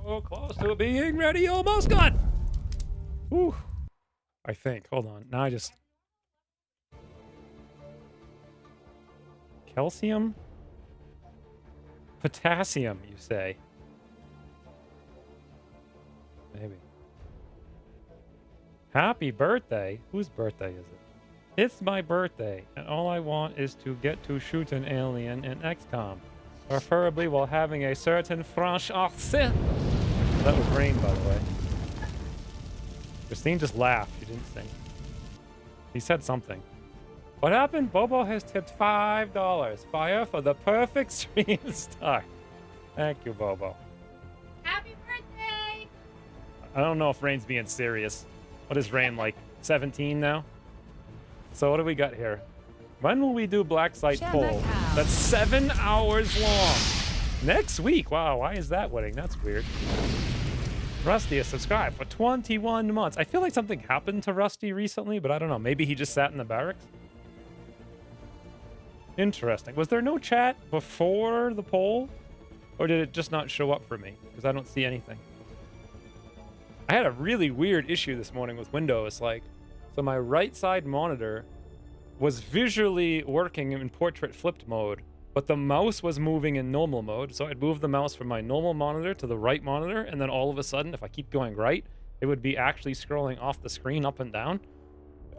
So close to being ready, almost got. Whew. I think. Hold on. Now I just... Calcium? Potassium, you say? Maybe. Happy birthday? Whose birthday is it? It's my birthday, and all I want is to get to shoot an alien in XCOM. Preferably while having a certain franche accent. That was rain, by the way. Christine just laughed. She didn't sing. He said something. What happened? Bobo has tipped $5. Fire for the perfect stream start. Thank you, Bobo. Happy birthday! I don't know if Rain's being serious. What is Rain, like 17 now? So what do we got here? When will we do Blacksite poll? That's 7 hours long. Next week. Wow, why is that wedding? That's weird. Rusty has subscribed for 21 months. I feel like something happened to Rusty recently, but I don't know. Maybe he just sat in the barracks? Interesting. Was there no chat before the poll? Or did it just not show up for me? Because I don't see anything. I had a really weird issue this morning with Windows. Like, so my right side monitor was visually working in portrait flipped mode, but the mouse was moving in normal mode. So I'd move the mouse from my normal monitor to the right monitor, and then all of a sudden, if I keep going right, it would be actually scrolling off the screen up and down.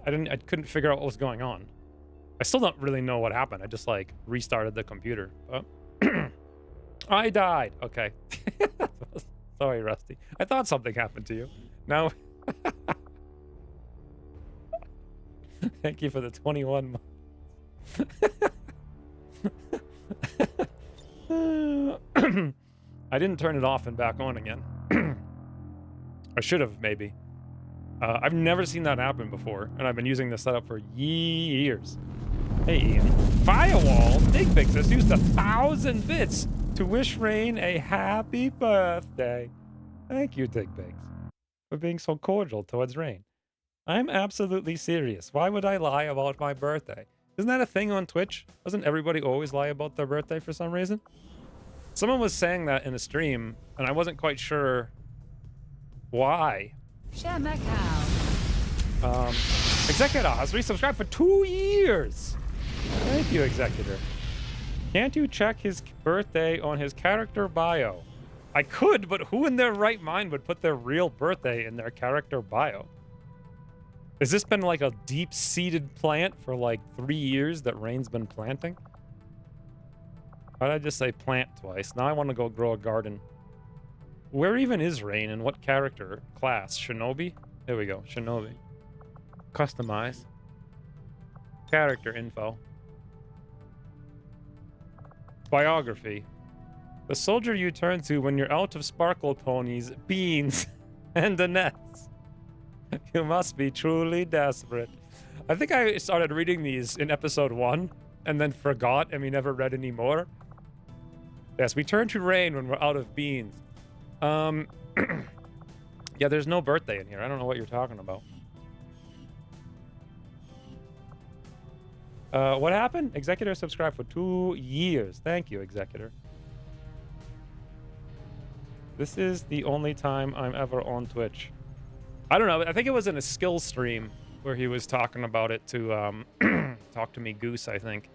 I couldn't figure out what was going on. I still don't really know what happened. I just like restarted the computer. But I died. Okay. Sorry, Rusty. I thought something happened to you. No. Thank you for the 21 months. I didn't turn it off and back on again. I should have, maybe. I've never seen that happen before, and I've been using this setup for years. Hey, Firewall Digbigs has used 1,000 bits to wish Rain a happy birthday. Thank you, Digbigs, for being so cordial towards Rain. I'm absolutely serious. Why would I lie about my birthday? Isn't that a thing on Twitch? Doesn't everybody always lie about their birthday for some reason? Someone was saying that in a stream, and I wasn't quite sure why. Executor has resubscribed for 2 years. Thank you, Executor. Can't you check his birthday on his character bio? I could, but who in their right mind would put their real birthday in their character bio? Has this been like a deep-seated plant for like 3 years that Rain's been planting? Why did I just say plant twice? Now I want to go grow a garden. Where even is Rain and what character? Class? Shinobi? There we go. Shinobi. Customize. Character info. Biography. The soldier you turn to when you're out of sparkle ponies, beans, and the nets. You must be truly desperate. I think I started reading these in episode 1 and then forgot and we never read any more. Yes, we turn to Rain when we're out of beans. Yeah, there's no birthday in here. I don't know what you're talking about. What happened? Executor subscribed for 2 years. Thank you, Executor. This is the only time I'm ever on Twitch. I don't know. I think it was in a skills stream where he was talking about it to Talk to Me Goose, I think.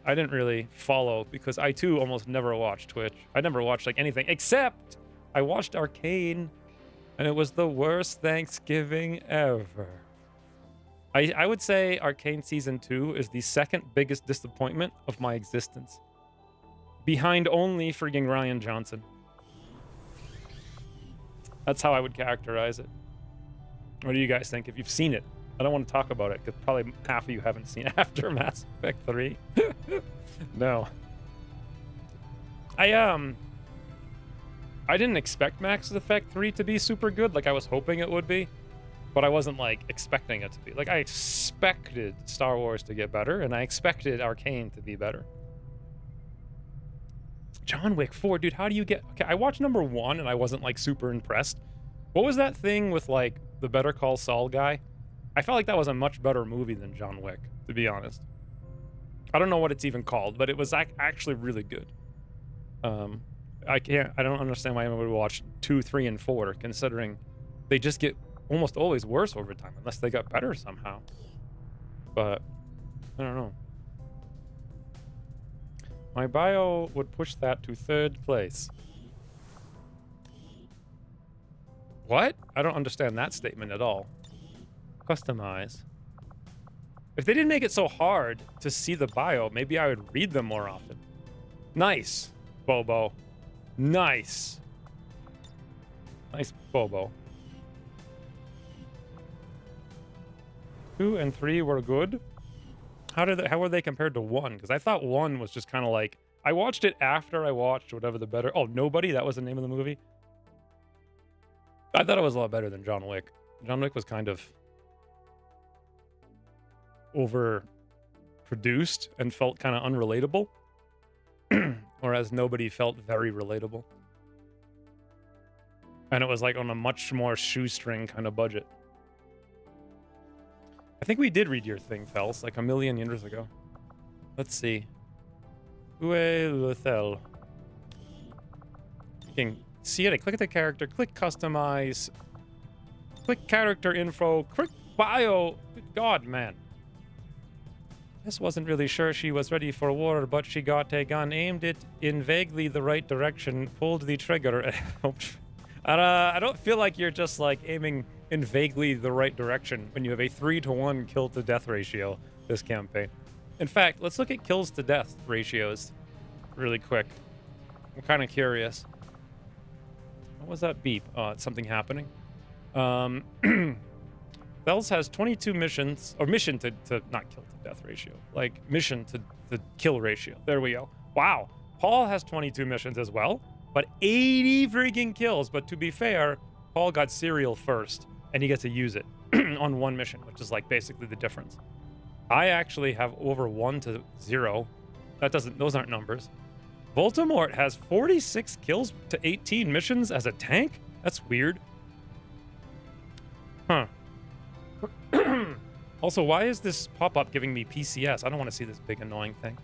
I didn't really follow because I, too, almost never watched Twitch. I never watched, like, anything except I watched Arcane, and it was the worst Thanksgiving ever. I would say Arcane Season 2 is the second biggest disappointment of my existence. Behind only frigging Ryan Johnson. That's how I would characterize it. What do you guys think? If you've seen it, I don't want to talk about it because probably half of you haven't seen it after Mass Effect 3. No. I didn't expect Mass Effect 3 to be super good. Like, I was hoping it would be. But I wasn't, like, expecting it to be. Like, I expected Star Wars to get better, and I expected Arcane to be better. John Wick 4, dude, how do you get... Okay, I watched number 1, and I wasn't, like, super impressed. What was that thing with, like, the Better Call Saul guy? I felt like that was a much better movie than John Wick, to be honest. I don't know what it's even called, but it was actually really good. I don't understand why anyone would watch 2, 3, and 4, considering they just get almost always worse over time, unless they got better somehow. But, I don't know. My bio would push that to 3rd place. What? I don't understand that statement at all. Customize. If they didn't make it so hard to see the bio, maybe I would read them more often. Nice, Bobo. Nice. Nice, Bobo. 2 and 3 were good. How were they compared to 1? Because I thought 1 was just kind of like, I watched it after I watched whatever the better. Oh, Nobody. That was the name of the movie. I thought it was a lot better than John Wick. John Wick was kind of overproduced and felt kind of unrelatable. Whereas Nobody felt very relatable. And it was like on a much more shoestring kind of budget. I think we did read your thing, Fels, like a million years ago. Let's see. lwotc. You can see it. I click the character, click customize, click character info, click bio. Good God, man. This wasn't really sure she was ready for war, but she got a gun, aimed it in vaguely the right direction, pulled the trigger. I don't feel like you're just like aiming in vaguely the right direction when you have a 3-to-1 kill to death ratio this campaign. In fact, let's look at kills to death ratios really quick. I'm kind of curious. What was that beep? Oh, it's something happening. Bells has 22 missions, or mission to not kill to death ratio, like mission to kill ratio. There we go. Wow. Paul has 22 missions as well, but 80 freaking kills. But to be fair, Paul got serial first, and he gets to use it on 1 mission, which is like basically the difference. I actually have over 1 to 0. Those aren't numbers. Voldemort has 46 kills to 18 missions as a tank? That's weird. Huh. Also, why is this pop-up giving me PCS? I don't want to see this big annoying thing.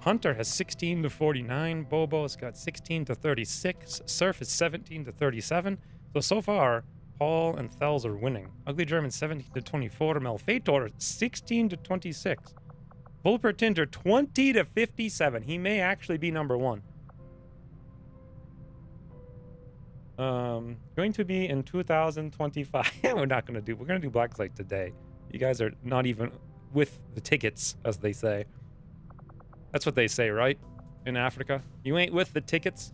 Hunter has 16 to 49. Bobo's got 16 to 36. Surf is 17 to 37. So far, Paul and Thels are winning. Ugly German 17 to 24. Malfeitor 16 to 26. Vulper Tinder 20 to 57. He may actually be number 1. Going to be in 2025. We're going to do Blacksite today. You guys are not even with the tickets, as they say. That's what they say, right? In Africa. You ain't with the tickets.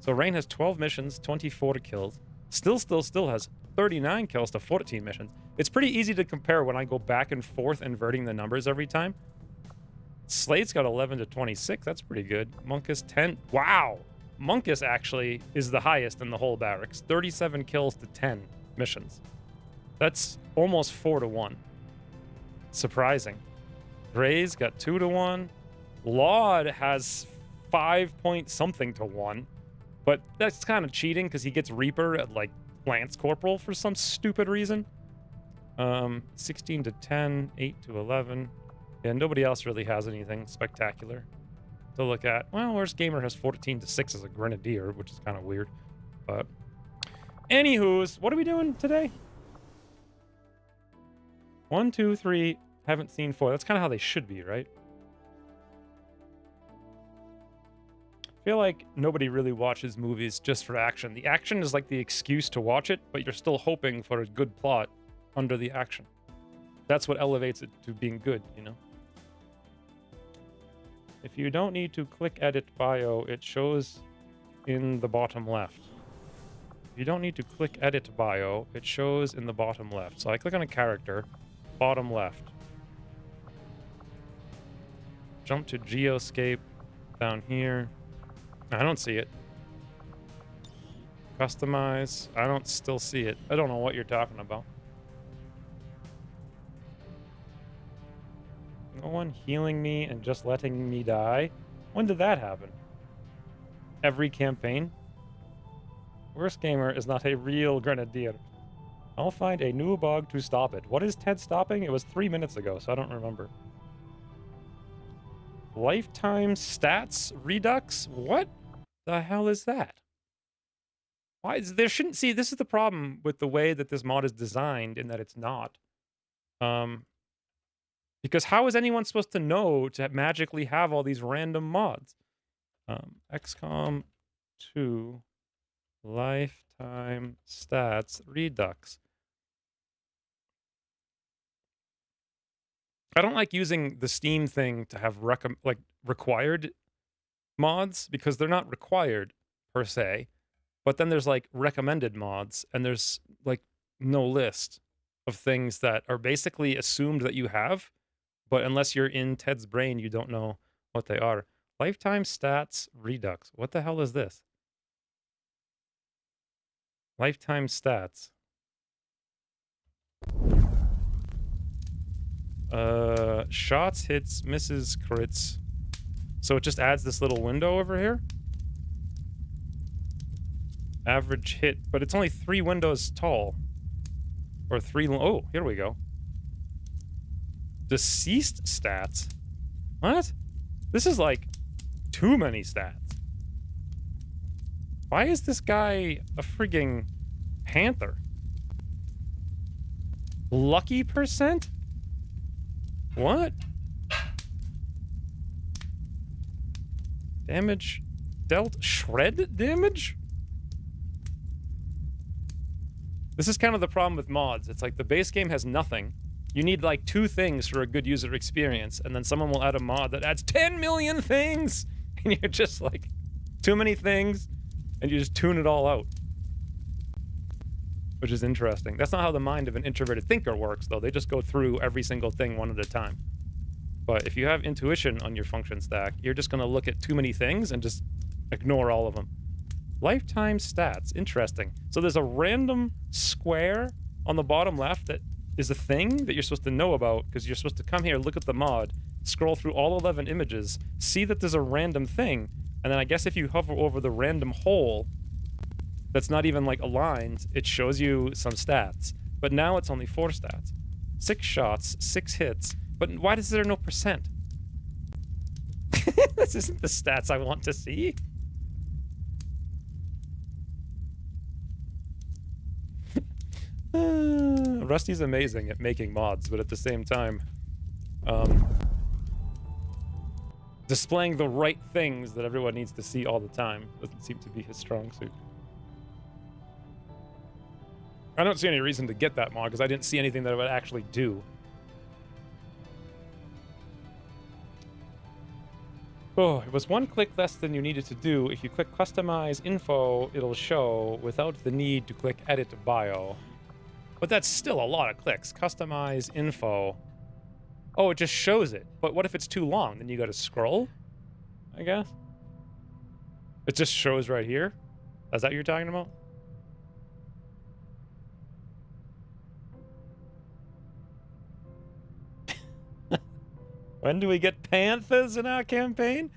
So Rain has 12 missions, 24 kills. Still has 39 kills to 14 missions. It's pretty easy to compare when I go back and forth inverting the numbers every time. Slate's got 11 to 26. That's pretty good. Monkus 10. Wow. Monkus actually is the highest in the whole barracks. 37 kills to 10 missions. That's almost 4 to 1. Surprising. Gray's got 2 to 1. Laud has 5 point something to 1. But that's kind of cheating because he gets Reaper at like Lance Corporal for some stupid reason. 16 to 10, 8 to 11. Yeah, nobody else really has anything spectacular to look at. Well, Worst Gamer has 14 to 6 as a Grenadier, which is kind of weird. But anywho's, what are we doing today? 1, 2, 3, haven't seen 4. That's kind of how they should be, right? I feel like nobody really watches movies just for action. The action is like the excuse to watch it, but you're still hoping for a good plot under the action. That's what elevates it to being good, you know? If you don't need to click edit bio, it shows in the bottom left. If you don't need to click edit bio, it shows in the bottom left. So I click on a character, bottom left. Jump to Geoscape down here. I don't see it. Customize. I don't still see it. I don't know what you're talking about. No one healing me and just letting me die? When did that happen? Every campaign? Worst Gamer is not a real Grenadier. I'll find a new bug to stop it. What is Ted stopping? It was 3 minutes ago, so I don't remember. Lifetime stats redux? What? the hell is that? Why is there shouldn't see this is the problem with the way that this mod is designed in that it's not. Um because how is anyone supposed to know to magically have all these random mods? XCOM 2 lifetime stats redux. I don't like using the Steam thing to have required mods because they're not required per se. But then there's like recommended mods and there's like no list of things that are basically assumed that you have, but unless you're in Ted's brain, you don't know what they are. Lifetime stats redux. What the hell is this? Lifetime stats. Shots, hits, misses, crits. So it just adds this little window over here. Average hit, but it's only 3 windows tall. Or 3, oh, here we go. Deceased stats? What? This is like too many stats. Why is this guy a frigging panther? Lucky percent? What? Damage dealt? Shred damage? This is kind of the problem with mods. It's like the base game has nothing. You need like 2 things for a good user experience, and then someone will add a mod that adds 10 million things! And you're just like, too many things, and you just tune it all out. Which is interesting. That's not how the mind of an introverted thinker works, though. They just go through every single thing one at a time. But if you have intuition on your function stack, you're just going to look at too many things and just ignore all of them. Lifetime stats. Interesting. So there's a random square on the bottom left that is a thing that you're supposed to know about because you're supposed to come here, look at the mod, scroll through all 11 images, see that there's a random thing, and then I guess if you hover over the random hole that's not even like aligned, it shows you some stats. But now it's only 4 stats. 6 shots, 6 hits. But why is there no percent? This isn't the stats I want to see. Rusty's amazing at making mods, but at the same time, displaying the right things that everyone needs to see all the time doesn't seem to be his strong suit. I don't see any reason to get that mod because I didn't see anything that it would actually do. Oh, it was 1 click less than you needed to do. If you click customize info, it'll show without the need to click edit bio. But that's still a lot of clicks. Customize info. Oh, it just shows it. But what if it's too long? Then you gotta scroll, I guess? It just shows right here? Is that what you're talking about? When do we get Panthers in our campaign?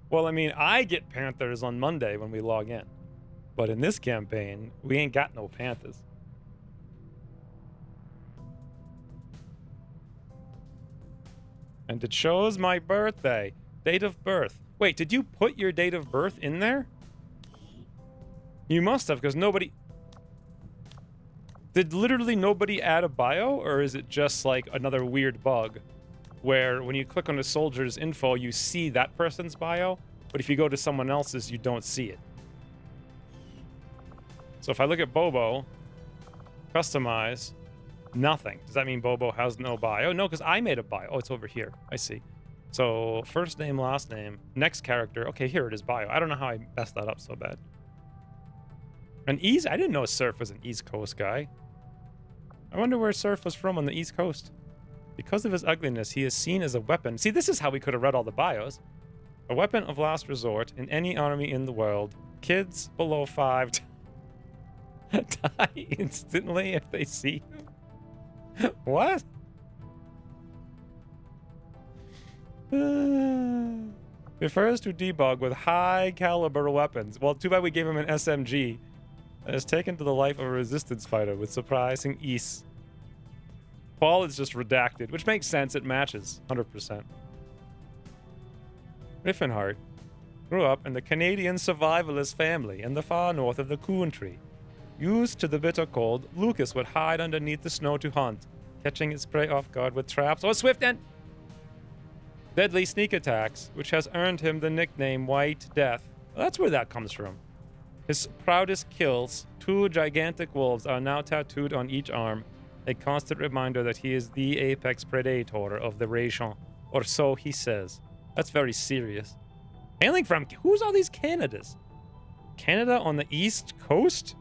Well, I mean, I get Panthers on Monday when we log in. But in this campaign, we ain't got no Panthers. And it shows my birthday. Date of birth. Wait, did you put your date of birth in there? You must have, because nobody... Did literally nobody add a bio, or is it just like another weird bug? Where when you click on a soldier's info, you see that person's bio, but if you go to someone else's, you don't see it. So if I look at Bobo, customize, nothing. Does that mean Bobo has no bio? No, because I made a bio. Oh, it's over here. I see. So first name, last name, next character. Okay, here it is, bio. I don't know how I messed that up so bad. And I didn't know Surf was an East Coast guy. I wonder where Surf was from on the East Coast. Because of his ugliness, he is seen as a weapon. See, this is how we could have read all the bios. A weapon of last resort in any army in the world. Kids below 5 die instantly if they see him. What? Refers to debug with high caliber weapons. Well, too bad we gave him an SMG. That is taken to the life of a resistance fighter with surprising ease. Paul is just redacted, which makes sense. It matches 100%. Riffenhart. Grew up in the Canadian survivalist family in the far north of the country. Used to the bitter cold, Lucas would hide underneath the snow to hunt, catching his prey off guard with traps or swift and deadly sneak attacks, which has earned him the nickname White Death. Well, that's where that comes from. His proudest kills, 2 gigantic wolves, are now tattooed on each arm, a constant reminder that he is the apex predator of the region, or so he says. That's very serious. Hailing from... Who's all these Canadas? Canada on the east coast?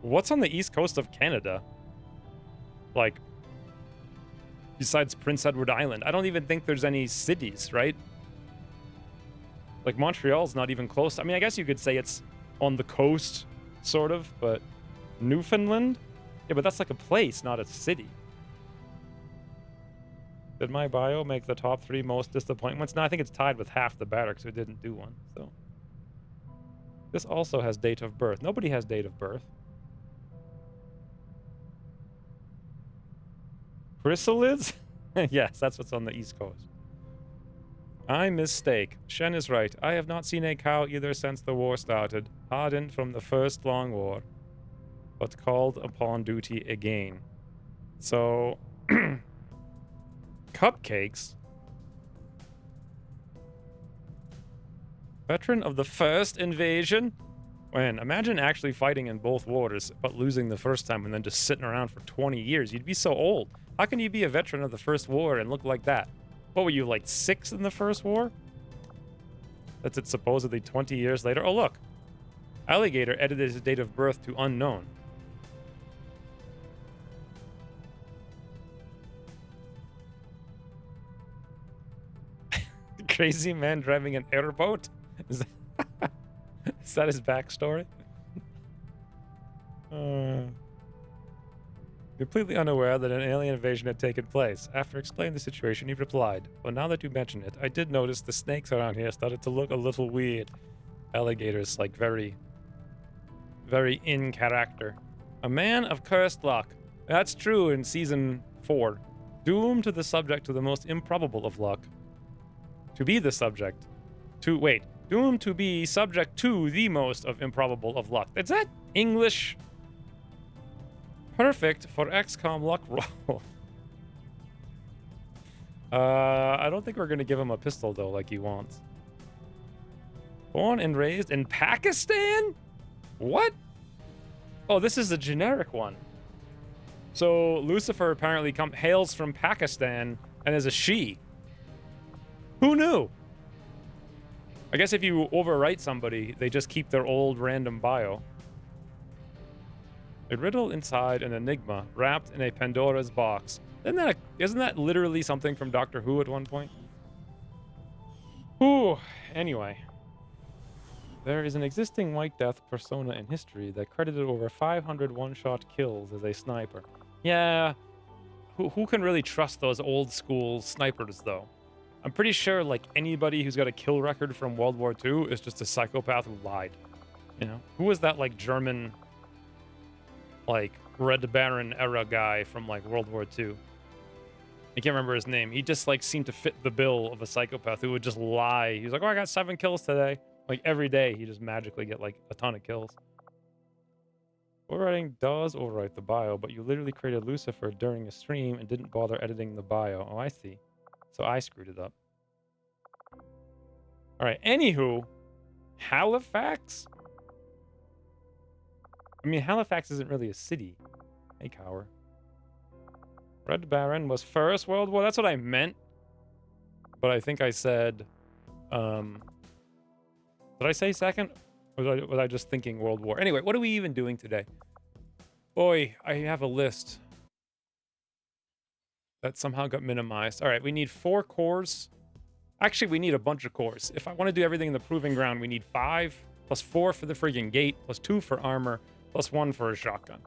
What's on the east coast of Canada? Like, besides Prince Edward Island. I don't even think there's any cities, right? Like, Montreal's not even close. I mean, I guess you could say it's on the coast, sort of, but Newfoundland? Yeah, but that's like a place, not a city. Did my bio make the top 3 most disappointments? No, I think it's tied with half the batter because we didn't do one, so. This also has date of birth. Nobody has date of birth. Chrysalids? Yes, that's what's on the East Coast. I mistake. Shen is right. I have not seen a cow either since the war started, hardened from the first long war, but called upon duty again. So, cupcakes. Veteran of the first invasion? Man, imagine actually fighting in both wars, but losing the first time and then just sitting around for 20 years. You'd be so old. How can you be a veteran of the first war and look like that? What were you, like 6 in the first war? That's it supposedly 20 years later. Oh, look. Alligator edited his date of birth to unknown. Crazy man driving an airboat? Is that his backstory? Completely unaware that an alien invasion had taken place. After explaining the situation, he replied, well, now that you mention it, I did notice the snakes around here started to look a little weird. Alligators, like, very, very in character. A man of cursed luck. That's true in season 4. Doomed to the subject to the most improbable of luck. To be the subject. Doomed to be subject to the most of improbable of luck. Is that English? Perfect for XCOM luck roll. I don't think we're going to give him a pistol, though, like he wants. Born and raised in Pakistan? What? Oh, this is a generic one. So, Lucifer apparently hails from Pakistan and is a she. Who knew? I guess if you overwrite somebody, they just keep their old random bio. A riddle inside an enigma, wrapped in a Pandora's box. Isn't that literally something from Doctor Who at one point? Ooh, anyway. There is an existing White Death persona in history that credited over 500 one-shot kills as a sniper. Yeah, who can really trust those old school snipers, though? I'm pretty sure, like, anybody who's got a kill record from World War II is just a psychopath who lied. You know? Who was that, like, German, like, Red Baron era guy from, like, World War II? I can't remember his name. He just, like, seemed to fit the bill of a psychopath who would just lie. He was like, oh, I got 7 kills today. Like, every day, he just magically get, like, a ton of kills. Overwriting does overwrite the bio, but you literally created Lucifer during a stream and didn't bother editing the bio. Oh, I see. So I screwed it up. All right, anywho, Halifax? I mean, Halifax isn't really a city. Hey, Cower. Red Baron was First World War. That's what I meant. But I think I said... did I say second? Or was I just thinking World War? Anyway, what are we even doing today? Boy, I have a list. That somehow got minimized. All right, we need 4 cores. Actually, we need a bunch of cores. If I want to do everything in the Proving Ground, we need 5, plus 4 for the friggin' gate, plus 2 for armor, plus 1 for a shotgun.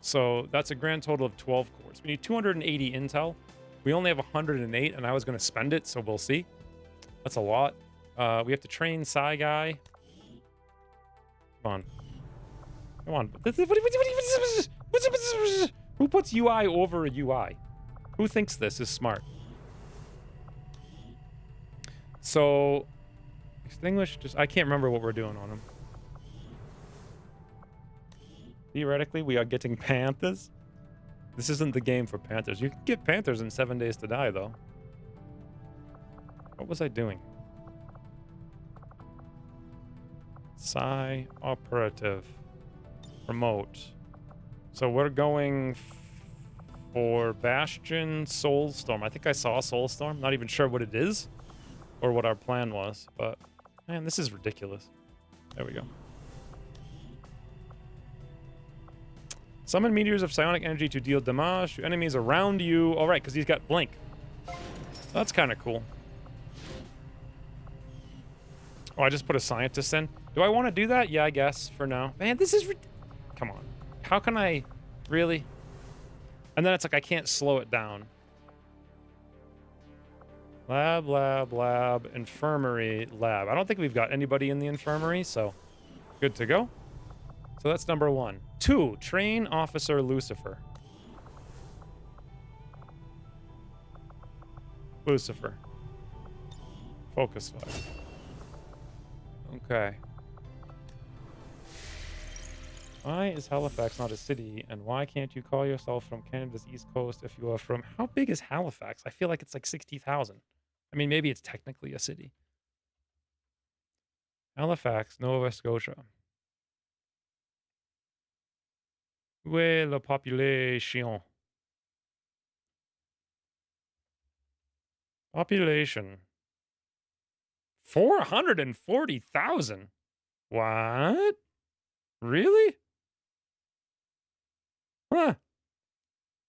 So that's a grand total of 12 cores. We need 280 intel. We only have 108, and I was going to spend it, so we'll see. That's a lot. We have to train Psy Guy. Come on. Come on. Who puts UI over a UI? Who thinks this is smart? So, extinguish, just, I can't remember what we're doing on him. Theoretically, we are getting panthers. This isn't the game for panthers. You can get panthers in 7 days to die, though. What was I doing? Psi operative. Remote. So we're going for Bastion, Soulstorm. I think I saw Soulstorm. Not even sure what it is or what our plan was, but man, this is ridiculous. There we go. Summon meteors of psionic energy to deal damage to enemies around you. All right, because he's got blink. That's kind of cool. Oh, I just put a scientist in. Do I want to do that? Yeah, I guess for now. Man, this is... Come on. How can I... Really? And then it's like I can't slow it down. Lab, lab, lab, infirmary, lab. I don't think we've got anybody in the infirmary, so good to go. So that's number 1. 2, train officer Lucifer. Lucifer. Focus fire. Okay. Why is Halifax not a city, and why can't you call yourself from Canada's East Coast if you are from... How big is Halifax? I feel like it's like 60,000. I mean, maybe it's technically a city. Halifax, Nova Scotia. Où est la population? Population. 440,000? What? Really? Huh.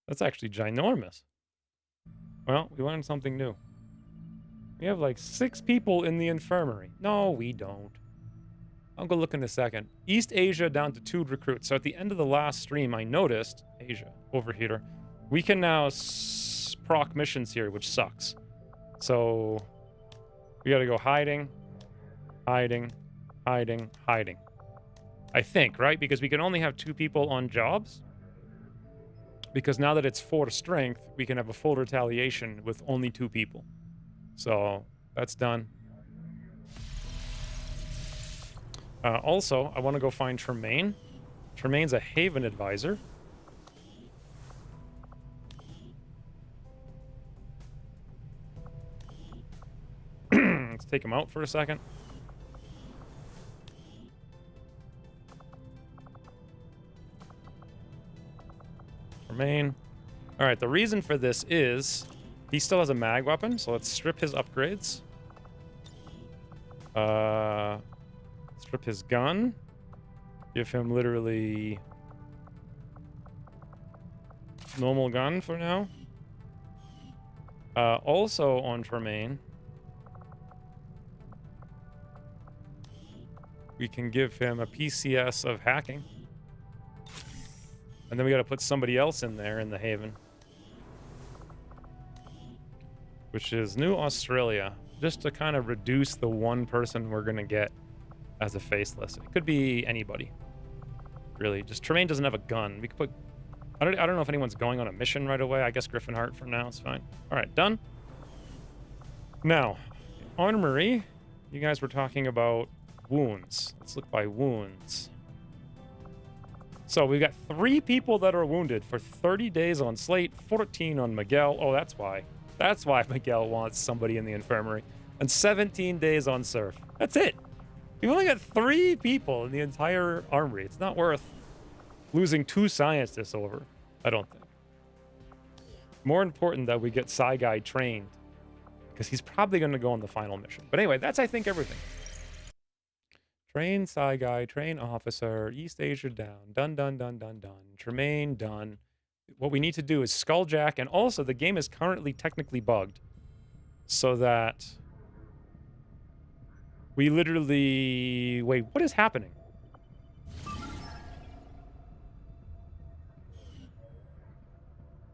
That's actually ginormous. Well, we learned something new. We have like 6 people in the infirmary. No, we don't. I'll go look in a second. East Asia down to 2 recruits. So at the end of the last stream, I noticed... Asia, overheater. We can now proc missions here, which sucks. So... We gotta go hiding, hiding, hiding, hiding. I think, right? Because we can only have 2 people on jobs. Because now that it's 4 strength, we can have a full retaliation with only 2 people. So, that's done. Also, I want to go find Tremaine. Tremaine's a Haven advisor. Let's take him out for a second. Tremaine. All right, the reason for this is he still has a mag weapon, so let's strip his upgrades. Strip his gun. Give him literally normal gun for now. Also on Tremaine, we can give him a PCS of hacking. And then we got to put somebody else in there in the Haven. Which is New Australia. Just to kind of reduce the one person we're going to get as a faceless. It could be anybody. Really. Just Tremaine doesn't have a gun. We could put... I don't know if anyone's going on a mission right away. I guess Griffinheart for now is fine. All right, done. Now, armory. You guys were talking about wounds. Let's look by wounds. So we've got 3 people that are wounded for 30 days on Slate, 14 on Miguel. Oh, that's why. That's why Miguel wants somebody in the infirmary. And 17 days on Surf. That's it. We've only got 3 people in the entire armory. It's not worth losing 2 scientists over, I don't think. More important that we get Psy Guy trained, because he's probably going to go on the final mission. But anyway, that's, I think, everything. Train Psy Guy, train officer, East Asia down. Done, done, done, done, done. Tremaine, done. What we need to do is Skulljack, and also the game is currently technically bugged. So that we literally... Wait, what is happening?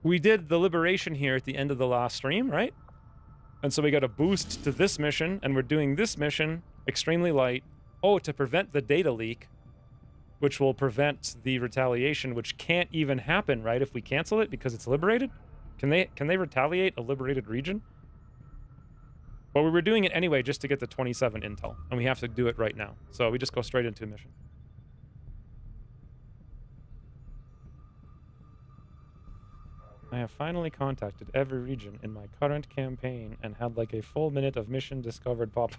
We did the liberation here at the end of the last stream, right? And so we got a boost to this mission, and we're doing this mission, extremely light. Oh, to prevent the data leak, which will prevent the retaliation, which can't even happen, right, if we cancel it because it's liberated? Can they retaliate a liberated region? But we were doing it anyway just to get the 27 intel, and we have to do it right now. So we just go straight into a mission. I have finally contacted every region in my current campaign and had like a full minute of mission discovered pop.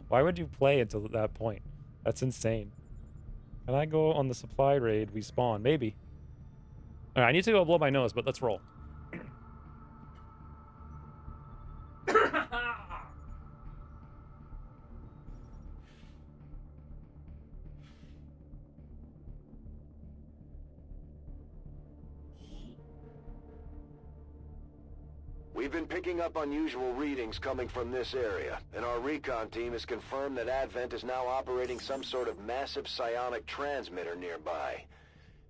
Why would you play until that point? That's insane. Can I go on the supply raid we spawn? Maybe. All right, I need to go blow my nose, but let's roll. We've been picking up unusual readings coming from this area, and our recon team has confirmed that Advent is now operating some sort of massive psionic transmitter nearby.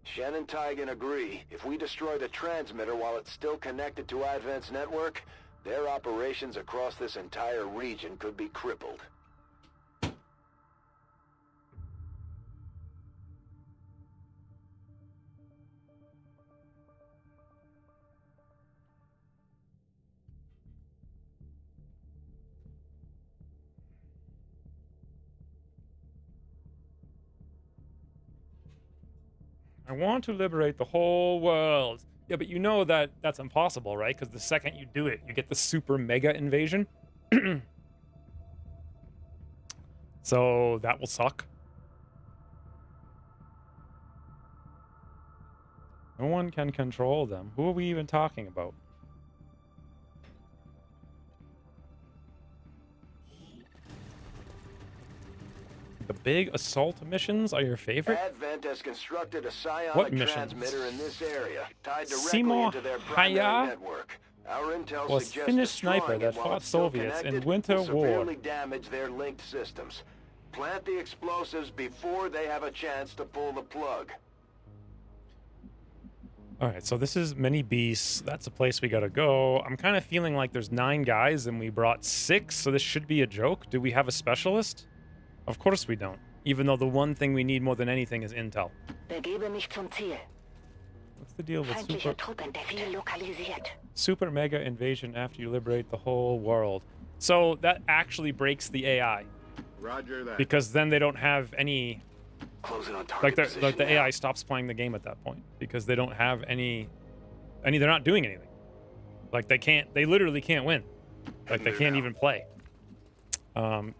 Shen and Taigen agree, if we destroy the transmitter while it's still connected to Advent's network, their operations across this entire region could be crippled. I want to liberate the whole world. Yeah, but you know that that's impossible, right? Because the second you do it, you get the super mega invasion. So that will suck. No one can control them. Who are we even talking about? The big assault missions are your favorite? Advent has constructed a What psionic missions? transmitter in this area, tied directly Simo into their primary Haya network. Our intel was suggests Finnish destroying sniper it that while fought it's still Soviets in connected Winter will War. severely damage their linked systems. Plant the explosives before they have a chance to pull the plug. Alright, so this is Many Beasts. That's a place we gotta go. I'm kind of feeling like there's 9 guys and we brought 6, so this should be a joke. Do we have a specialist? Of course we don't. Even though the one thing we need more than anything is intel. Begebe mich zum Ziel. What's the deal with Feindliche Truppendeckung lokalisiert. super mega invasion after you liberate the whole world? So that actually breaks the AI. Roger that. Because then they don't have any... Closing on target Like position the now. AI stops playing the game at that point. Because they don't have any... they're not doing anything. Like they literally can't win. Like they can't even play.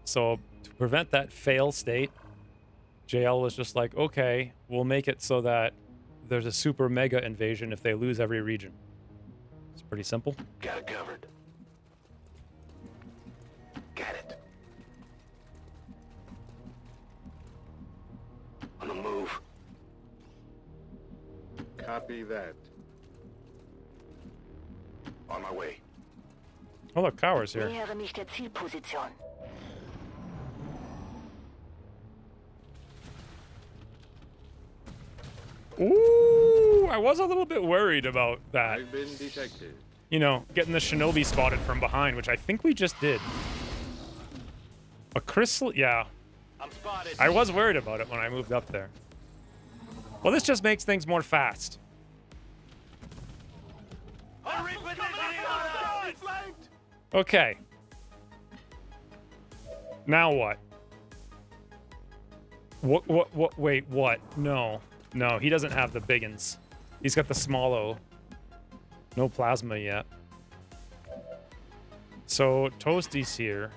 So to prevent that fail state, JL was just like, okay, we'll make it so that there's a super mega invasion if they lose every region. It's pretty simple. Got it covered. Got it. On the move. Copy that. On my way. Oh look, Cower's here. Nähere mich der Zielposition. Ooh, I was a little bit worried about that. I've been detected. You know, getting the shinobi spotted from behind, which I think we just did. A crystal, yeah. I'm spotted. I was worried about it when I moved up there. Well, this just makes things more fast. Okay. Now what? What, wait, what? No. No, he doesn't have the biggins. He's got the small O. No plasma yet. So, Toasty's here.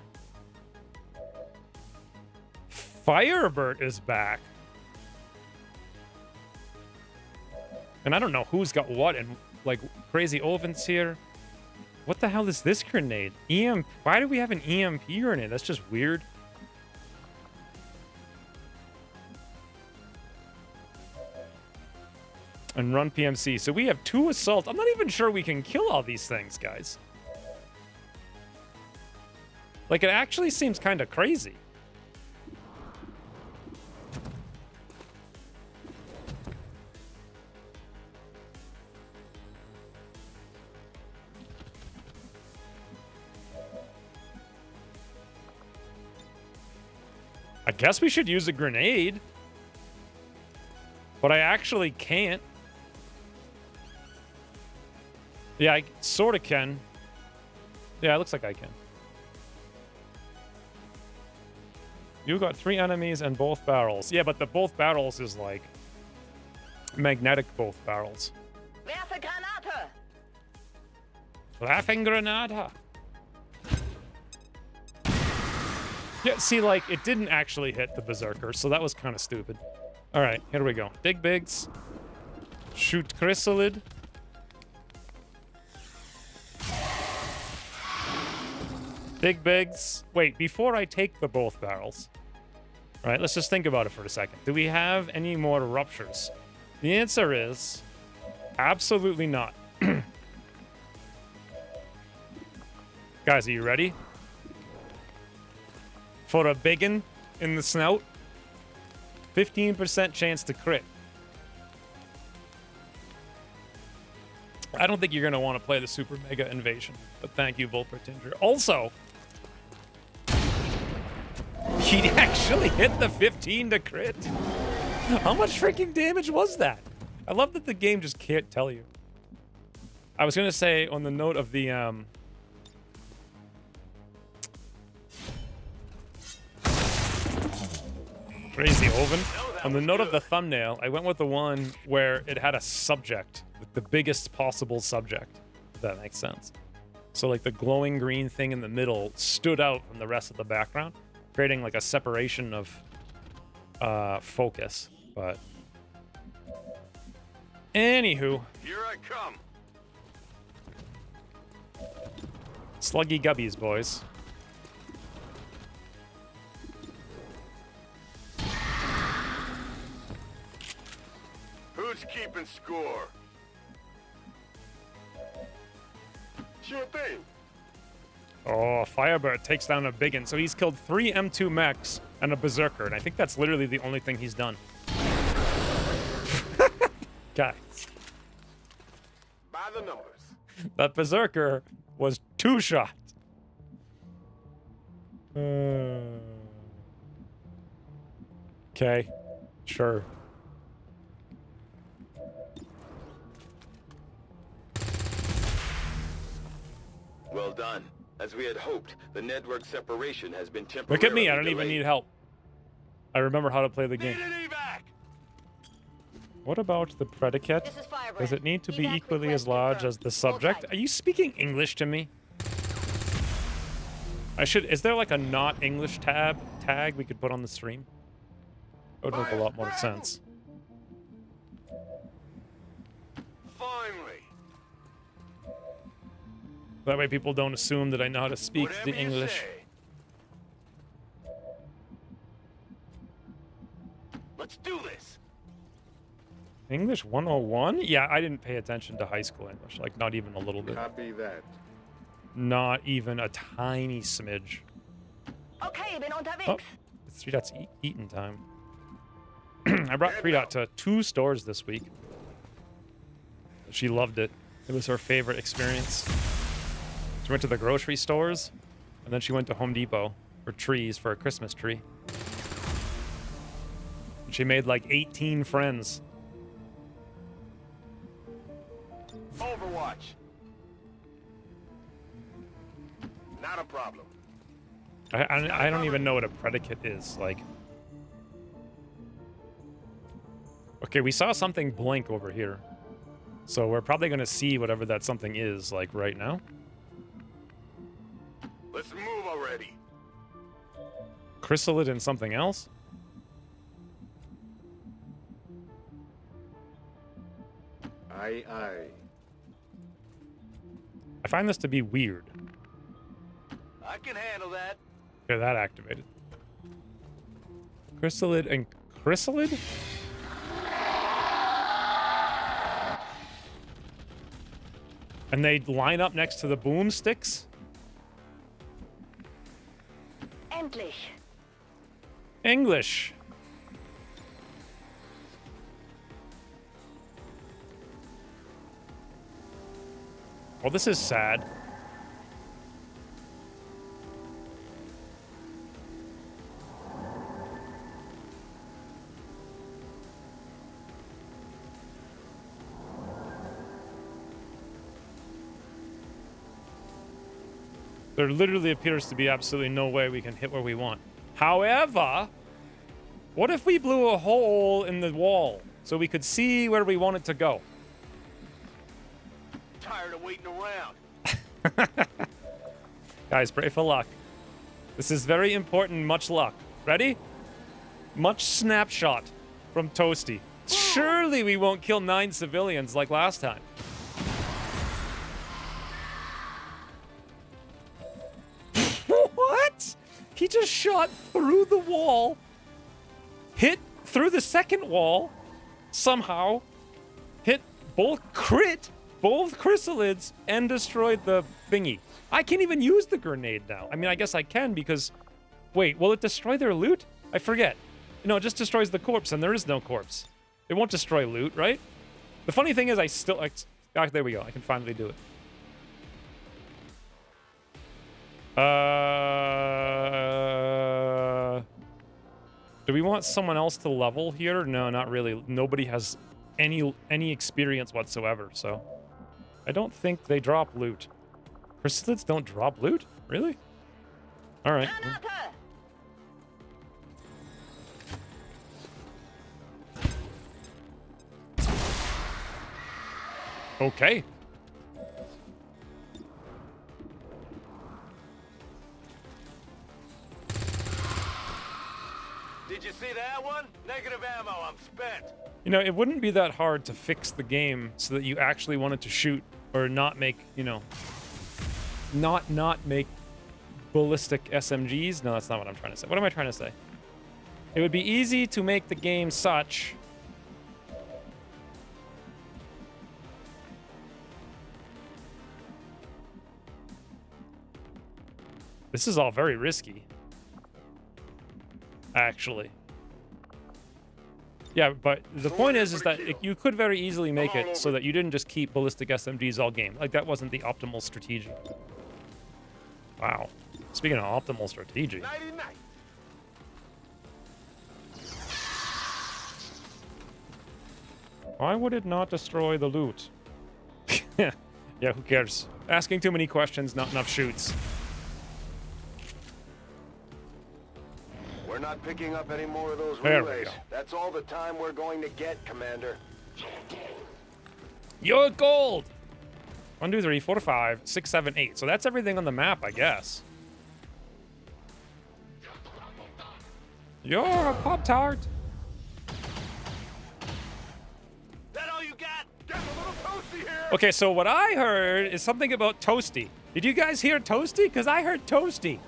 Firebird is back. And I don't know who's got what, and like Crazy Oven's here. What the hell is this grenade? EMP. Why do we have an EMP grenade? That's just weird. And run PMC. So we have 2 assaults. I'm not even sure we can kill all these things, guys. Like, it actually seems kind of crazy. I guess we should use a grenade. But I actually can't. Yeah, I sort of can. Yeah, it looks like I can. You got 3 enemies and both barrels. Yeah, but the both barrels is like magnetic both barrels. Werfe Granate! Laughing Granada. Yeah, see, like, it didn't actually hit the Berserker, so that was kind of stupid. All right, here we go. Dig Bigs. Shoot Chrysalid. Dig Bigs. Wait, before I take the both barrels. All right, let's just think about it for a second. Do we have any more ruptures? The answer is absolutely not. Guys, are you ready? For a biggin in the snout, 15% chance to crit. I don't think you're going to want to play the Super Mega Invasion, but thank you, Volpertinger. Also, he actually hit the 15 to crit. How much freaking damage was that? I love that the game just can't tell you. I was going to say, on the note of the... Crazy Oven. On the note of the thumbnail, I went with the one where it had a subject, with the biggest possible subject, if that makes sense. So like the glowing green thing in the middle stood out from the rest of the background, creating like a separation of focus. But anywho, Here I come. sluggy gubbies, boys. Who's keeping score? Sure thing. Oh, Firebird takes down a biggin. So he's killed 3 M2 mechs and a Berserker, and I think that's literally the only thing he's done. Guys, By the numbers. that Berserker was 2 shots. Okay, sure. Well done. As we had hoped, the network separation has been temporarily Look at me, I don't even delayed. need help. I remember how to play the game. Need an evac! What about the predicate? This is Firebird. Does it need to be Evac equally request as large confirmed. as the subject? Hold Are you speaking English to me? Is there like a not English tag we could put on the stream? That would make a lot more sense. Finally. That way people don't assume that I know how to speak Whatever the you English. say. Let's do this. English 101? Yeah, I didn't pay attention to high school English. Like, not even a little bit. Copy that. Not even a tiny smidge. Okay, bin unterwegs. Oh, it's 3 Dot's eating time. I brought 3 Dot to 2 stores this week. She loved it. It was her favorite experience. She went to the grocery stores, and then she went to Home Depot for trees for a Christmas tree. And she made like 18 friends. Overwatch. Not a problem. I don't even know what a predicate is. Like, okay, we saw something blink over here, so we're probably gonna see whatever that something is like right now. Let's move already. Chrysalid and something else. Aye, aye. I find this to be weird. I can handle that. Okay, that activated. Chrysalid and Chrysalid? And they line up next to the boomsticks? Endlich. English. Well, this is sad. There literally appears to be absolutely no way we can hit where we want. However, what if we blew a hole in the wall so we could see where we want it to go? Tired of waiting around. Guys, pray for luck. This is very important. Much luck. Ready? Much snapshot from Toasty. Surely we won't kill 9 civilians like last time. What? He just shot through the wall, hit through the second wall, somehow, hit both chrysalids, and destroyed the thingy. I can't even use the grenade now. I mean, I guess I can because... Wait, will it destroy their loot? I forget. No, it just destroys the corpse, and there is no corpse. It won't destroy loot, right? The funny thing is I still... Ah, there we go. I can finally do it. Do we want someone else to level here? No, not really. Nobody has any experience whatsoever, so... I don't think they drop loot. Chrysalids don't drop loot? Really? Alright. Granate! Okay. Did you see that one? Negative ammo, I'm spent. You know, it wouldn't be that hard to fix the game so that you actually wanted to shoot or not make, you know, not make ballistic SMGs. No, that's not what I'm trying to say. What am I trying to say? It would be easy to make the game such this is all very risky. Actually. Yeah, but the point is that you could very easily make it so that you didn't just keep ballistic SMGs all game. Like, that wasn't the optimal strategy. Wow. Speaking of optimal strategy. Nighty-night. Why would it not destroy the loot? Yeah, who cares? Asking too many questions, not enough shoots. We're not picking up any more of those There we relays. go. That's all the time we're going to get, Commander. You're gold! 1, 2, 3, 4, 5, 6, 7, 8. So that's everything on the map, I guess. You're a Pop-Tart! That all you got? Get a little toasty here. Okay, so what I heard is something about Toasty. Did you guys hear Toasty? Because I heard Toasty.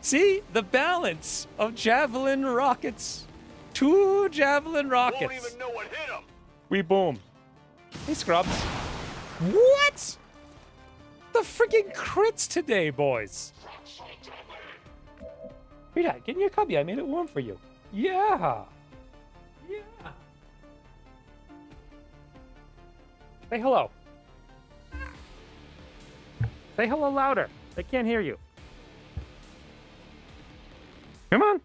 See? The balance of javelin rockets. 2 javelin rockets. Won't even know what hit him. We boom. Hey, Scrubs. What? The freaking crits today, boys. Rita, get in your cubby. I made it warm for you. Yeah. Yeah. Say hello. Say hello louder. They can't hear you. Come on.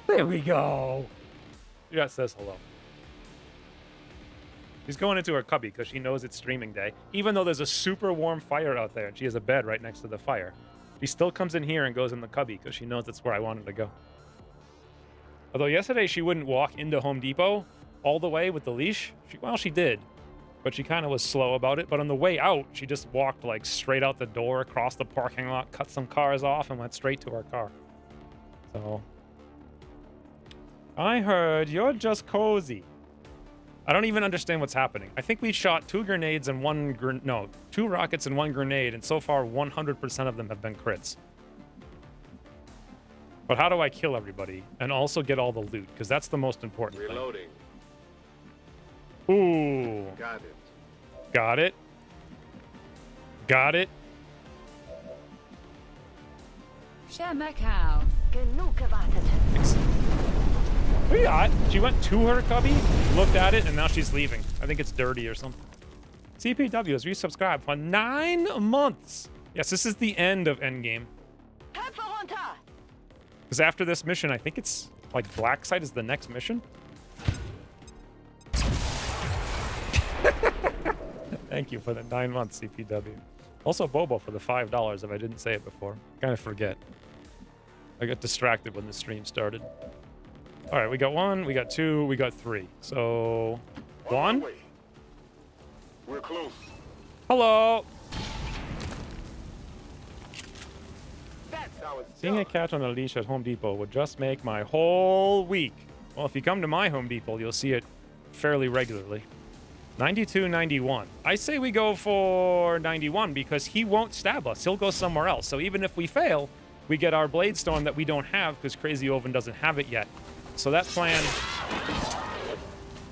There we go. Yeah, says hello. She's going into her cubby because she knows it's streaming day. Even though there's a super warm fire out there and she has a bed right next to the fire, she still comes in here and goes in the cubby because she knows that's where I wanted to go. Although yesterday she wouldn't walk into Home Depot all the way with the leash. She did, but she kind of was slow about it. But on the way out, she just walked like straight out the door, across the parking lot, cut some cars off, and went straight to her car. So I heard you're just cozy. I don't even understand what's happening. I think we shot 2 grenades and 2 rockets and 1 grenade, and so far 100% of them have been crits. But how do I kill everybody and also get all the loot? Because that's the most important Reloading. thing. Ooh. Got it. Got it. Got it. Macau. Genug gewartet. Yeah, she went to her cubby, looked at it, and now she's leaving. I think it's dirty or something. CPW has resubscribed for 9 months. Yes, this is the end of Endgame. Köpfe runter! Because after this mission, I think it's like Blacksite is the next mission. Thank you for the 9 months, CPW. Also Bobo for the $5 if I didn't say it before. Kind of forget. I got distracted when the stream started. All right, we got 1, we got 2, we got 3. So, 1. We're close. Hello. That's how it's Seeing a cat on a leash at Home Depot would just make my whole week. Well, if you come to my Home Depot, you'll see it fairly regularly. 92, 91. I say we go for 91 because he won't stab us. He'll go somewhere else. So even if we fail, we get our Blade Storm that we don't have because Crazy Oven doesn't have it yet. So that plan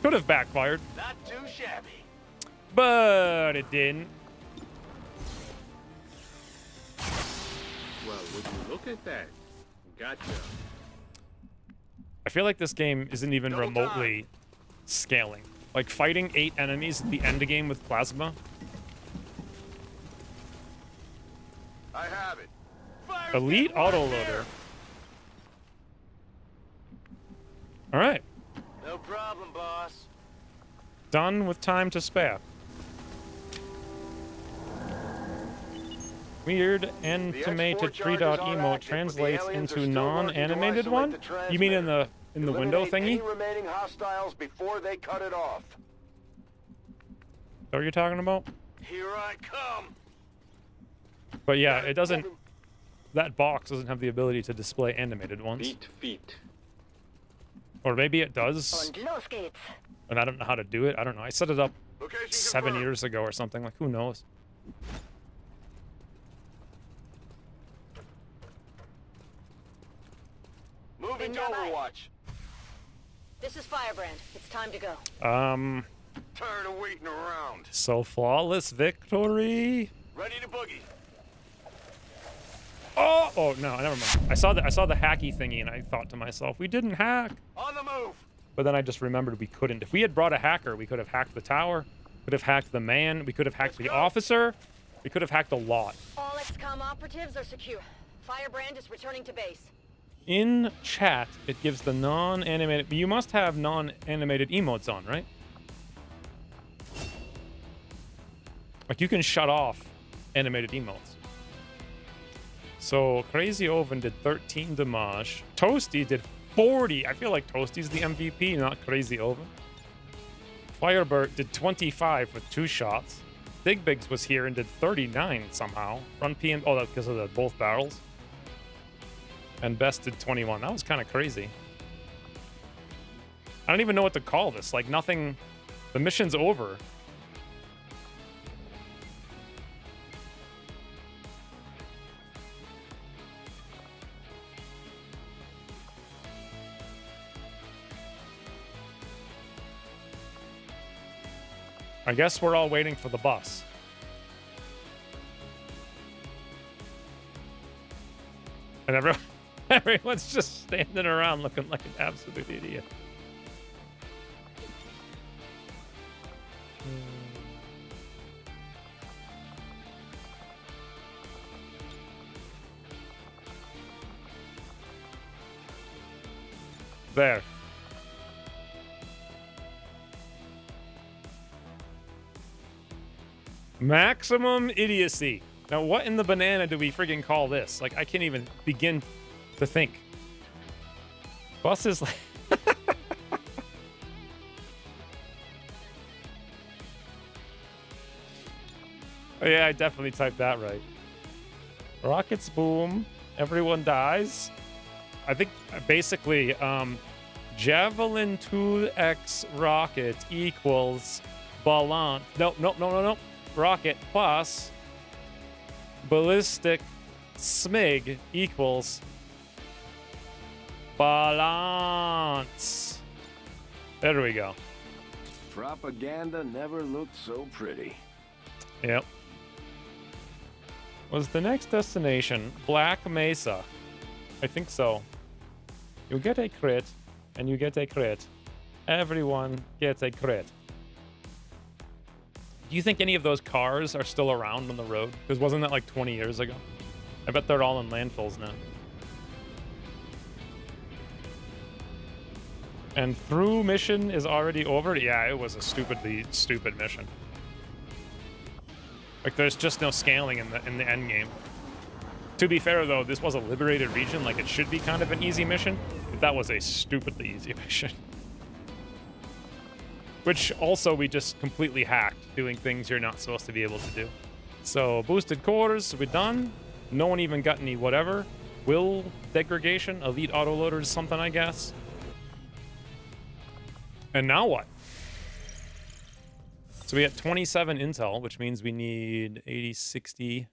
could have backfired. Not too shabby. But it didn't. Well, would you look at that? Gotcha. I feel like this game isn't even remotely scaling. Like fighting 8 enemies at the end of game with plasma. I have it. Elite autoloader. All right. No problem, boss. Done with time to spare. Weird animated tree dot emote translates into non-animated one? You mean in the window thingy? Any remaining hostiles before they cut it off. Is that what you're talking about? Here I come. But yeah, it doesn't. That box doesn't have the ability to display animated ones. Feet. Or maybe it does. Und los geht's. And I don't know how to do it. I don't know. I set it up Location 7 confirmed. years ago or something. Like, who knows? Moving to Dabei. Overwatch. This is Firebrand. It's time to go. Tired of waiting around. So flawless victory. Ready to boogie. Oh no, never mind. I saw the hacky thingy and I thought to myself, we didn't hack. On the move. But then I just remembered we couldn't. If we had brought a hacker, we could have hacked the tower, could have hacked the man, we could have hacked the officer, we could have hacked a lot. All XCOM operatives are secure. Firebrand is returning to base. In chat, it gives the non-animated. You must have non-animated emotes on, right? Like you can shut off animated emotes. So Crazy Oven did 13 damage. Toasty did 40. I feel like Toasty's the MVP, not Crazy Oven. Firebird did 25 with 2 shots. Big Bigs was here and did 39 somehow. Run PM. Oh, that's because of the both barrels. And Best did 21. That was kind of crazy. I don't even know what to call this. Like nothing. The mission's over. I guess we're all waiting for the bus. And everyone's just standing around looking like an absolute idiot. There. Maximum idiocy. Now, what in the banana do we friggin' call this? Like, I can't even begin to think. Bus is like... Oh, yeah, I definitely typed that right. Rockets boom. Everyone dies. I think, basically, Javelin 2x rocket equals balance. No. Rocket plus ballistic smig equals balance. There we go. Propaganda never looked so pretty. Yep. Was the next destination Black Mesa? I think so. You get a crit, and you get a crit. Everyone gets a crit. Do you think any of those cars are still around on the road? Because wasn't that like 20 years ago? I bet they're all in landfills now. And through mission is already over? Yeah, it was a stupid mission. Like, there's just no scaling in the end game. To be fair, though, this was a liberated region. Like, it should be kind of an easy mission. But that was a stupidly easy mission. Which also we just completely hacked, doing things you're not supposed to be able to do. So, boosted cores, we're done. No one even got any whatever. Will degradation, elite autoloaders, something, I guess. And now what? So we got 27 intel, which means we need 80, 60,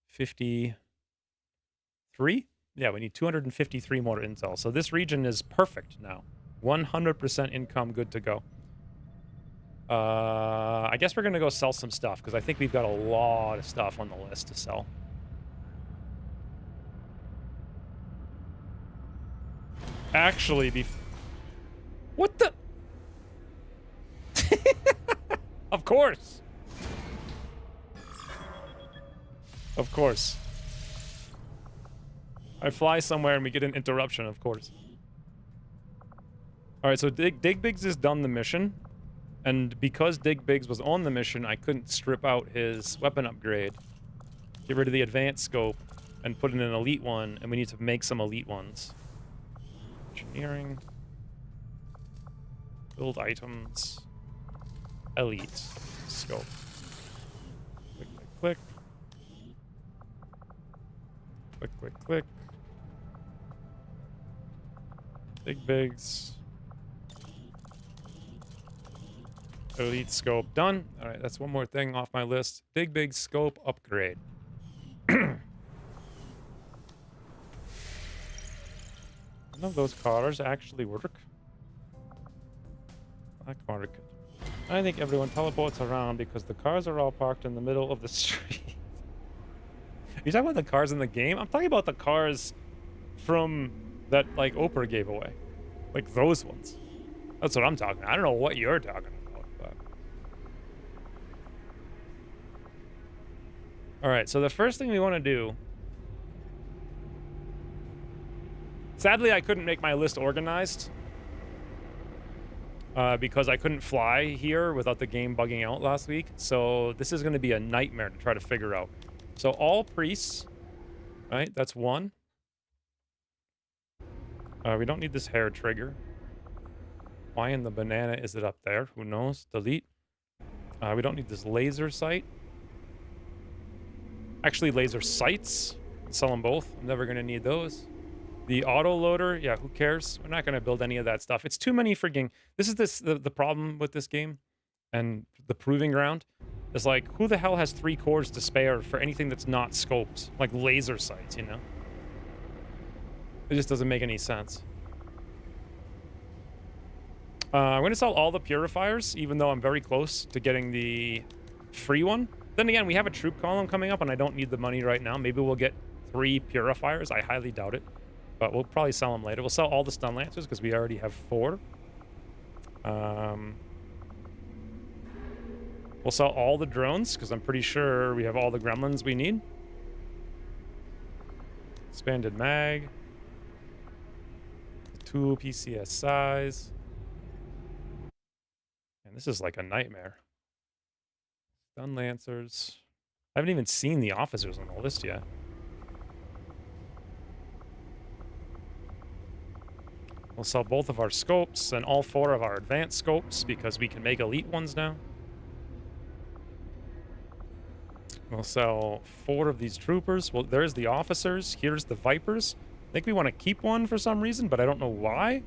53? Yeah, we need 253 more intel. So this region is perfect now. 100% income, good to go. I guess we're going to go sell some stuff, because I think we've got a lot of stuff on the list to sell. Actually, what the? Of course. Of course. I fly somewhere and we get an interruption, of course. Alright, so Digbigs has done the mission. And because Digbigs was on the mission, I couldn't strip out his weapon upgrade. Get rid of the advanced scope and put in an elite one, and we need to make some elite ones. Engineering. Build items. Elite scope. Click, click, click. Click, click, click. Digbigs. Elite scope done. All right, that's one more thing off my list. Digbigs scope upgrade. None of those cars actually work. Black market. I think everyone teleports around because the cars are all parked in the middle of the street. You talking about the cars in the game? I'm talking about the cars from that, like, Oprah gave away. Like, those ones. That's what I'm talking about. I don't know what you're talking about, but... Alright, so the first thing we want to do... Sadly, I couldn't make my list organized. Because I couldn't fly here without the game bugging out last week. So this is going to be a nightmare to try to figure out. So all priests, right? That's one. We don't need this hair trigger. Why in the banana is it up there? Who knows? Delete. We don't need this laser sight. Actually, laser sights. Sell them both. I'm never going to need those. The autoloader, yeah, who cares? We're not going to build any of that stuff. It's too many frigging... This is the problem with this game and the proving ground. Is like, who the hell has 3 cores to spare for anything that's not scoped? Like laser sights, you know? It just doesn't make any sense. I'm going to sell all the purifiers, even though I'm very close to getting the free one. Then again, we have a troop column coming up, and I don't need the money right now. Maybe we'll get 3 purifiers. I highly doubt it. But we'll probably sell them later. We'll sell all the stun lancers because we already have 4. We'll sell all the drones because I'm pretty sure we have all the gremlins we need. Expanded mag. 2 PCS size. And this is like a nightmare. Stun lancers. I haven't even seen the officers on the list yet. We'll sell both of our scopes and all 4 of our advanced scopes because we can make elite ones now. We'll sell 4 of these troopers. Well, there's the officers. Here's the Vipers. I think we want to keep one for some reason, but I don't know why.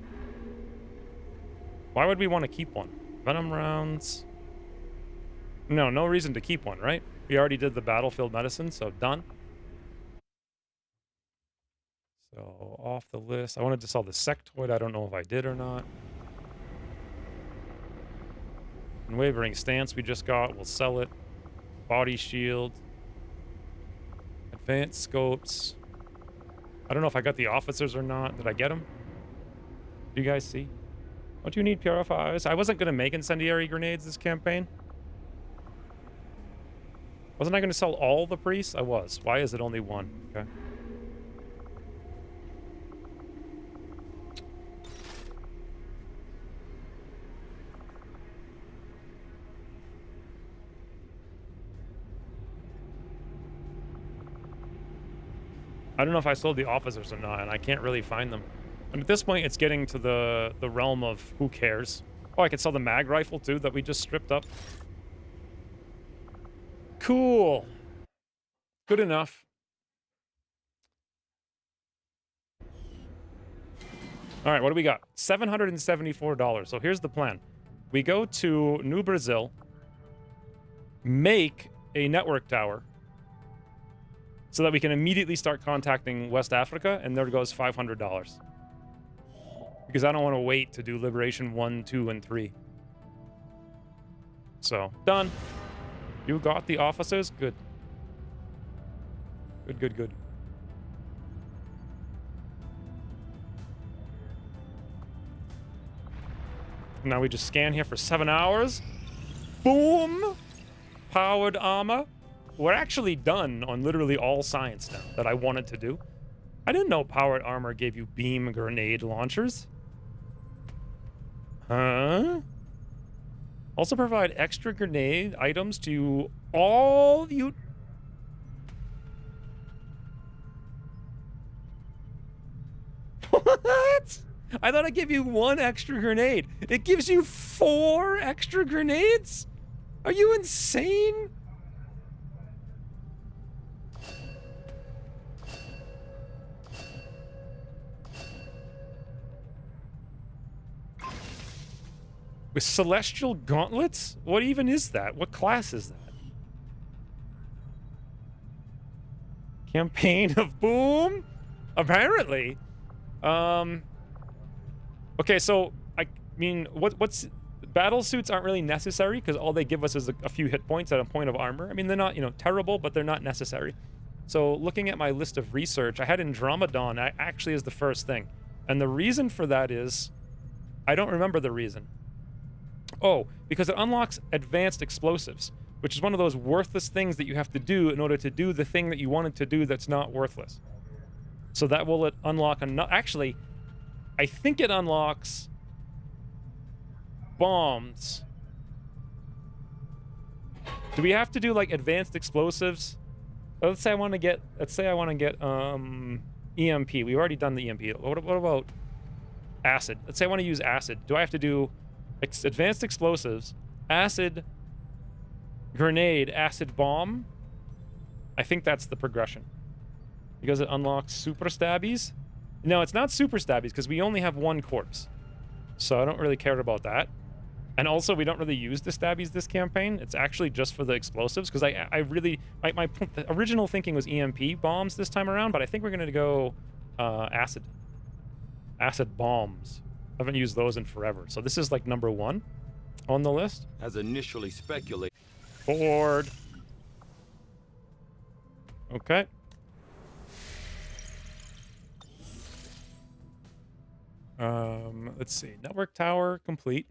Why would we want to keep one? Venom rounds. No reason to keep one, right? We already did the battlefield medicine, so done. So, off the list. I wanted to sell the sectoid. I don't know if I did or not. Unwavering stance we just got. We'll sell it. Body shield. Advanced scopes. I don't know if I got the officers or not. Did I get them? Do you guys see? Don't you need purifiers? I wasn't going to make incendiary grenades this campaign. Wasn't I going to sell all the priests? I was. Why is it only 1? Okay. I don't know if I sold the officers or not, and I can't really find them. And at this point, it's getting to the realm of who cares. Oh, I could sell the mag rifle too that we just stripped up. Cool. Good enough. All right, what do we got? $774. So here's the plan. We go to New Brazil, make a network tower so that we can immediately start contacting West Africa, and there goes $500. Because I don't want to wait to do Liberation 1, 2, and 3. So, done. You got the officers? Good. Good, good, good. Now we just scan here for 7 hours. Boom! Powered armor. We're actually done on literally all science now that I wanted to do. I didn't know powered armor gave you beam grenade launchers. Huh? Also provide extra grenade items to all you... What? I thought I'd give you 1 extra grenade. It gives you 4 extra grenades? Are you insane? With celestial gauntlets? What even is that? What class is that? Campaign of Boom? Apparently. Okay, so I mean, what's battle suits aren't really necessary because all they give us is a few hit points at a point of armor. I mean, they're not, you know, terrible, but they're not necessary. So looking at my list of research, I had Andromedon actually as the first thing. And the reason for that is, I don't remember the reason. Oh, because it unlocks advanced explosives, which is one of those worthless things that you have to do in order to do the thing that you wanted to do that's not worthless. So that will unlock actually, I think it unlocks bombs. Do we have to do like advanced explosives? Let's say I want to get EMP. We've already done the EMP. What about acid? Let's say I want to use acid. Do I have to do advanced explosives, acid, grenade, acid bomb? I think that's the progression. Because it unlocks super stabbies? No, it's not super stabbies because we only have 1 corpse. So I don't really care about that. And also, we don't really use the stabbies this campaign. It's actually just for the explosives because I really... My original thinking was EMP bombs this time around, but I think we're going to go acid. Acid bombs. I haven't used those in forever. So this is like number 1 on the list. As initially speculated. Forward. Okay. Let's see. Network tower complete.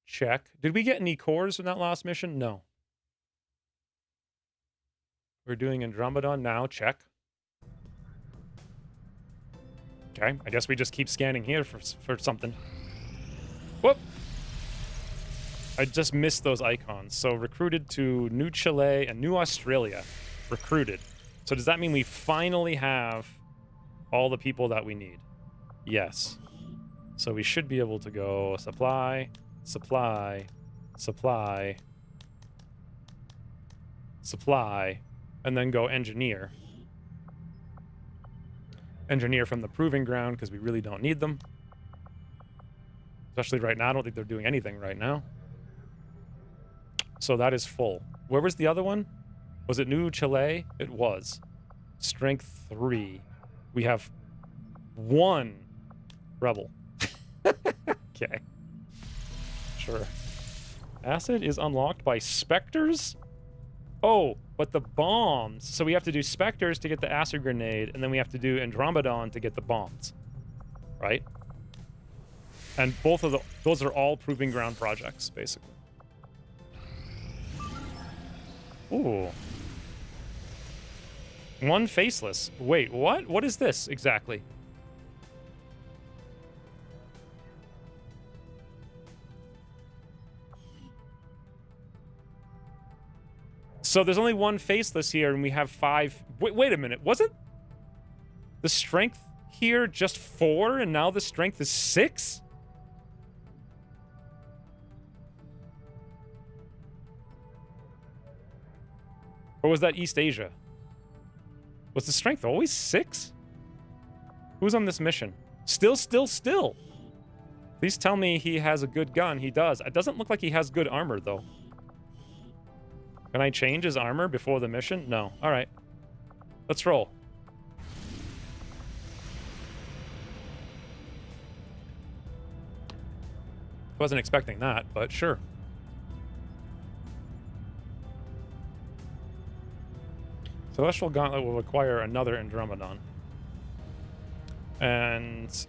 Check. Did we get any cores from that last mission? No. We're doing Andromedon now. Check. Okay. I guess we just keep scanning here for something. Whoop! I just missed those icons. So recruited to New Chile and New Australia. Recruited. So does that mean we finally have all the people that we need? Yes. So we should be able to go supply, supply, supply, supply, and then go engineer. Engineer from the proving ground because we really don't need them. Especially right now. I don't think they're doing anything right now. So that is full. Where was the other one? Was it New Chile? It was. Strength 3. We have 1 rebel. Okay. Sure. Acid is unlocked by specters? Oh, but the bombs. So we have to do specters to get the acid grenade, and then we have to do Andromedon to get the bombs. Right? And both of those are all proving ground projects, basically. Ooh. 1 faceless. Wait, what? What is this exactly? So there's only 1 faceless here, and we have 5... Wait a minute. Was it the strength here just 4, and now the strength is 6? Or was that East Asia? Was the strength always 6? Who's on this mission? Still. Please tell me he has a good gun. He does. It doesn't look like he has good armor, though. Can I change his armor before the mission? No. All right. Let's roll. Wasn't expecting that, but sure. Celestial Gauntlet will require another Andromedon. And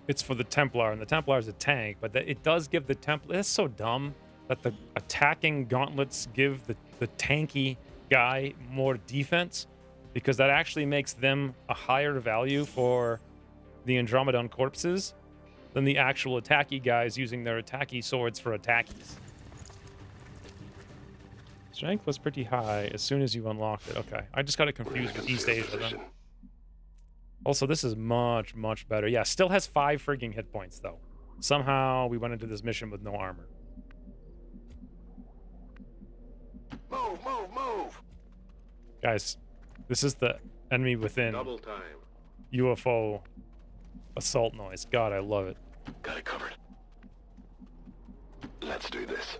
it's for the Templar, and the Templar is a tank, but it does give the Templar... That's so dumb that the attacking gauntlets give the tanky guy more defense, because that actually makes them a higher value for the Andromedon corpses than the actual attacky guys using their attacky swords for attackies. Strength was pretty high as soon as you unlocked it. Okay, I just got it confused with East Asia then. Also, this is much, much better. Yeah, still has 5 frigging hit points, though. Somehow, we went into this mission with no armor. Move! Guys, this is the enemy within Double time. UFO assault noise. God, I love it. Got it covered. Let's do this.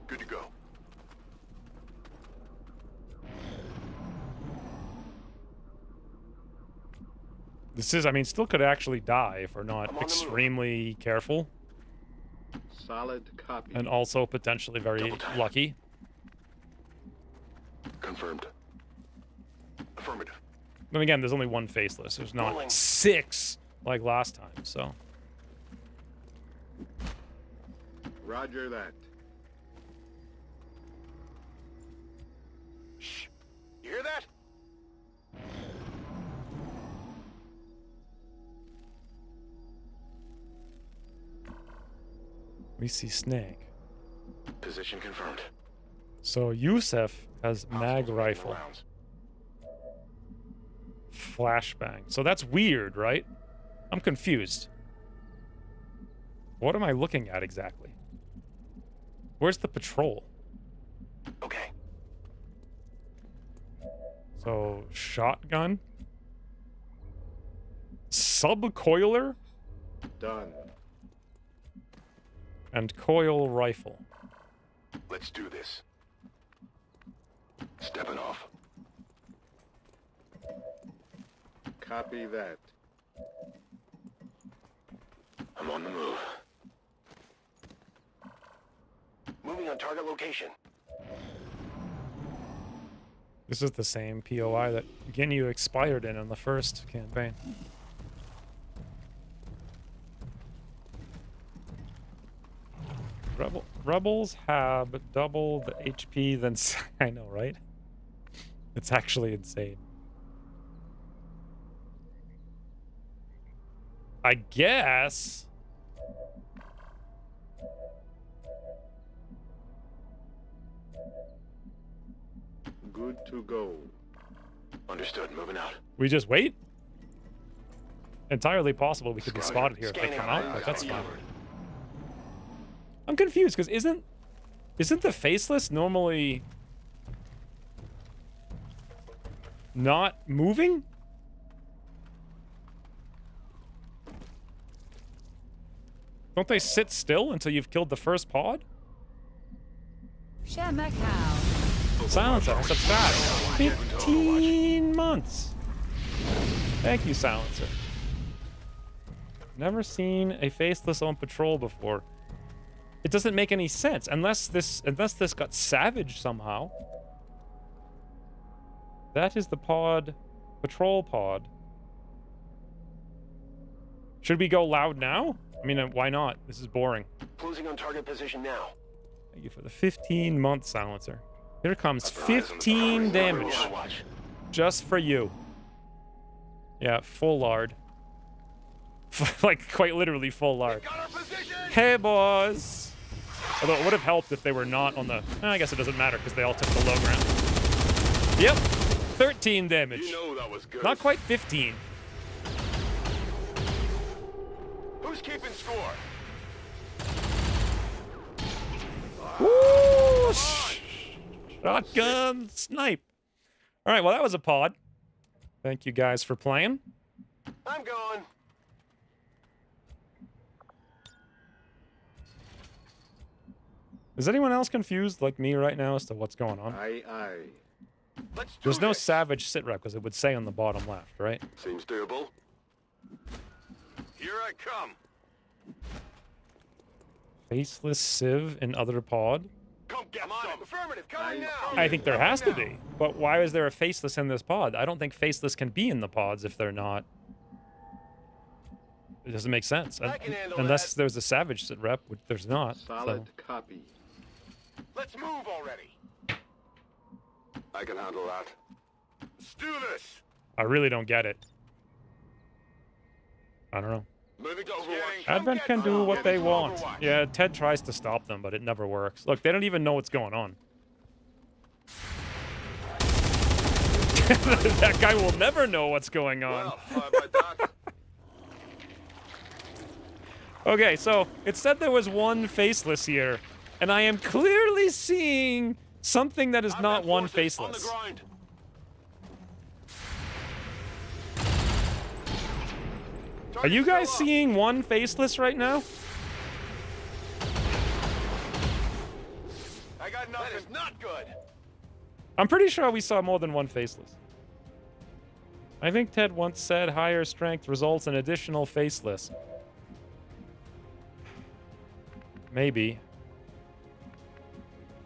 Good to go. This is, I mean, still could actually die if we're not extremely careful. Solid copy. And also potentially very lucky. Confirmed. Affirmative. Then again, there's only one faceless. There's not 6 like last time, so. Roger that. Shh. You hear that? We see Snake. Position confirmed. So Yusef has mag rifle. Flashbang. So that's weird, right? I'm confused. What am I looking at exactly? Where's the patrol? Okay. So, shotgun. Subcoiler. Done. And coil rifle. Let's do this. Stepping off. Copy that. I'm on the move. Moving on target location. This is the same POI that Ginyu expired in the first campaign. Rebels have double the HP than... I know, right? It's actually insane. I guess... Good to go. Understood. Moving out. We just wait? Entirely possible we could be spotted here if they come out, but that's fine. I'm confused, because isn't the faceless normally not moving? Don't they sit still until you've killed the first pod? Silencer, I subscribe. 15 months. Thank you, Silencer. Never seen a faceless on patrol before. It doesn't make any sense unless this got savaged somehow. That is the pod, patrol pod. Should we go loud now? I mean, why not? This is boring. Closing on target position now. Thank you for the 15-month silencer. Here comes 15 damage. Just for you. Yeah, full lard. Like, quite literally full lard. Hey, boys! Although it would have helped if they were not on the... I guess it doesn't matter, because they all took the low ground. Yep. 13 damage. You know that was good. Not quite 15. Who's keeping score? Woo! Shotgun snipe. All right, well, that was a pod. Thank you guys for playing. I'm going. Is anyone else confused like me right now as to what's going on? Aye, aye. Let's do There's no this. savage sit rep because it would say on the bottom left, right? Seems doable. Here I come. Faceless Civ in other pod? Come get some. Affirmative. Coming now. I think there has to be. But why is there a Faceless in this pod? I don't think Faceless can be in the pods if they're not. It doesn't make sense. I can handle Unless that. there's a savage sit rep, which there's not. Solid So. copy. Let's move already. I can handle that. Let's do this. I really don't get it. I don't know. Moving to Overwatch. Advent can do what they want. Yeah, Ted tries to stop them, but it never works. Look, they don't even know what's going on. That guy will never know what's going on. Well, how about that? Okay, so it said there was one Faceless here, and I am clearly seeing something that is not one Faceless. On the grind. Are you guys seeing one Faceless right now? I got nothing. That is not good. I'm pretty sure we saw more than one Faceless. I think Ted once said higher strength results in additional Faceless. Maybe.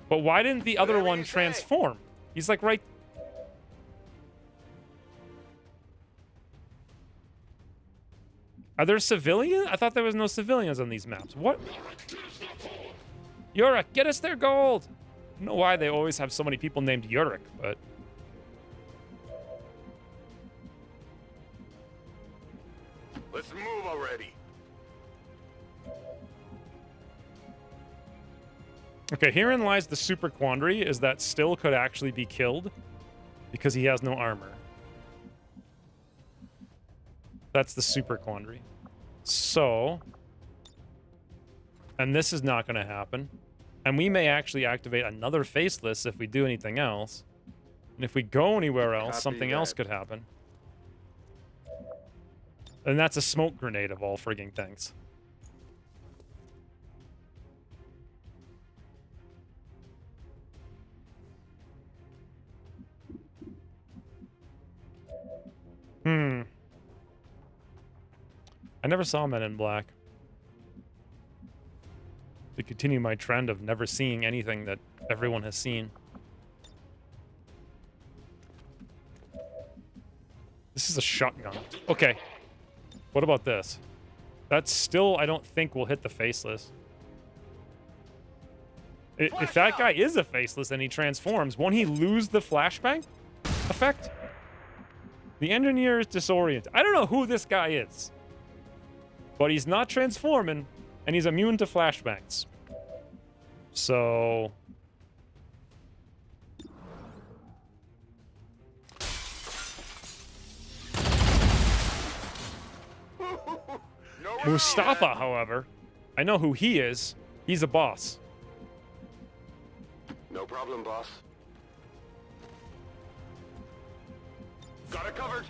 But why didn't the other Whatever one you say. transform? He's like right... Are there civilians? I thought there was no civilians on these maps. What? Yurik, get us their gold! I don't know why they always have so many people named Yurik, but... Let's move already. Okay, herein lies the super quandary, is that Still could actually be killed because he has no armor. That's the super quandary. So... And this is not going to happen. And we may actually activate another Faceless if we do anything else. And if we go anywhere else, Copy something that. else could happen. And that's a smoke grenade of all frigging things. I never saw Men in Black. To continue my trend of never seeing anything that everyone has seen. This is a shotgun. Okay. What about this? That's still, I don't think, will hit the Faceless. If that guy is a Faceless and he transforms, won't he lose the flashbang effect? The engineer is disoriented. I don't know who this guy is. But he's not transforming, and he's immune to flashbangs. So... Mustafa, however, I know who he is. He's a boss. No problem, boss. Got it covered.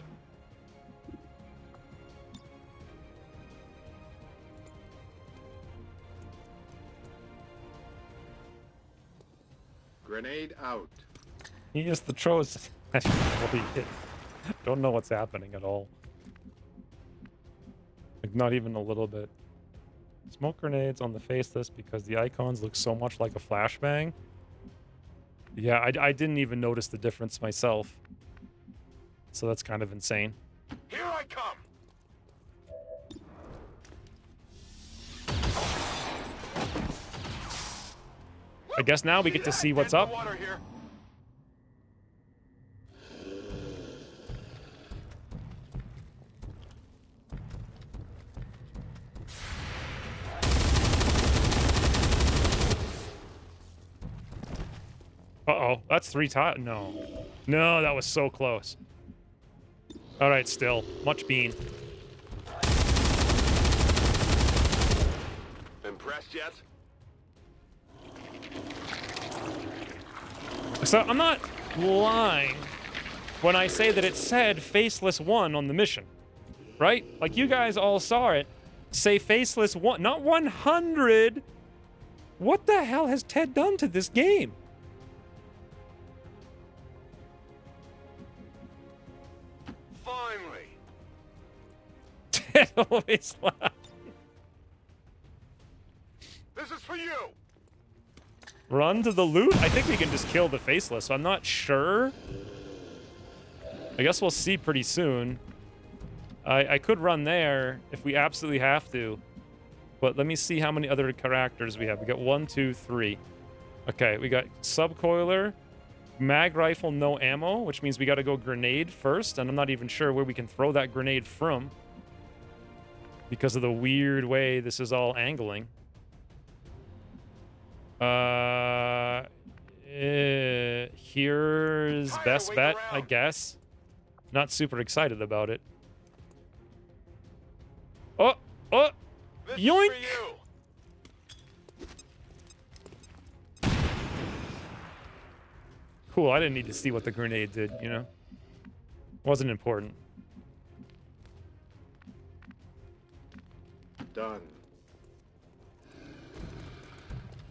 Grenade out. He is the chosen. Don't know what's happening at all. Like, not even a little bit. Smoke grenades on the Faceless because the icons look so much like a flashbang. Yeah, I didn't even notice the difference myself. So that's kind of insane. Here I come. I guess now we get to see what's up. Water here. Uh-oh, that's 3 times. No. No, that was so close. All right, still. Much bean. Impressed yet? So I'm not lying when I say that it said Faceless 1 on the mission. Right? Like, you guys all saw it say Faceless 1, not 100. What the hell has Ted done to this game? Finally. Ted always laughs. This is for you. Run to the loot? I think we can just kill the Faceless. I'm not sure. I guess we'll see pretty soon. I could run there if we absolutely have to. But let me see how many other characters we have. We got 1, 2, 3. Okay, we got subcoiler, mag rifle, no ammo, which means we got to go grenade first. And I'm not even sure where we can throw that grenade from because of the weird way this is all angling. Here's best bet, I guess. Not super excited about it. Oh, oh, This yoink! is for you. Cool, I didn't need to see what the grenade did, you know? Wasn't important. Done.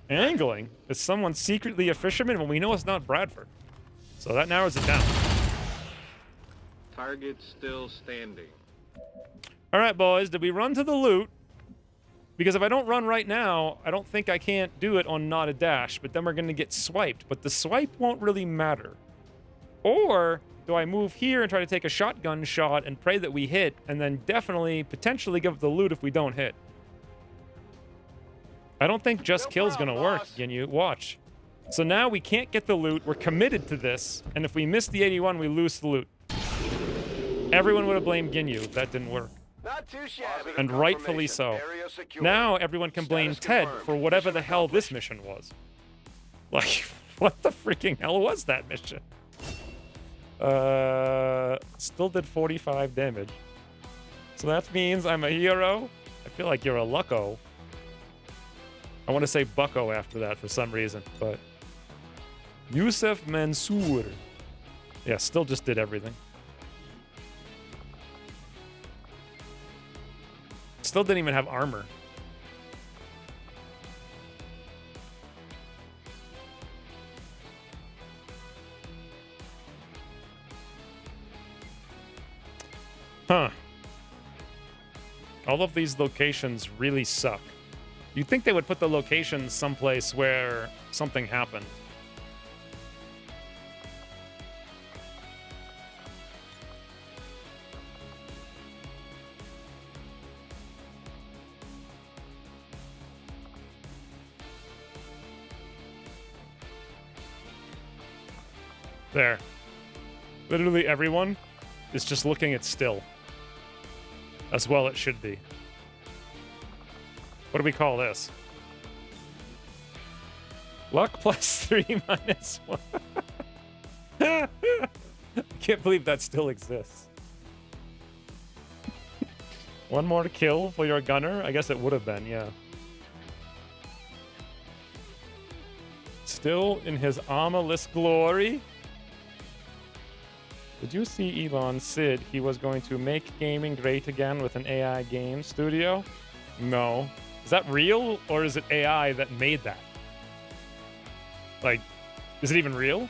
Angling? Is someone secretly a fisherman? Well, we know it's not Bradford. So that narrows it down. Target still standing. All right, boys, did we run to the loot? Because if I don't run right now, I don't think I can't do it on not a dash, but then we're going to get swiped. But the swipe won't really matter. Or do I move here and try to take a shotgun shot and pray that we hit, and then definitely, potentially give the loot if we don't hit? I don't think just kill's going to work, Ginyu. Watch. So now we can't get the loot. We're committed to this. And if we miss the 81, we lose the loot. Everyone would have blamed Ginyu if that didn't work. Not too shabby. And rightfully so. Now everyone can blame Ted for whatever the hell this mission was. Like, what the freaking hell was that mission? Still did 45 damage. So that means I'm a hero. I feel like you're a lucko. I want to say bucko after that for some reason, but... Yusuf Mansour. Yeah, still just did everything. Still didn't even have armor. Huh. All of these locations really suck. You'd think they would put the locations someplace where something happened. There. Literally everyone is just looking at still. As well it should be. What do we call this? Luck plus 3 minus 1. I can't believe that still exists. One more kill for your gunner? I guess it would have been, yeah. Still in his armorless glory. Did you see Elon said he was going to make gaming great again with an AI game studio? No. Is that real, or is it AI that made that? Like, is it even real?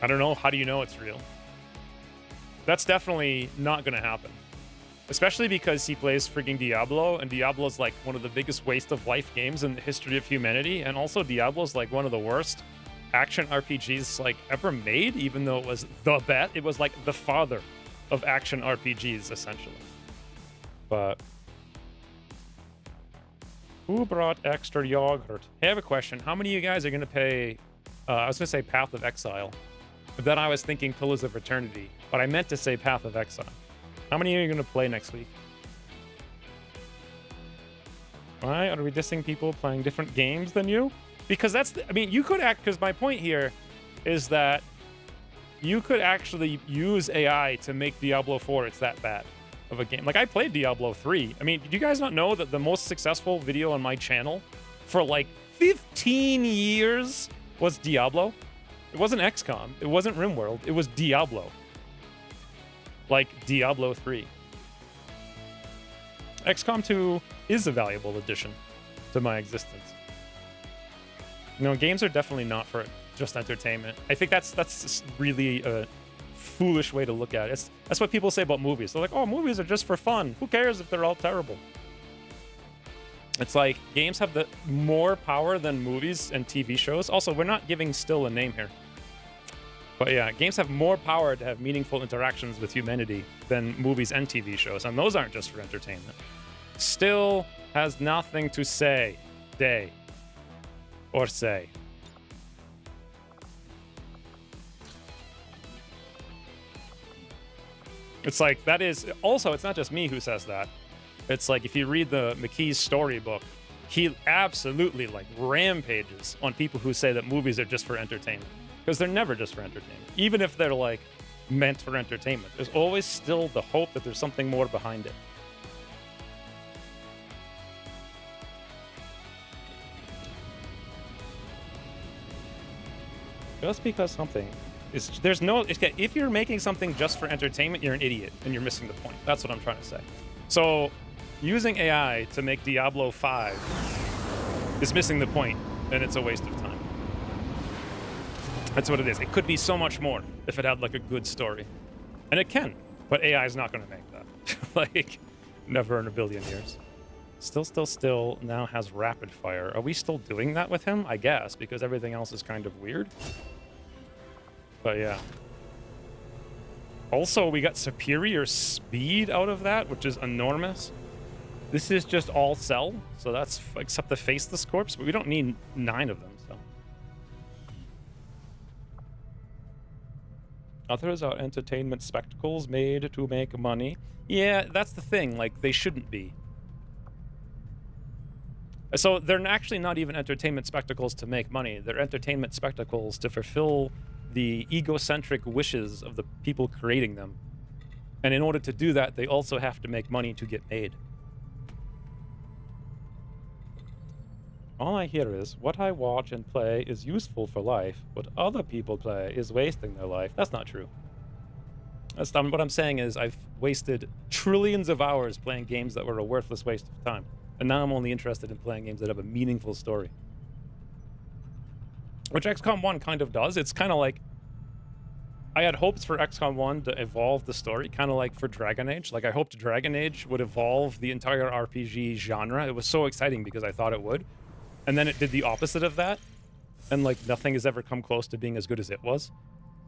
I don't know. How do you know it's real? That's definitely not going to happen. Especially because he plays freaking Diablo, and Diablo's like one of the biggest waste of life games in the history of humanity, and also Diablo's like one of the worst action RPGs like ever made, even though it was it was like the father of action RPGs, essentially. But who brought extra yogurt? Hey, I have a question. How many of you guys are going to pay... I was going to say Path of Exile. But then I was thinking Pillars of Eternity. But I meant to say Path of Exile. How many of you are going to play next week? Why are we dissing people playing different games than you? Because that's, I mean, you could act, because my point here is that you could actually use AI to make Diablo 4 it's that bad of a game. Like, I played Diablo 3. I mean, did you guys not know that the most successful video on my channel for like 15 years was Diablo? It wasn't XCOM. It wasn't RimWorld. It was Diablo. Like Diablo 3. XCOM 2 is a valuable addition to my existence. You know, games are definitely not for just entertainment. I think that's really a foolish way to look at it. That's what people say about movies. They're like, oh, movies are just for fun. Who cares if they're all terrible? It's like games have the more power than movies and TV shows. Also, we're not giving Still a name here. But yeah, games have more power to have meaningful interactions with humanity than movies and TV shows. And those aren't just for entertainment. Still has nothing to say. Or say. It's like, that is, also, it's not just me who says that. It's like, if you read the McKee's storybook, he absolutely, like, rampages on people who say that movies are just for entertainment. Because they're never just for entertainment. Even if they're, like, meant for entertainment. There's always still the hope that there's something more behind it. Just because something is, there's no, if you're making something just for entertainment, you're an idiot and you're missing the point. That's what I'm trying to say. So using AI to make Diablo 5 is missing the point, and it's a waste of time. That's what it is. It could be so much more if it had like a good story. And it can, but AI is not going to make that. Like, never in a billion years. Still now has rapid fire. Are we still doing that with him? I guess, because everything else is kind of weird. But yeah. Also, we got superior speed out of that, which is enormous. This is just all cell, so that's except the faceless corpse, but we don't need 9 of them, so. Others are entertainment spectacles made to make money. Yeah, that's the thing, like, they shouldn't be. So they're actually not even entertainment spectacles to make money. They're entertainment spectacles to fulfill the egocentric wishes of the people creating them. And in order to do that, they also have to make money to get made. All I hear is, what I watch and play is useful for life. What other people play is wasting their life. That's not true. What I'm saying is I've wasted trillions of hours playing games that were a worthless waste of time. And now I'm only interested in playing games that have a meaningful story. Which XCOM 1 kind of does. It's kind of like, I had hopes for XCOM 1 to evolve the story, kind of like for Dragon Age. Like, I hoped Dragon Age would evolve the entire RPG genre. It was so exciting because I thought it would. And then it did the opposite of that. And, like, nothing has ever come close to being as good as it was.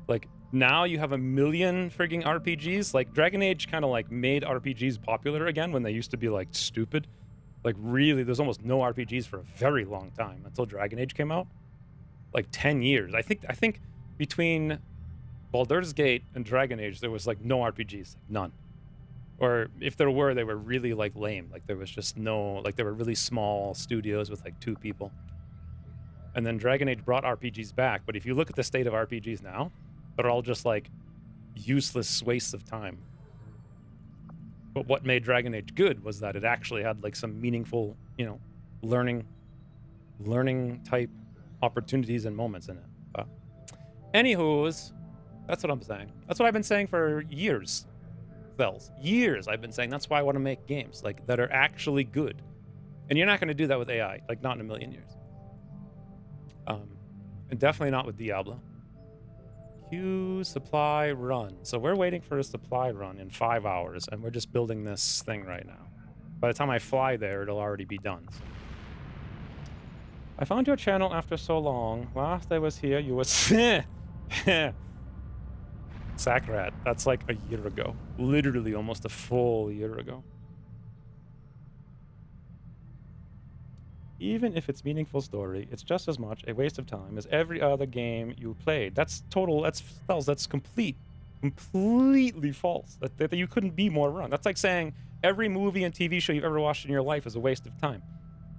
Like, now you have a million frigging RPGs. Like, Dragon Age kind of, like, made RPGs popular again when they used to be, like, stupid. Like, really, there's almost no RPGs for a very long time until Dragon Age came out. Like 10 years. I think between Baldur's Gate and Dragon Age, there was like no RPGs, none. Or if there were, they were really like lame. Like there was just no, like they were really small studios with like 2 people. And then Dragon Age brought RPGs back. But if you look at the state of RPGs now, they're all just like useless wastes of time. But what made Dragon Age good was that it actually had like some meaningful, you know, learning type opportunities and moments in it. But anywho's, that's what I'm saying. That's what I've been saying for years. Years I've been saying that's why I want to make games like that are actually good. And you're not going to do that with AI, like not in a million years. And definitely not with Diablo. Queue supply run. So we're waiting for a supply run in 5 hours, and we're just building this thing right now. By the time I fly there, it'll already be done. So. I found your channel after so long. Last I was here, you was Sackrat. That's like a year ago. Literally almost a full year ago. Even if it's meaningful story, it's just as much a waste of time as every other game you played. That's total, that's completely false. That you couldn't be more wrong. That's like saying every movie and TV show you've ever watched in your life is a waste of time.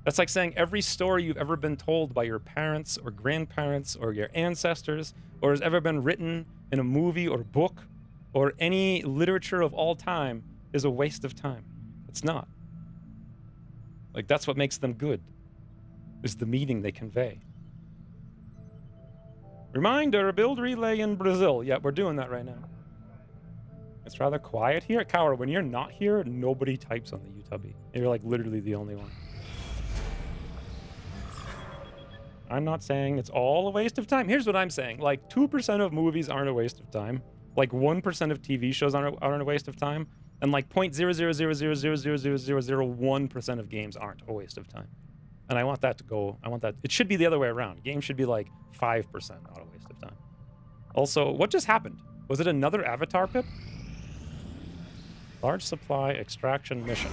That's like saying every story you've ever been told by your parents or grandparents or your ancestors or has ever been written in a movie or book or any literature of all time is a waste of time. It's not. Like, that's what makes them good, is the meaning they convey. Reminder, build relay in Brazil. Yeah, we're doing that right now. It's rather quiet here. Cower, when you're not here, nobody types on the YouTube. You're like literally the only one. I'm not saying it's all a waste of time. Here's what I'm saying. Like, 2% of movies aren't a waste of time. Like, 1% of TV shows aren't a waste of time. And like 0.000000001% of games aren't a waste of time. And I want that to go, it should be the other way around. Games should be like 5% not a waste of time. Also, what just happened? Was it another Avatar pip? Large supply extraction mission.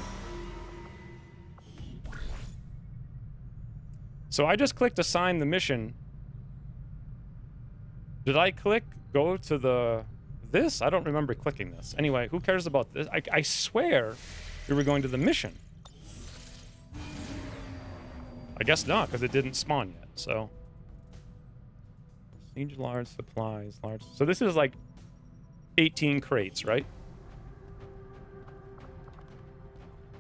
So I just clicked assign the mission. Did I click go to this? I don't remember clicking this. Anyway, who cares about this? I swear we were going to the mission. I guess not, because it didn't spawn yet, so. Siege large supplies, large. So this is like 18 crates, right?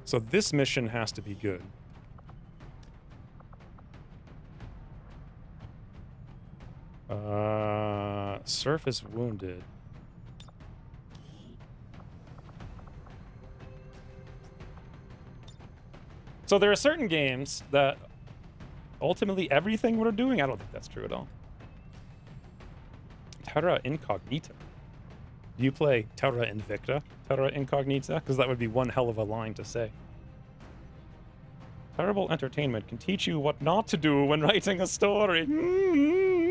So this mission has to be good. Surface wounded. So there are certain games that ultimately everything we're doing, I don't think that's true at all. Terra Incognita. Do you play Terra Invicta? Terra Incognita? Because that would be one hell of a line to say. Terrible entertainment can teach you what not to do when writing a story.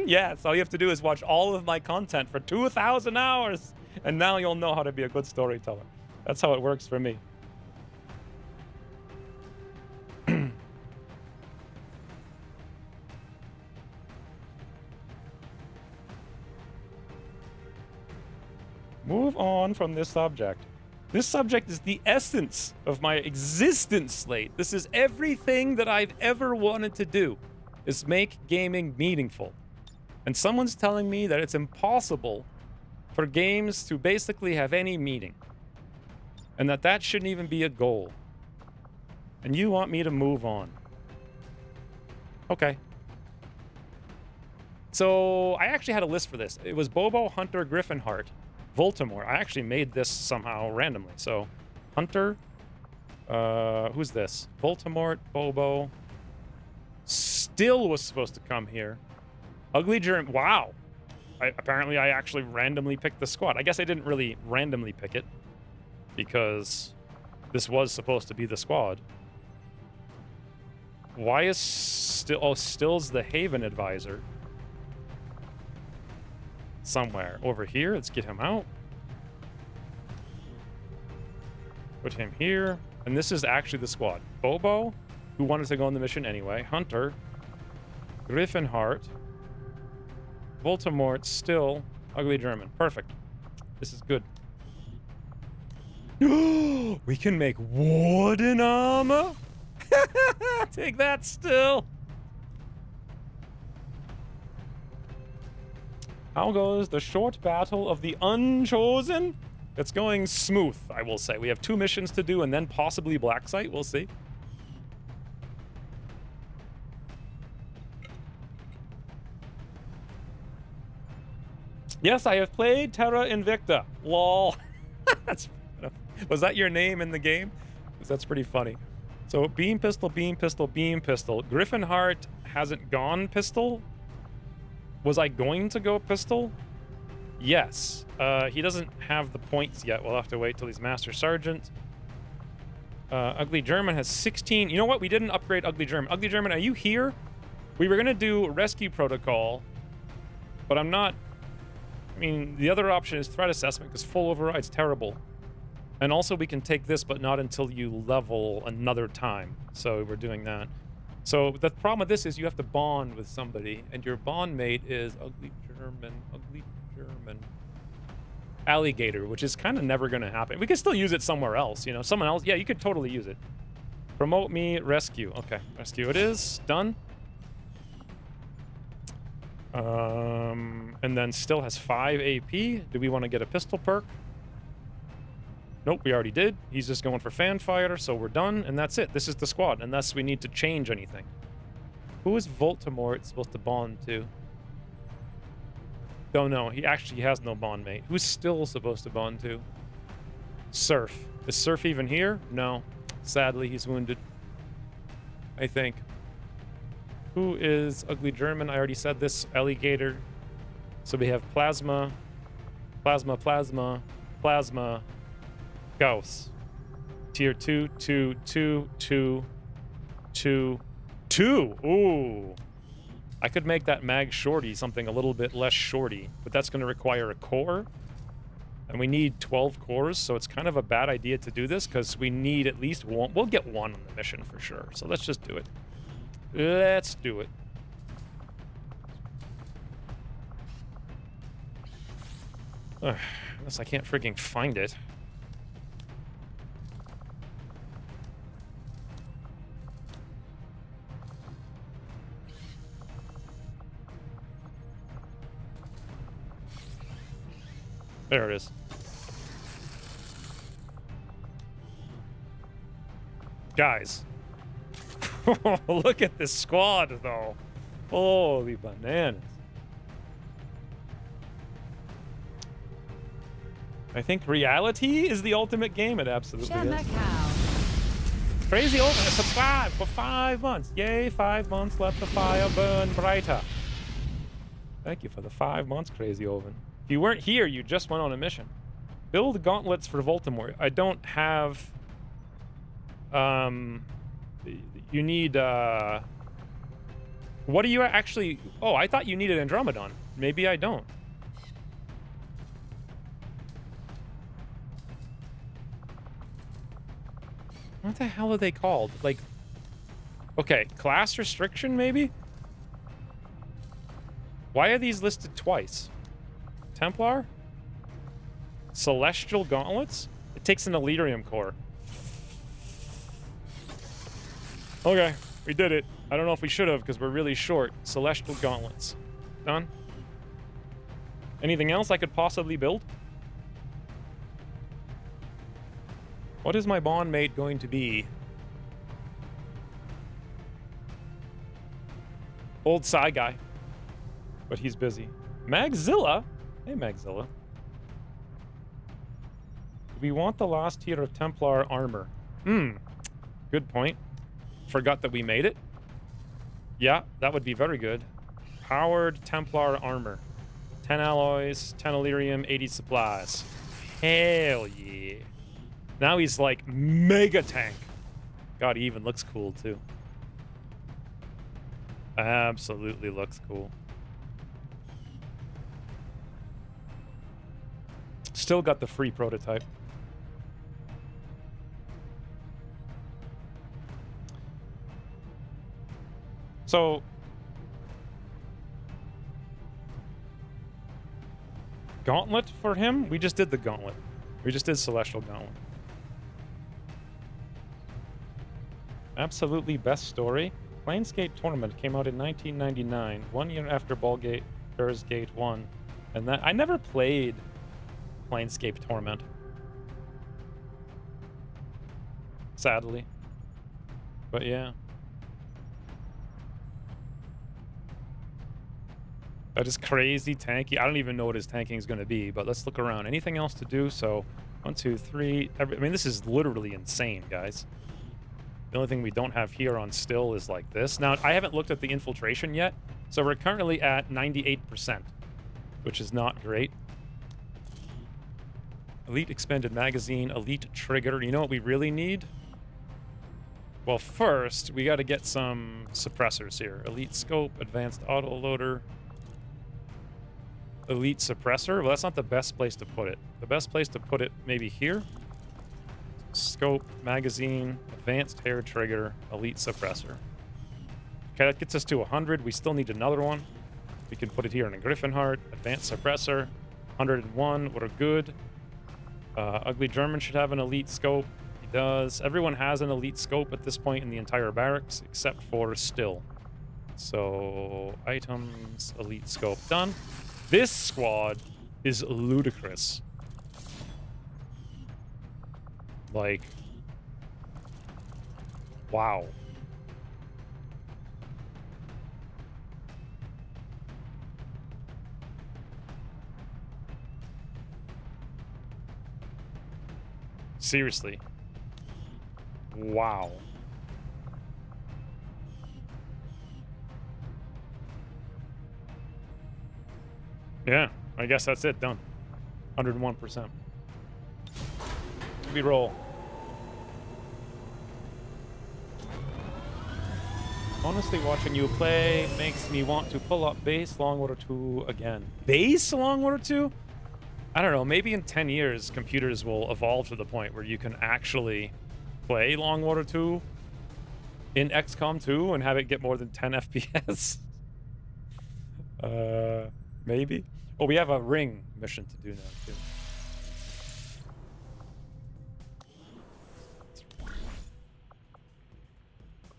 Yes, all you have to do is watch all of my content for 2,000 hours, and now you'll know how to be a good storyteller. That's how it works for me. Move on from this subject. This subject is the essence of my existence, Slate. This is everything that I've ever wanted to do, is make gaming meaningful. And someone's telling me that it's impossible for games to basically have any meaning. And that shouldn't even be a goal. And you want me to move on. Okay. So I actually had a list for this. It was Bobo, Hunter, Griffinheart, Voldemort. I actually made this somehow randomly. So Hunter, who's this? Voldemort, Bobo. Still was supposed to come here. Ugly German. Wow. Apparently I actually randomly picked the squad. I guess I didn't really randomly pick it because this was supposed to be the squad. Why is Still's the Haven advisor? Somewhere over here. Let's get him out. Put him here. And this is actually the squad. Bobo, who wanted to go on the mission anyway. Hunter. Griffinheart. Voldemort, Still, Ugly German. Perfect. This is good. We can make wooden armor? Take that, Still. How goes the short battle of the Unchosen? It's going smooth, I will say. We have 2 missions to do and then possibly Blacksite. We'll see. Yes, I have played Terra Invicta. Lol. Was that your name in the game? Because that's pretty funny. So beam pistol, beam pistol, beam pistol. Griffinheart hasn't gone pistol. Was I going to go pistol? Yes. He doesn't have the points yet. We'll have to wait till he's Master Sergeant. Ugly German has 16. You know what? We didn't upgrade Ugly German. Ugly German, are you here? We were going to do Rescue Protocol, but I'm not... I mean, the other option is Threat Assessment, because full override's terrible. And also we can take this, but not until you level another time. So we're doing that. So the problem with this is you have to bond with somebody, and your bond mate is Ugly German Alligator, which is kind of never going to happen. We could still use it somewhere else, you know. Someone else, yeah, you could totally use it. Promote me, rescue. Okay, rescue it is. Done. And then still has 5 AP. Do we want to get a pistol perk? Nope, we already did. He's just going for fan fighter, so we're done, and that's it. This is the squad, unless we need to change anything. Who is Voldemort supposed to bond to? Don't know. He actually has no bond mate. Who's still supposed to bond to? Surf. Is Surf even here? No. Sadly, he's wounded. I think. Who is Ugly German? I already said this. Alligator. So we have Plasma, Plasma, Plasma, Plasma, Gauss. Tier 2, 2, 2, 2, 2, 2. Ooh. I could make that mag shorty something a little bit less shorty, but that's going to require a core. And we need 12 cores, so it's kind of a bad idea to do this because we need at least one. We'll get one on the mission for sure. So let's just do it. Let's do it. Unless I can't freaking find it. There it is. Guys. Look at this squad, though. Holy bananas. I think reality is the ultimate game. It absolutely is. Crazy Oven, subscribe for 5 months. Yay, 5 months, let the fire burn brighter. Thank you for the 5 months, Crazy Oven. If you weren't here, you just went on a mission. Build gauntlets for Voldemort. I don't have... You need, What do you actually... Oh, I thought you needed Andromedon. Maybe I don't. What the hell are they called? Like... Okay, class restriction, maybe? Why are these listed twice? Templar? Celestial gauntlets? It takes an Elerium core. Okay, we did it. I don't know if we should have because we're really short. Celestial gauntlets. Done. Anything else I could possibly build? What is my bond mate going to be? Old Psy guy. But he's busy. Magzilla? Hey, Magzilla. Do we want the last tier of Templar armor? Good point. Forgot that we made it. Yeah, that would be very good. Powered Templar armor. 10 alloys, 10 Elerium, 80 supplies. Hell yeah. Now he's like mega tank. God, he even looks cool too. Absolutely looks cool. Still got the free prototype. So, gauntlet for him? We just did the gauntlet. We just did Celestial Gauntlet. Absolutely best story. Planescape Tournament came out in 1999, 1 year after Baldur's Gate 1. And that I never played Planescape Torment. Sadly. But yeah. That is crazy tanky. I don't even know what his tanking is going to be, but let's look around. Anything else to do? So, 1, 2, 3. I mean, this is literally insane, guys. The only thing we don't have here on still is like this. Now, I haven't looked at the infiltration yet, so we're currently at 98%, which is not great. Elite expanded magazine, elite trigger. You know what we really need? Well, first, we got to get some suppressors here. Elite scope, advanced autoloader, elite suppressor. Well, that's not the best place to put it. The best place to put it maybe here. Scope, magazine, advanced hair trigger, elite suppressor. Okay, that gets us to 100. We still need another one. We can put it here in a Griffin Heart. Advanced suppressor, 101. We're good. Ugly German should have an elite scope. does. Everyone has an elite scope at this point in the entire barracks, except for Still. So, items, elite scope, done. This squad is ludicrous. Like, wow. Seriously. Wow. Yeah, I guess that's it. Done. 101%. We roll. Honestly, watching you play makes me want to pull up base Longwater 2 again. Base Longwater 2? I don't know. Maybe in 10 years, computers will evolve to the point where you can actually play Longwater 2 in XCOM 2 and have it get more than 10 FPS. Maybe. Oh, we have a ring mission to do now, too.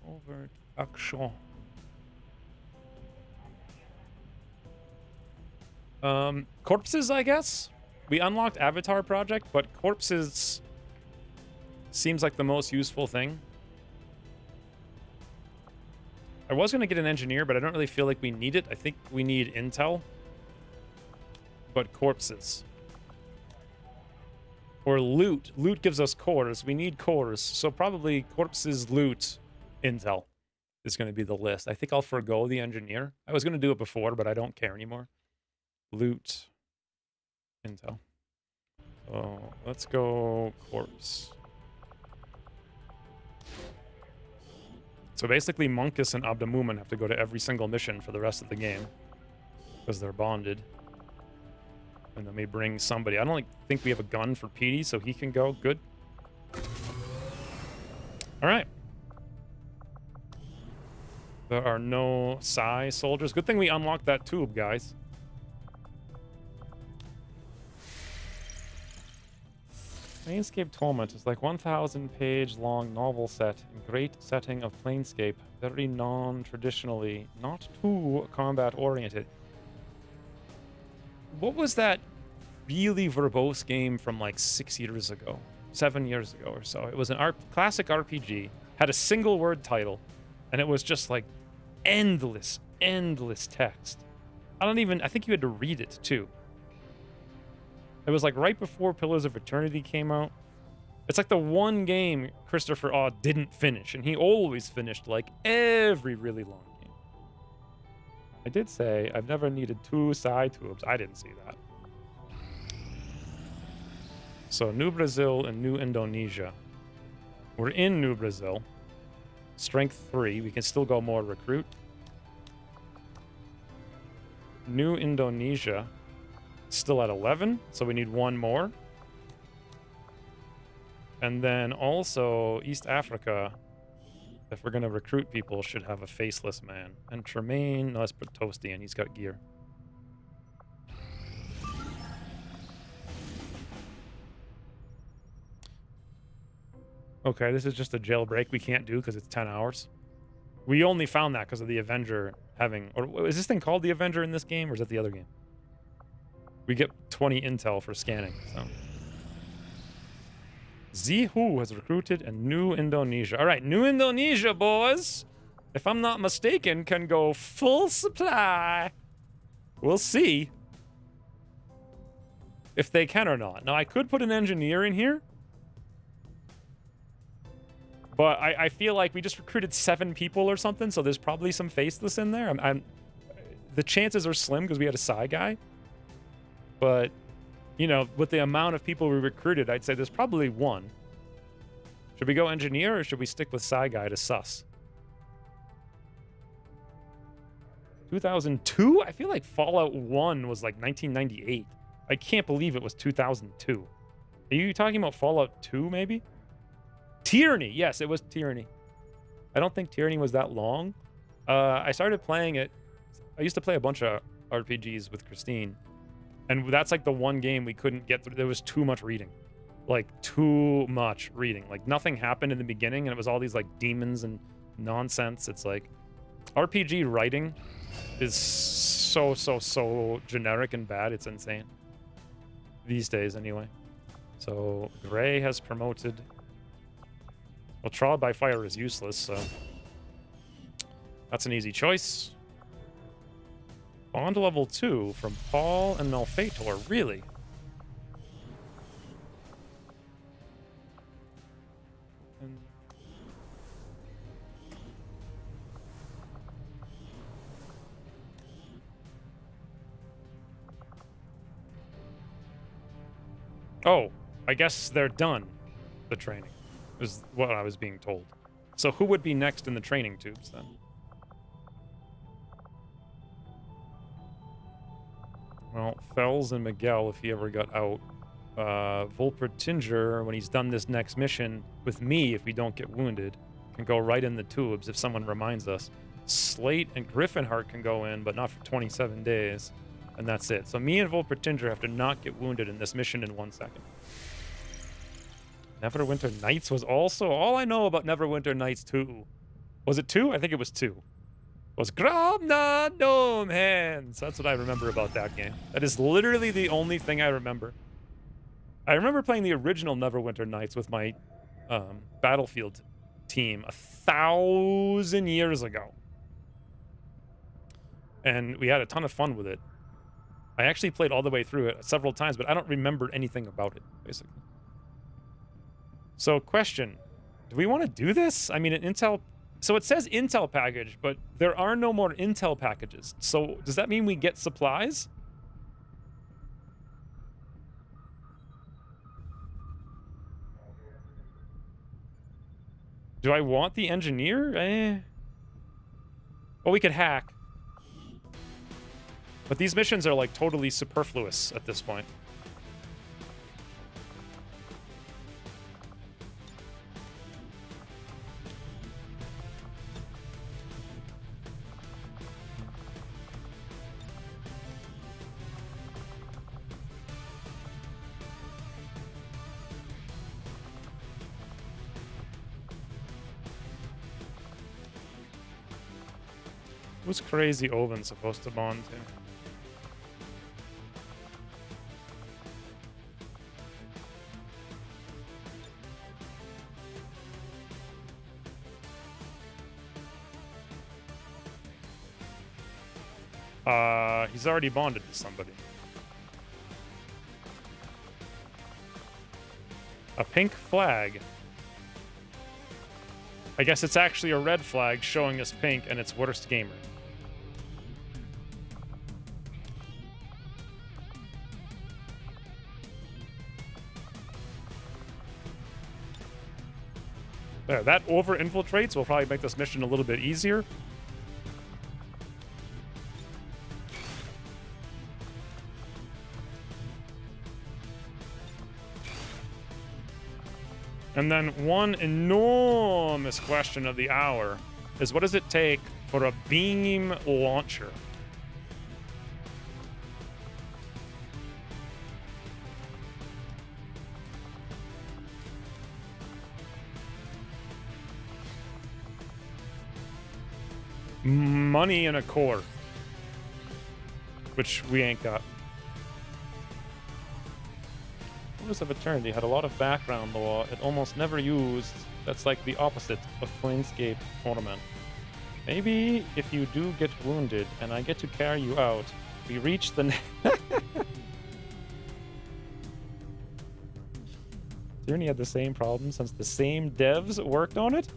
Overt action. Corpses, I guess? We unlocked Avatar Project, but corpses seems like the most useful thing. I was going to get an engineer, but I don't really feel like we need it. I think we need intel. But corpses. Or loot. Loot gives us cores. We need cores. So probably corpses, loot, intel is going to be the list. I think I'll forgo the engineer. I was going to do it before, but I don't care anymore. Loot, intel. So let's go corpse. So basically, Monkus and Abdamuman have to go to every single mission for the rest of the game because they're bonded. And then we bring somebody. I don't think we have a gun for Petey, so he can go. Good. All right. There are no Psi soldiers. Good thing we unlocked that tube, guys. Planescape Torment is like 1,000-page long novel set in great setting of Planescape. Very non-traditionally, not too combat-oriented. What was that really verbose game from like 6 years ago? 7 years ago or so? It was an classic RPG, had a single-word title, and it was just like endless text. I think you had to read it, too. It was like right before Pillars of Eternity came out. It's like the one game Christopher Awe didn't finish, and he always finished like every really long game. I did say I've never needed 2 Psi tubes. I didn't see that. So New Brazil and New Indonesia. We're in New Brazil. Strength 3. We can still go more recruit. New Indonesia. Still at 11, so we need 1 more. And then also East Africa, if we're going to recruit people, should have a faceless man. And Tremaine, no, let's put Toasty in. He's got gear. Okay, this is just a jailbreak we can't do because it's 10 hours. We only found that because of the Avenger having... Or is this thing called the Avenger in this game, or is that the other game? We get 20 intel for scanning, so. Zihu has recruited a New Indonesia. All right, New Indonesia, boys, if I'm not mistaken, can go full supply. We'll see if they can or not. Now, I could put an engineer in here, but I feel like we just recruited 7 people or something, so there's probably some faceless in there. The chances are slim because we had a Psi guy. But, you know, with the amount of people we recruited, I'd say there's probably 1. Should we go engineer, or should we stick with Psi guy to sus? 2002? I feel like Fallout 1 was like 1998. I can't believe it was 2002. Are you talking about Fallout 2, maybe? Tyranny. Yes, it was Tyranny. I don't think Tyranny was that long. I started playing it. I used to play a bunch of RPGs with Christine. And that's like the one game we couldn't get through. There was too much reading. like too much reading. Like nothing happened in the beginning and it was all these like demons and nonsense. It's like RPG writing is so generic and bad. It's insane. These days anyway. So Gray has promoted. Well, Trial by Fire is useless, so that's an easy choice. Bond level 2 from Paul and Malfeitor, really? Oh, I guess they're done, the training, is what I was being told. So who would be next in the training tubes, then? Well, Fells and Miguel, if he ever got out. Volpertinger, when he's done this next mission with me, if we don't get wounded, can go right in the tubes if someone reminds us. Slate and Griffinheart can go in, but not for 27 days. And that's it. So me and Volpertinger have to not get wounded in this mission in 1 second. Neverwinter Nights was also... All I know about Neverwinter Nights 2... Was it 2? I think it was 2. Was Gromna Gnome Hands. That's what I remember about that game. That is literally the only thing I remember. I remember playing the original Neverwinter Nights with my Battlefield team 1,000 years ago. And we had a ton of fun with it. I actually played all the way through it several times, but I don't remember anything about it, basically. So, question. Do we want to do this? I mean, an Intel... So it says Intel package, but there are no more Intel packages. So does that mean we get supplies? Do I want the engineer? Well, we could hack. But these missions are like totally superfluous at this point. Who's Crazy Oven supposed to bond to? He's already bonded to somebody. A pink flag. I guess it's actually a red flag showing us pink and it's worst gamer. There, that over-infiltrates will probably make this mission a little bit easier. And then one enormous question of the hour is, what does it take for a beam launcher? Money and a core, which we ain't got. Wars of Eternity had a lot of background lore it almost never used. That's like the opposite of Planescape Tournament. Maybe if you do get wounded and I get to carry you out, we reach the... Tyranny had the same problem since the same devs worked on it?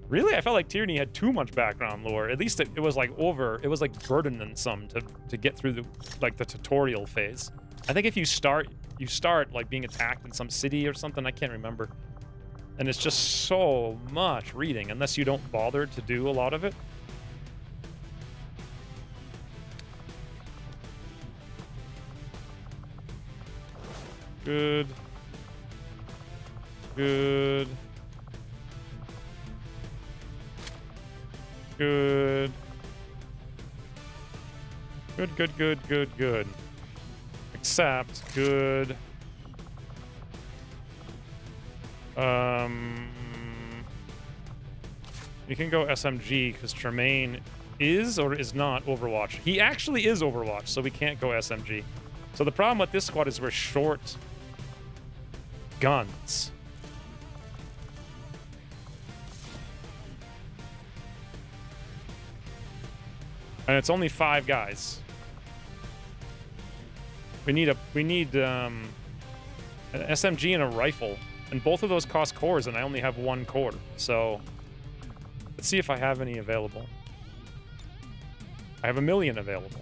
Really? I felt like Tyranny had too much background lore. At least it was like it was like burdensome to get through the tutorial phase. I think if you start like being attacked in some city or something, I can't remember. And it's just so much reading unless you don't bother to do a lot of it. Good. Good. Good. Good, good, good, good, good. Except good. You can go SMG because Tremaine is or is not Overwatch. He actually is Overwatch, so we can't go SMG. So the problem with this squad is we're short guns. And it's only 5 guys. We need an SMG and a rifle, and both of those cost cores, and I only have 1 core. So let's see if I have any available. I have 1 million available.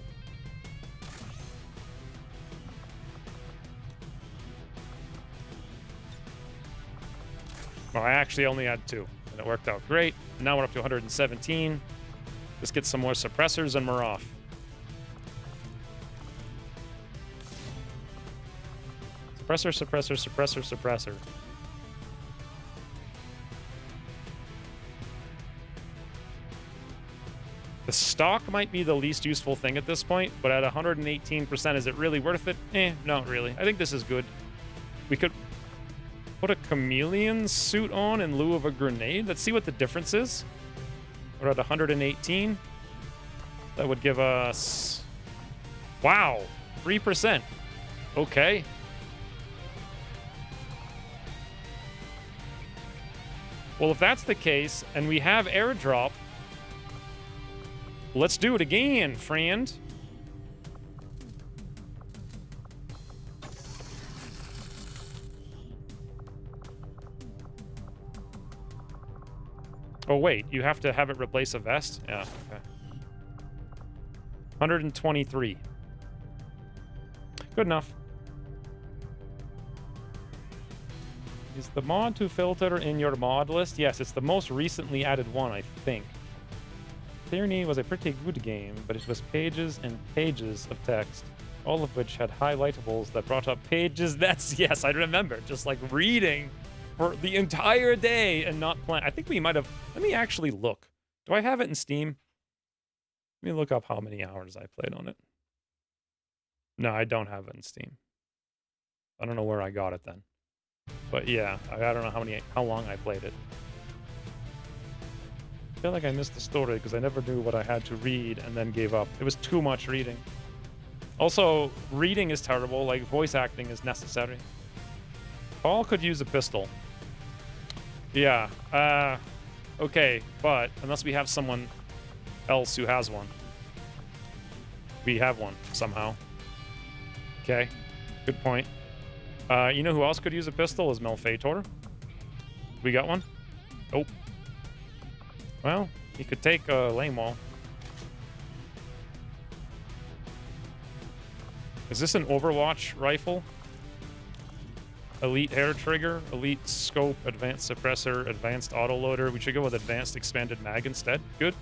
Well, I actually only had 2, and it worked out great. Now we're up to 117. Let's get some more suppressors, and we're off. Suppressor, suppressor, suppressor, suppressor. The stock might be the least useful thing at this point, but at 118%, is it really worth it? Not really. I think this is good. We could put a chameleon suit on in lieu of a grenade. Let's see what the difference is. We're at 118. That would give us... Wow, 3%. Okay. Well, if that's the case, and we have airdrop, let's do it again, friend. Oh, wait, you have to have it replace a vest? Yeah, okay. 123. Good enough. Is the mod to filter in your mod list? Yes, it's the most recently added one, I think. Tyranny was a pretty good game, but it was pages and pages of text, all of which had highlightables that brought up pages. Yes, I remember. Just like reading for the entire day and not playing. I think we might have... Let me actually look. Do I have it in Steam? Let me look up how many hours I played on it. No, I don't have it in Steam. I don't know where I got it then. But yeah, I don't know how long I played it. I feel like I missed the story because I never knew what I had to read and then gave up. It was too much reading. Also, reading is terrible. Like, voice acting is necessary. Paul could use a pistol. Yeah. Okay, but unless we have someone else who has one. We have one somehow. Okay, good point. You know who else could use a pistol? Is Malfeitor. We got one? Nope. Well, he could take a lane wall. Is this an Overwatch rifle? Elite hair trigger, elite scope, advanced suppressor, advanced autoloader. We should go with advanced expanded mag instead. Good.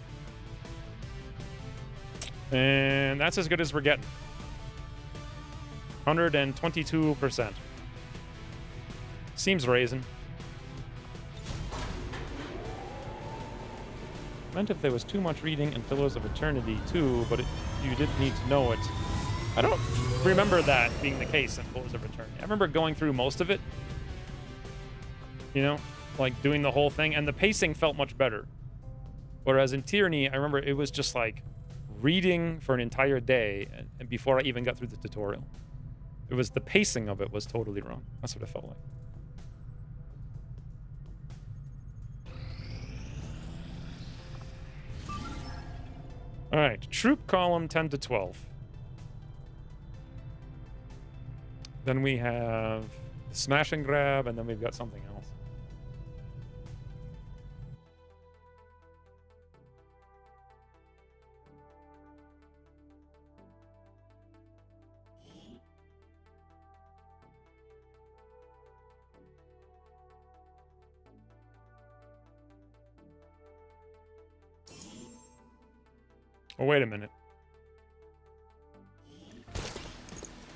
And that's as good as we're getting. 122%. Seems raisin. Meant if there was too much reading in Pillars of Eternity too, but you didn't need to know it. I don't remember that being the case in Pillars of Eternity. I remember going through most of it. You know, like doing the whole thing, and the pacing felt much better. Whereas in Tyranny, I remember it was just like reading for an entire day and before I even got through the tutorial. It was the pacing of it was totally wrong. That's what it felt like. All right, troop column 10 to 12. Then we have smash and grab, and then we've got something else. Oh, wait a minute.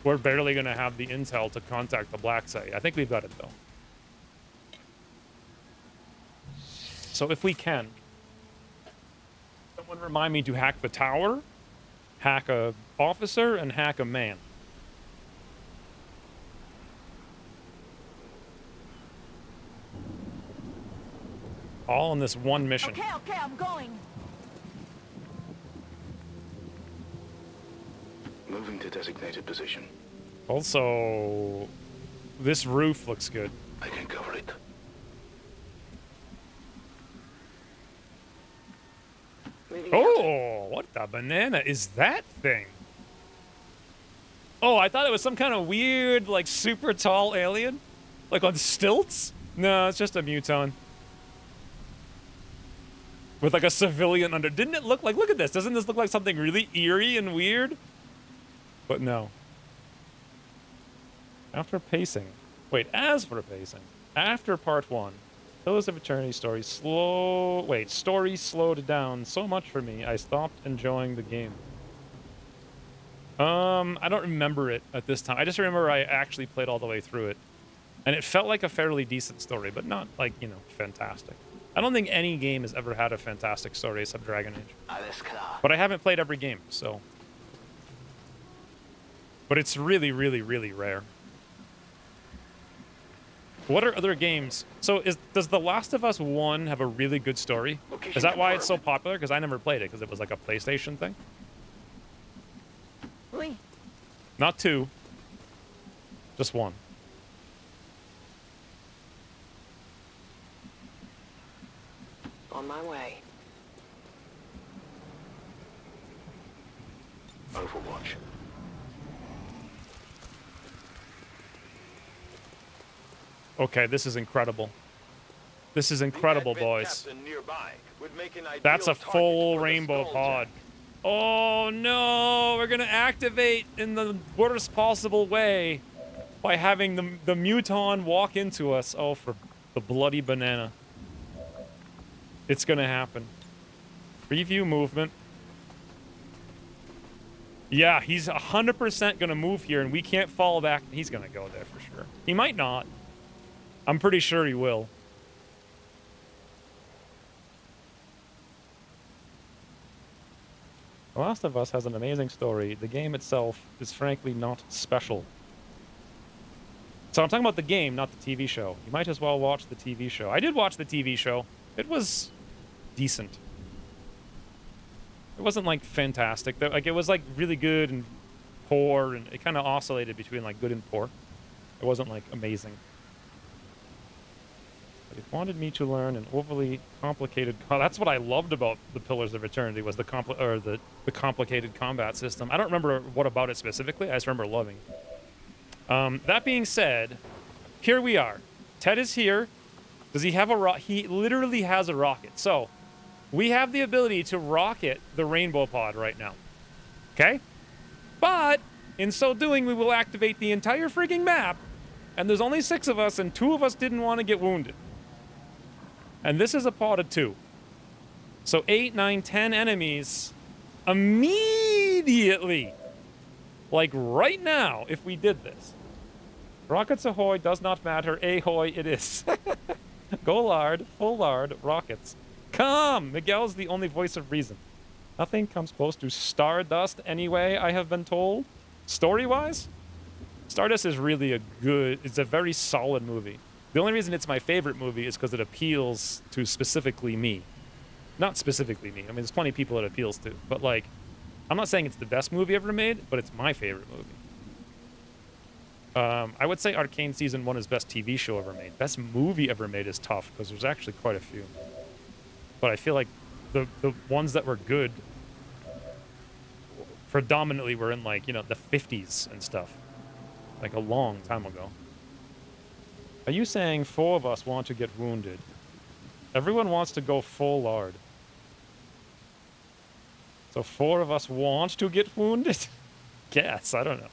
We're barely going to have the intel to contact the Blacksite. I think we've got it, though. So if we can, someone remind me to hack the tower, hack a officer, and hack a man. All in this one mission. Okay, I'm going. Moving to designated position. Also, this roof looks good. I can cover it. Moving out. Oh, what the banana is that thing? Oh, I thought it was some kind of weird, like, super tall alien. Like on stilts? No, it's just a muton. With like a civilian under. Didn't it look like, look at this. Doesn't this look like something really eerie and weird? But no. After pacing. Wait, as for pacing. After part 1. Pillars of Eternity story story slowed down so much for me, I stopped enjoying the game. I don't remember it at this time. I just remember I actually played all the way through it. And it felt like a fairly decent story, but not like, you know, fantastic. I don't think any game has ever had a fantastic story except Dragon Age. But I haven't played every game, so. But it's really, really, really rare. What are other games? So does The Last of Us 1 have a really good story? Is that why it's so popular? Because I never played it, because it was like a PlayStation thing? Oui. Not 2. Just 1. On my way. Overwatch. Okay, this is incredible. This is incredible, boys. That's a full rainbow pod. Oh no, we're gonna activate in the worst possible way by having the muton walk into us. Oh, for the bloody banana. It's gonna happen. Preview movement. Yeah, he's 100% gonna move here and we can't fall back. He's gonna go there for sure. He might not. I'm pretty sure he will. The Last of Us has an amazing story. The game itself is frankly not special. So I'm talking about the game, not the TV show. You might as well watch the TV show. I did watch the TV show. It was decent. It wasn't like fantastic. Like it was like really good and poor, and it kind of oscillated between like good and poor. It wasn't like amazing. But it wanted me to learn an overly complicated. That's what I loved about the Pillars of Eternity was the complicated combat system. I don't remember what about it specifically. I just remember loving it. That being said, here we are. Ted is here. Does he have a rocket? He literally has a rocket. So we have the ability to rocket the rainbow pod right now. Okay? But in so doing, we will activate the entire freaking map. And there's only 6 of us, and 2 of us didn't want to get wounded. And this is a pod of 2. So 8, 9, 10 enemies immediately. Like right now, if we did this. Rockets ahoy, does not matter. Ahoy it is. Go lard, full lard, rockets. Come! Miguel's the only voice of reason. Nothing comes close to Stardust anyway, I have been told. Story-wise, Stardust is really it's a very solid movie. The only reason it's my favorite movie is because it appeals to specifically me. Not specifically me. I mean, there's plenty of people it appeals to. But, like, I'm not saying it's the best movie ever made, but it's my favorite movie. I would say Arcane Season 1 is best TV show ever made. Best movie ever made is tough, because there's actually quite a few. But I feel like the ones that were good predominantly were in, like, you know, the 50s and stuff. Like, a long time ago. Are you saying 4 of us want to get wounded? Everyone wants to go full lard. So 4 of us want to get wounded? Guess, I don't know.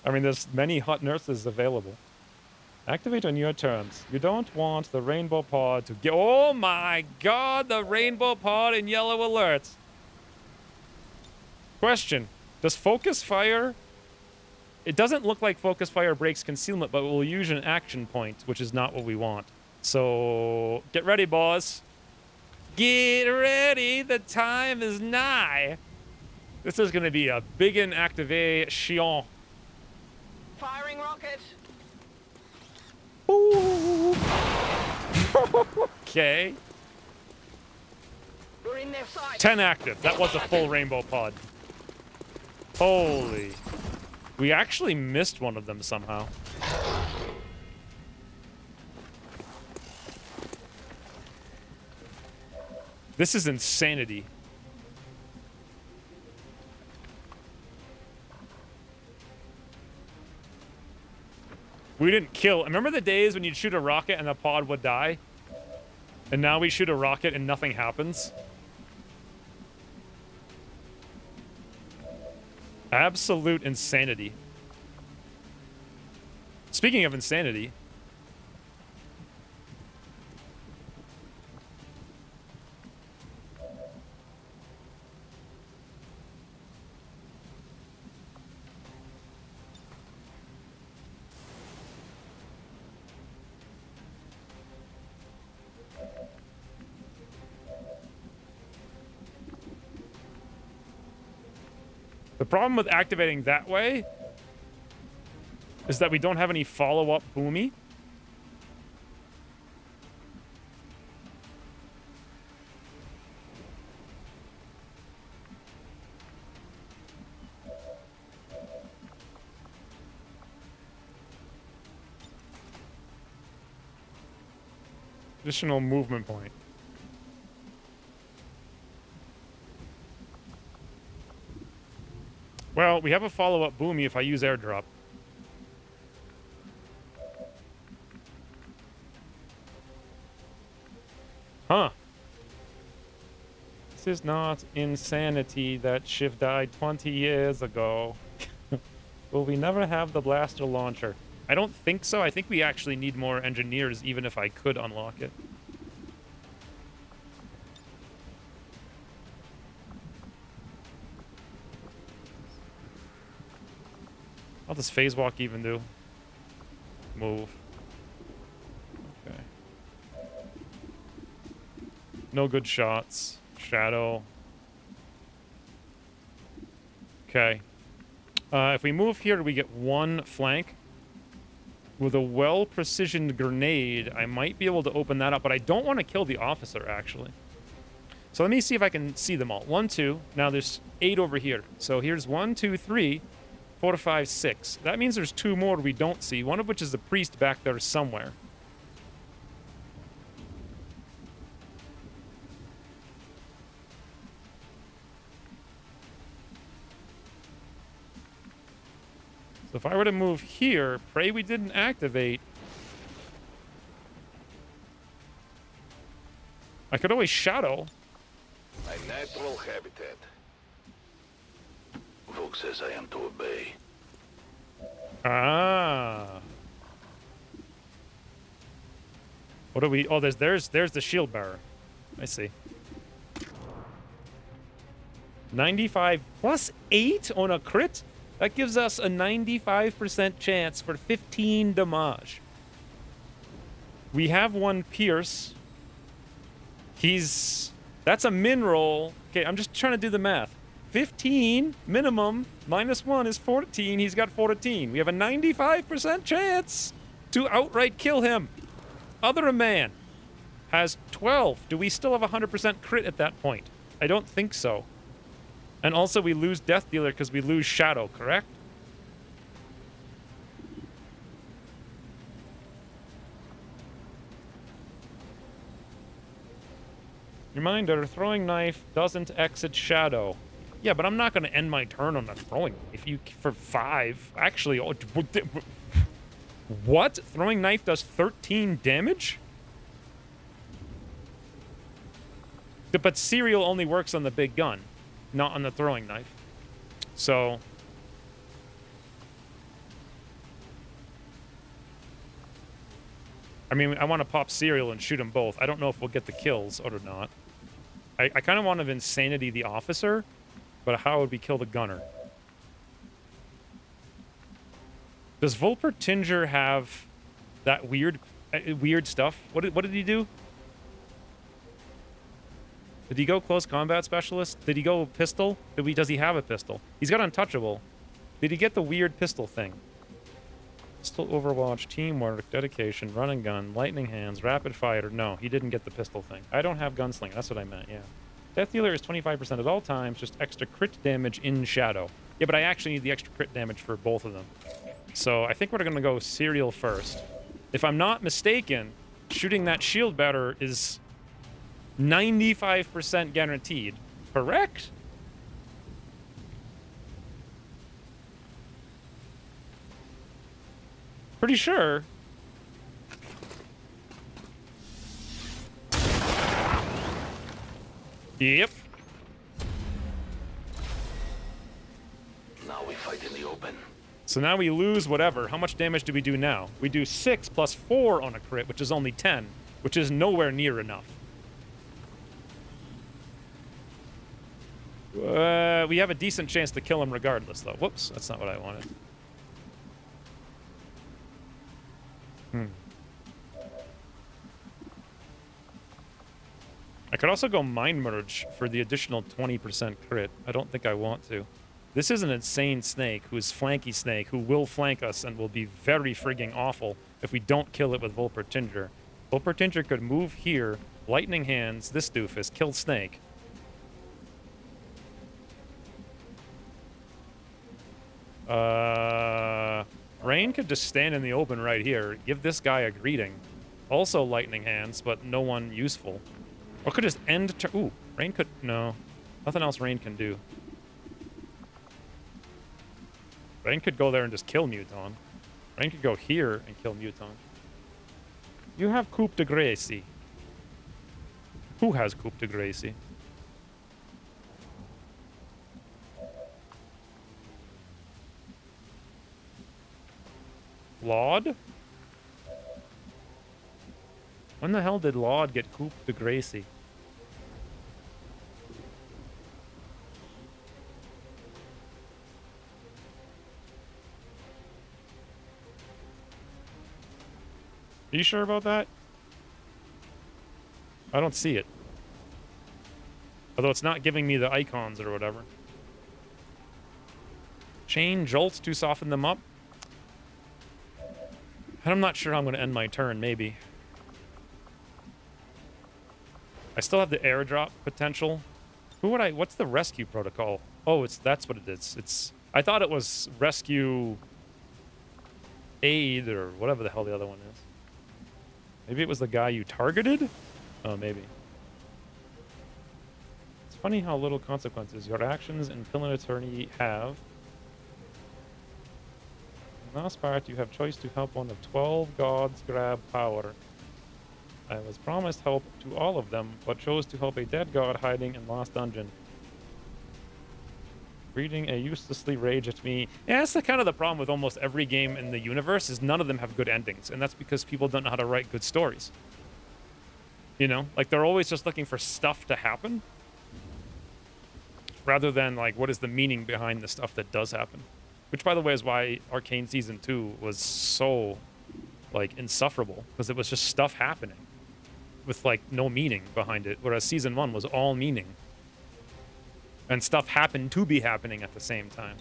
I mean, there's many hot nurses available. Activate on your terms. You don't want the rainbow pod to get... Oh my god, the rainbow pod in yellow alert. Question. Does focus fire... It doesn't look like focus fire breaks concealment, but will use an action point, which is not what we want. So, get ready, boys. Get ready, the time is nigh. This is going to be a biggin activation. Firing rocket. Ooh. Okay. in their sights. 10 active. That was a full rainbow pod. Holy. We actually missed one of them somehow. This is insanity. We didn't kill. Remember the days when you'd shoot a rocket and the pod would die? And now we shoot a rocket and nothing happens? Absolute insanity. Speaking of insanity. The problem with activating that way is that we don't have any follow-up boomy. Additional movement point. Well, we have a follow-up boomy if I use airdrop. Huh. This is not insanity that Shiv died 20 years ago. Will we never have the blaster launcher? I don't think so. I think we actually need more engineers even if I could unlock it. How does phase walk even do? Move. Okay. No good shots. Shadow. Okay. If we move here, we get one flank. With a well-precisioned grenade, I might be able to open that up, but I don't want to kill the officer, actually. So let me see if I can see them all. 1, 2. Now there's 8 over here. So here's 1, 2, 3, 4, 5, 6. That means there's 2 more we don't see, one of which is the priest back there somewhere. So if I were to move here, pray we didn't activate. I could always shadow. A natural habitat. Vogue says I am to obey. Ah. What do we... Oh, there's the shield bearer. I see. 95 plus 8 on a crit? That gives us a 95% chance for 15 damage. We have one Pierce. That's a min roll. Okay, I'm just trying to do the math. 15 minimum minus 1 is 14. He's got 14. We have a 95% chance to outright kill him. Other man has 12. Do we still have a 100% crit at that point? I don't think so. And also we lose Death Dealer because we lose Shadow, correct? Reminder, throwing knife doesn't exit Shadow. Yeah, but I'm not going to end my turn on a throwing knife for 5. Actually, what? Throwing knife does 13 damage? But Serial only works on the big gun, not on the throwing knife. So... I mean, I want to pop Serial and shoot them both. I don't know if we'll get the kills or not. I kind of want to Insanity the officer, but how would we kill the gunner? Does Volpertinger have that weird stuff? What did he do? Did he go close combat specialist? Did he go pistol? Does he have a pistol? He's got untouchable. Did he get the weird pistol thing? Pistol Overwatch, teamwork, dedication, run and gun, lightning hands, rapid fire. No, he didn't get the pistol thing. I don't have gunslinger. That's what I meant, yeah. Death dealer is 25% at all times, just extra crit damage in shadow. Yeah, but I actually need the extra crit damage for both of them. So I think we're going to go serial first. If I'm not mistaken, shooting that shield better is 95% guaranteed. Correct? Pretty sure. Yep. Now we fight in the open. So now we lose whatever. How much damage do we do now? We do 6 plus 4 on a crit, which is only 10, which is nowhere near enough. We have a decent chance to kill him regardless, though. Whoops, that's not what I wanted. I could also go Mind Merge for the additional 20% crit. I don't think I want to. This is an insane snake who is flanky snake who will flank us and will be very frigging awful if we don't kill it with Volpertinger. Volpertinger could move here, lightning hands this doofus, kill snake. Rain could just stand in the open right here, give this guy a greeting. Also lightning hands, but no one useful. Or could just end... Ooh, Rain could... No. Nothing else Rain can do. Rain could go there and just kill Muton. Rain could go here and kill Muton. You have Coupe de Gracie. Who has Coupe de Gracie? Laud? When the hell did Laud get Coupe de Gracie? Are you sure about that? I don't see it. Although it's not giving me the icons or whatever. Chain Jolt to soften them up. And I'm not sure how I'm going to end my turn, maybe. I still have the airdrop potential. What's the rescue protocol? Oh, that's what it is. I thought it was rescue aid or whatever the hell the other one is. Maybe it was the guy you targeted? Oh, maybe. It's funny how little consequences your actions in Pill and Attorney have. In last part, you have choice to help one of 12 gods grab power. I was promised help to all of them, but chose to help a dead god hiding in Lost Dungeon. Breeding a uselessly rage at me. Yeah, that's kind of the problem with almost every game in the universe, is none of them have good endings, and that's because people don't know how to write good stories. You know? Like, they're always just looking for stuff to happen, rather than, like, what is the meaning behind the stuff that does happen. Which, by the way, is why Arcane Season 2 was so, like, insufferable, because it was just stuff happening with, like, no meaning behind it, whereas Season 1 was all meaning. And stuff happened to be happening at the same time.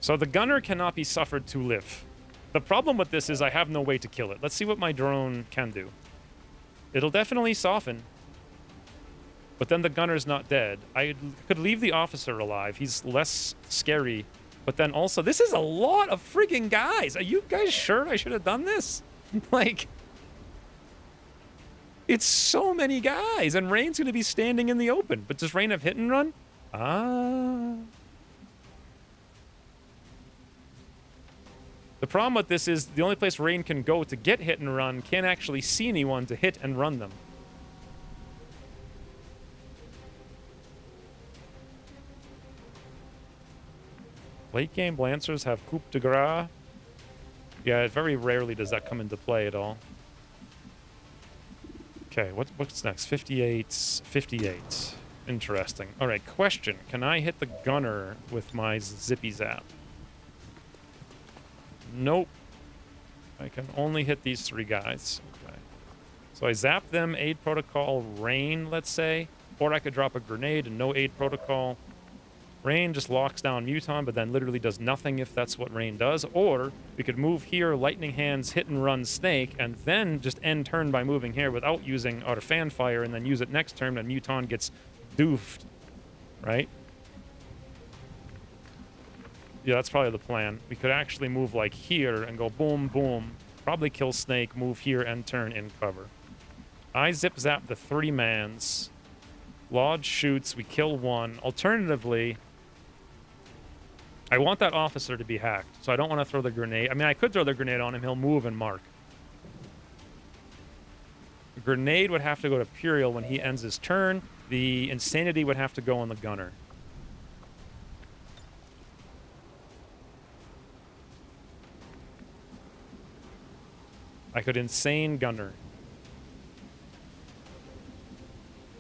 So the gunner cannot be suffered to live. The problem with this is I have no way to kill it. Let's see what my drone can do. It'll definitely soften. But then the gunner's not dead. I could leave the officer alive. He's less scary. But then also, this is a lot of friggin' guys. Are you guys sure I should have done this? Like... It's so many guys, and Rain's going to be standing in the open. But does Rain have hit and run? Ah. The problem with this is the only place Rain can go to get hit and run can't actually see anyone to hit and run them. Late game Lancers have Coupe de Gras. Yeah, very rarely does that come into play at all. Okay, what's next? 58. 58. Interesting. All right, question. Can I hit the gunner with my zippy zap? Nope. I can only hit these 3 guys. Okay. So I zap them, aid protocol, rain, let's say. Or I could drop a grenade and no aid protocol. Rain just locks down Muton, but then literally does nothing if that's what Rain does. Or we could move here, Lightning Hands, hit and run Snake, and then just end turn by moving here without using our fan fire, and then use it next turn, and Muton gets doofed, right? Yeah, that's probably the plan. We could actually move like here and go boom, boom. Probably kill Snake, move here, end turn, in cover. I zip zap the 3-mans. Lodge shoots, we kill one. Alternatively, I want that officer to be hacked, so I don't want to throw the grenade. I mean, I could throw the grenade on him. He'll move and mark. The grenade would have to go to Puriel when he ends his turn. The insanity would have to go on the gunner. I could insane gunner.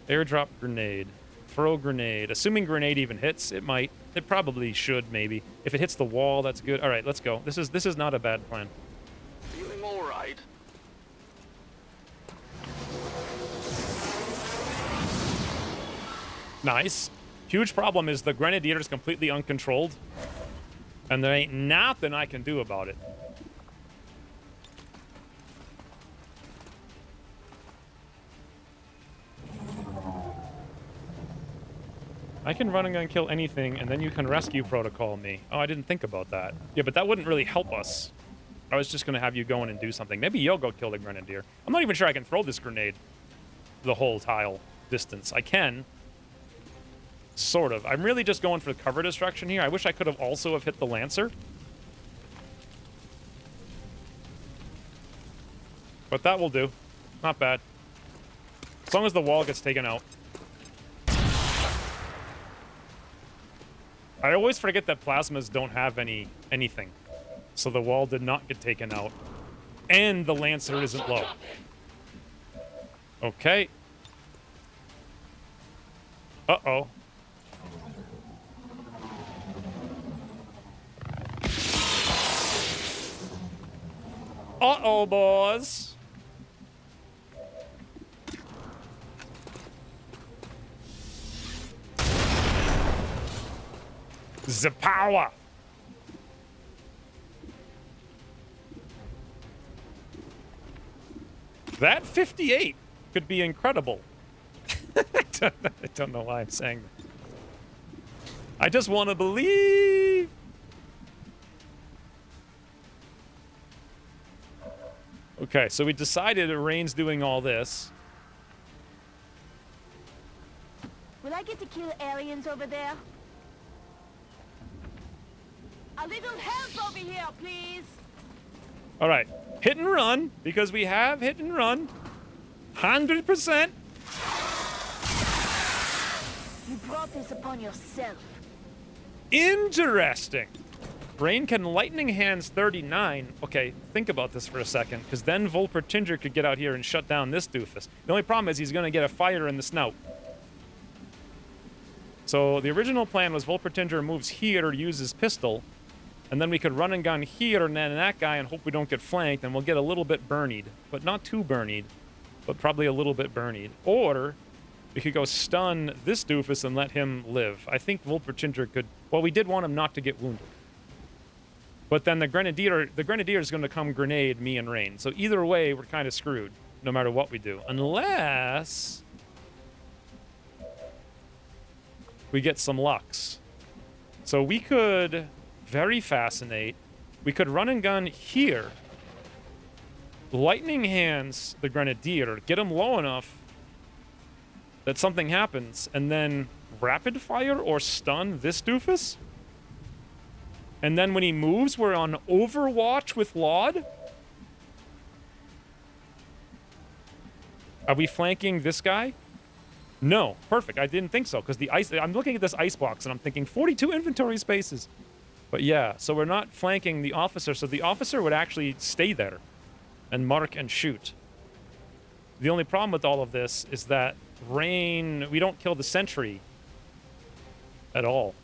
Airdrop grenade. Throw grenade. Assuming grenade even hits, it might. It probably should, maybe. If it hits the wall, that's good. All right, let's go. This is not a bad plan. Feeling all right. Nice. Huge problem is the Grenadier is completely uncontrolled, and there ain't nothing I can do about it. I can run and gun kill anything, and then you can rescue protocol me. Oh, I didn't think about that. Yeah, but that wouldn't really help us. I was just going to have you go in and do something. Maybe you'll go kill the Grenadier. I'm not even sure I can throw this grenade the whole tile distance. I can. Sort of. I'm really just going for cover destruction here. I wish I could have also have hit the Lancer. But that will do. Not bad. As long as the wall gets taken out. I always forget that plasmas don't have anything. So the wall did not get taken out. And the Lancer isn't low. Okay. Uh-oh. Uh-oh, boys. The power. That 58 could be incredible. I don't know why I'm saying that. I just want to believe. Okay, so we decided Rain's doing all this. Will I get to kill aliens over there? A little help over here, please. All right, hit and run, because we have hit and run. 100%. You brought this upon yourself. Interesting. Rain can Lightning Hands 39. Okay, think about this for a second, because then Volpertinger could get out here and shut down this doofus. The only problem is he's going to get a fire in the snout. So the original plan was Volpertinger moves here to use his pistol, and then we could run and gun here and then that guy and hope we don't get flanked, and we'll get a little bit burnied. But not too burnied, but probably a little bit burnied. Or we could go stun this doofus and let him live. I think Volpertinger could... Well, we did want him not to get wounded. But then the Grenadier is going to come grenade me and Rain. So either way, we're kind of screwed, no matter what we do. Unless we get some Lux. So we could very fascinate. We could run and gun here. Lightning Hands the Grenadier, get him low enough that something happens, and then rapid fire or stun this doofus. And then when he moves, we're on Overwatch with Laud. Are we flanking this guy? No. Perfect. I didn't think so, because the ice... I'm looking at this ice box, and I'm thinking 42 inventory spaces. But yeah, so we're not flanking the officer, so the officer would actually stay there and mark and shoot. The only problem with all of this is that Rain... We don't kill the sentry at all.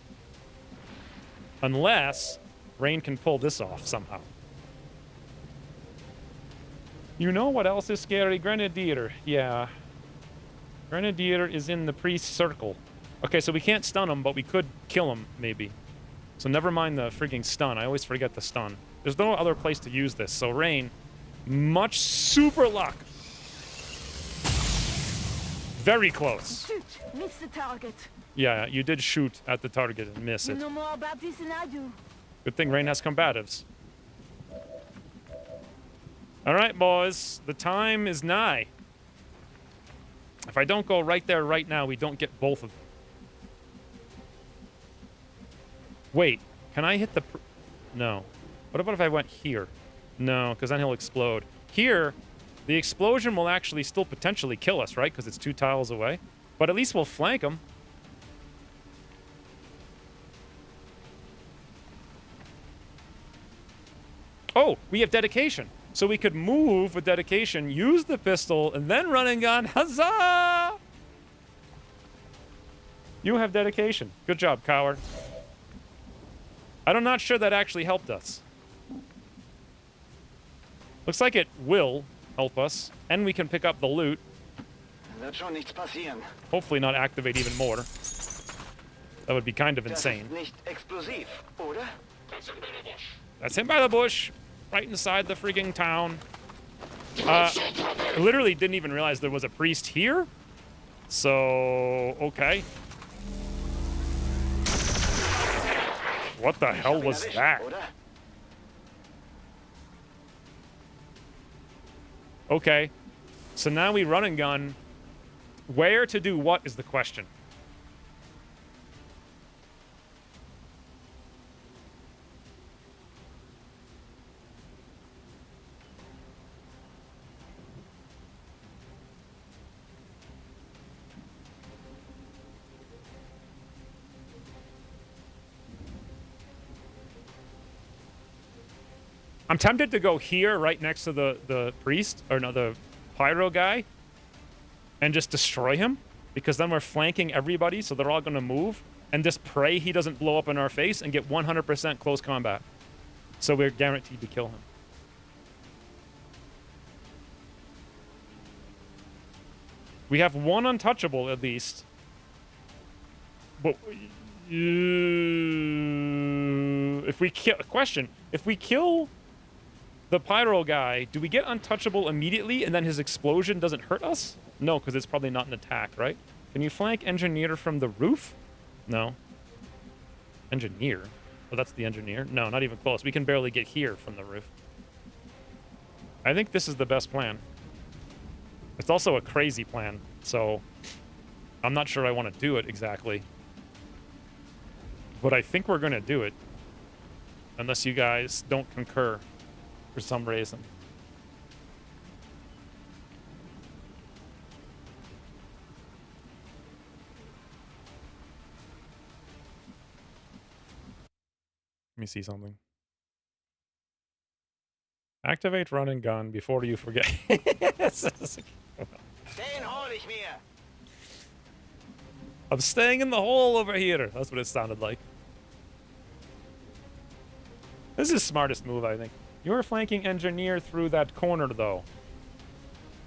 Unless Rain can pull this off somehow. You know what else is scary? Grenadier. Yeah. Grenadier is in the priest circle. Okay, so we can't stun him, but we could kill him, maybe. So never mind the freaking stun. I always forget the stun. There's no other place to use this. So Rain, much super luck. Very close. Shoot! Miss the target. Yeah, you did shoot at the target and miss You it. know more about this than I do. Good thing Rain has combatives. All right, boys. The time is nigh. If I don't go right there right now, we don't get both of them. Wait, can I hit the... No. What about if I went here? No, because then he'll explode. Here, the explosion will actually still potentially kill us, right? Because it's 2 tiles away. But at least we'll flank him. Oh, we have dedication. So we could move with dedication, use the pistol, and then run and gun. Huzzah! You have dedication. Good job, coward. I'm not sure that actually helped us. Looks like it will help us, and we can pick up the loot. Wird schon nichts passieren. Hopefully not activate even more. That would be kind of insane. Das ist nicht explosiv, oder? That's him by the bush, right inside the freaking town. I literally didn't even realize there was a priest here. So, okay. What the hell was that? Okay. So now we run and gun. Where to do what is the question. I'm tempted to go here, right next to the priest, or no, the pyro guy, and just destroy him, because then we're flanking everybody, so they're all going to move, and just pray he doesn't blow up in our face and get 100% close combat. So we're guaranteed to kill him. We have one untouchable, at least. But... if we kill... Question. If we kill... the pyro guy, do we get untouchable immediately and then his explosion doesn't hurt us? No, because it's probably not an attack, right? Can you flank engineer from the roof? No. Engineer? Oh, that's the engineer? No, not even close. We can barely get here from the roof. I think this is the best plan. It's also a crazy plan, so I'm not sure I want to do it exactly. But I think we're going to do it. Unless you guys don't concur. For some reason. Let me see something. Activate run and gun before you forget. Den hol ich mir. I'm staying in the hole over here. That's what it sounded like. This is smartest move, I think. You're flanking engineer through that corner, though.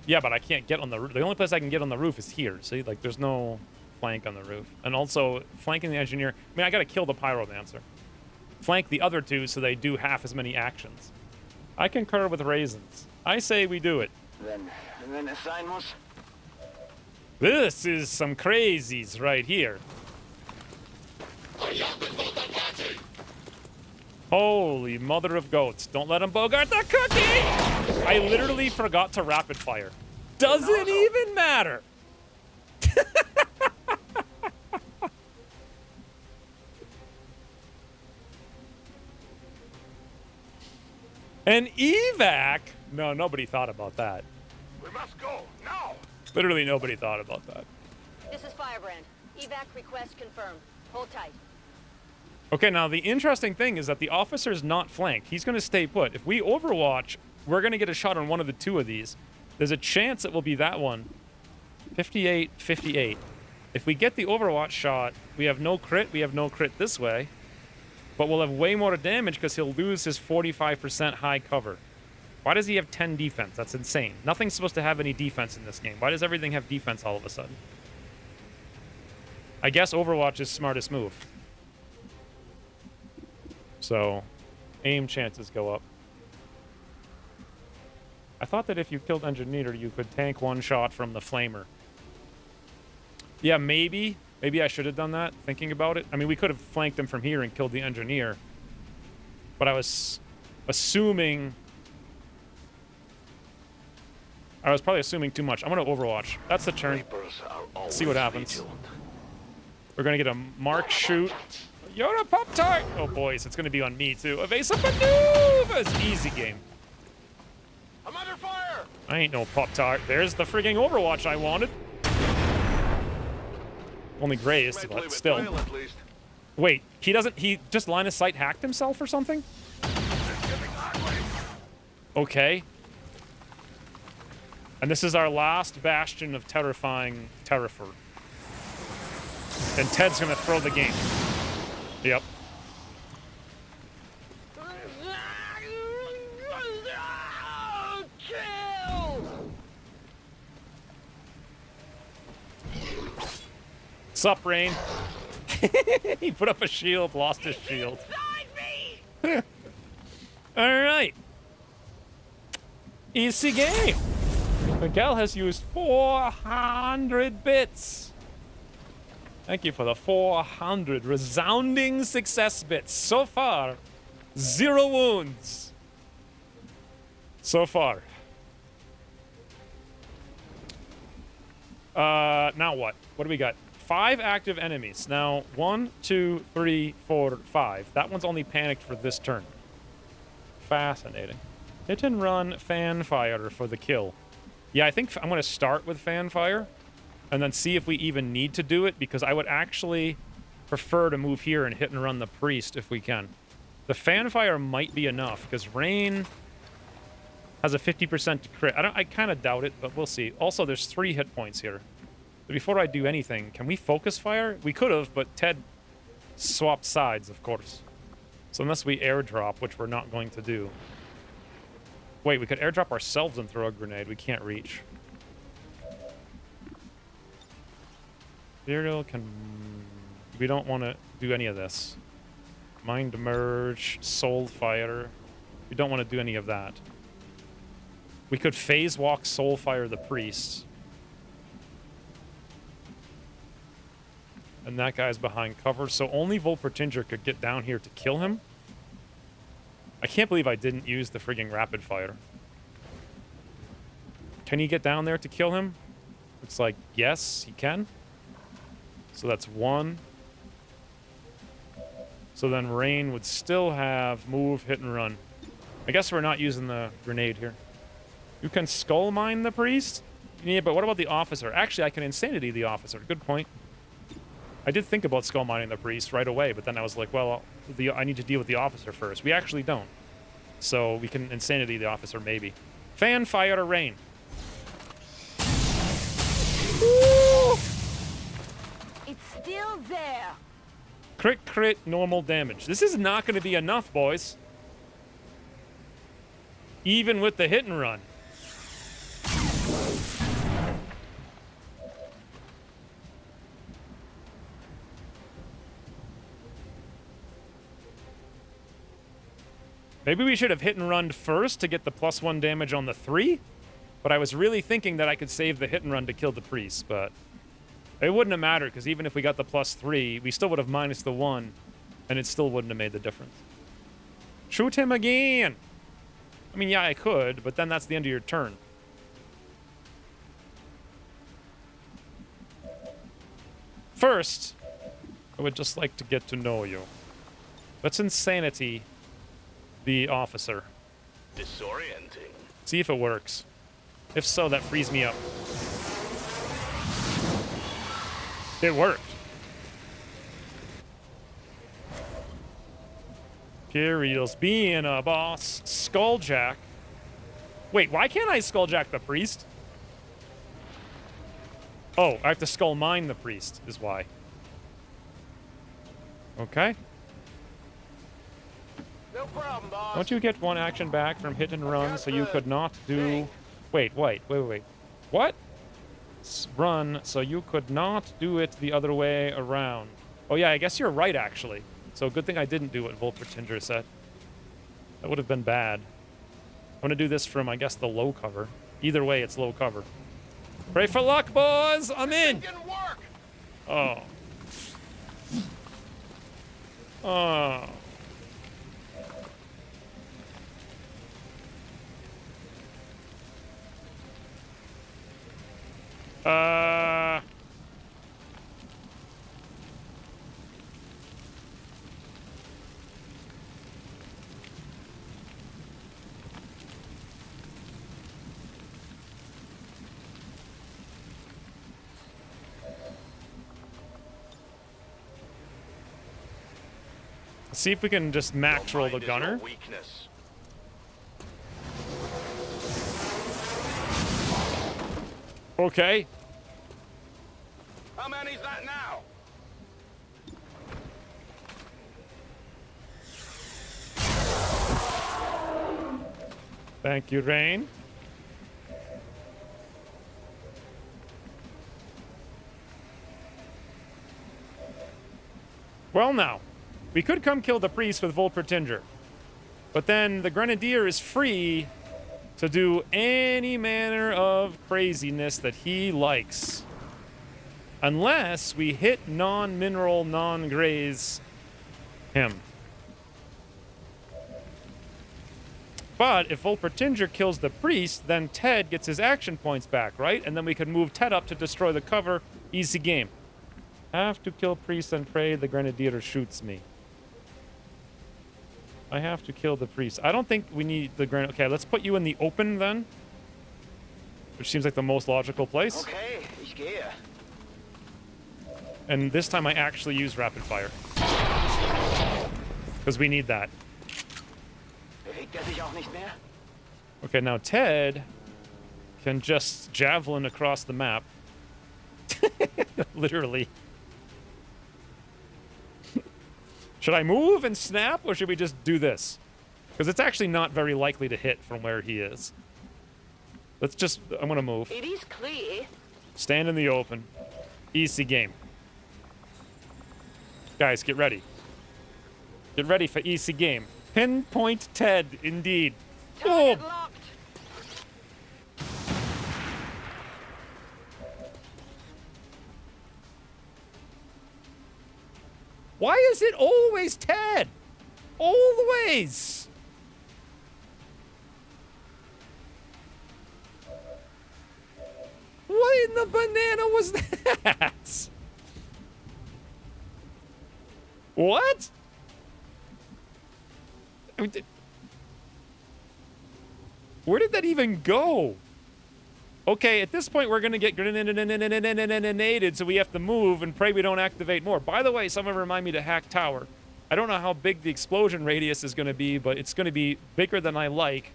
Yeah, but I can't get on the roof. The only place I can get on the roof is here. See, like, there's no flank on the roof. And also, flanking the engineer... I mean, I gotta kill the pyromancer. Flank the other two so they do half as many actions. I concur with Raisins. I say we do it. Wenn es sein muss. This is some crazies right here. Holy mother of goats. Don't let him bogart the cookie! I literally forgot to rapid fire. Doesn't even matter. An evac? No, nobody thought about that. We must go now. Literally nobody thought about that. This is Firebrand. Evac request confirmed. Hold tight. Okay, now the interesting thing is that the officer's not flanked. He's going to stay put. If we overwatch, we're going to get a shot on one of the two of these. There's a chance it will be that one. 58, 58. If we get the overwatch shot, we have no crit. We have no crit this way. But we'll have way more damage because he'll lose his 45% high cover. Why does he have 10 defense? That's insane. Nothing's supposed to have any defense in this game. Why does everything have defense all of a sudden? I guess Overwatch's smartest move. So, aim chances go up. I thought that if you killed Engineer, you could tank one shot from the Flamer. Yeah, maybe. Maybe I should have done that, thinking about it. I mean, we could have flanked him from here and killed the Engineer. But I was assuming... I was probably assuming too much. I'm going to Overwatch. That's the turn. See what happens. We're going to get a mark shoot. You're a Pop-Tart! Oh, boys, it's going to be on me, too. Evasive maneuvers! Easy game. I'm under fire! I ain't no Pop-Tart. There's the frigging Overwatch I wanted. Only grazed, but still. Wait, he just line of sight hacked himself or something? Okay. And this is our last bastion of terrifying Terrafer. And Ted's gonna throw the game. Yep. Sup, Rain? He put up a shield, lost his shield. Alright. Easy game. Miguel has used 400 bits. Thank you for the 400 resounding success bits. So far, 0 wounds. So far. Now what? What do we got? 5 active enemies. Now, 1, 2, 3, 4, 5. That one's only panicked for this turn. Fascinating. Hit and run fan fire for the kill. Yeah, I think I'm going to start with fan fire and then see if we even need to do it, because I would actually prefer to move here and hit and run the priest if we can. The fan fire might be enough because Rain has a 50% crit. I kind of doubt it, but we'll see. Also, there's 3 hit points here. But before I do anything, can we focus fire? We could have, but Ted swapped sides, of course. So unless we airdrop, which we're not going to do. Wait, we could airdrop ourselves and throw a grenade. We can't reach. Imperial can... We don't want to do any of this. Mind Merge, Soul Fire. We don't want to do any of that. We could phase walk Soul Fire the Priest. And that guy's behind cover, so only Volpertinger could get down here to kill him. I can't believe I didn't use the frigging rapid fire. Can he get down there to kill him? It's like, yes, he can. So that's 1. So then Rain would still have move, hit, and run. I guess we're not using the grenade here. You can skull mine the priest? Yeah, but what about the officer? Actually, I can insanity the officer. Good point. I did think about skull mining the priest right away, but then I was like, well, I need to deal with the officer first. We actually don't. So we can insanity the officer, maybe. Fan fire to Rain. Ooh. It's still there. Crit, crit, normal damage. This is not going to be enough, boys. Even with the hit and run. Maybe we should have hit and run first to get the +1 damage on the 3. But I was really thinking that I could save the hit and run to kill the priest, but it wouldn't have mattered, because even if we got the +3, we still would have minus the 1, and it still wouldn't have made the difference. Shoot him again! I mean, yeah, I could, but then that's the end of your turn. First, I would just like to get to know you. Let's insanity the officer. Disorienting. See if it works. If so, that frees me up. It worked. Imperials being a boss. Skulljack. Wait, why can't I skulljack the priest? Oh, I have to skull mine the priest, is why. Okay. No problem, boss. Don't you get 1 action back from hit and run, so you could not do... Wait. What? run, so you could not do it the other way around. Oh yeah, I guess you're right, actually. So good thing I didn't do what Volpertinger said. That would have been bad. I'm gonna do this from, I guess, the low cover. Either way, it's low cover. Pray for luck, boys! I'm in! Didn't work. Oh. Oh. See if we can just max roll the Mind is gunner. your weakness. Okay. How many's that now? Thank you, Rain. Well, now, we could come kill the priest with Volpertinger, but then the grenadier is free to do any manner of craziness that he likes. Unless we hit non-mineral, non-graze him. But if Volpertinger kills the priest, then Ted gets his action points back, right? And then we can move Ted up to destroy the cover. Easy game. Have to kill priest and pray the grenadier shoots me. I have to kill the priest. I don't think we need the grenadier. Okay, let's put you in the open then. Which seems like the most logical place. Okay, ich gehe. And this time I actually use rapid fire. Because we need that. Bewegt sich auch nicht mehr? Okay, now Ted can just javelin across the map. Literally. Should I move and snap, or should we just do this? Because it's actually not very likely to hit from where he is. Let's just... I'm going to move. It is clear. Stand in the open. Easy game. Guys, get ready. Get ready for easy game. Pinpoint Ted, indeed. Target Boom! locked. Why is it always Ted? Always! What in the banana was that? What? I mean, where did that even go? Okay, at this point, we're going to get grenaded, so we have to move and pray we don't activate more. By the way, someone remind me to hack tower. I don't know how big the explosion radius is going to be, but it's going to be bigger than I like.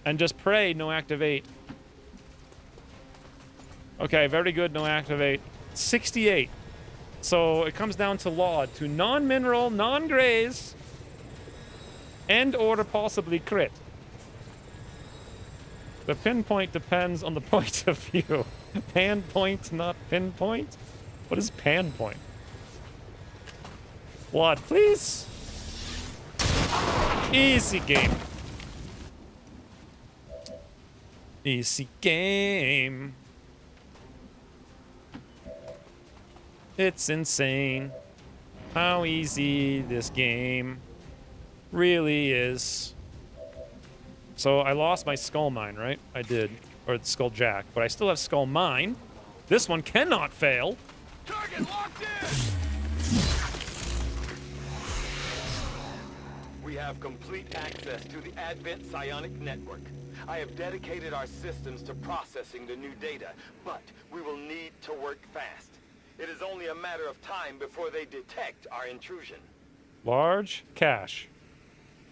And just pray no activate. Okay, very good, no activate. 68. So it comes down to Laud, to non-mineral, non-graze, and or possibly crit. The pinpoint depends on the point of view. Pan point, not pinpoint? What is pan point? What, please? Easy game. Easy game. It's insane how easy this game really is. So I lost my skull mine, right? I did. Or the skull jack. But I still have skull mine. This one cannot fail. Target locked in! We have complete access to the Advent Psionic Network. I have dedicated our systems to processing the new data, but we will need to work fast. It is only a matter of time before they detect our intrusion. Large cash.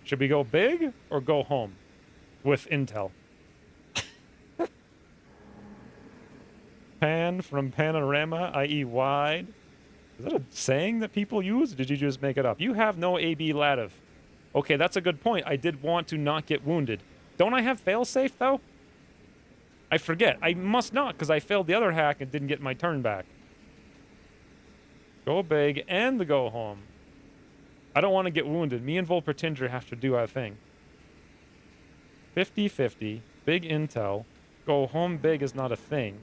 Should we go big or go home? With intel. Pan from panorama, i.e. wide. Is that a saying that people use, or did you just make it up? You have no AB Lativ. Okay, that's a good point. I did want to not get wounded. Don't I have failsafe, though? I forget. I must not, because I failed the other hack and didn't get my turn back. Go big and the go home. I don't want to get wounded. Me and Volpertinger have to do our thing. 50-50. Big intel. Go home big is not a thing.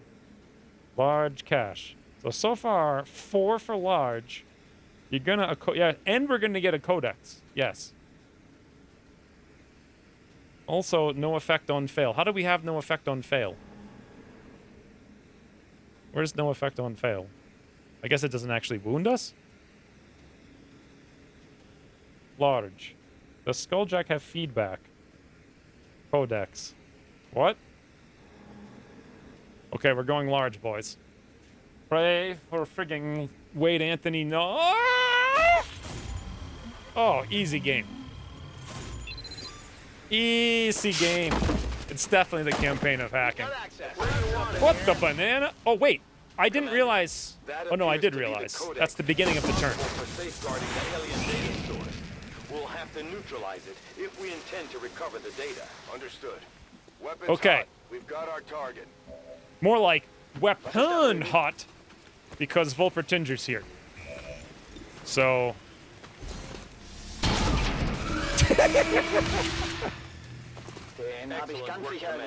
Large cash. So far, 4 for large. You're gonna... yeah, and we're gonna get a codex. Yes. Also, no effect on fail. How do we have no effect on fail? Where's no effect on fail? I guess it doesn't actually wound us? Large. Does Skulljack have feedback? Codex. What? Okay, we're going large, boys. Pray for frigging Wade Anthony. No! Oh, easy game. Easy game. It's definitely the campaign of hacking. What the banana? Oh, wait. I didn't realize. Oh, no, I did realize. That's the beginning of the turn. Safeguarding the alien data source. We'll have to neutralize it if we intend to recover the data. Understood. Weapons Okay. hot. We've got our target. More like weapon hot, because Volpertinger's here. So... Excellent work, Commander.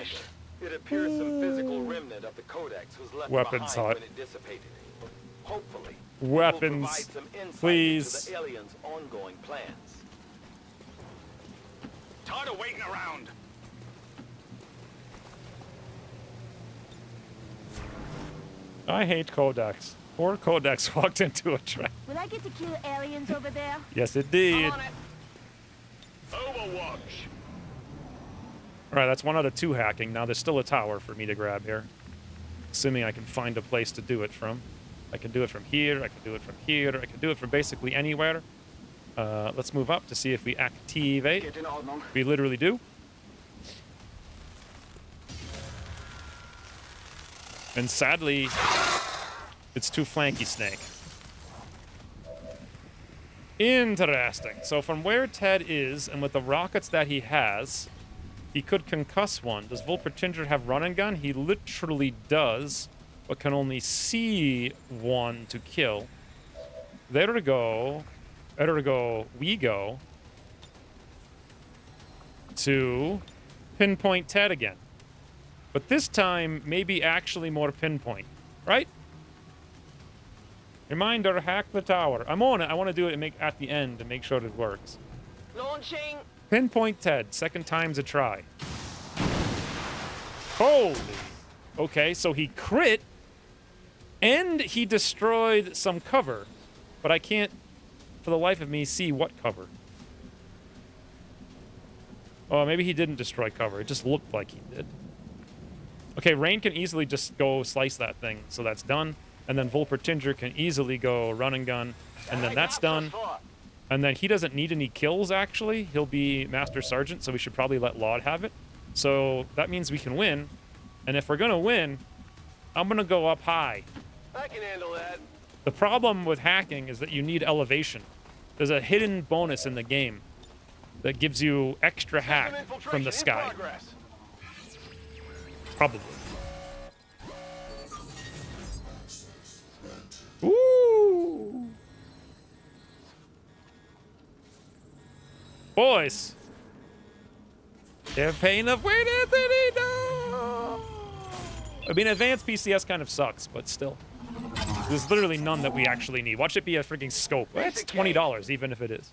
It appears some physical remnant of the Codex was left Weapons behind hot. when it dissipated. Hopefully, Weapons, it will provide some insight please. into the aliens' ongoing plans. Tired of waiting around. I hate Codex. Poor Codex walked into a trap. Will I get to kill aliens over there? Yes, it did. On it. Overwatch. All right, that's 1 out of 2 hacking. Now there's still a tower for me to grab here. Assuming I can find a place to do it from. I can do it from here, I can do it from here, I can do it from basically anywhere. Let's move up to see if we activate. Geht in Ordnung. We literally do. And sadly, it's too flanky snake. Interesting. So from where Ted is, and with the rockets that he has, he could concuss one. Does Volpertinger have run and gun? He literally does, but can only see one to kill. There we go. There we go. We go to pinpoint Ted again. But this time, maybe actually more pinpoint, right? Reminder, hack the tower. I'm on it. I want to do it and make at the end to make sure it works. Launching. Pinpoint Ted. Second time's a try. Holy. Okay, so he crit, and he destroyed some cover, but I can't, for the life of me, see what cover. Oh, maybe he didn't destroy cover. It just looked like he did. Okay, Rain can easily just go slice that thing, so that's done. And then Volpertinger can easily go run and gun, and then that's done. And then he doesn't need any kills, actually. He'll be Master Sergeant, so we should probably let Laud have it. So that means we can win. And if we're going to win, I'm going to go up high. I can handle that. The problem with hacking is that you need elevation. There's a hidden bonus in the game that gives you extra hack from the sky. Probably. Ooh. Boys. Campaign of Wayne Anthony, no! I mean, advanced PCS kind of sucks, but still. There's literally none that we actually need. Watch it be a freaking scope. That's $20, even if it is.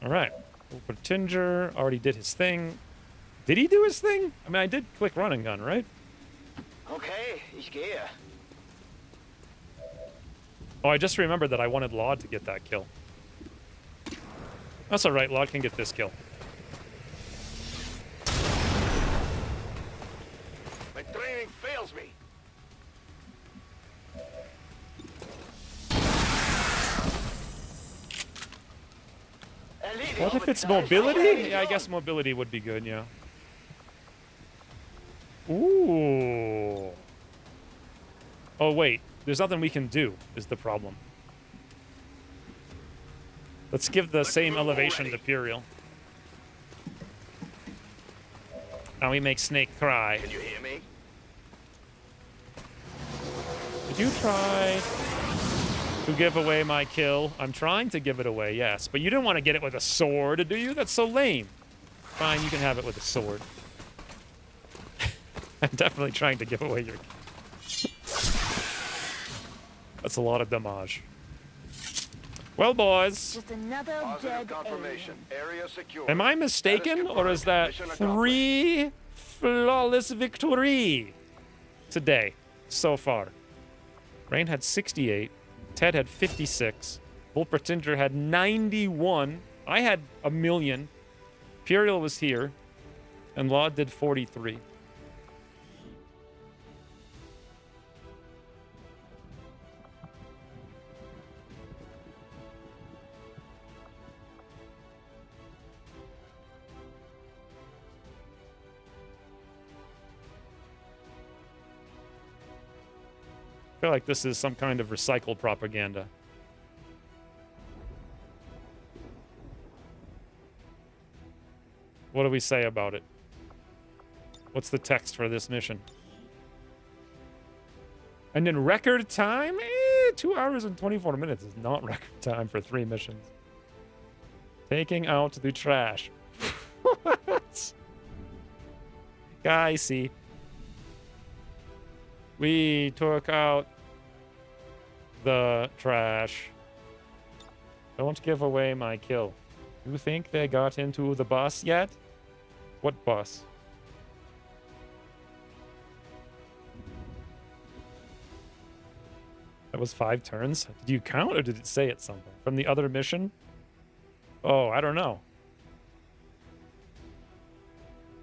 All right. Volpertinger already did his thing. Did he do his thing? I mean, I did click run and gun, right? Okay, ich gehe. Oh, I just remembered that I wanted Laud to get that kill. That's all right. Laud can get this kill. My training fails me. What if it's mobility? Yeah, I guess mobility would be good, yeah. Ooh. Oh, wait. There's nothing we can do, is the problem. Let's give the same elevation to Puriel. Now we make Snake cry. Can you hear me? Did you try to give away my kill? I'm trying to give it away, yes. But you didn't want to get it with a sword, do you? That's so lame. Fine, you can have it with a sword. I'm definitely trying to give away your kill. That's a lot of damage. Well, boys. Just another Positive dead confirmation. alien. Area secure. Am I mistaken, or is that Mission 3 flawless victory today so far? Rain had 68. Ted had 56. Wolpertinger had 91. I had 1,000,000. Imperial was here. And Law did 43. I feel like this is some kind of recycled propaganda. What do we say about it? What's the text for this mission? And in record time? 2 hours and 24 minutes is not record time for 3 missions. Taking out the trash. What? Guys, see. We took out the trash. Don't give away my kill. You think they got into the bus yet? What bus? That was 5 turns? Did you count or did it say it something? From the other mission? Oh, I don't know.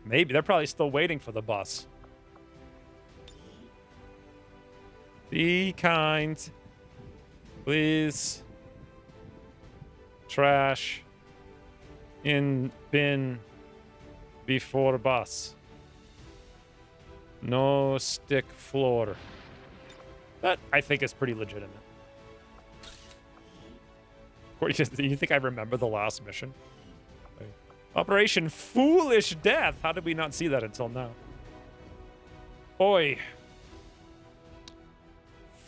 Maybe. They're probably still waiting for the bus. Be kind. Please. Trash. In bin. Before bus. No stick floor. That, I think, is pretty legitimate. Do you think I remember the last mission? Operation Foolish Death. How did we not see that until now? Oi.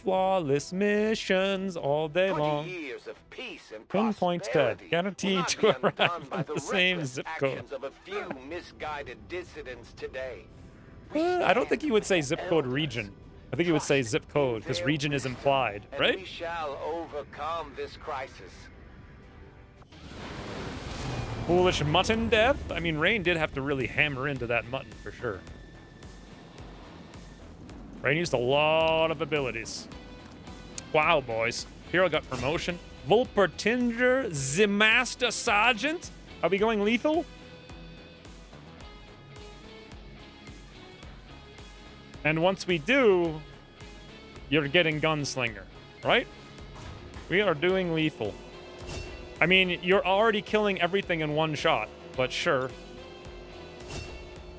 Flawless missions all day 20 long. years of peace and Pinpoint prosperity dead. Guaranteed will not to be arrive undone by in the same reckless zip code. actions of a few misguided dissidents today. I don't think he would say zip code region. I think he would say zip code because region is implied, And right? we shall overcome this crisis. Foolish mutton death? I mean, Rain did have to really hammer into that mutton for sure. Rain used a lot of abilities. Wow, boys. Hero got promotion. Wolpertinger, the Master Sergeant. Are we going lethal? And once we do, you're getting Gunslinger, right? We are doing lethal. I mean, you're already killing everything in one shot, but sure.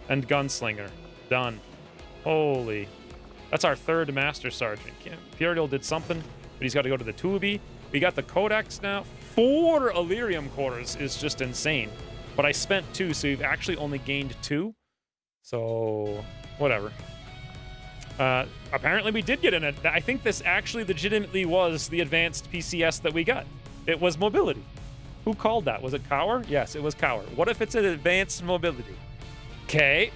And Gunslinger. Done. Holy. That's our 3rd Master Sergeant. Imperial did something, but he's got to go to the Tubi. We got the Codex now. 4 Illyrium cores is just insane. But I spent 2, so we've actually only gained 2. So, whatever. Apparently we did get in it. I think this actually legitimately was the advanced PCS that we got. It was mobility. Who called that? Was it Cower? Yes, it was Cower. What if it's an advanced mobility? Okay.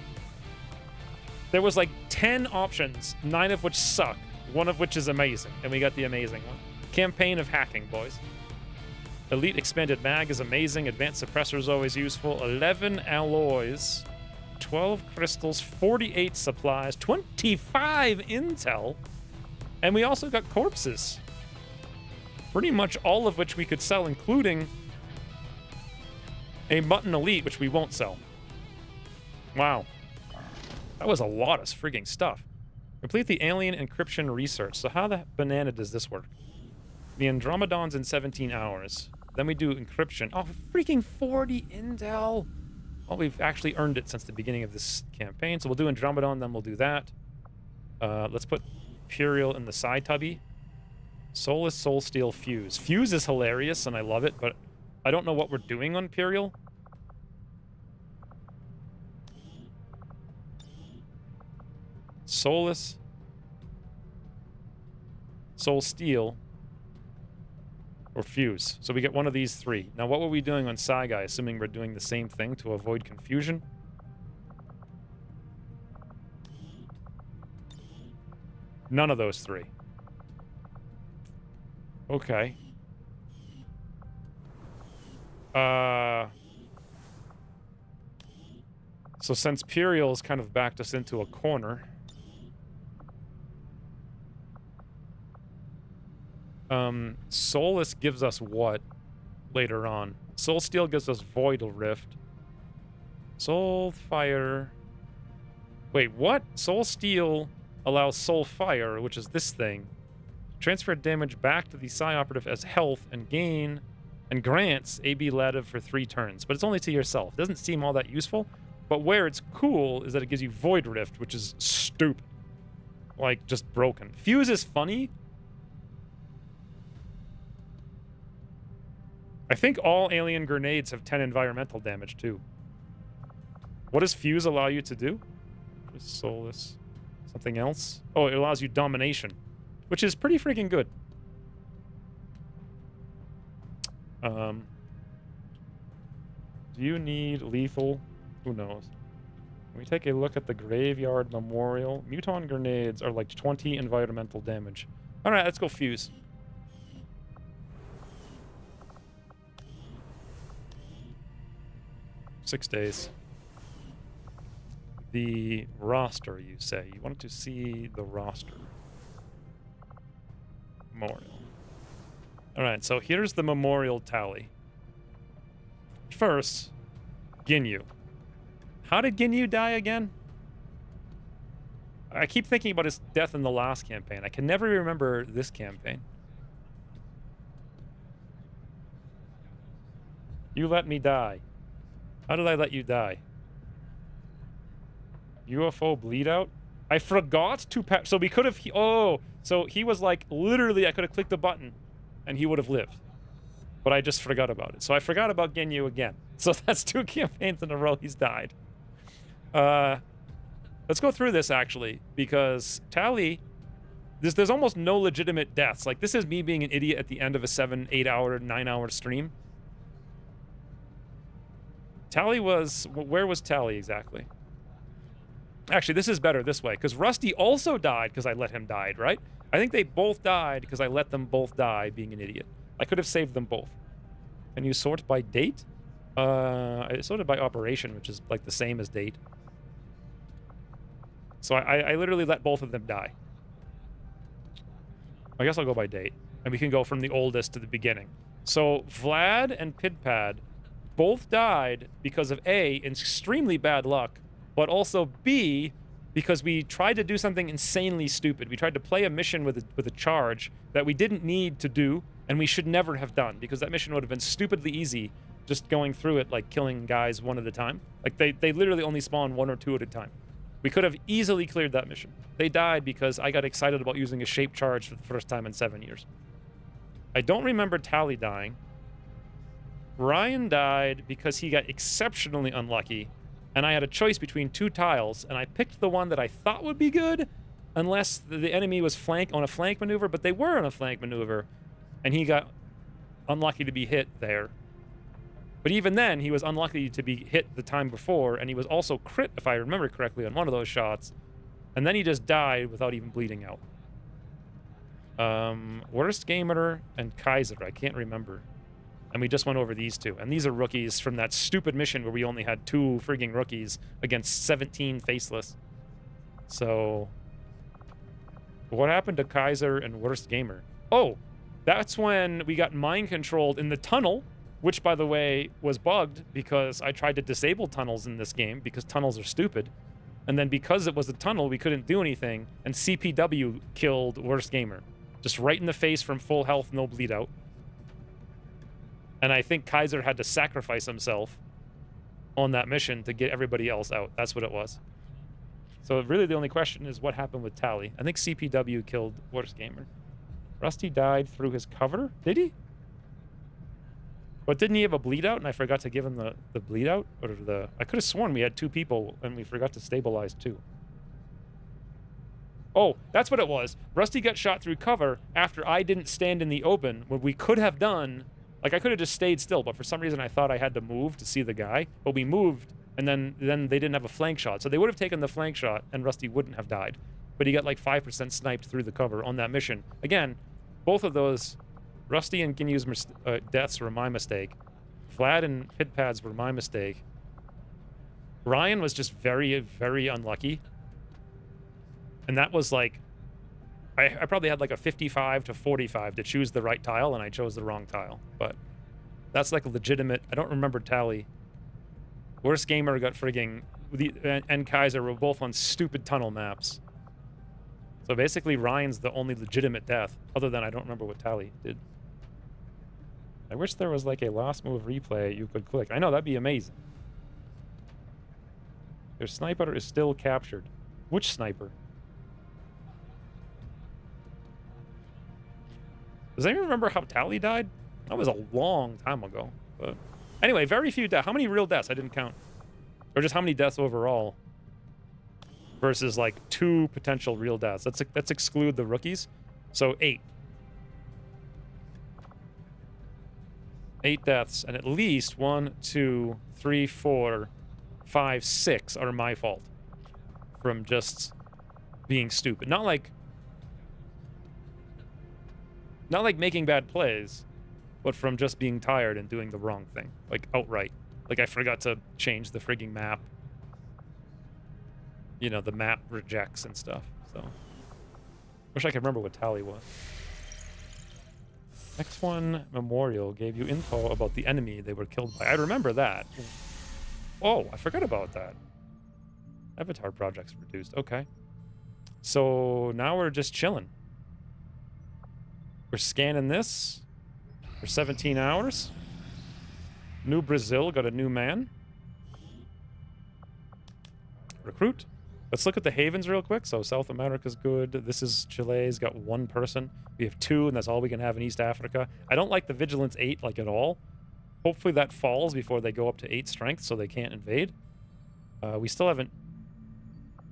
There was like 10 options, 9 of which suck, 1 of which is amazing, and we got the amazing one. Campaign of hacking, boys. Elite expanded mag is amazing. Advanced suppressor is always useful. 11 alloys. 12 crystals, 48 supplies, 25 intel, and we also got corpses. Pretty much all of which we could sell, including a mutton elite, which we won't sell. Wow. That was a lot of frigging stuff. Complete the alien encryption research. So how the banana does this work? The Andromedon's in 17 hours. Then we do encryption. Oh, freaking 40 intel. Well, we've actually earned it since the beginning of this campaign. So we'll do Andromedon, then we'll do that. Let's put Imperial in the side tubby. Soulless Soulsteel Fuse. Fuse is hilarious, and I love it, but I don't know what we're doing on Imperial. Soulless, Soul Steel, or Fuse. So we get one of these three. Now, what were we doing on Psy Guy, assuming we're doing the same thing to avoid confusion? None of those three. Okay. So since Puriel's kind of backed us into a corner, Soulless gives us what later on? Soul Steel gives us Void Rift. Soul Fire. Wait, what? Soul Steel allows Soul Fire, which is this thing, transfer damage back to the Psi Operative as health and gain and grants AB Lativ for 3 turns, but it's only to yourself. It doesn't seem all that useful, but where it's cool is that it gives you Void Rift, which is stupid. Like, just broken. Fuse is funny. I think all alien grenades have 10 environmental damage, too. What does Fuse allow you to do? Just Soulless. Something else? Oh, it allows you domination, which is pretty freaking good. Do you need lethal? Who knows? When we take a look at the Graveyard Memorial, Muton grenades are like 20 environmental damage. Alright, let's go Fuse. Six days. The roster, you say. You wanted to see the roster. Memorial. Alright, so here's the memorial tally. First, Ginyu. How did Ginyu die again? I keep thinking about his death in the last campaign. I can never remember this campaign. You let me die. How did I let you die? UFO bleed out? I forgot to so we could have... Oh, so he was like, literally, I could have clicked the button and he would have lived. But I just forgot about it. So I forgot about Ginyu again. So that's 2 campaigns in a row he's died. Let's go through this, actually, because Tally... There's almost no legitimate deaths. Like, this is me being an idiot at the end of a 7, 8 hour, 9 hour stream. Tally was... Where was Tally exactly? Actually, this is better this way, because Rusty also died because I let him die, right? I think they both died because I let them both die being an idiot. I could have saved them both. Can you sort by date? I sorted by operation, which is like the same as date. So I literally let both of them die. I guess I'll go by date. And we can go from the oldest to the beginning. So Vlad and Pidpad both died because of A, extremely bad luck, but also B, because we tried to do something insanely stupid. We tried to play a mission with a charge that we didn't need to do, and we should never have done, because that mission would have been stupidly easy, just going through it, like killing guys one at a time. Like, they literally only spawn 1 or 2 at a time. We could have easily cleared that mission. They died because I got excited about using a shape charge for the first time in 7 years. I don't remember Tally dying. Ryan died because he got exceptionally unlucky, and I had a choice between 2 tiles, and I picked the one that I thought would be good, unless the enemy was on a flank maneuver, but they were on a flank maneuver, and he got unlucky to be hit there. But even then, he was unlucky to be hit the time before, and he was also crit, if I remember correctly, on one of those shots, and then he just died without even bleeding out. Worst Gamer and Kaiser, I can't remember. And we just went over these 2. And these are rookies from that stupid mission where we only had 2 frigging rookies against 17 faceless. So, what happened to Kaiser and Worst Gamer? Oh, that's when we got mind controlled in the tunnel, which, by the way, was bugged because I tried to disable tunnels in this game because tunnels are stupid. And then because it was a tunnel, we couldn't do anything, and CPW killed Worst Gamer. Just right in the face from full health, no bleed out. And I think Kaiser had to sacrifice himself on that mission to get everybody else out. That's what it was. So really the only question is what happened with Tally. I think CPW killed Worst Gamer. Rusty died through his cover? Did he? But didn't he have a bleed out and I forgot to give him the bleed out? Or I could have sworn we had 2 people and we forgot to stabilize 2. Oh, that's what it was. Rusty got shot through cover after I didn't stand in the open when we could have done... Like, I could have just stayed still, but for some reason I thought I had to move to see the guy. But we moved, and then they didn't have a flank shot. So they would have taken the flank shot, and Rusty wouldn't have died. But he got like 5% sniped through the cover on that mission. Again, both of those, Rusty and Ginyu's deaths were my mistake. Vlad and Pitpads were my mistake. Ryan was just very, very unlucky. And that was like... I probably had like a 55 to 45 to choose the right tile, and I chose the wrong tile. But that's like a legitimate... I don't remember tally. Worst Gamer got frigging... and Kaiser were both on stupid tunnel maps. So basically, Ryan's the only legitimate death, other than I don't remember what tally did. I wish there was like a last move replay you could click. I know, that'd be amazing. Their sniper is still captured. Which sniper? Does anyone remember how Tally died? That was a long time ago. But anyway, very few deaths. How many real deaths? I didn't count. Or just how many deaths overall? Versus like 2 potential real deaths. Let's exclude the rookies. So 8. 8 deaths, and at least 1, 2, 3, 4, 5, 6 are my fault. From just being stupid. Not like making bad plays, but from just being tired and doing the wrong thing. Like, outright. Like, I forgot to change the frigging map. You know, the map rejects and stuff, so. Wish I could remember what tally was. X1 Memorial gave you info about the enemy they were killed by. I remember that. Oh, I forgot about that. Avatar projects reduced. Okay. So, now we're just chilling. We're scanning this for 17 hours. New Brazil got a new man. Recruit. Let's look at the havens real quick. So South America's good. This is Chile's got 1 person. We have 2, and that's all we can have in East Africa. I don't like the Vigilance 8 like at all. Hopefully that falls before they go up to 8 strength so they can't invade. We still haven't...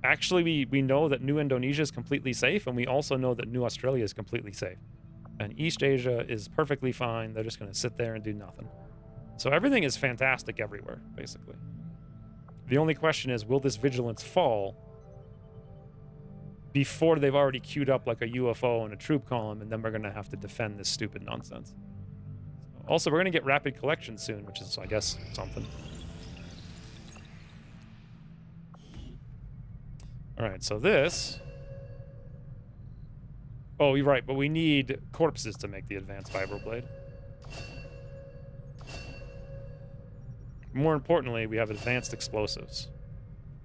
Actually, we know that New Indonesia is completely safe, and we also know that New Australia is completely safe. And East Asia is perfectly fine. They're just going to sit there and do nothing. So everything is fantastic everywhere, basically. The only question is, will this vigilance fall before they've already queued up like a UFO and a troop column, and then we're going to have to defend this stupid nonsense. Also, we're going to get rapid collection soon, which is, I guess, something. All right, so this... Oh, you're right, but we need corpses to make the advanced vibroblade. More importantly, we have advanced explosives.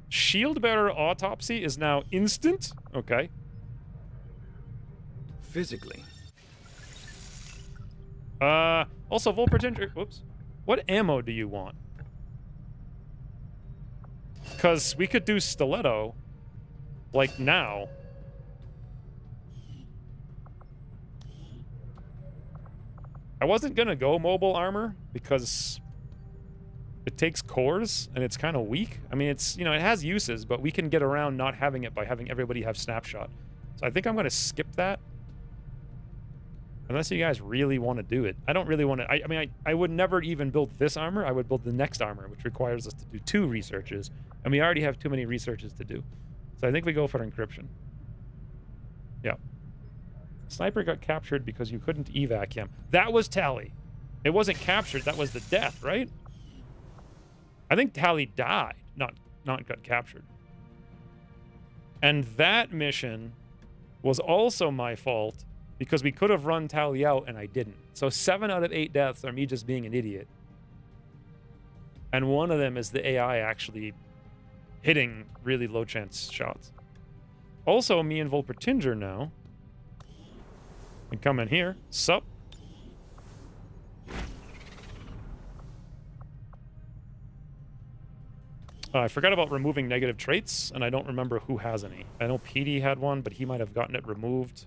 Shield bearer autopsy is now instant? Okay. Physically. Also, Volpretender... Whoops. What ammo do you want? Because we could do stiletto, like, now. I wasn't gonna go mobile armor, because it takes cores, and it's kind of weak. I mean, it's, you know, it has uses, but we can get around not having it by having everybody have snapshot. So I think I'm gonna skip that. Unless you guys really want to do it. I don't really want to... I mean, I would never even build this armor. I would build the next armor, which requires us to do 2 researches. And we already have too many researches to do. So I think we go for encryption. Yeah. Sniper got captured because you couldn't evac him. That was Tally. It wasn't captured. That was the death, right? I think Tally died, not got captured. And that mission was also my fault because we could have run Tally out and I didn't. So 7 out of 8 deaths are me just being an idiot. And one of them is the AI actually hitting really low chance shots. Also, me and Volpertinger now can come in here. Sup? I forgot about removing negative traits, and I don't remember who has any. I know PD had one, but he might have gotten it removed.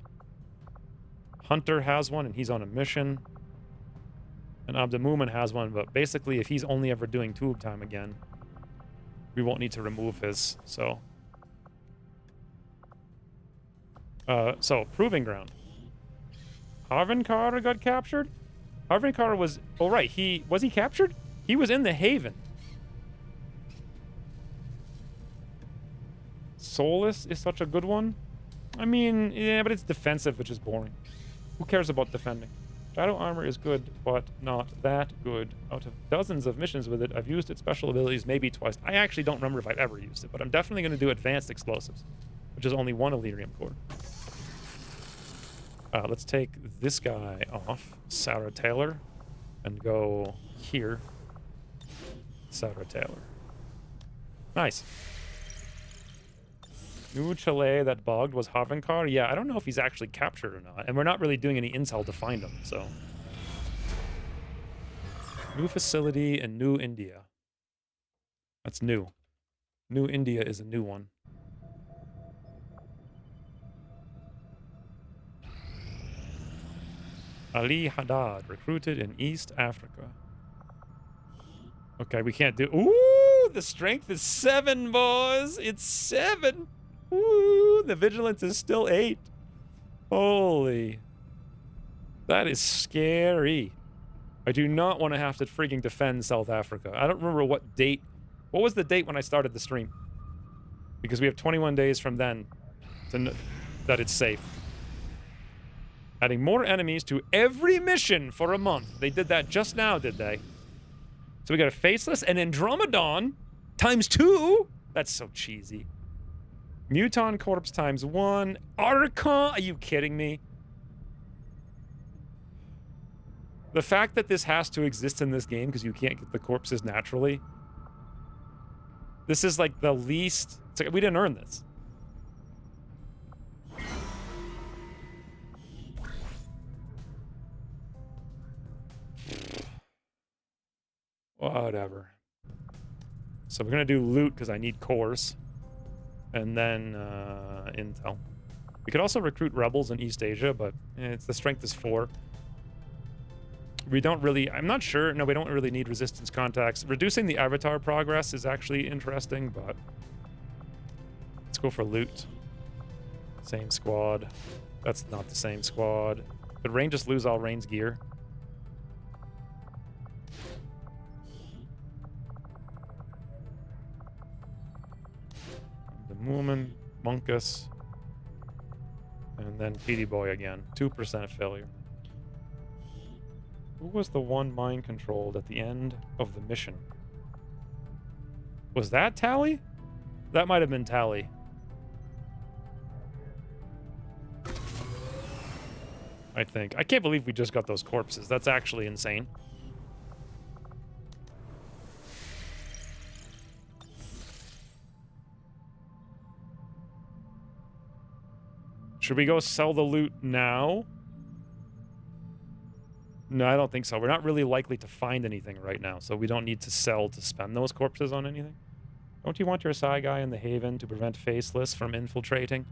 Hunter has one, and he's on a mission. And Abdemumen has one, but basically, if he's only ever doing tube time again, we won't need to remove his, so... So, Proving Ground. Harvenkar got captured? Harvenkar was... Oh, right. Was he captured? He was in the Haven. Solus is such a good one. I mean, yeah, but it's defensive, which is boring. Who cares about defending? Shadow Armor is good, but not that good. Out of dozens of missions with it, I've used its special abilities maybe twice. I actually don't remember if I've ever used it, but I'm definitely going to do Advanced Explosives, which is only one Elerium core. Let's take this guy off, Sarah Taylor, and go here. Sarah Taylor. Nice. New Chile that bugged was Havenkar. Yeah, I don't know if he's actually captured or not. And we're not really doing any intel to find him, so. New facility in New India. That's new. New India is a new one. Ali Haddad, recruited in East Africa. Okay, we can't do... Ooh, the strength is 7, boys. It's 7. Ooh, the vigilance is still 8. Holy. That is scary. I do not want to have to freaking defend South Africa. I don't remember what date. What was the date when I started the stream? Because we have 21 days from then to that it's safe. Adding more enemies to every mission for a month. They did that just now, did they? So we got a Faceless and Andromedon times 2. That's so cheesy. Muton Corpse times 1. Archon? Are you kidding me? The fact that this has to exist in this game because you can't get the corpses naturally. This is like the least... It's like we didn't earn this. Whatever. So we're going to do loot because I need cores. And then intel. We could also recruit rebels in East Asia, but it's the strength is 4. We don't really... I'm not sure. No, we don't really need resistance contacts. Reducing the avatar progress is actually interesting, but... Let's go for loot. Same squad. That's not the same squad. Did Rain just lose all Rain's gear? The Moomin, Monkus, and then PD Boy again. 2% failure. Who was the one mind controlled at the end of the mission? Was that Tally? That might have been Tally. I think. I can't believe we just got those corpses. That's actually insane. Should we go sell the loot now? No, I don't think so. We're not really likely to find anything right now, so we don't need to sell to spend those corpses on anything. Don't you want your Psy guy in the Haven to prevent Faceless from infiltrating?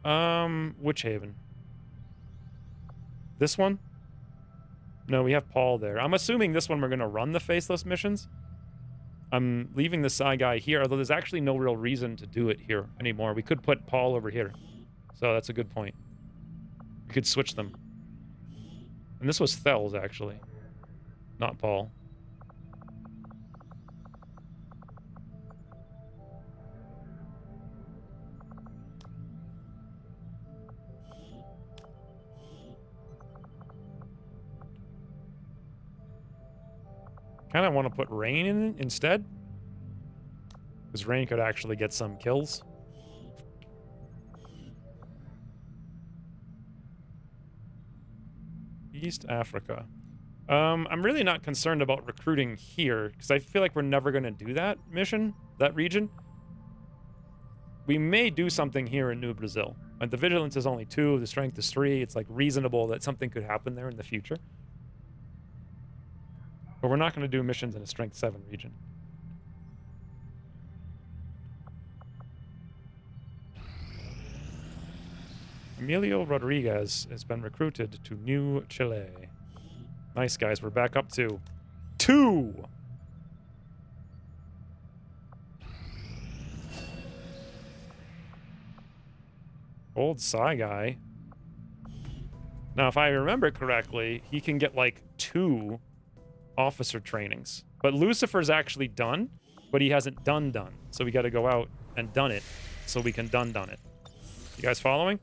Which Haven? This one? No, we have Paul there. I'm assuming this one we're going to run the Faceless missions. I'm leaving the Psy guy here, although there's actually no real reason to do it here anymore. We could put Paul over here. So that's a good point. We could switch them. And this was Thels, actually. Not Paul. Kind of want to put Rain in instead. Because Rain could actually get some kills. East Africa. I'm really not concerned about recruiting here, because I feel like we're never going to do that mission, that region. We may do something here in New Brazil. And the vigilance is only 2, the strength is 3. It's like reasonable that something could happen there in the future. But we're not going to do missions in a strength 7 region. Emilio Rodriguez has been recruited to New Chile. Nice, guys. We're back up to 2. Old Psy guy. Now, if I remember correctly, he can get like 2 officer trainings. But Lucifer's actually done, but he hasn't done. So we got to go out and done it so we can done it. You guys following?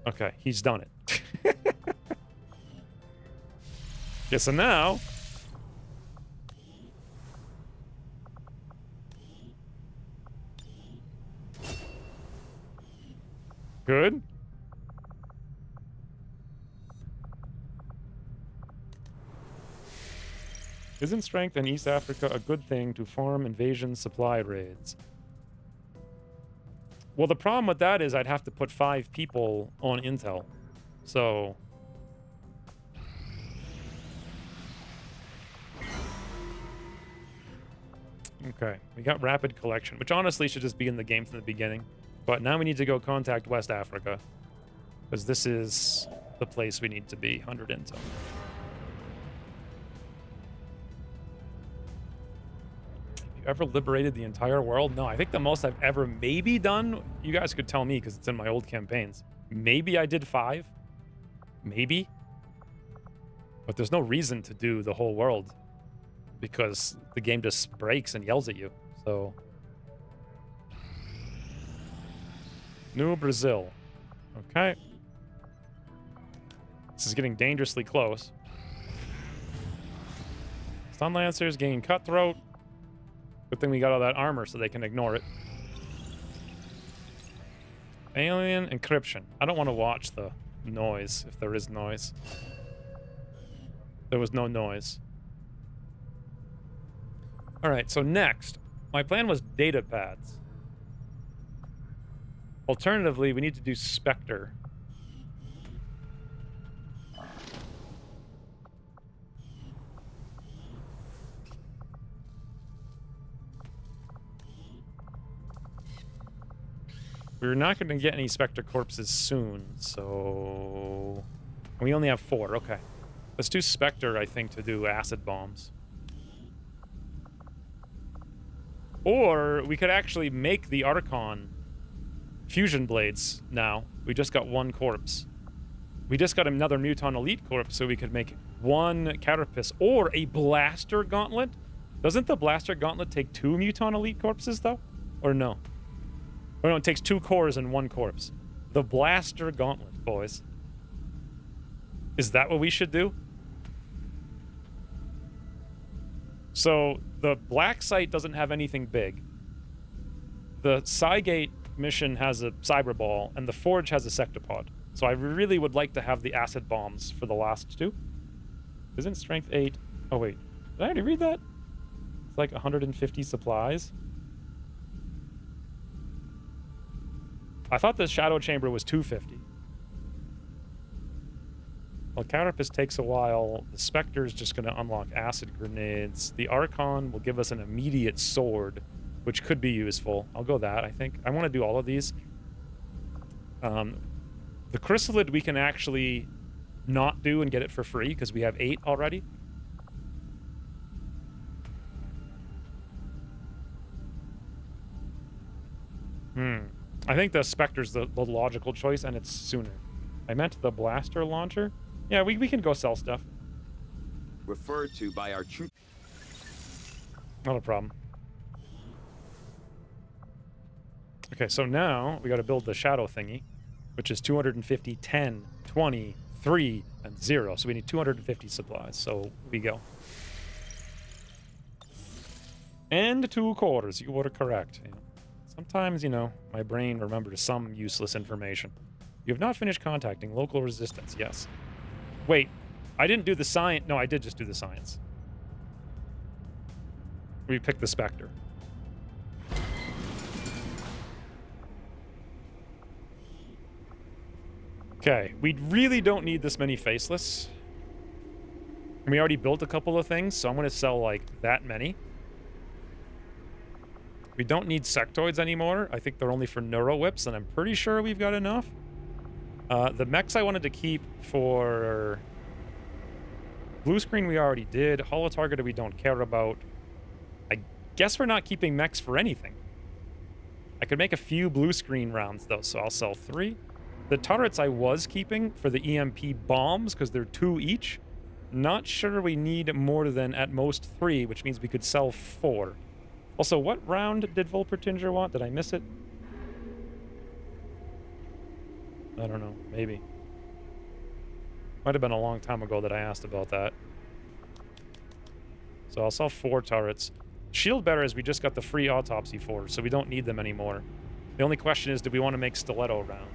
Okay, he's done it. Yeah, so now... Good. Isn't strength in East Africa a good thing to farm invasion supply raids? Well, the problem with that is I'd have to put 5 people on intel. So... Okay, we got rapid collection, which honestly should just be in the game from the beginning. But now we need to go contact West Africa, because this is the place we need to be. 100 intel. Have you ever liberated the entire world? No, I think the most I've ever maybe done, you guys could tell me because it's in my old campaigns. Maybe I did 5. Maybe. But there's no reason to do the whole world, because the game just breaks and yells at you. So... New Brazil. Okay. This is getting dangerously close. Stun Lancers gain Cutthroat. Good thing we got all that armor so they can ignore it. Alien Encryption. I don't want to watch the noise, if there is noise. There was no noise. Alright, so next. My plan was data pads. Alternatively, we need to do Spectre. We're not going to get any Spectre corpses soon, so... We only have 4, okay. Let's do Spectre, I think, to do acid bombs. Or we could actually make the Archon fusion blades now. We just got 1 corpse. We just got another Muton Elite corpse, so we could make 1 Carapace or a Blaster Gauntlet. Doesn't the Blaster Gauntlet take 2 Muton Elite corpses, though? Or no? Or no, it takes 2 cores and 1 corpse. The Blaster Gauntlet, boys. Is that what we should do? So, the Blacksite doesn't have anything big. The Cygate mission has a Cyber Ball, and the Forge has a Sectopod. So I really would like to have the acid bombs for the last 2. Isn't strength 8? Oh, wait. Did I already read that? It's like 150 supplies. I thought the Shadow Chamber was 250. Well, Carapace takes a while. The Spectre is just going to unlock acid grenades. The Archon will give us an immediate sword, which could be useful. I'll go that, I think. I want to do all of these. The Chrysalid we can actually not do and get it for free, because we have 8 already. I think the Spectre's the logical choice, and it's sooner. I meant the Blaster Launcher. Yeah, we can go sell stuff. Referred to by our troop. Not a problem. Okay, so now we got to build the shadow thingy, which is 250, 10, 20, 3, and 0. So we need 250 supplies. So we go. And 2 cores. You were correct. You know, sometimes, you know, my brain remembers some useless information. You have not finished contacting local resistance. Yes. Wait, I didn't do the science. No, I did just do the science. We picked the Spectre. Okay, we really don't need this many faceless. And we already built a couple of things, so I'm going to sell, like, that many. We don't need sectoids anymore. I think they're only for neuro whips, and I'm pretty sure we've got enough. The mechs I wanted to keep for... Blue screen we already did. Holo-targeted we don't care about. I guess we're not keeping mechs for anything. I could make a few blue screen rounds, though, so I'll sell 3. The turrets I was keeping for the EMP bombs, because they're 2 each. Not sure we need more than, at most, 3, which means we could sell 4. Also, what round did Volpertinger want? Did I miss it? I don't know. Maybe. Might have been a long time ago that I asked about that. So I'll sell 4 turrets. Shield bearers, we just got the free autopsy for, so we don't need them anymore. The only question is, do we want to make stiletto rounds?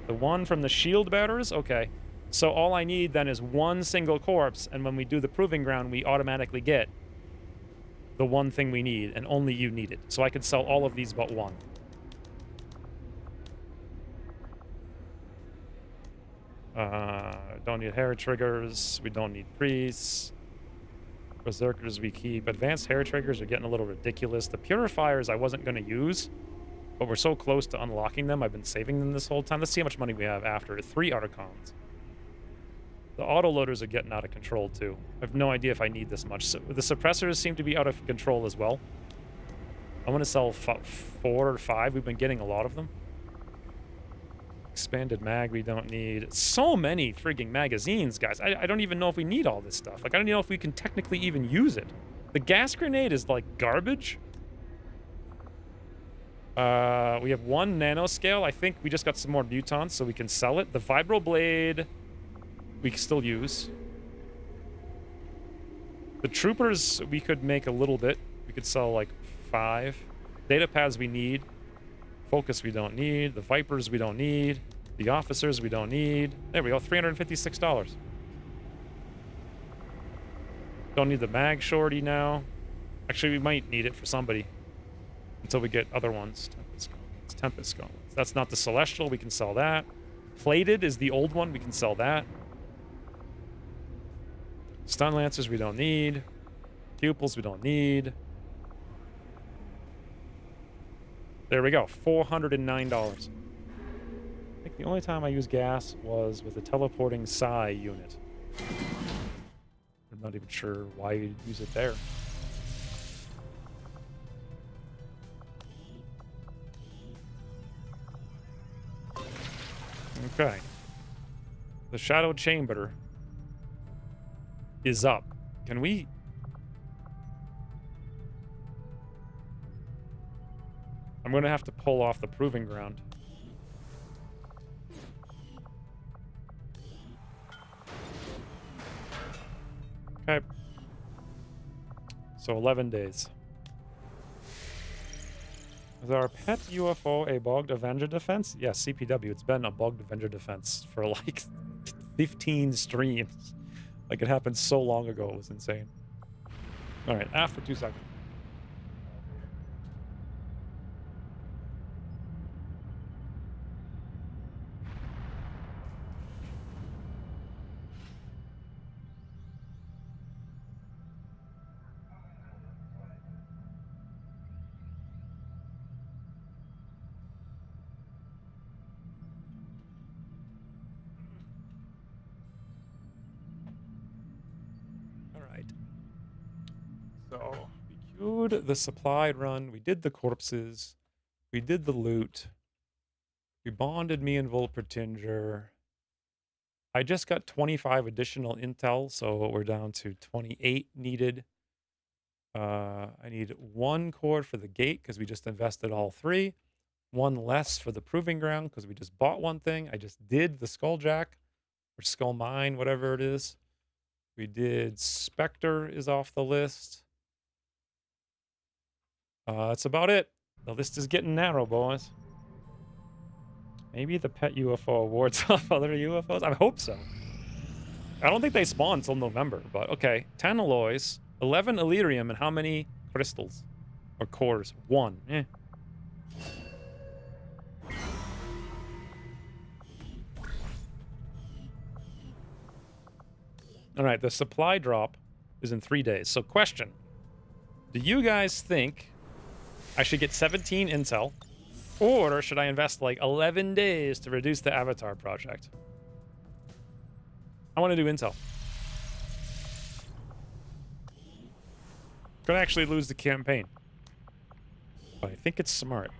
The one from the shield bearers? Okay. So all I need then is 1 single corpse, and when we do the proving ground, we automatically get the one thing we need, and only you need it. So I could sell all of these but 1. Don't need hair triggers. We don't need priests. Berserkers we keep. Advanced hair triggers are getting a little ridiculous. The purifiers I wasn't going to use, but we're so close to unlocking them. I've been saving them this whole time. Let's see how much money we have after. 3 Archons. The autoloaders are getting out of control too. I have no idea if I need this much. So the suppressors seem to be out of control as well. I'm going to sell 4 or 5. We've been getting a lot of them. Expanded mag we don't need. So many frigging magazines, guys. I don't even know if we need all this stuff. Like, I don't even know if we can technically even use it. The gas grenade is like garbage. We have 1 nanoscale. I think we just got some more mutants, so we can sell it. The vibroblade we can still use. The troopers we could make a little bit. We could sell like 5. Data pads we need. Focus we don't need. The Vipers we don't need. The officers we don't need. There we go, $356. Don't need the mag shorty now. Actually, we might need it for somebody until we get other ones. Tempest Gauntlets. That's not the Celestial. We can sell that. Plated is the old one. We can sell that. Stun Lancers we don't need. Pupils we don't need. There we go, $409. I think the only time I used gas was with a teleporting psi unit. I'm not even sure why you'd use it there. Okay. The Shadow Chamber is up. Can we... I'm going to have to pull off the proving ground. Okay. So 11 days. Is our pet UFO a bugged Avenger defense? Yes, CPW. It's been a bugged Avenger defense for like 15 streams. Like, it happened so long ago. It was insane. All right, after 2 seconds. So, we queued the supply run, we did the corpses, we did the loot, we bonded me and Volpertinger. I just got 25 additional intel, so we're down to 28 needed. I need 1 core for the gate, because we just invested all 3. 1 less for the proving ground, because we just bought 1 thing. I just did the Skulljack, or Skull Mine, whatever it is. We did Spectre is off the list. That's about it. The list is getting narrow, boys. Maybe the pet UFO wards off other UFOs? I hope so. I don't think they spawn until November, but okay. 10 alloys, 11 Illyrium, and how many crystals? Or cores? 1. Eh. Alright, the supply drop is in 3 days. So question. Do you guys think I should get 17 intel, or should I invest like 11 days to reduce the Avatar project? I want to do intel. Could actually lose the campaign, but I think it's smart.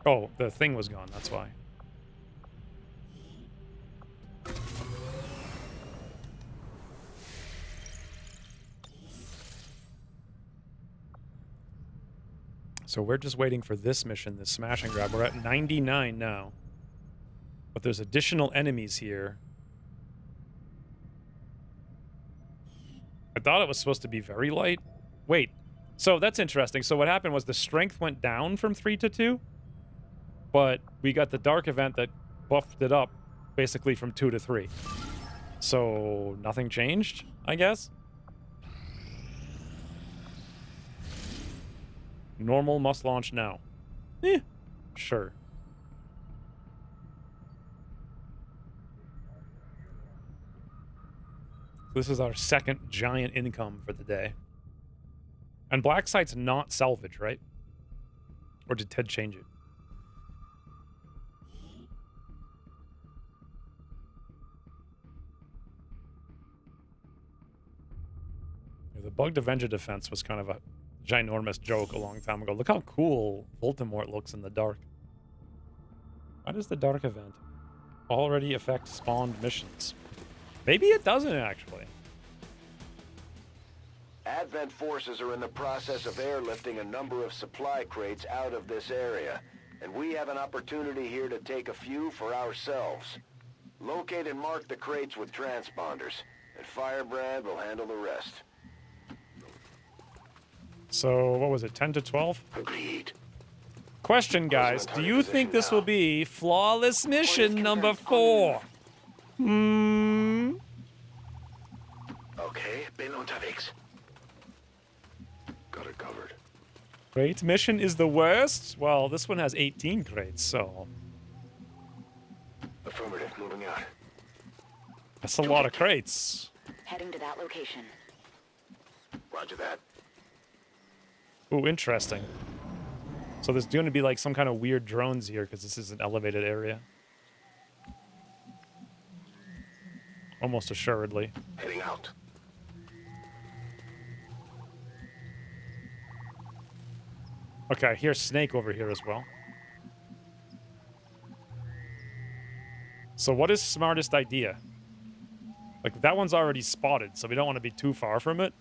Oh, the thing was gone, that's why. So we're just waiting for this mission, this smash and grab. We're at 99 now. But there's additional enemies here. I thought it was supposed to be very light. Wait, so that's interesting. So what happened was the strength went down from 3 to 2, but we got the dark event that buffed it up basically from 2 to 3. So nothing changed, I guess? Normal must launch now. Sure. This is our second giant income for the day. And Blacksite's not salvage, right? Or did Ted change it? The Bugged Avenger defense was kind of a ginormous joke a long time ago. Look how cool Voldemort looks in the dark. Why does the dark event already affect spawned missions? Maybe it doesn't, actually. Advent forces are in the process of airlifting a number of supply crates out of this area, and we have an opportunity here to take a few for ourselves. Locate and mark the crates with transponders, and Firebrand will handle the rest. So, what was it, 10 to 12? Agreed. Question, guys. Do you think this will be flawless mission number 4? Okay, bin unterwegs. Got it covered. Crate mission is the worst? Well, this one has 18 crates, so... Affirmative, moving out. That's a lot of crates. Heading to that location. Roger that. Ooh, interesting. So there's going to be like some kind of weird drones here because this is an elevated area. Almost assuredly. Heading out. Okay, I hear Snake over here as well. So what is smartest idea? Like, that one's already spotted, so we don't want to be too far from it.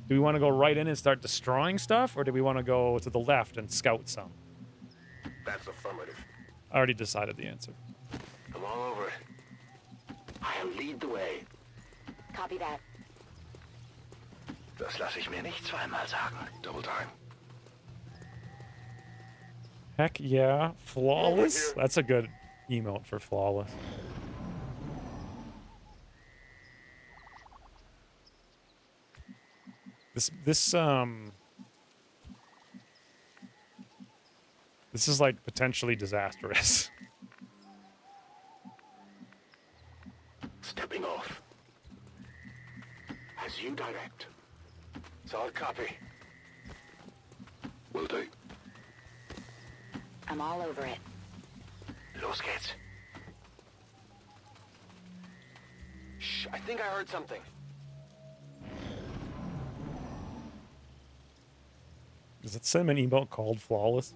Do we want to go right in and start destroying stuff, or do we want to go to the left and scout some? That's affirmative. I already decided the answer. I'm all over it. I'll lead the way. Copy that. Das lasse ich mir nicht zweimal sagen. Double time. Heck yeah. Flawless? That's a good emote for flawless. This is like potentially disastrous. Stepping off. As you direct. Solid copy. Will do. I'm all over it. Los geht's. Shh, I think I heard something. Is it some an emote called flawless?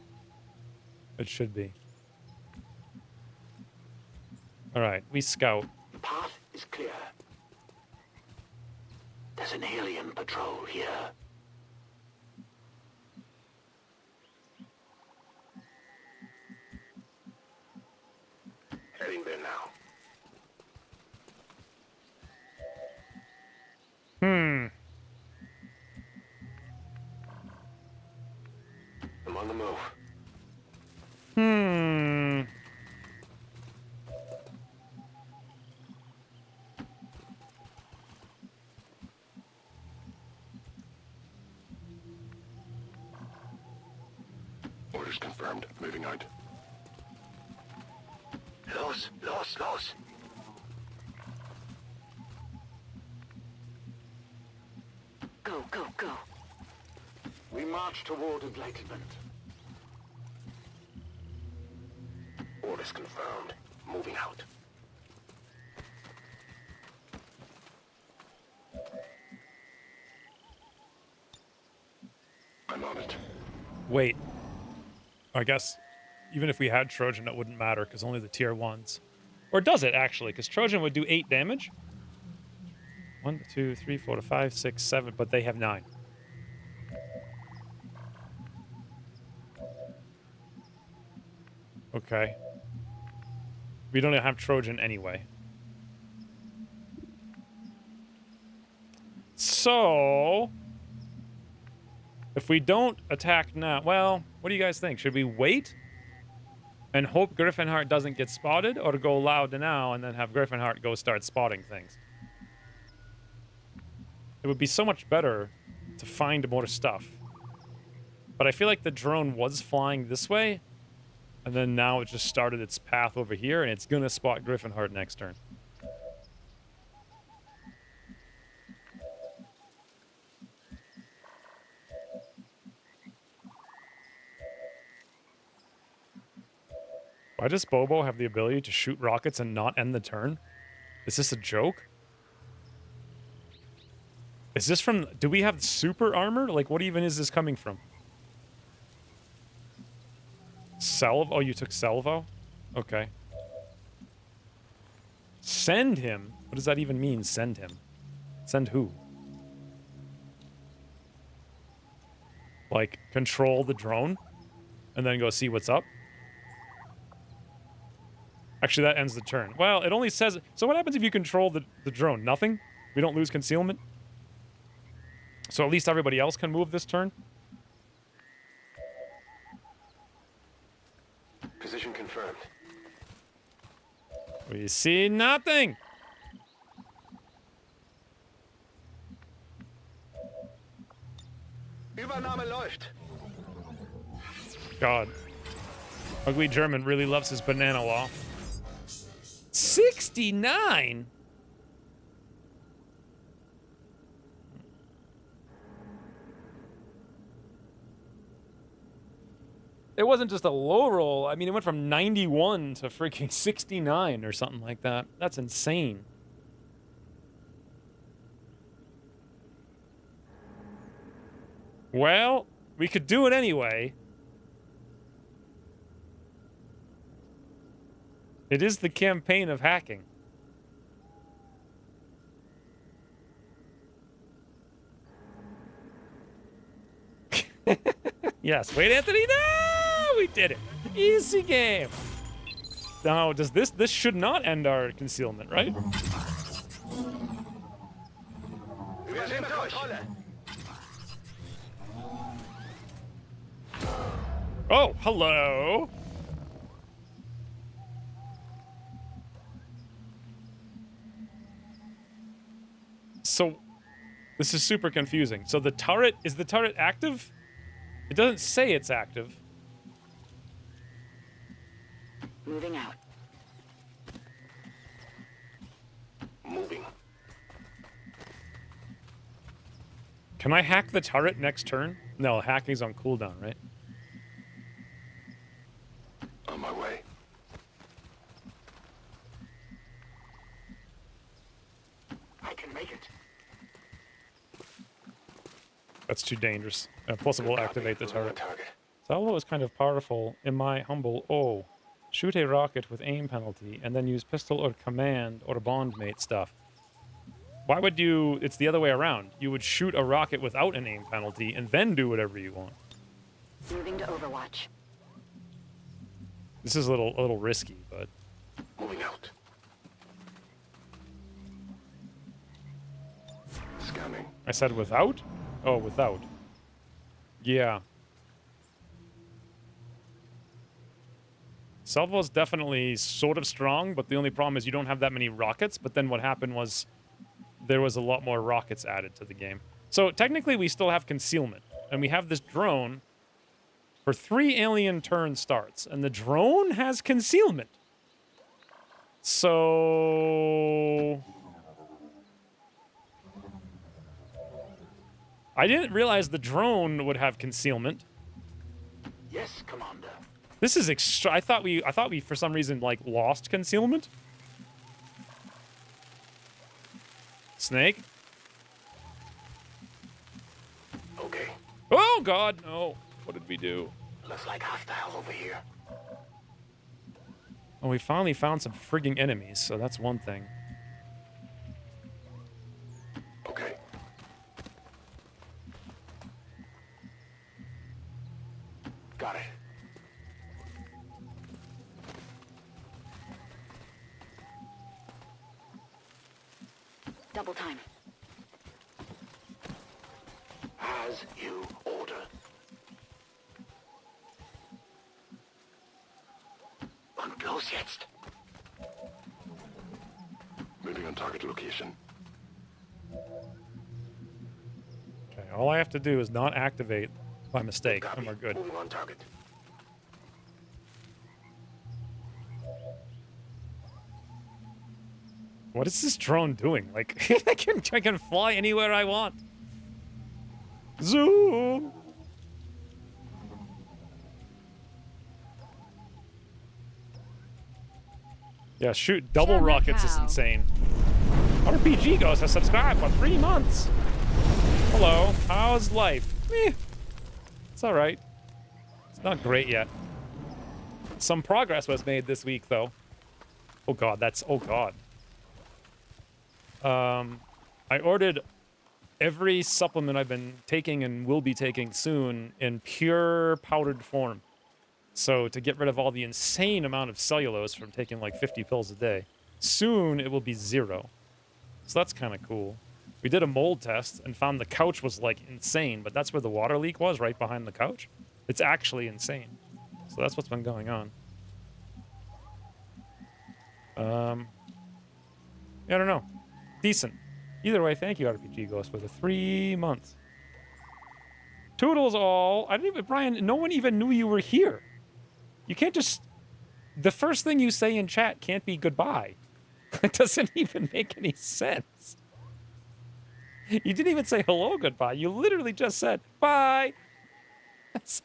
It should be. Alright, we scout. The path is clear. There's an alien patrol here. Heading there now. I'm on the move. Orders confirmed. Moving out. Los, los, los. Go, go, go. We march toward enlightenment. Orders confirmed. Moving out. I'm on it. Wait. I guess even if we had Trojan, it wouldn't matter because only the tier 1s. Or does it, actually? Because Trojan would do 8 damage. 1, 2, 3, 4, 5, 6, 7, but they have 9. Okay. We don't have Trojan anyway. So, if we don't attack now, well, what do you guys think? Should we wait and hope Griffinheart doesn't get spotted, or go loud now and then have Griffinheart go start spotting things? It would be so much better to find more stuff. But I feel like the drone was flying this way, and then now it just started its path over here, and it's gonna spot Griffinheart next turn. Why does Bobo have the ability to shoot rockets and not end the turn? Is this a joke? Is this from... Do we have super armor? Like, what even is this coming from? Salvo? Oh, you took Salvo? Okay. Send him? What does that even mean, send him? Send who? Like, control the drone? And then go see what's up? Actually, that ends the turn. Well, it only says... So what happens if you control the drone? Nothing? We don't lose concealment? So at least everybody else can move this turn? Position confirmed. We see nothing! Übernahme läuft. God. Ugly German really loves his banana loft. 69? It wasn't just a low roll. I mean, it went from 91 to freaking 69 or something like that. That's insane. Well, we could do it anyway. It is the campaign of hacking. Yes, wait, Anthony, no! We did it. Easy game. Now, does this should not end our concealment, right? Oh, hello. So, this is super confusing. So the turret, is the turret active? It doesn't say it's active. Moving out. Moving. Can I hack the turret next turn? No, hacking's on cooldown, right? On my way. I can make it. That's too dangerous. Plus it will activate the turret. Salvo is kind of powerful, in my humble... Oh. Shoot a rocket with aim penalty, and then use pistol or command or bondmate stuff. Why would you... It's the other way around. You would shoot a rocket without an aim penalty, and then do whatever you want. Moving to Overwatch. This is a little risky, but... Moving out. Scanning. I said without? Oh, without. Yeah. Salvo's definitely sort of strong, but the only problem is you don't have that many rockets, but then what happened was there was a lot more rockets added to the game. So technically we still have concealment, and we have this drone for 3 alien turn starts, and the drone has concealment. So... I didn't realize the drone would have concealment. Yes, Commander. This is extra. I thought we for some reason like lost concealment. Snake. Okay. Oh God, no! What did we do? Looks like hostiles over here. Oh, we finally found some frigging enemies, so that's one thing. Okay. Got it. Double time. As you order. Und los jetzt. Moving on target location. Okay, all I have to do is not activate by mistake, Copy. and we're good. Moving on target. What is this drone doing? Like, I can fly anywhere I want. Zoom! Yeah, shoot double Show me rockets is how. insane. RPG Ghost has subscribed for 3 months. Hello, how's life? It's alright. It's not great yet. Some progress was made this week, though. Oh god, oh god. I ordered every supplement I've been taking and will be taking soon in pure powdered form. So to get rid of all the insane amount of cellulose from taking like 50 pills a day, soon it will be 0. So that's kind of cool. We did a mold test and found the couch was like insane, but that's where the water leak was, right behind the couch. It's actually insane. So that's what's been going on. Yeah, I don't know. Decent. Either way, thank you, RPG Ghost, for the 3 months. Toodles all. I didn't even, Brian, no one even knew you were here. You can't just... The first thing you say in chat can't be goodbye. It doesn't even make any sense. You didn't even say hello goodbye. You literally just said, bye. It's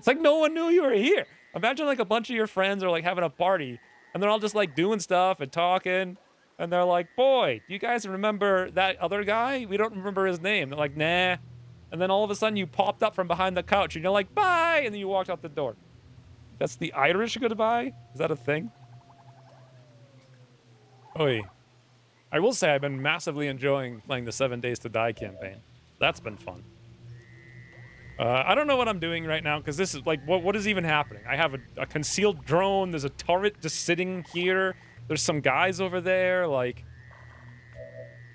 like no one knew you were here. Imagine like a bunch of your friends are like having a party, and they're all just like doing stuff and talking, and they're like, boy, do you guys remember that other guy? We don't remember his name. They're like, nah. And then all of a sudden you popped up from behind the couch, and you're like, bye, and then you walked out the door. That's the Irish goodbye? Is that a thing? Oi. I will say I've been massively enjoying playing the 7 Days to Die campaign. That's been fun. I don't know what I'm doing right now, because this is, like, what is even happening? I have a concealed drone, there's a turret just sitting here, there's some guys over there, like...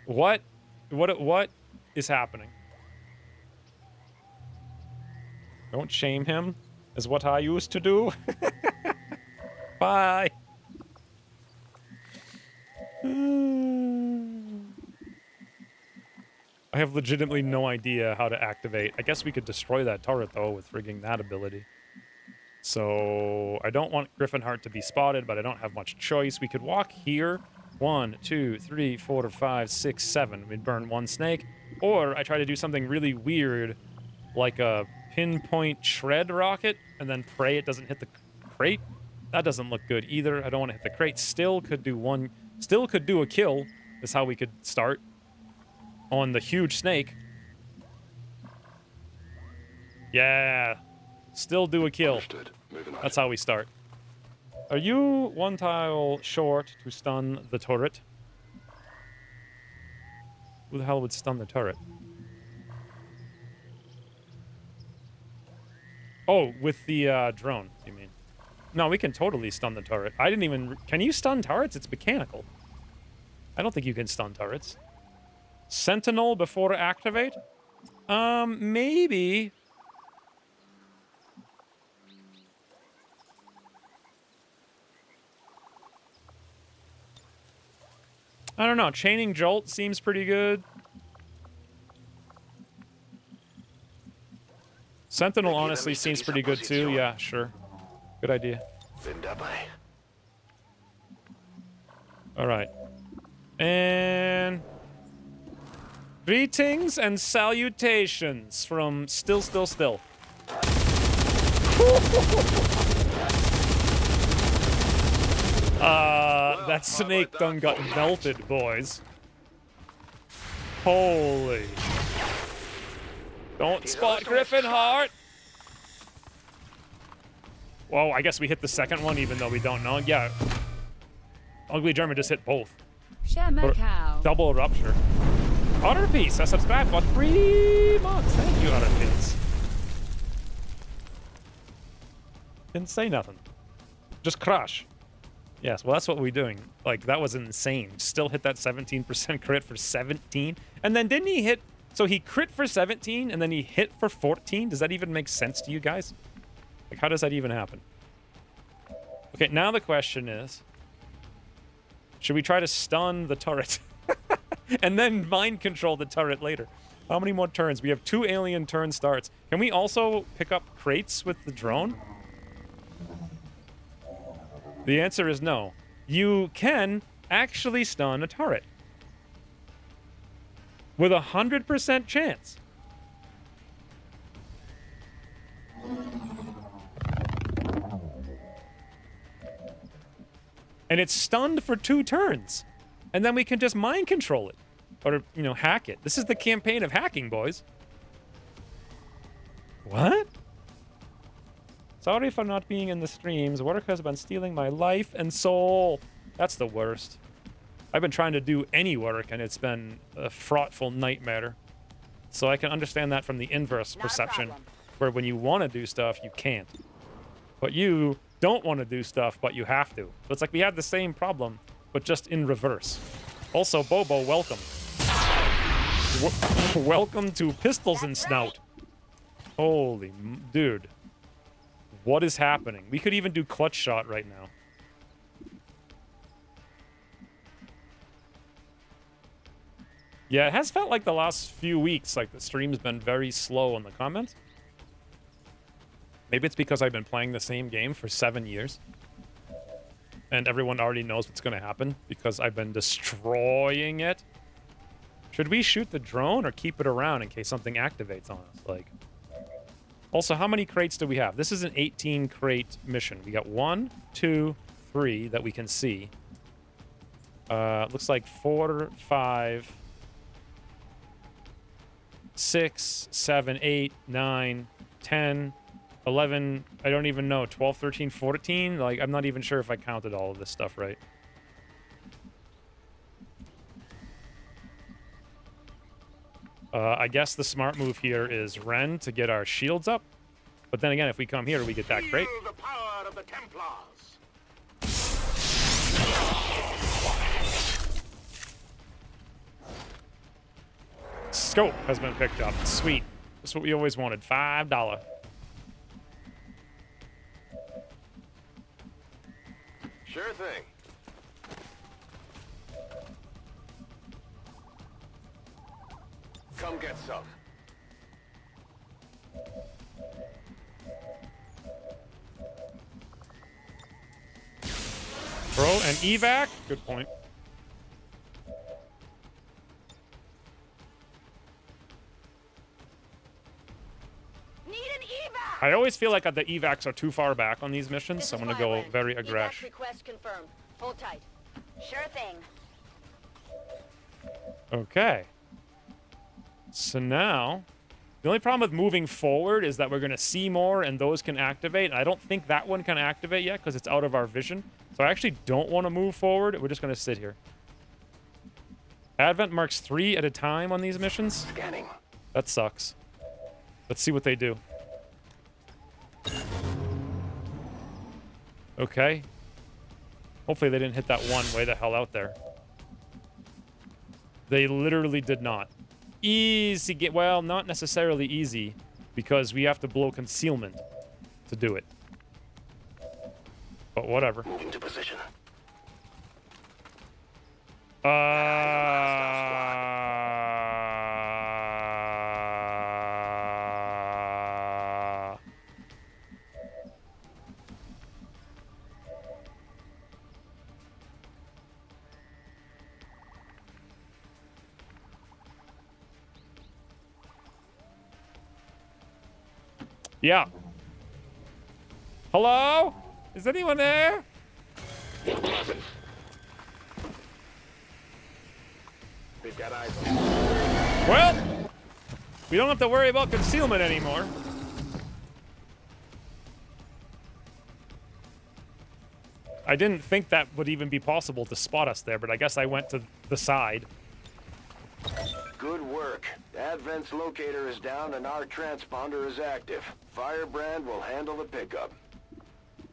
What is happening? Don't shame him, is what I used to do. Bye. I have legitimately no idea how to activate. I guess we could destroy that turret, though, with frigging that ability. So, I don't want Griffinheart to be spotted, but I don't have much choice. We could walk here. 1, 2, 3, 4, 5, 6, 7. We'd burn 1 snake. Or I try to do something really weird, like a pinpoint shred rocket, and then pray it doesn't hit the crate. That doesn't look good either. I don't want to hit the crate. Still could do a kill, is how we could start. On the huge snake. Yeah. Still do a kill. Understood. Moving on. That's how we start. Are you 1 tile short to stun the turret? Who the hell would stun the turret? Oh, with the drone, you mean? No, we can totally stun the turret. I didn't even... Can you stun turrets? It's mechanical. I don't think you can stun turrets. Sentinel before activate? Maybe. I don't know. Chaining Jolt seems pretty good. Sentinel honestly seems pretty good too. Yeah, sure. Good idea. All right. And... Greetings and salutations from Still. That snake done got melted, boys. Holy. Don't spot Griffinheart. Whoa, I guess we hit the second one even though we don't know. Yeah. Ugly German just hit both. Double rupture. Otter Piece, I subscribed for 3 months. Thank you, Otter Piece. Didn't say nothing. Just crush. Yes, well, that's what we're doing. Like, that was insane. Still hit that 17% crit for 17. And then didn't he hit... So he crit for 17, and then he hit for 14? Does that even make sense to you guys? Like, how does that even happen? Okay, now the question is... Should we try to stun the turret? And then mind control the turret later? How many more turns? We have 2 alien turn starts. Can we also pick up crates with the drone? The answer is no. You can actually stun a turret. With 100% chance. And it's stunned for 2 turns. And then we can just mind control it. Or, you know, hack it. This is the campaign of hacking, boys. What? Sorry for not being in the streams. Work has been stealing my life and soul. That's the worst. I've been trying to do any work, and it's been a fraughtful nightmare. So I can understand that from the inverse perception, where when you want to do stuff, you can't. But you don't want to do stuff, but you have to. So it's like we have the same problem, but just in reverse. Also, Bobo, welcome. Welcome to Pistols and Snout. Holy... Dude. What is happening? We could even do clutch shot right now. Yeah, it has felt like the last few weeks, like the stream's been very slow on the comments. Maybe it's because I've been playing the same game for 7 years. And everyone already knows what's going to happen because I've been destroying it. Should we shoot the drone or keep it around in case something activates on us? Like... Also, how many crates do we have? This is an 18 crate mission. We got 1, 2, 3 that we can see. Looks like 4, 5, 6, 7, 8, 9, 10, 11. I don't even know. 12, 13, 14. Like, I'm not even sure if I counted all of this stuff right. I guess the smart move here is Ren to get our shields up. But then again, if we come here, we get that crate. Feel the power of the Templars. Scope has been picked up. Sweet. That's what we always wanted. $5. Sure thing. Come get some. Bro, an evac? Good point. Need an evac! I always feel like the evacs are too far back on these missions, so I'm gonna go very Evac aggressive. request confirmed. Hold tight. Sure thing. Okay. So now, the only problem with moving forward is that we're going to see more and those can activate. I don't think that one can activate yet because it's out of our vision. So I actually don't want to move forward. We're just going to sit here. Advent marks 3 at a time on these missions. Scanning. That sucks. Let's see what they do. Okay. Hopefully they didn't hit that one way the hell out there. They literally did not. Easy get, well, not necessarily easy, because we have to blow concealment to do it. But whatever. Moving to position. Yeah. Hello? Is anyone there? They've got eyes on. Well, we don't have to worry about concealment anymore. I didn't think that would even be possible to spot us there, but I guess I went to the side. Good work. Advent's locator is down and our transponder is active. Firebrand will handle the pickup.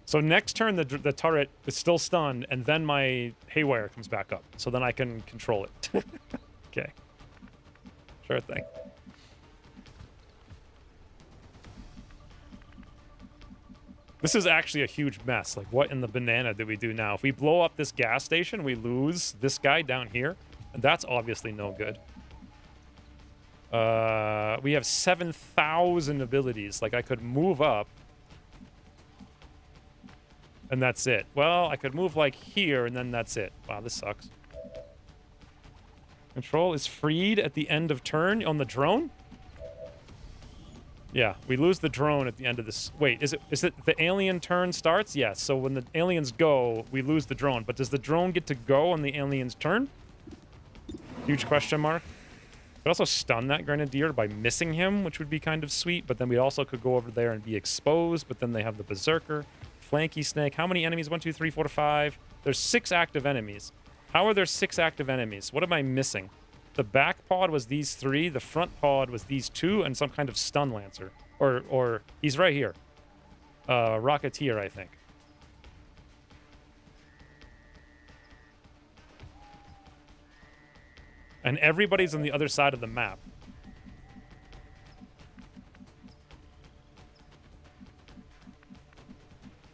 So next turn, the turret is still stunned, and then my haywire comes back up. So then I can control it. Okay. Sure thing. This is actually a huge mess. Like, what in the banana do we do now? If we blow up this gas station, we lose this guy down here. And that's obviously no good. We have 7,000 abilities. Like, I could move up. And that's it. Well, I could move, like, here, and then that's it. Wow, this sucks. Control is freed at the end of turn on the drone? Yeah, we lose the drone at the end of this. Wait, is it the alien turn starts? Yes, so when the aliens go, we lose the drone. But does the drone get to go on the alien's turn? Huge question mark. Could also stun that grenadier by missing him, which would be kind of sweet. But then we also could go over there and be exposed. But then they have the berserker, flanky snake. How many enemies? 1, 2, 3, 4, 5. There's 6 active enemies. How are there 6 active enemies? What am I missing? The back pod was these 3, the front pod was these 2, and some kind of stun lancer. Or he's right here. Rocketeer, I think. And everybody's on the other side of the map.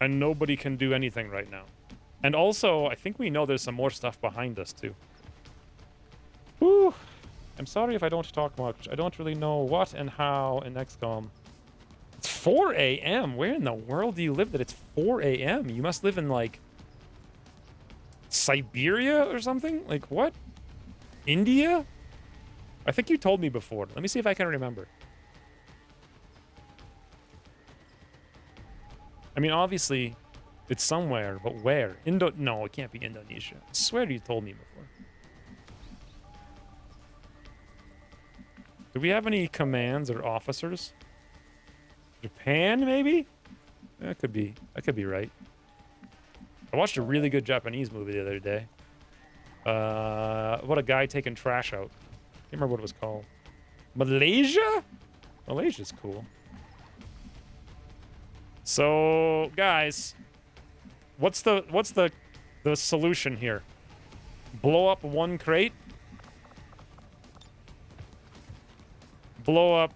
And nobody can do anything right now. And also, I think we know there's some more stuff behind us, too. Whew. I'm sorry if I don't talk much. I don't really know what and how in XCOM. It's 4 a.m. Where in the world do you live that it's 4 a.m.? You must live in, like, Siberia or something? Like, what? India? I think you told me before. Let me see if I can remember. I mean, obviously, it's somewhere, but where? No, it can't be Indonesia. I swear you told me before. Do we have any commands or officers? Japan, maybe? That could be. That could be right. I watched a really good Japanese movie the other day. What a guy taking trash out. Can't remember what it was called. Malaysia? Malaysia's cool. So, guys, what's the solution here? Blow up 1 crate? Blow up.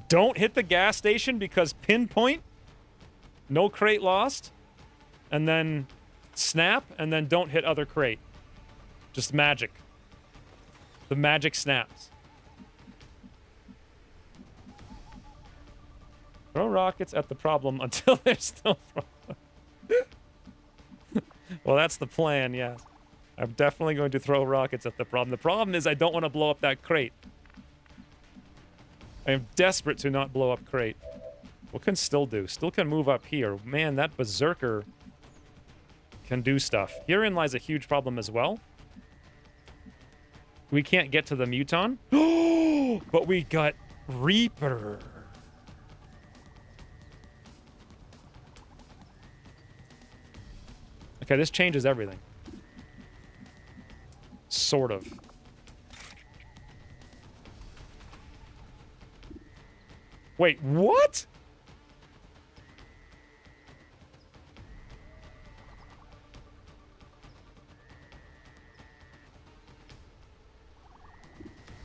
Don't hit the gas station because pinpoint. No crate lost. And then snap, and then don't hit other crate. Just magic. The magic snaps. Throw rockets at the problem until there's still problem. Well, that's the plan, yes. I'm definitely going to throw rockets at the problem. The problem is I don't want to blow up that crate. I am desperate to not blow up crate. What can still do? Still can move up here. Man, that berserker can do stuff. Herein lies a huge problem as well. We can't get to the Muton. But we got Reaper. Okay, this changes everything. Sort of. Wait, what?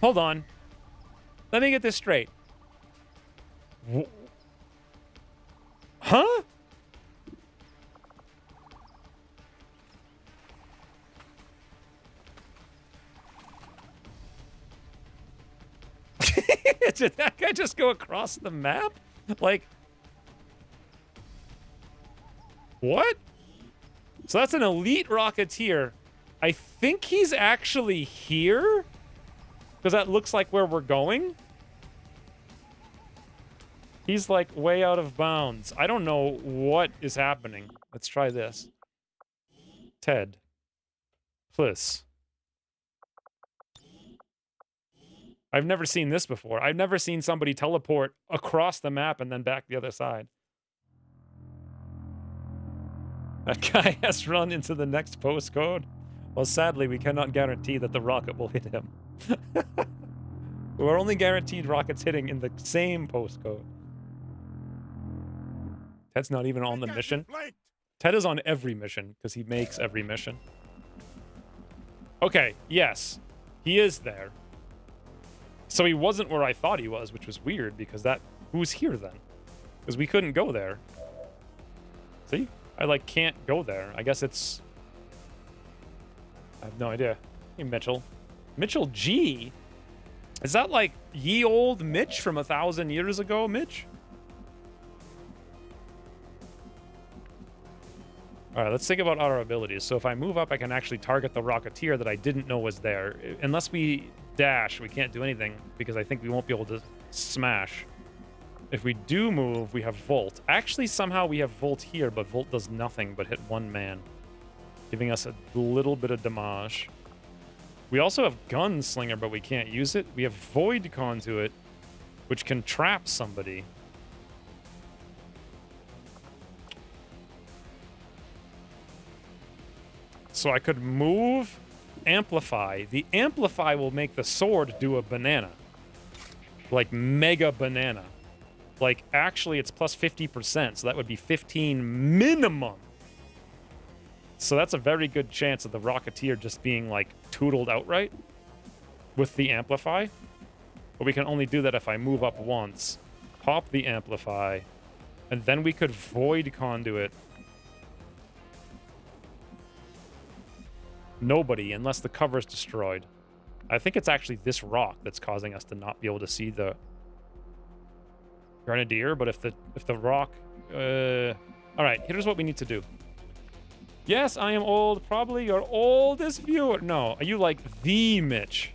Hold on. Let me get this straight. Huh? Did that guy just go across the map? Like, what? So that's an elite rocketeer. I think he's actually here, because that looks like where we're going. He's like way out of bounds. I don't know what is happening. Let's try this. Ted. Please. I've never seen this before. I've never seen somebody teleport across the map and then back the other side. That guy has run into the next postcode. Well, sadly, we cannot guarantee that the rocket will hit him. We're only guaranteed rockets hitting in the same postcode. Ted's not even on the mission. Ted is on every mission, because he makes every mission. Okay, yes. He is there. So he wasn't where I thought he was, which was weird, because that... Who's here, then? Because we couldn't go there. See? I, like, can't go there. I guess it's... I have no idea. Hey, Mitchell. Mitchell G? Is that, like, ye old Mitch from 1,000 years ago, Mitch? All right, let's think about our abilities. So if I move up, I can actually target the Rocketeer that I didn't know was there. Unless we dash, we can't do anything because I think we won't be able to smash. If we do move, we have Volt. Actually, somehow we have Volt here, but Volt does nothing but hit one man, giving us a little bit of damage. We also have Gunslinger, but we can't use it. We have Void Conduit, which can trap somebody. So I could move, Amplify. The Amplify will make the sword do a banana. Like, mega banana. Like, actually, it's plus 50%, so that would be 15 minimum. So that's a very good chance of the Rocketeer just being, like, tootled outright with the Amplify. But we can only do that if I move up once, pop the Amplify, and then we could Void Conduit. Nobody, unless the cover is destroyed. I think it's actually this rock that's causing us to not be able to see the Grenadier, but if the rock... Alright, here's what we need to do. Yes, I am old. Probably your oldest viewer. No, are you like the Mitch?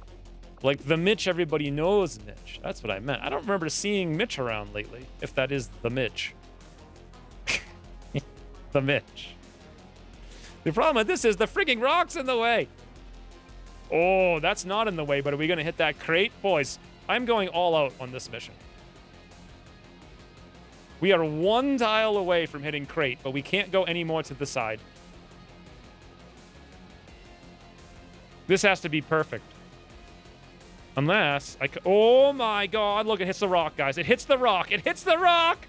Like the Mitch everybody knows Mitch. That's what I meant. I don't remember seeing Mitch around lately, if that is the Mitch. The Mitch. The problem with this is the frigging rock's in the way. Oh, that's not in the way, but are we going to hit that crate? Boys, I'm going all out on this mission. We are one tile away from hitting crate, but we can't go any more to the side. This has to be perfect. Unless I could... Oh my god, look, it hits the rock, guys. It hits the rock. It hits the rock!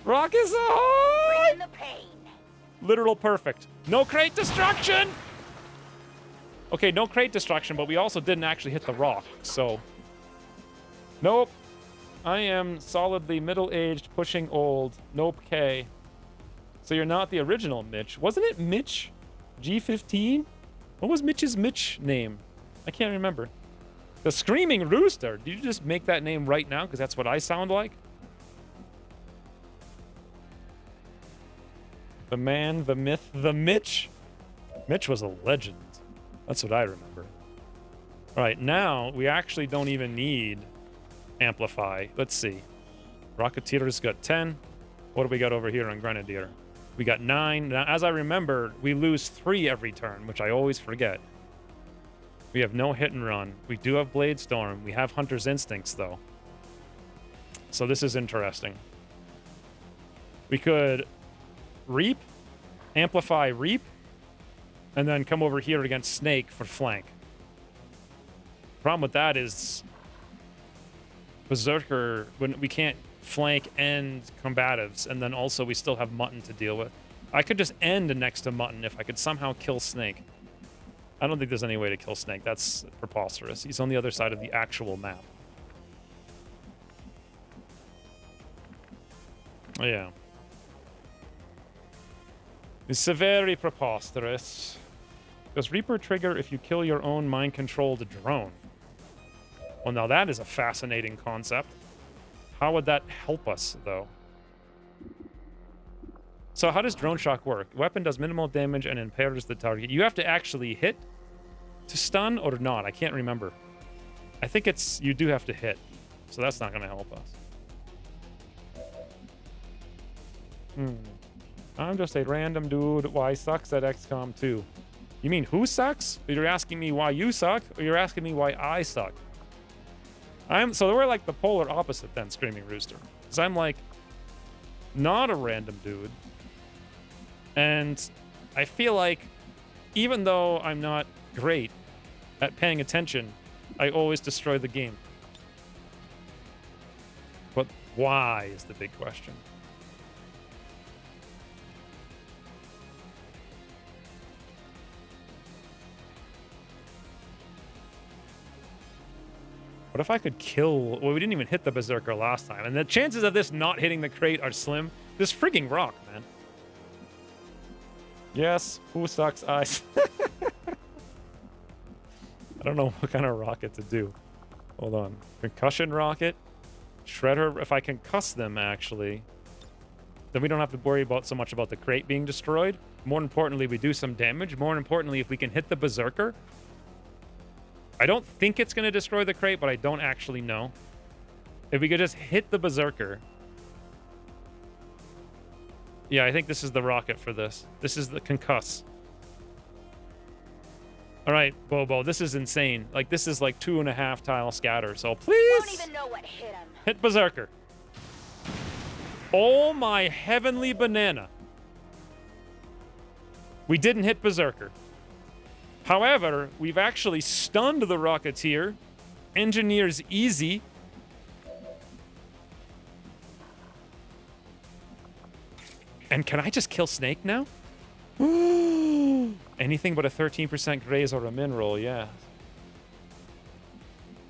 Rock is so hard! Bring in the pain. Literal perfect. No crate destruction! Okay, no crate destruction, but we also didn't actually hit the rock, so... Nope. I am solidly middle-aged, pushing old. Nope, K. So you're not the original Mitch. Wasn't it Mitch G15? What was Mitch's Mitch name? I can't remember. The Screaming Rooster. Did you just make that name right now? Because that's what I sound like? The man, the myth, the Mitch. Mitch was a legend. That's what I remember. All right, now we actually don't even need Amplify. Let's see. Rocketeer's got 10. What do we got over here on Grenadier? We got 9. Now, as I remember, we lose 3 every turn, which I always forget. We have no hit and run. We do have Blade Storm. We have Hunter's Instincts, though. So this is interesting. We could Reap, Amplify Reap, and then come over here against Snake for flank. Problem with that is Berserker, when we can't flank and combatives, and then also we still have Mutton to deal with. I could just end next to Mutton if I could somehow kill Snake. I don't think there's any way to kill Snake. That's preposterous. He's on the other side of the actual map. Oh, yeah. It's very preposterous. Does Reaper trigger if you kill your own mind-controlled drone? Well, now that is a fascinating concept. How would that help us, though? So how does Drone Shock work? Weapon does minimal damage and impairs the target. You have to actually hit to stun or not? I can't remember. I think it's... You do have to hit. So that's not going to help us. I'm just a random dude. Why sucks at XCOM 2. You mean who sucks? Or you're asking me why you suck? Or you're asking me why I suck? So we're like the polar opposite then, Screaming Rooster. Because I'm like not a random dude. And I feel like even though I'm not great at paying attention, I always destroy the game. But why is the big question. What if I could kill... Well, we didn't even hit the Berserker last time. And the chances of this not hitting the crate are slim. This freaking rock, man. Yes, who sucks? I don't know what kind of rocket to do. Hold on. Concussion rocket. Shredder. If I concuss them, actually, then we don't have to worry about so much about the crate being destroyed. More importantly, we do some damage. More importantly, if we can hit the Berserker... I don't think it's going to destroy the crate, but I don't actually know. If we could just hit the Berserker. Yeah, I think this is the rocket for this. This is the concuss. All right, Bobo, this is insane. Like, this is like 2.5 tile scatter, so please Won't even know what hit him. hit Berserker. Oh my heavenly banana. We didn't hit Berserker. However, we've actually stunned the Rocketeer. Engineers easy. And can I just kill Snake now? Anything but a 13% graze or a mineral, yeah.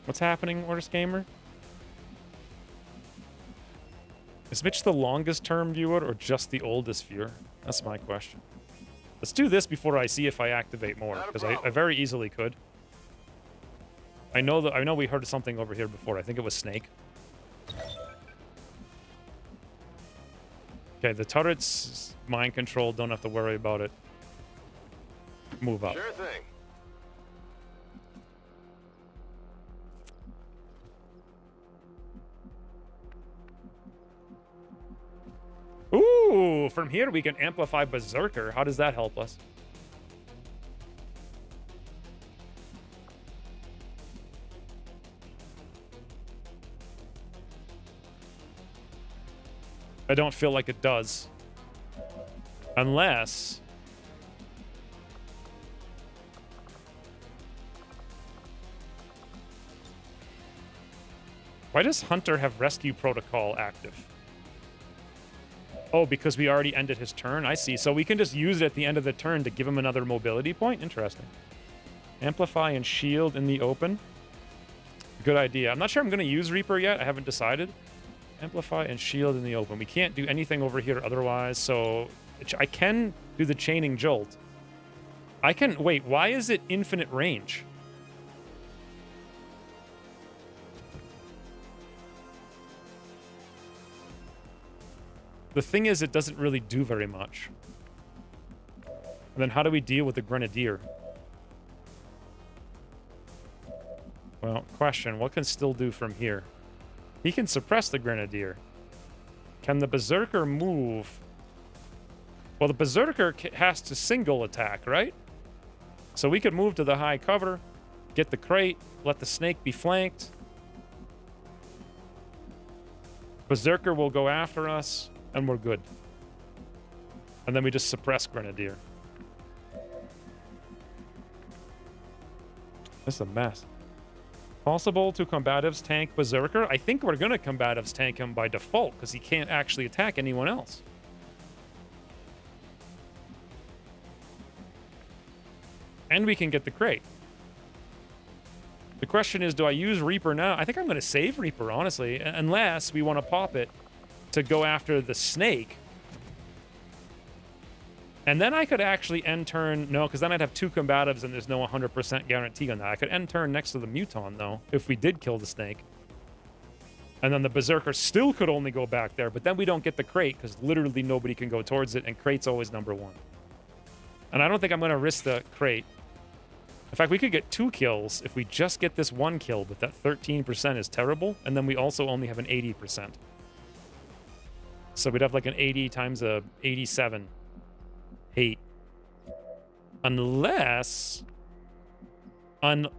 What's happening, Orders Gamer? Is Mitch the longest term viewer or just the oldest viewer? That's my question. Let's do this before I see if I activate more, because I very easily could. I know we heard something over here before. I think it was Snake. Okay, the turret's mind control. Don't have to worry about it. Move up. Sure thing. Ooh, from here we can amplify Berserker. How does that help us? I don't feel like it does. Unless... Why does Hunter have Rescue Protocol active? Oh, because we already ended his turn? I see. So we can just use it at the end of the turn to give him another mobility point? Interesting. Amplify and shield in the open. Good idea. I'm not sure I'm going to use Reaper yet. I haven't decided. Amplify and shield in the open. We can't do anything over here otherwise, so I can do the chaining jolt. I can... Wait, why is it infinite range? The thing is, it doesn't really do very much. And then how do we deal with the Grenadier? Well, question. What can still do from here? He can suppress the Grenadier. Can the Berserker move? Well, the Berserker has to single attack, right? So we could move to the high cover, get the crate, let the Snake be flanked. Berserker will go after us, and we're good. And then we just suppress Grenadier. This is a mess. Possible to combatives tank Berserker? I think we're going to combatives tank him by default, because he can't actually attack anyone else. And we can get the crate. The question is, do I use Reaper now? I think I'm going to save Reaper, honestly, unless we want to pop it to go after the Snake. And then I could actually end turn... No, because then I'd have two combatives and there's no 100% guarantee on that. I could end turn next to the Muton, though, if we did kill the Snake. And then the Berserker still could only go back there, but then we don't get the crate, because literally nobody can go towards it, and crate's always number one. And I don't think I'm going to risk the crate. In fact, we could get 2 kills if we just get this 1 kill, but that 13% is terrible, and then we also only have an 80%. So we'd have like an 80 times a 87. Hate. Unless...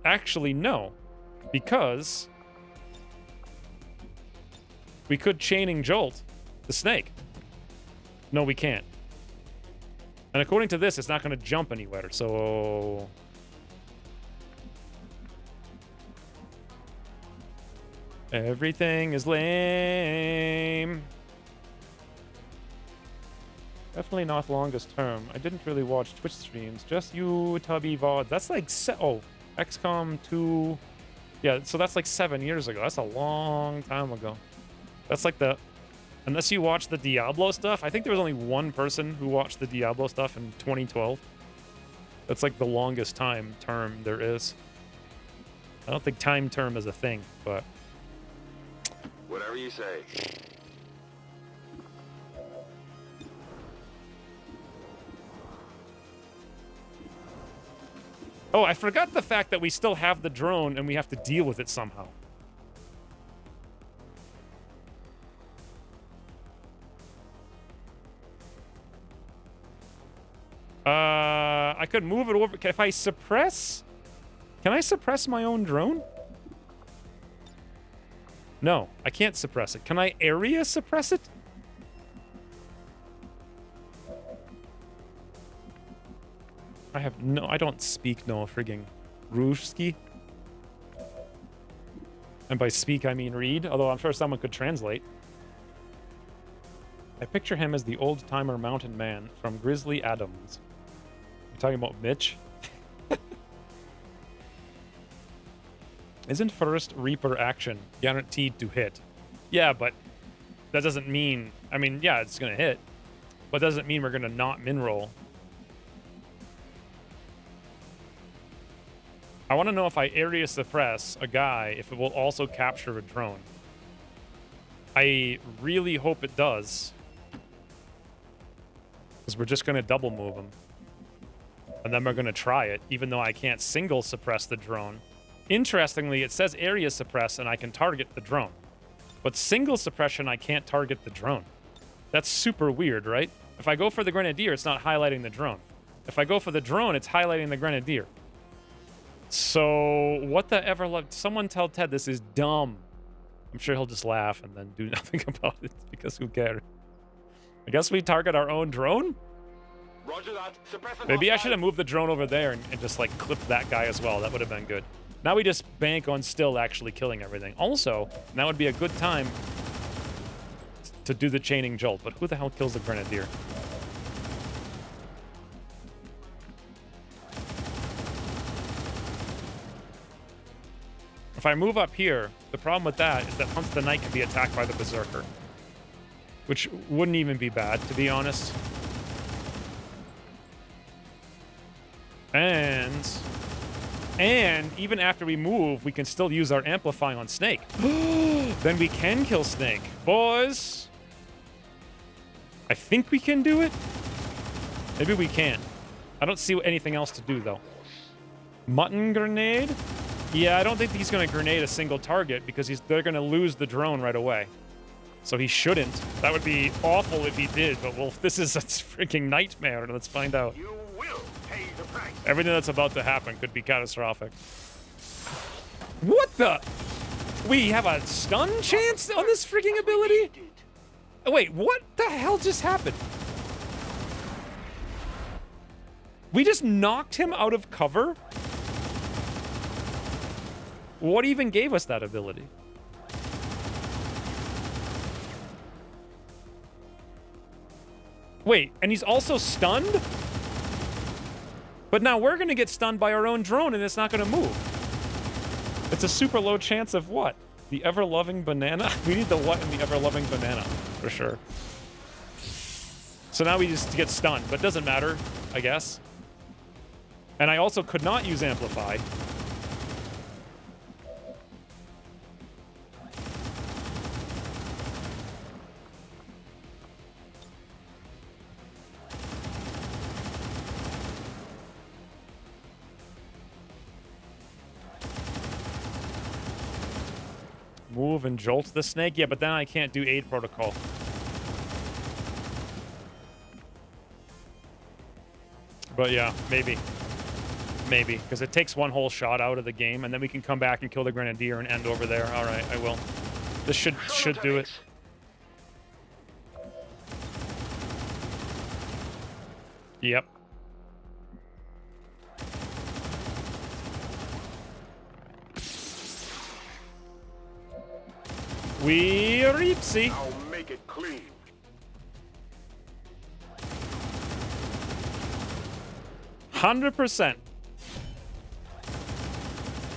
Actually, no. Because... we could chaining jolt the snake. No, we can't. And according to this, it's not going to jump anywhere, so... everything is lame. Definitely not longest term. I didn't really watch Twitch streams. Just you, Tubby VOD. That's like... XCOM 2... yeah, so that's like 7 years ago. That's a long time ago. That's like the... unless you watch the Diablo stuff. I think there was only one person who watched the Diablo stuff in 2012. That's like the longest time term there is. I don't think time term is a thing, but... Whatever you say. oh, I forgot the fact that we still have the drone and we have to deal with it somehow. I could move it over. If I suppress... can I suppress my own drone? No, I can't suppress it. Can I area suppress it? I don't speak no frigging Ruski. And by speak, I mean read, although I'm sure someone could translate. I picture him as the old-timer mountain man from Grizzly Adams. You talking about Mitch? Isn't first Reaper action guaranteed to hit? Yeah, but that doesn't mean... I mean, yeah, it's going to hit. But doesn't mean we're going to not min-roll. I want to know if I area suppress a guy, if it will also capture a drone. I really hope it does. Because we're just going to double move him. And then we're going to try it, even though I can't single suppress the drone. Interestingly, it says area suppress and I can target the drone. But single suppression, I can't target the drone. That's super weird, right? If I go for the grenadier, it's not highlighting the drone. If I go for the drone, it's highlighting the grenadier. So, what the ever... someone tell Ted this is dumb. I'm sure he'll just laugh and then do nothing about it, because who cares? I guess we target our own drone? Roger that. Maybe I should have moved the drone over there and just, like, clipped that guy as well. That would have been good. Now we just bank on still actually killing everything. Also, that would be a good time to do the chaining jolt, but who the hell kills the grenadier? If I move up here, the problem with that is that Hunts the Knight can be attacked by the Berserker. Which wouldn't even be bad, to be honest. And even after we move, we can still use our Amplify on Snake. Then we can kill Snake. Boys! I think we can do it. Maybe we can't. I don't see anything else to do, though. Mutton grenade? Yeah, I don't think he's going to grenade a single target because they're going to lose the drone right away. So he shouldn't. That would be awful if he did, but well, this is a freaking nightmare. Let's find out. You will pay the price. Everything that's about to happen could be catastrophic. What the? We have a stun chance on this freaking ability? Oh, wait, what the hell just happened? We just knocked him out of cover? What even gave us that ability? Wait, and he's also stunned? But now we're going to get stunned by our own drone and it's not going to move. It's a super low chance of what? The ever-loving banana? We need the what in the ever-loving banana, for sure. So now we just get stunned, but it doesn't matter, I guess. And I also could not use Amplify. Move and jolt the snake? Yeah, but then I can't do aid protocol. But yeah, maybe. Maybe, because it takes one whole shot out of the game, and then we can come back and kill the Grenadier and end over there. All right, I will. This should do it. Yep. We reapsy. I'll make it clean. %.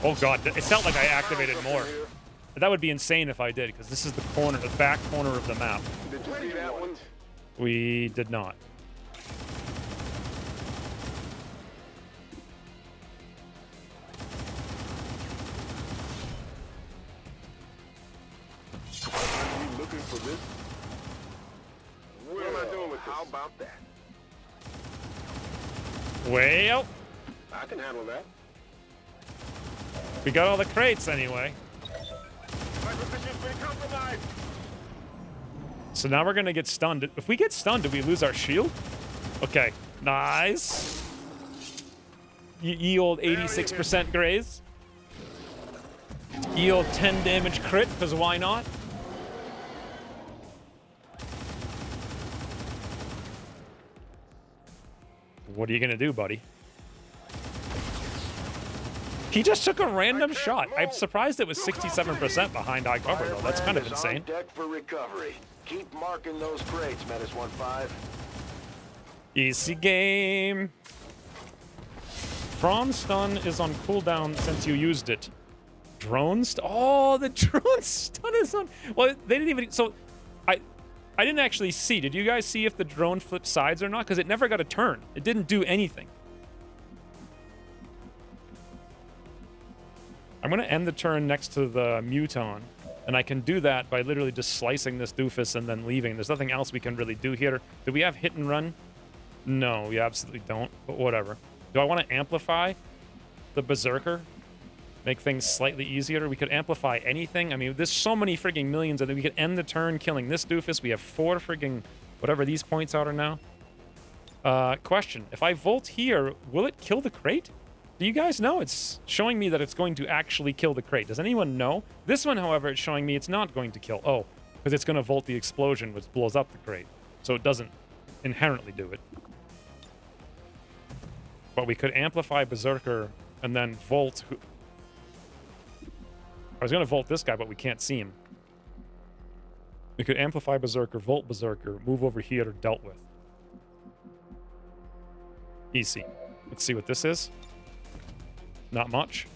Oh god, it felt like I activated more. That would be insane if I did, because this is the corner, the back corner of the map. Did you see that one? We did not. Are you looking for this? What am I doing with this? How about that? Way out. I can handle that. We got all the crates anyway. My position's been compromised. So now we're gonna get stunned. If we get stunned, do we lose our shield? Okay, nice. Ye old 86% graze. Ye old 10 damage crit, because why not? What are you gonna do, buddy? He just took a random shot. I'm surprised it was 67% behind high cover, though. That's kind of insane. On deck for recovery. Keep marking those crates, Menace 1-5. Easy game. Prawn stun is on cooldown since you used it. Drone stun? Oh, the drone stun is on. Well, they didn't even. So, I didn't actually see. Did you guys see if the drone flipped sides or not? Because it never got a turn. It didn't do anything. I'm going to end the turn next to the Muton, and I can do that by literally just slicing this doofus and then leaving. There's nothing else we can really do here. Do we have hit and run? No, we absolutely don't, but whatever. Do I want to amplify the Berserker? Make things slightly easier? We could amplify anything. I mean, there's so many frigging millions, and then we could end the turn killing this doofus. We have 4 frigging whatever these points are now. Question. If I volt here, will it kill the crate? Do you guys know? It's showing me that it's going to actually kill the crate. Does anyone know? This one, however, it's showing me it's not going to kill. Oh, because it's going to volt the explosion, which blows up the crate. So it doesn't inherently do it. But we could amplify Berserker and then volt. I was going to volt this guy, but we can't see him. We could amplify Berserker, volt Berserker, move over here, dealt with. Easy. Let's see what this is. Not much.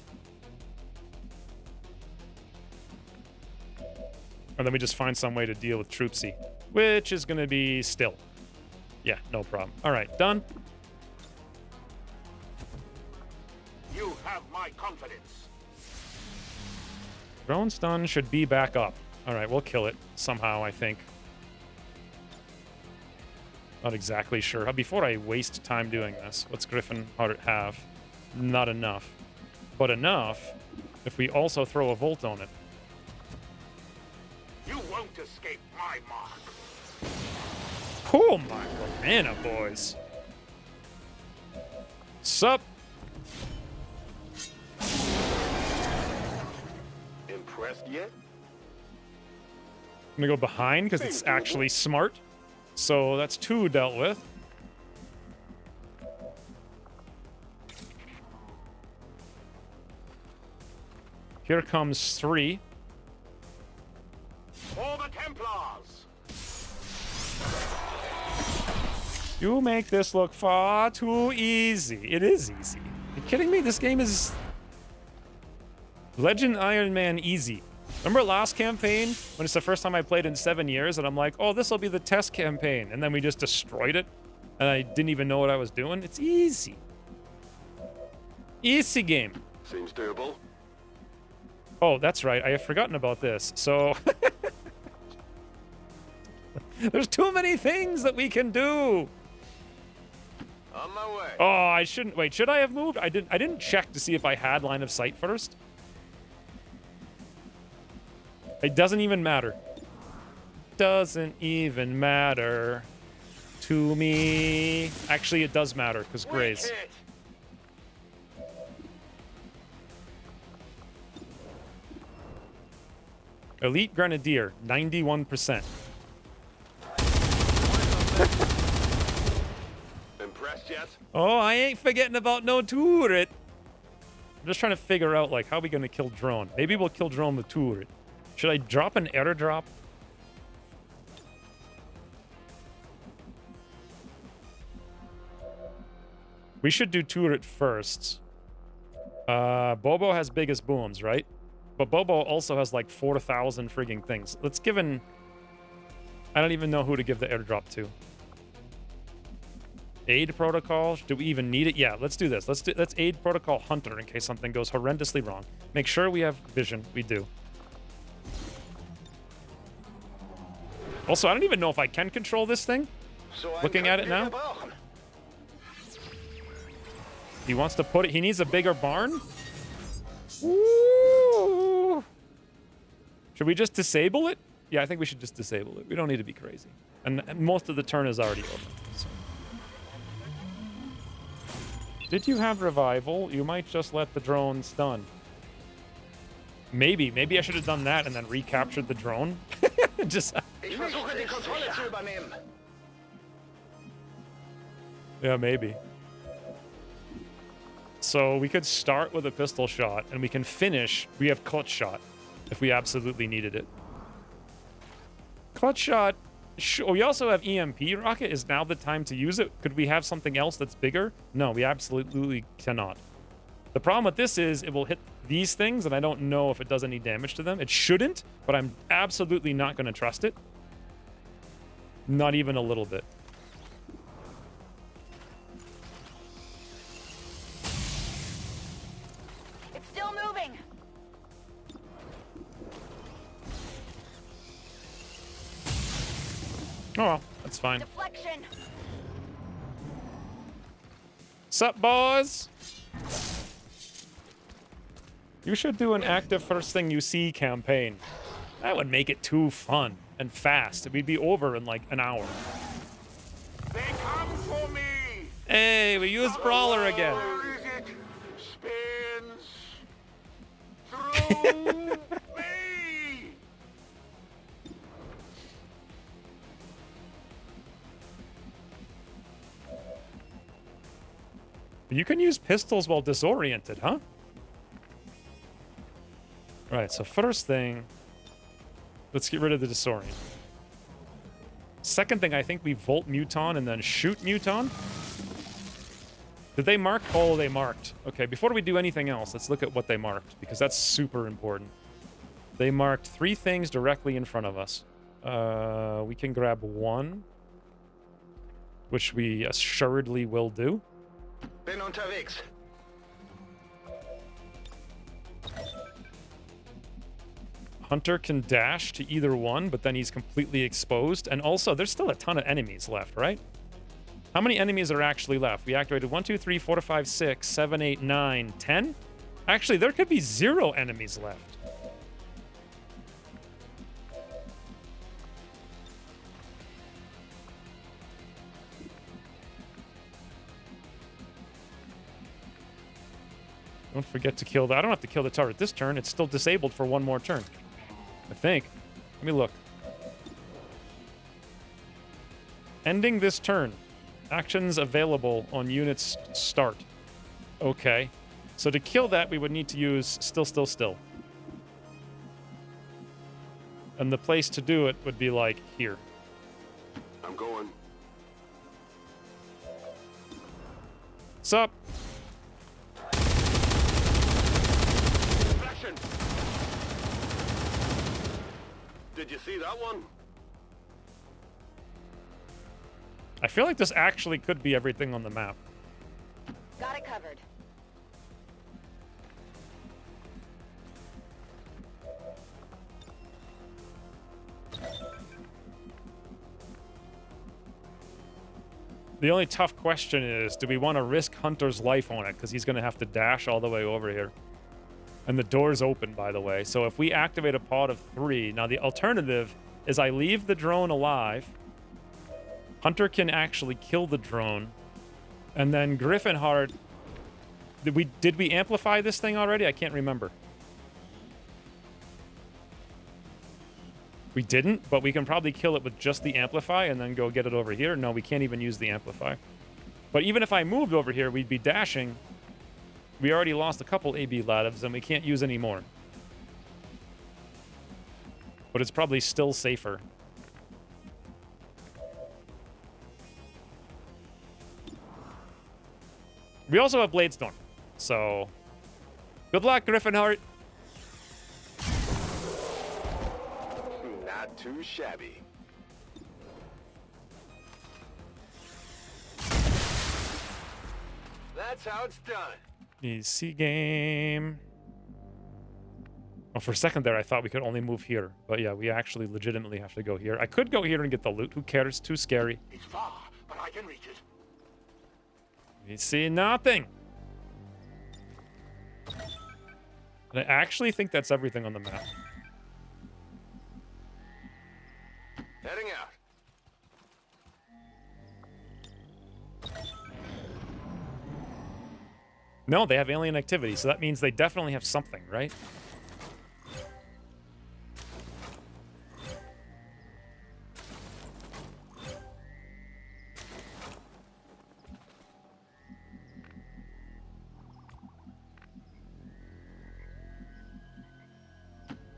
And then we just find some way to deal with Troopsy, which is going to be still. Yeah, no problem. All right, done. You have my confidence. Drone stun should be back up. All right, we'll kill it somehow, I think. Not exactly sure. Before I waste time doing this, what's Griffin have? Not enough. But enough if we also throw a volt on it. You won't escape my mark. Oh my banana boys. Sup? Impressed yet? I'm gonna go behind because it's actually smart. So that's 2 dealt with. Here comes 3. For the Templars! You make this look far too easy. It is easy. Are you kidding me? This game is Legend Ironman easy. Remember last campaign when it's the first time I played in 7 years and I'm like, oh, this will be the test campaign. And then we just destroyed it and I didn't even know what I was doing. It's easy. Easy game. Seems doable. Oh, that's right. I have forgotten about this. So there's too many things that we can do. On my way. Oh, I shouldn't. Wait, should I have moved? I didn't check to see if I had line of sight first. It doesn't even matter. Doesn't even matter. to me. Actually, it does matter, because graze. Hit. Elite Grenadier, 91%. Impressed yet? Oh, I ain't forgetting about no turret. I'm just trying to figure out, like, how are we going to kill drone? Maybe we'll kill drone with turret. Should I drop an airdrop? We should do turret first. Bobo has biggest booms, right? But Bobo also has like 4,000 frigging things. Let's give an... I don't even know who to give the airdrop to. Aid protocol? Do we even need it? Yeah, let's do this. Let's aid protocol Hunter in case something goes horrendously wrong. Make sure we have vision. We do. Also, I don't even know if I can control this thing. Looking at it now. He wants to put it... He needs a bigger barn? Ooh. Should we just disable it? Yeah, I think we should just disable it. We don't need to be crazy. And most of the turn is already over. So. Did you have revival? You might just let the drone stun. Maybe. Maybe I should have done that and then recaptured the drone. Just... Yeah, maybe. So we could start with a pistol shot, and we can finish. We have clutch shot if we absolutely needed it. Clutch shot. We also have EMP rocket. Is now the time to use it? Could we have something else that's bigger? No, we absolutely cannot. The problem with this is it will hit these things, and I don't know if it does any damage to them. It shouldn't, but I'm absolutely not going to trust it. Not even a little bit. Oh well, that's fine. Deflection. Sup, boys? You should do an active first thing you see campaign. That would make it too fun and fast. We'd be over in like an hour. They come for me! Hey, we used Brawler again. Where is it? Spins through me! You can use pistols while disoriented, huh? Right, so first thing, let's get rid of the disorient. Second thing, I think we Volt Muton and then shoot Muton. Did they mark? Oh, they marked. Okay, before we do anything else, let's look at what they marked, because that's super important. They marked 3 things directly in front of us. We can grab 1, which we assuredly will do. Bin unterwegs. Hunter can dash to either one, but then he's completely exposed. And also, there's still a ton of enemies left, right? How many enemies are actually left? We activated 1, 2, 3, 4, 5, 6, 7, 8, 9, 10? Actually, there could be 0 enemies left. Don't forget to kill the... I don't have to kill the turret this turn. It's still disabled for 1 more turn. I think. Let me look. Ending this turn. Actions available on units start. Okay. So to kill that, we would need to use still. And the place to do it would be like here. I'm going. Sup? Action! Did you see that one? I feel like this actually could be everything on the map. Got it covered. The only tough question is, do we want to risk Hunter's life on it? Because he's going to have to dash all the way over here. And the door's open, by the way. So if we activate a pod of 3... Now, the alternative is I leave the drone alive. Hunter can actually kill the drone. And then Griffinheart... Did we amplify this thing already? I can't remember. We didn't, but we can probably kill it with just the amplify and then go get it over here. No, we can't even use the amplify. But even if I moved over here, we'd be dashing. We already lost a couple AB ladivs, and we can't use any more. But it's probably still safer. We also have Bladestorm. So, good luck, Griffinheart. Not too shabby. That's how it's done. Easy game. Oh, for a second there, I thought we could only move here. But yeah, we actually legitimately have to go here. I could go here and get the loot. Who cares? Too scary. It's far, but I can reach it. We see nothing. And I actually think that's everything on the map. Heading out. No, they have alien activity, so that means they definitely have something, right?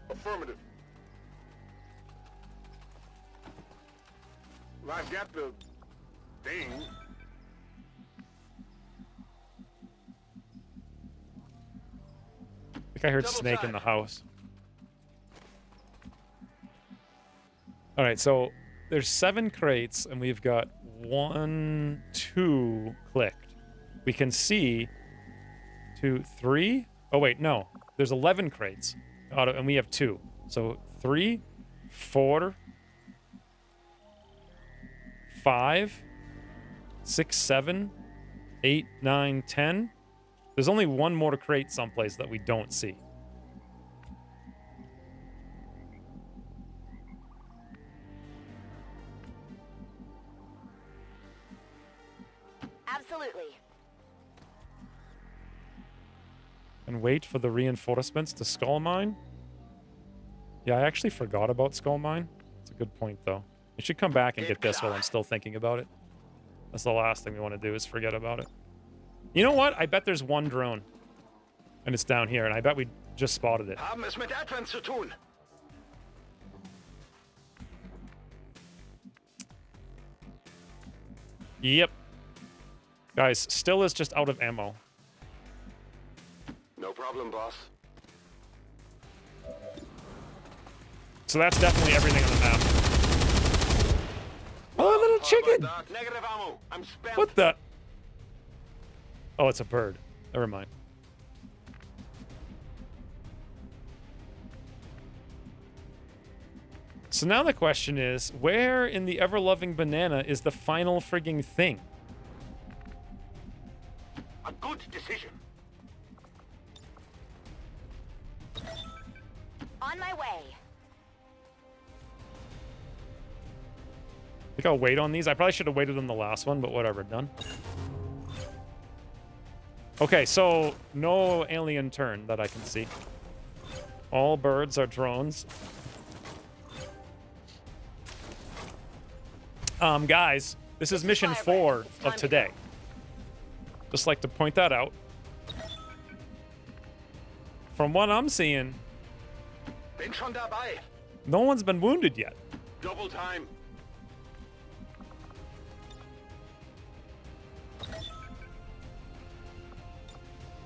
Affirmative. Well, I've got the thing. I think I heard Double Snake time. in the house. All right, so there's 7 crates, and we've got 1, 2 clicked. We can see 2, 3. Oh wait, no. There's 11 crates, and we have 2. So 3, 4, 5, 6, 7, 8, 9, 10. There's only 1 more crate someplace that we don't see. Absolutely. And wait for the reinforcements to Skull Mine. Yeah, I actually forgot about Skull Mine. It's a good point, though. I should come back and get this while I'm still thinking about it. That's the last thing we want to do is forget about it. You know what? I bet there's 1 drone. And it's down here, and I bet we just spotted it. Haben es mit Advent zu tun. Yep. Guys, still is just out of ammo. No problem, boss. So that's definitely everything on the map. Oh, a little chicken! Negative ammo. I'm spent. What the? Oh, it's a bird. Never mind. So now the question is, where in the ever-loving banana is the final frigging thing? A good decision. On my way. I think I'll wait on these. I probably should have waited on the last one, but whatever. Done. Okay, so no alien turn that I can see. All birds are drones. Guys, this is mission 4 of today. Just like to point that out. From what I'm seeing, Bin schon dabei. no one's been wounded yet. Double time.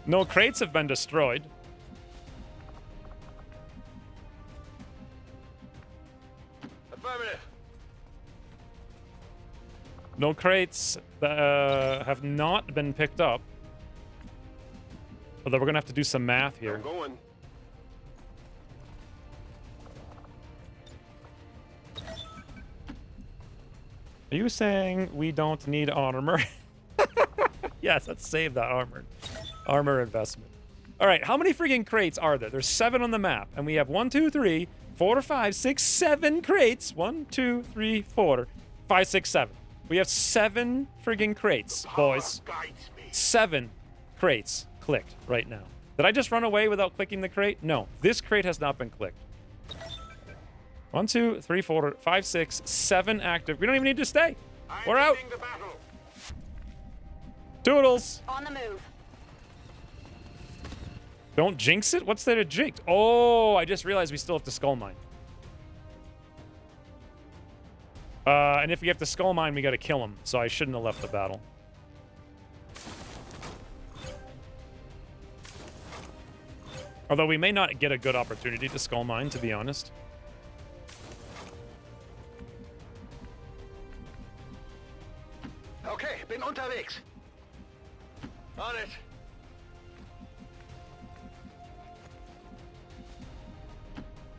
No crates have been destroyed. Affirmative. No crates have not been picked up. Although we're going to have to do some math here. I'm going. Are you saying we don't need armor? Yes, let's save that armor. Armor investment. All right, how many freaking crates are there? There's 7 on the map, and we have 1, 2, 3, 4, 5, 6, 7 crates. 1, 2, 3, 4, 5, 6, 7. We have 7 friggin' crates, boys. 7 crates clicked right now. Did I just run away without clicking the crate? No, this crate has not been clicked. 1, 2, 3, 4, 5, 6, 7 active. We don't even need to stay. We're out. Toodles. On the move. Don't jinx it? What's there to jinx? Oh, I just realized we still have to skull mine. And if we have to skull mine, we gotta kill him. So I shouldn't have left the battle. Although we may not get a good opportunity to skull mine, to be honest. Okay, bin unterwegs. On it.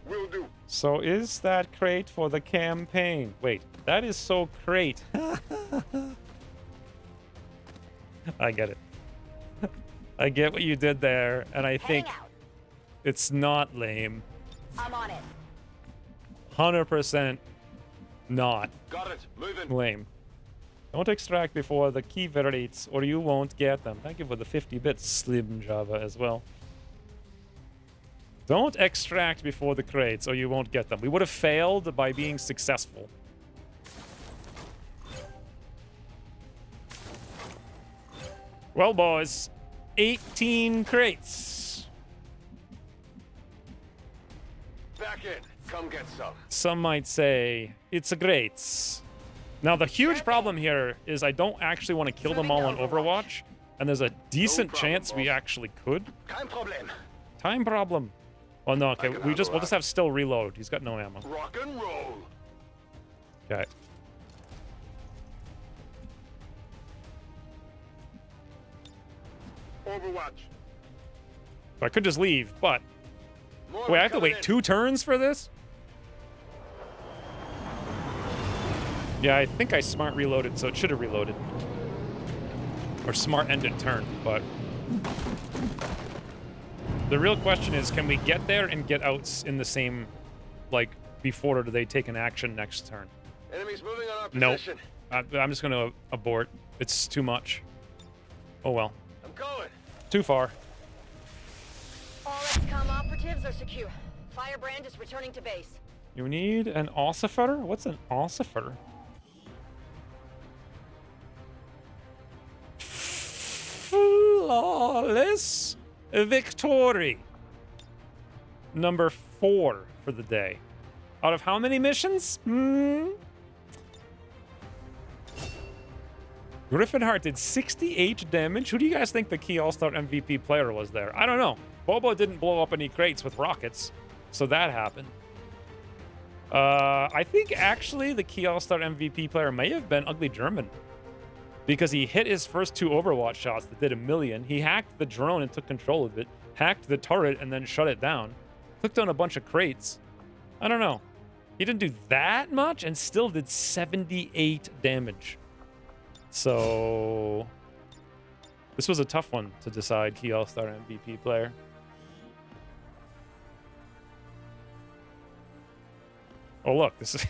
Will do. So is that crate for the campaign? Wait, that is so crate. I get it. I get what you did there, and I think it's not lame. I'm on it. 100% not Got it. Moving. lame. Don't extract before the key variates, or you won't get them. Thank you for the 50 bits, Slim Java, as well. Don't extract before the crates, or you won't get them. We would have failed by being successful. Well, boys, 18 crates. Back in. Come get some. Some might say it's a greats. Now, the huge problem here is I don't actually want to kill them all on Overwatch, and there's a decent chance we actually could. Kein Problem. Time problem. Oh no, okay, we'll just have still reload. He's got no ammo. Rock and roll. Okay. Overwatch. So I could just leave, but wait, I have to wait 2 turns for this? Yeah, I think I smart reloaded, so it should have reloaded. Or smart ended turn, but the real question is, can we get there and get out in the same, like, before, or do they take an action next turn? Enemies moving on our Nope. position. I'm just gonna abort. It's too much. Oh well. I'm going. Too far. All XCOM operatives are secure. Firebrand is returning to base. You need an ossifer? What's an ossifer? Flawless victory. Number 4 for the day. Out of how many missions? Griffinheart did 68 damage. Who do you guys think the key All-Star MVP player was there? I don't know. Bobo didn't blow up any crates with rockets, so that happened. I think actually the key All-Star MVP player may have been Ugly German, because he hit his first 2 Overwatch shots that did 1,000,000. He hacked the drone and took control of it, hacked the turret and then shut it down, clicked on a bunch of crates. I don't know. He didn't do that much and still did 78 damage. So this was a tough one to decide key All-Star MVP player. Oh, look, this is...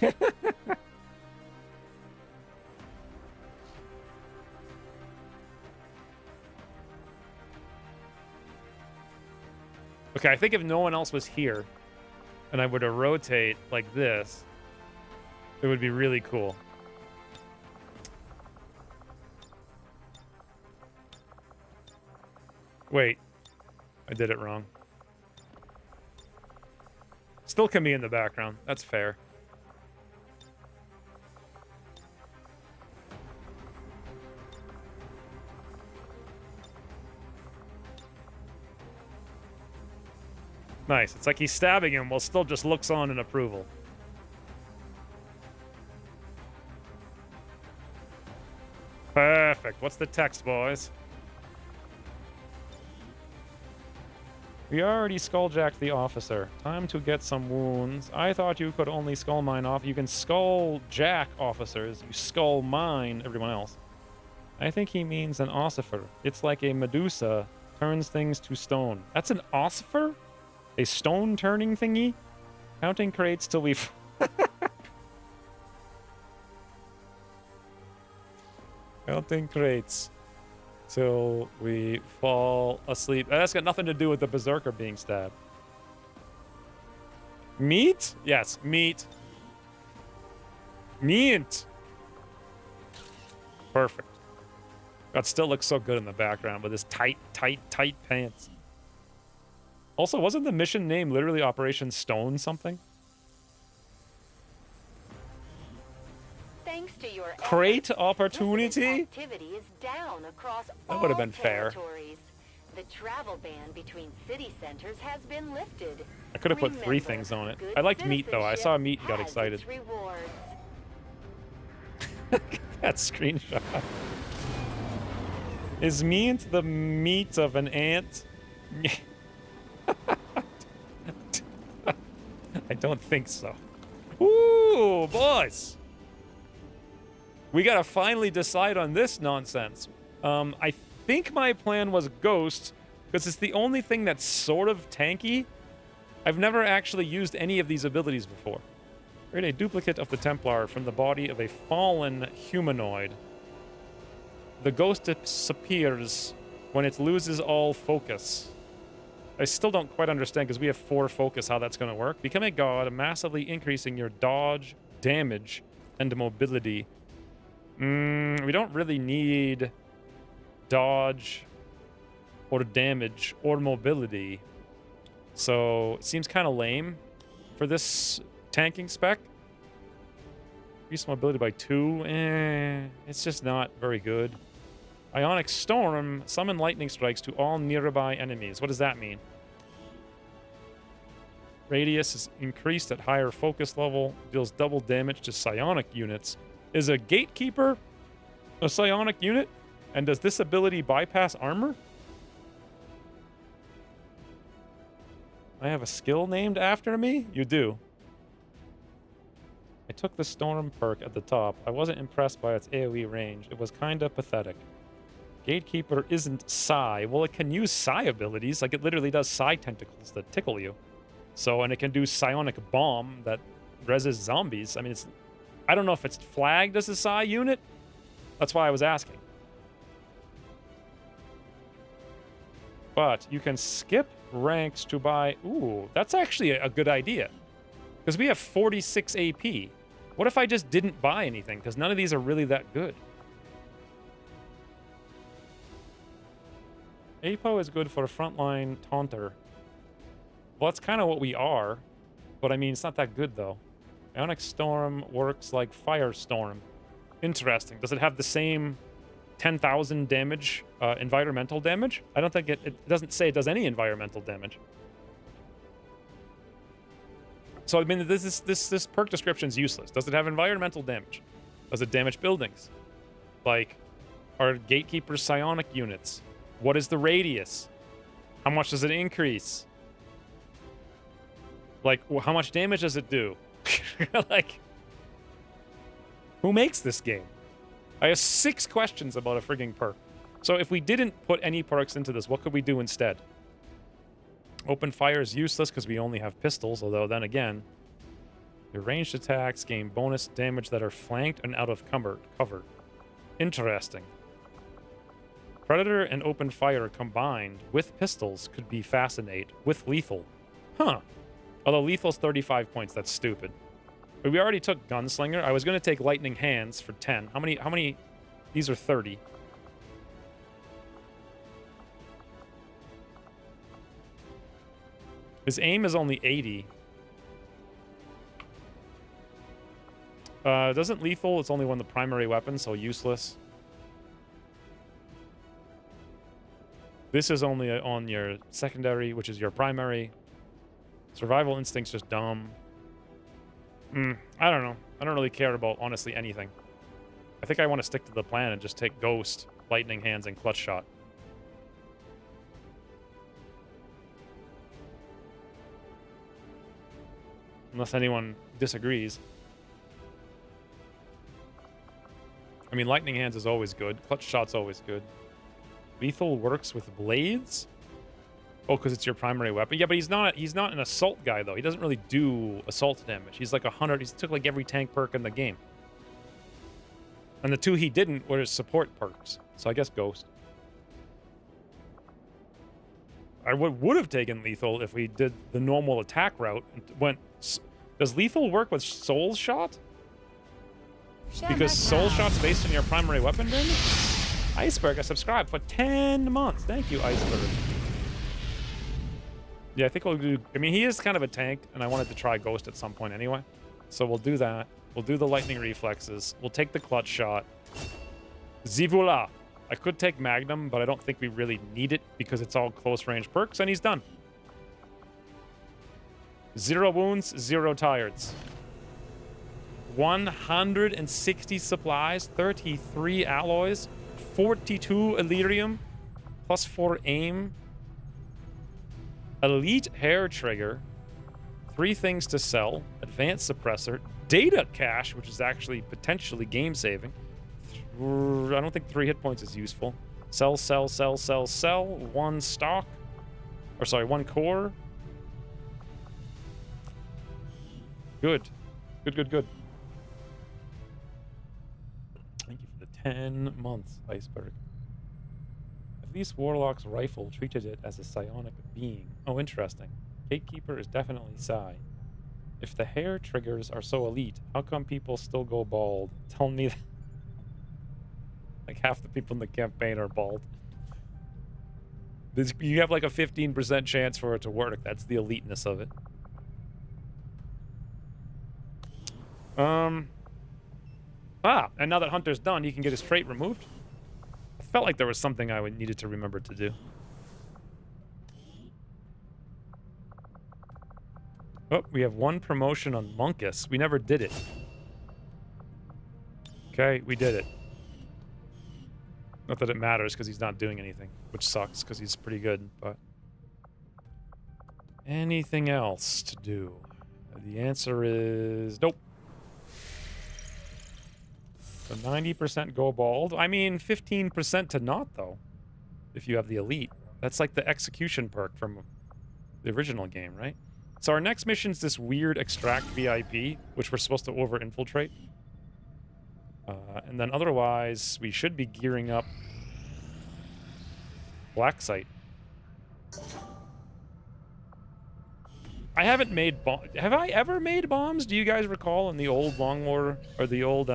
Okay, I think if no one else was here and I were to rotate like this, it would be really cool. Wait, I did it wrong. Still can be in the background. That's fair. Nice. It's like he's stabbing him while still just looks on in approval. Perfect. What's the text, boys? We already skulljacked the officer. Time to get some wounds. I thought you could only skull mine off. You can skulljack officers. You skull mine everyone else. I think he means an ossifer. It's like a Medusa turns things to stone. That's an ossifer? A stone turning thingy? Counting crates till we've... Counting crates till we fall asleep. That's got nothing to do with the berserker being stabbed. Meat? Yes, meat. Meat. Perfect. That still looks so good in the background with his tight pants. Also, wasn't the mission name literally Operation Stone something? Thanks to your Crate efforts, opportunity? activity is down across That would have all been fair. territories. The travel ban between city centers has been lifted. I could have put 3 Remember, things on it. good I liked meat though. I saw meat and got has excited. its rewards. That screenshot. Is meat the meat of an ant? I don't think so. Ooh, boys. We gotta finally decide on this nonsense. I think my plan was Ghost, because it's the only thing that's sort of tanky. I've never actually used any of these abilities before. Create a duplicate of the Templar from the body of a fallen humanoid. The ghost disappears when it loses all focus. I still don't quite understand, because we have 4 focus, how that's going to work. Become a god, massively increasing your dodge, damage, and mobility. We don't really need dodge or damage or mobility. So it seems kind of lame for this tanking spec. Increase mobility by 2. It's just not very good. Ionic Storm. Summon lightning strikes to all nearby enemies. What does that mean? Radius is increased at higher focus level. Deals double damage to psionic units. Is a Gatekeeper a psionic unit? And does this ability bypass armor? I have a skill named after me? You do. I took the Storm perk at the top. I wasn't impressed by its AoE range. It was kinda pathetic. Gatekeeper isn't Psi. Well, it can use Psi abilities. Like, it literally does Psi tentacles that tickle you. So, and it can do Psionic Bomb that reses zombies. I mean, it's... I don't know if it's flagged as a Psi unit. That's why I was asking. But you can skip ranks to buy... Ooh, that's actually a good idea. Because we have 46 AP. What if I just didn't buy anything? Because none of these are really that good. APO is good for a frontline taunter. Well, that's kind of what we are. But I mean, it's not that good, though. Ionic Storm works like Firestorm. Interesting. Does it have the same 10,000 damage, environmental damage? I don't think it doesn't say it does any environmental damage. So, I mean, this perk description is useless. Does it have environmental damage? Does it damage buildings? Like, are Gatekeepers psionic units? What is the radius? How much does it increase? Like, how much damage does it do? Like, who makes this game? I have 6 questions about a frigging perk. So if we didn't put any perks into this, what could we do instead? Open fire is useless because we only have pistols, although then again, your ranged attacks gain bonus damage that are flanked and out of cover. Interesting. Predator and open fire combined with pistols could be fascinate with lethal. Huh. Although lethal's 35 points, that's stupid. But we already took Gunslinger. I was going to take Lightning Hands for 10. How many? These are 30. His aim is only 80. Doesn't lethal, it's only one of the primary weapons, so useless. This is only on your secondary, which is your primary. Survival instinct's just dumb. I don't know. I don't really care about, honestly, anything. I think I want to stick to the plan and just take Ghost, Lightning Hands, and Clutch Shot. Unless anyone disagrees. I mean, Lightning Hands is always good. Clutch Shot's always good. Lethal works with blades? Oh, because it's your primary weapon? Yeah, but he's not an assault guy, though. He doesn't really do assault damage. He's like 100. He took like every tank perk in the game. And the 2 he didn't were his support perks. So I guess Ghost. I would have taken Lethal if we did the normal attack route. And does Lethal work with Soul Shot? Because Soul Shot's based on your primary weapon damage? Iceberg, I subscribed for 10 months. Thank you, Iceberg. Yeah, I think we'll do... I mean, he is kind of a tank, and I wanted to try Ghost at some point anyway. So we'll do that. We'll do the lightning reflexes. We'll take the clutch shot. Zivula. I could take Magnum, but I don't think we really need it because it's all close-range perks, and he's done. 0 wounds, 0 tireds. 160 supplies, 33 alloys, 42 Elerium, plus 4 aim, elite hair trigger, 3 things to sell, advanced suppressor, data cache, which is actually potentially game-saving. I don't think 3 hit points is useful. Sell, sell, sell, sell, sell. 1 stock. Or sorry, 1 core. Good. Good, good, good. Thank you for the 10 months, Iceberg. At least Warlock's rifle treated it as a psionic being. Oh, interesting. Gatekeeper is definitely psi. If the hair triggers are so elite, how come people still go bald? Tell me that. Like half the people in the campaign are bald. You have like a 15% chance for it to work. That's the eliteness of it. And now that Hunter's done, he can get his trait removed. I felt like there was something I needed to remember to do. Oh, we have 1 promotion on Monkus. We never did it. Okay, we did it. Not that it matters because he's not doing anything, which sucks because he's pretty good, but... Anything else to do? The answer is nope. So 90% go bald. I mean, 15% to not, though, if you have the elite. That's like the execution perk from the original game, right? So our next mission's this weird extract VIP, which we're supposed to over-infiltrate. And then otherwise, we should be gearing up Blacksite. I haven't made have I ever made bombs? Do you guys recall in the old Long War or the old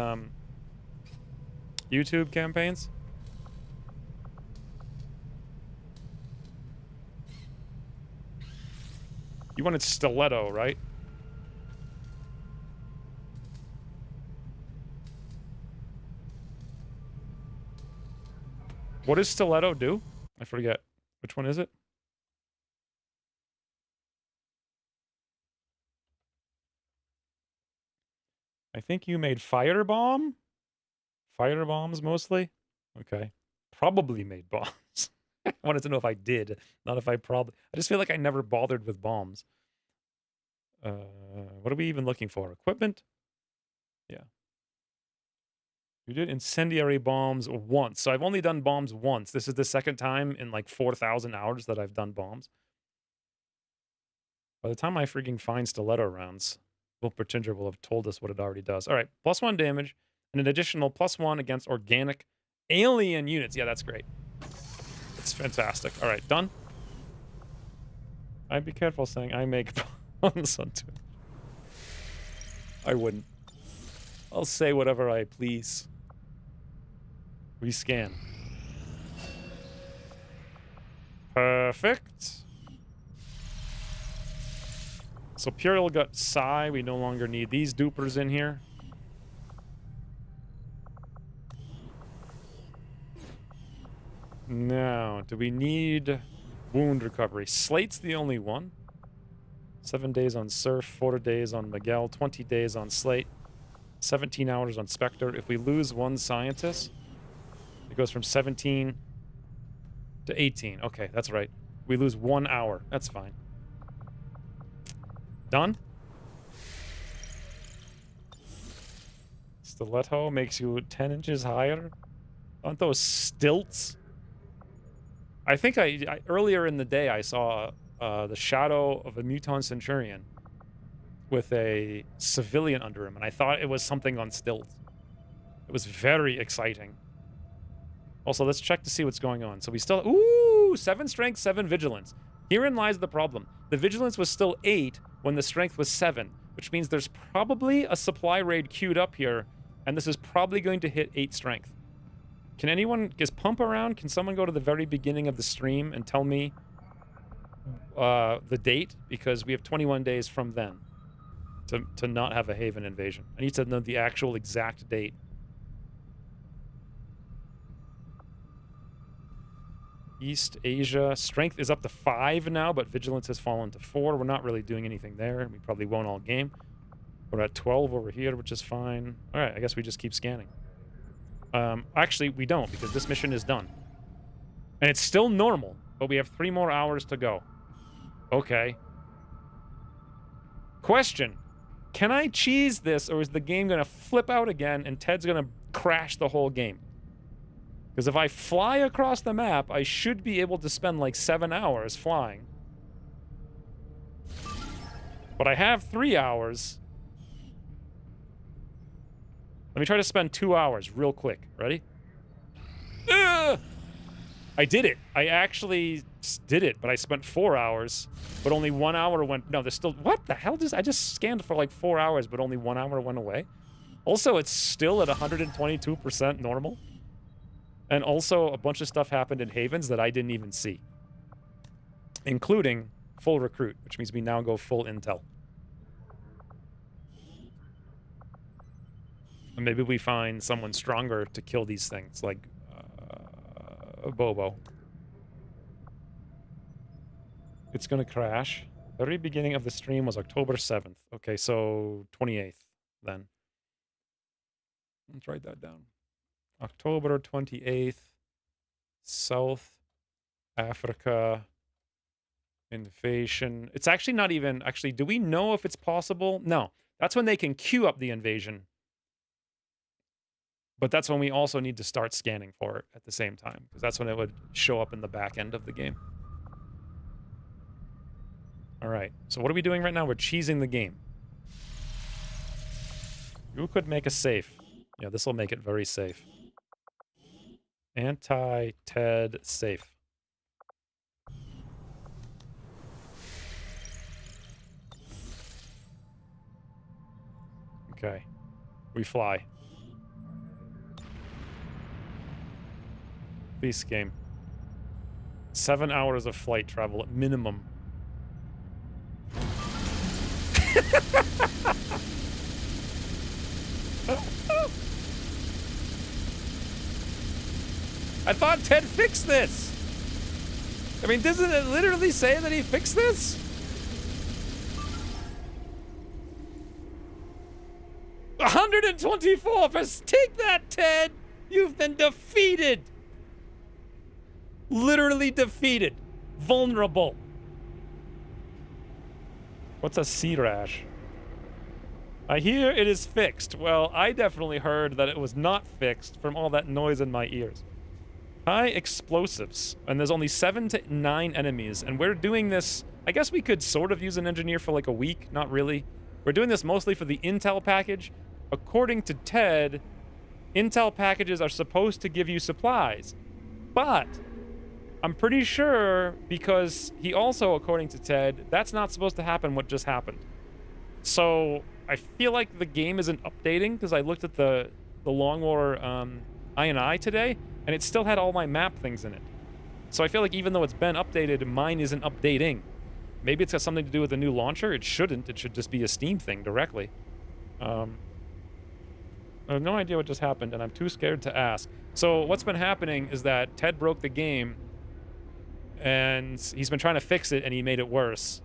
YouTube campaigns? You wanted Stiletto, right? What does Stiletto do? I forget. Which one is it? I think you made Firebomb? Firebombs mostly? Okay. Probably made bombs. I wanted to know if I did, not if I probably... I just feel like I never bothered with bombs. What are we even looking for? Equipment? Yeah. You did incendiary bombs once. So I've only done bombs once. This is the second time in like 4,000 hours that I've done bombs. By the time I freaking find stiletto rounds, Will Pretender will have told us what it already does. All right, +1 damage and an additional +1 against organic alien units. Yeah, that's great. It's fantastic. All right, done. I'd be careful saying I make bombs on Twitch. I wouldn't. I'll say whatever I please. Rescan. Perfect. So Puriel got Psi. We no longer need these dupers in here. Now, do we need wound recovery? Slate's the only one. 7 days on Surf, 4 days on Miguel, 20 days on Slate, 17 hours on Spectre. If we lose 1 scientist, it goes from 17 to 18. Okay, that's right. We lose 1 hour. That's fine. Done? Stiletto makes you 10 inches higher. Aren't those stilts? I think I earlier in the day I saw the shadow of a Muton Centurion with a civilian under him, and I thought it was something on stilts. It was very exciting. Also, let's check to see what's going on. So we still... Ooh! 7 strength, 7 vigilance. Herein lies the problem. The vigilance was still 8 when the strength was 7, which means there's probably a supply raid queued up here, and this is probably going to hit 8 strength. Can anyone... Is Pump around? Can someone go to the very beginning of the stream and tell me the date? Because we have 21 days from then to not have a Haven invasion. I need to know the actual exact date. East Asia. Strength is up to 5 now, but vigilance has fallen to 4. We're not really doing anything there. We probably won't all game. We're at 12 over here, which is fine. All right, I guess we just keep scanning. Actually, we don't, because this mission is done. And it's still normal, but we have 3 more hours to go. Okay. Question. Can I cheese this, or is the game going to flip out again, and Ted's going to crash the whole game? Because if I fly across the map, I should be able to spend like 7 hours flying. But I have 3 hours. Let me try to spend 2 hours real quick. Ready? Ugh! I did it. I actually did it, but I spent 4 hours. But only 1 hour went... No, there's still... What the hell? I just scanned for like 4 hours, but only 1 hour went away. Also, it's still at 122% normal. And also, a bunch of stuff happened in Havens that I didn't even see. Including full recruit, which means we now go full intel. And maybe we find someone stronger to kill these things, like Bobo. It's gonna crash. The very beginning of the stream was October 7th. Okay, so 28th then. Let's write that down. October 28th, South Africa invasion. It's actually not even... Actually, do we know if it's possible? No. That's when they can queue up the invasion. But that's when we also need to start scanning for it at the same time, because that's when it would show up in the back end of the game. All right. So what are we doing right now? We're cheesing the game. You could make a safe. Yeah, this will make it very safe. Anti-Ted safe. Okay. We fly. Peace game. 7 hours of flight travel at minimum. I thought Ted fixed this. I mean, doesn't it literally say that he fixed this? $124. Take that, Ted. You've been defeated. Literally defeated. Vulnerable. What's a sea rash? I hear it is fixed. Well, I definitely heard that it was not fixed from all that noise in my ears. High explosives. And there's only 7 to 9 enemies. And we're doing this... I guess we could sort of use an engineer for like a week. Not really. We're doing this mostly for the intel package. According to Ted, intel packages are supposed to give you supplies. But I'm pretty sure, because he also, according to Ted, that's not supposed to happen what just happened. So I feel like the game isn't updating, because I looked at the Long War I&I today, and it still had all my map things in it. So I feel like even though it's been updated, mine isn't updating. Maybe it's got something to do with the new launcher. It shouldn't. It should just be a Steam thing directly. I have no idea what just happened, and I'm too scared to ask. So what's been happening is that Ted broke the game, and he's been trying to fix it, and he made it worse.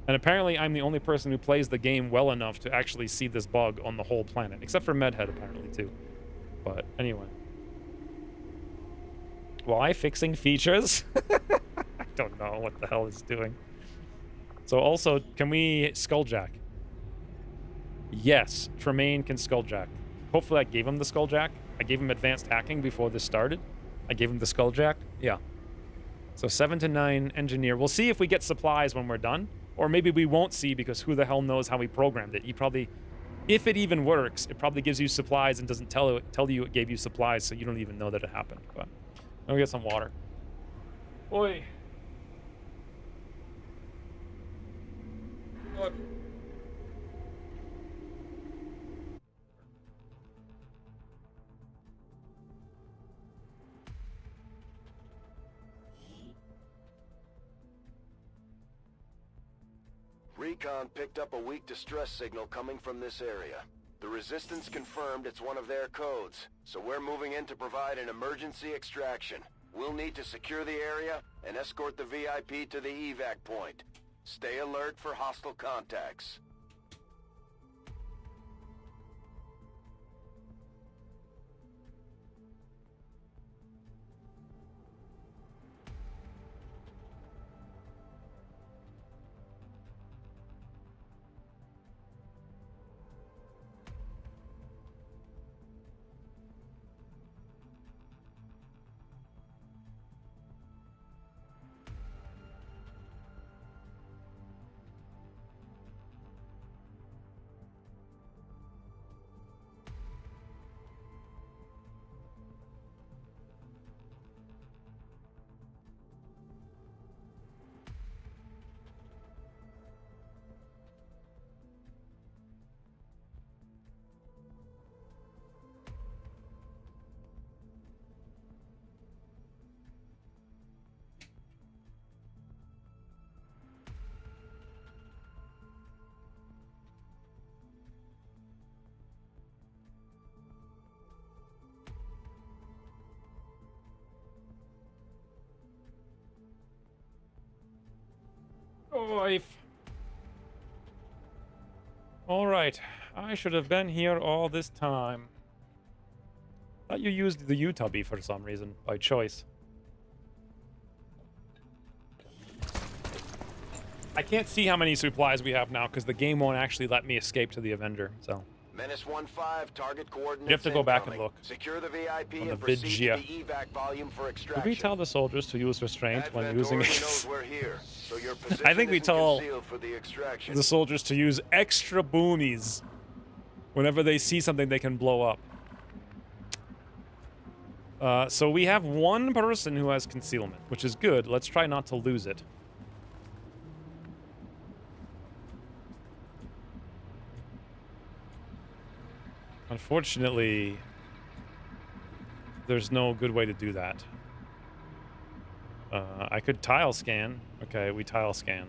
And apparently I'm the only person who plays the game well enough to actually see this bug on the whole planet. Except for Medhead, apparently, too. But anyway. Why fixing features? I don't know what the hell it's doing. So also, can we skulljack? Yes, Tremaine can skulljack. Hopefully I gave him the skulljack. I gave him advanced hacking before this started. I gave him the skulljack. Yeah. So 7 to 9 engineer. We'll see if we get supplies when we're done. Or maybe we won't see, because who the hell knows how he programmed it. He probably If it even works, it probably gives you supplies and doesn't tell you it gave you supplies, so you don't even know that it happened. But let me get some water. Oi. Look. Recon picked up a weak distress signal coming from this area. The Resistance confirmed it's one of their codes, so we're moving in to provide an emergency extraction. We'll need to secure the area and escort the VIP to the evac point. Stay alert for hostile contacts. Life. All right, I should have been here all this time. Thought you used the U-tubby for some reason, by choice. I can't see how many supplies we have now because the game won't actually let me escape to the Avenger. So Menace 1-5, target coordinates. You have to go back and incoming. look. Secure the VIP On the and proceed Vigia. to the evac volume for Did extraction. we tell the soldiers to use restraint when Advent using already it? knows we're here, so your I think we position isn't tell concealed for the extraction. the soldiers to use extra boomies whenever they see something they can blow up. So we have one person who has concealment, which is good. Let's try not to lose it. Unfortunately, there's no good way to do that. I could tile scan. Okay, we tile scan.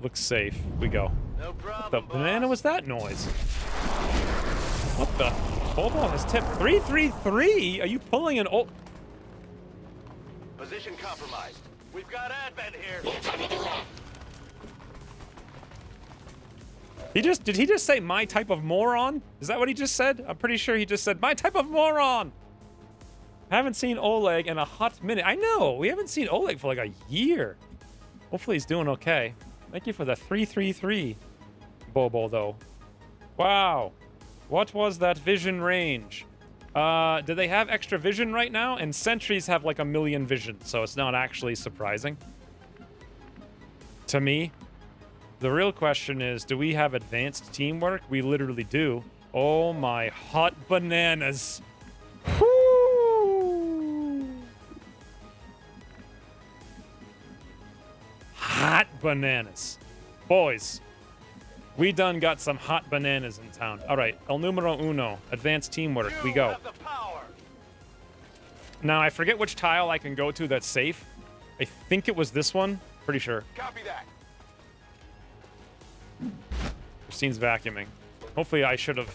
Looks safe. We go. No What problem, the banana was that noise? What the? Hold on, this tip 333. Are you pulling an old? Position compromised. We've got Advent here. Did he just say my type of moron? Is that what he just said? I'm pretty sure he just said my type of moron. I haven't seen Oleg in a hot minute. I know, we haven't seen Oleg for like a year. Hopefully he's doing okay. Thank you for the 333, Bobo, though. Wow. What was that vision range? Do they have extra vision right now? And sentries have like 1,000,000 vision, so it's not actually surprising. To me. The real question is, do we have advanced teamwork? We literally do. Oh my hot bananas. Whoo! Hot bananas. Boys, we done got some hot bananas in town. All right, el numero uno, advanced teamwork, we go. Now, I forget which tile I can go to that's safe. I think it was this one. Pretty sure. Copy that. Christine's vacuuming. Hopefully I should have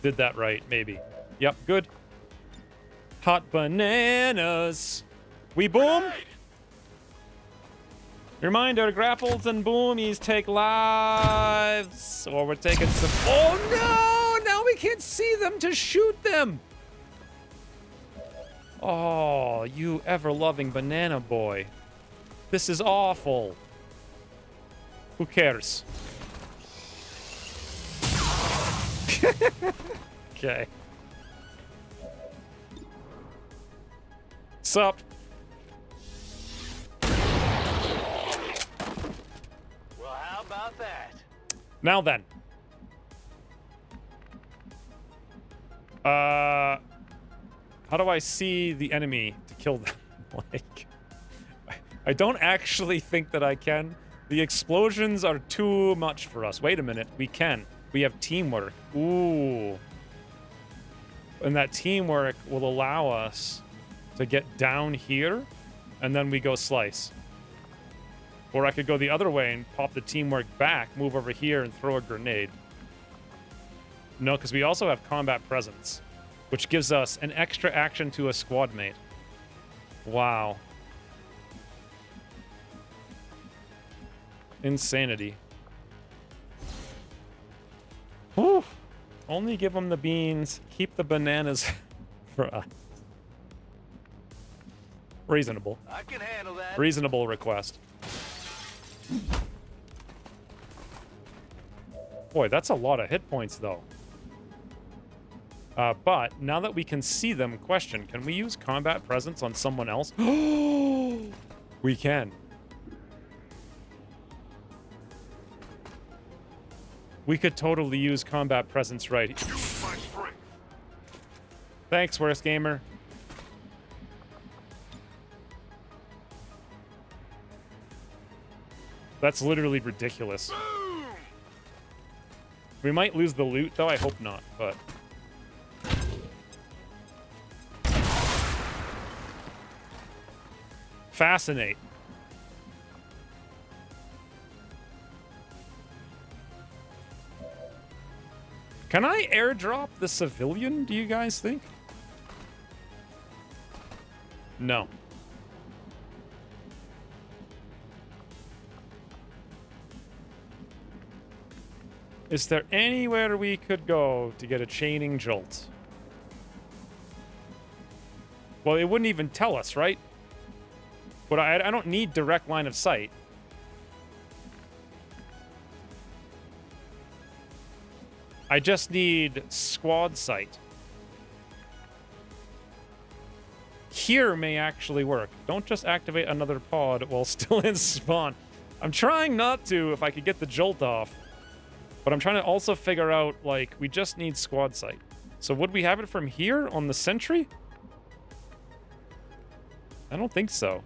did that right, maybe. Yep, good. Hot bananas. We boom. Reminder, grapples and boomies take lives. Or we're taking some... Oh no! Now we can't see them to shoot them. Oh, you ever-loving banana boy. This is awful. Who cares? Okay. Sup? Well, how about that? Now then. How do I see the enemy to kill them? Like, I don't actually think that I can. The explosions are too much for us. Wait a minute. We can. We have teamwork. Ooh. And that teamwork will allow us to get down here, and then we go slice. Or I could go the other way and pop the teamwork back, move over here, and throw a grenade. No, because we also have combat presence, which gives us an extra action to a squad mate. Wow. Insanity. Whew. Only give them the beans, keep the bananas for us. Reasonable. I can handle that. Reasonable request. Boy, that's a lot of hit points, though. But now that we can see them, question, can we use combat presence on someone else? We can. We could totally use combat presence right here. Thanks, Worst Gamer. That's literally ridiculous. We might lose the loot, though. I hope not, but... Fascinate. Can I airdrop the civilian, do you guys think? No. Is there anywhere we could go to get a chaining jolt? Well, it wouldn't even tell us, right? But I don't need direct line of sight. I just need squad sight. Here may actually work. Don't just activate another pod while still in spawn. I'm trying not to if I could get the jolt off. But I'm trying to also figure out, like, we just need squad sight. So would we have it from here on the sentry? I don't think so.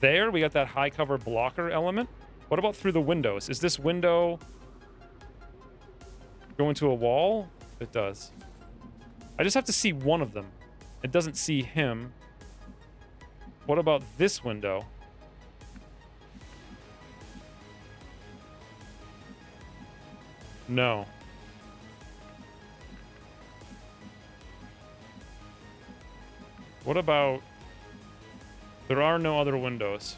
There, we got that high cover blocker element. What about through the windows? Is this window go into a wall? It does. I just have to see one of them. It doesn't see him. What about this window? No. What about... There are no other windows.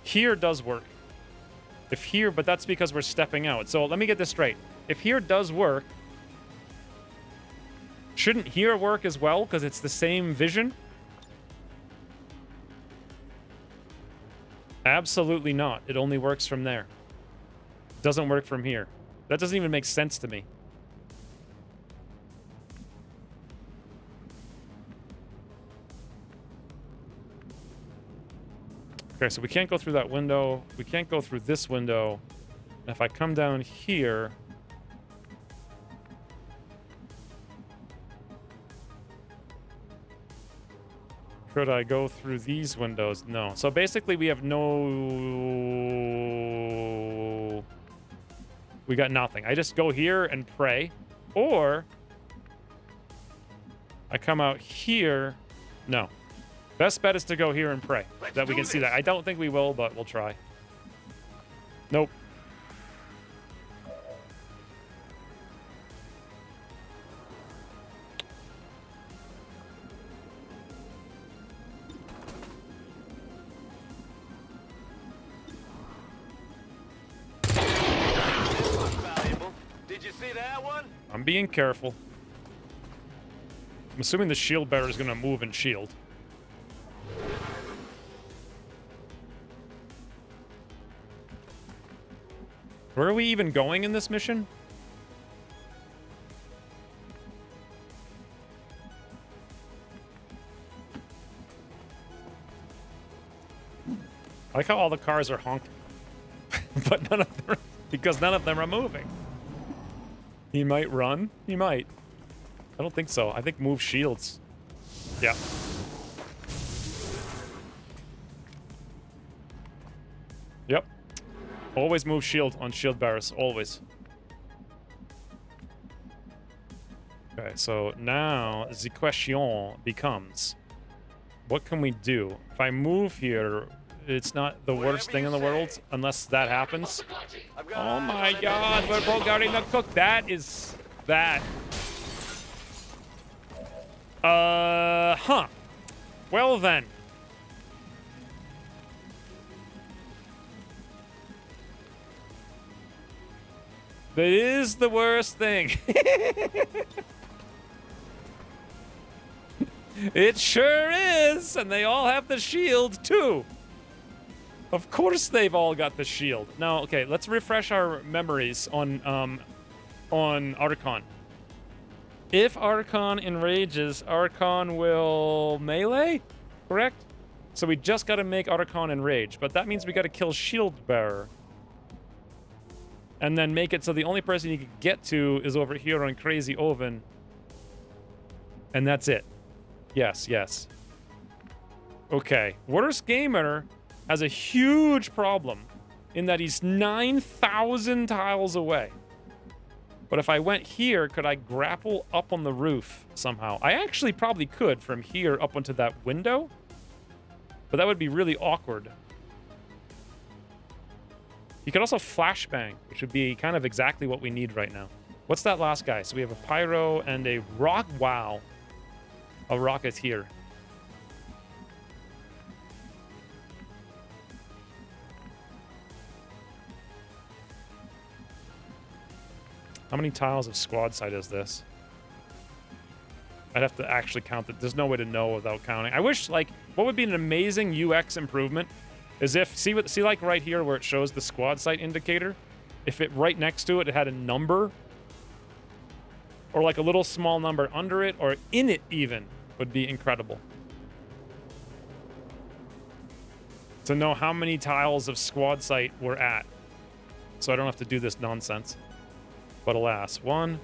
Here does work. If here, but that's because we're stepping out. So let me get this straight. If here does work, shouldn't here work as well because it's the same vision? Absolutely not. It only works from there. It doesn't work from here. That doesn't even make sense to me. Okay, so we can't go through that window. We can't go through this window. And if I come down here... Could I go through these windows? No. So basically we have no... We got nothing. I just go here and pray. Or... I come out here... No. Best bet is to go here and pray. That we can see that. I don't think we will, but we'll try. Nope. Did you see that one? I'm being careful. I'm assuming the shield bearer is going to move and shield. Where are we even going in this mission? I like how all the cars are honking, but none of them. because none of them are moving. He might run. He might. I don't think so. I think move shields. Yeah. Yep. Always move shield on shield bearers. Always. Okay, so now the question becomes, what can we do? If I move here, it's not the worst thing in the world unless that happens. Oh my god, we're Bulgarian the cook. That is that. Huh. Well then. That is the worst thing. It sure is, and they all have the shield too. Of course they've all got the shield. Now, okay, let's refresh our memories on Archon. If Archon enrages, Archon will melee, correct? So we just got to make Archon enrage, but that means we got to kill Shield Bearer. And then make it so the only person you can get to is over here on Crazy Oven. And that's it. Yes, yes. Okay. Worst Gamer has a huge problem in that he's 9,000 tiles away. But if I went here, could I grapple up on the roof somehow? I actually probably could from here up onto that window. But that would be really awkward. You could also flashbang, which would be kind of exactly what we need right now. What's that last guy? So we have a pyro and a rock. Wow. A rocket here. How many tiles of squad site is this? I'd have to actually count it. There's no way to know without counting. I wish, like, what would be an amazing UX improvement is if, see like right here where it shows the squad site indicator, if it right next to it, it had a number, or like a little small number under it, or in it even, would be incredible. To know how many tiles of squad site we're at, so I don't have to do this nonsense. But alas, 1,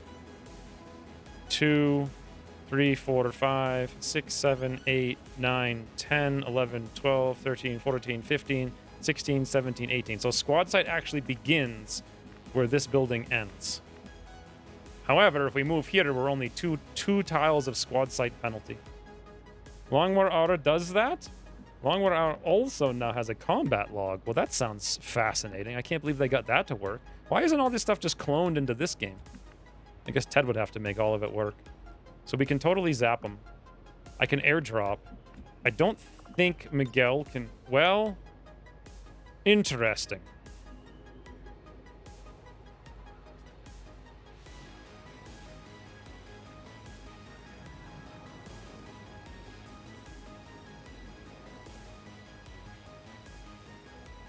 2, 3, 4, 5, 6, 7, 8, 9, 10, 11, 12, 13, 14, 15, 16, 17, 18. So squad site actually begins where this building ends. However, if we move here, we're only two tiles of squad site penalty. Longmore Aura does that. Longmore Aura also now has a combat log. Well, that sounds fascinating. I can't believe they got that to work. Why isn't all this stuff just cloned into this game? I guess Ted would have to make all of it work. So we can totally zap them. I can airdrop. I don't think Miguel can... Well... Interesting.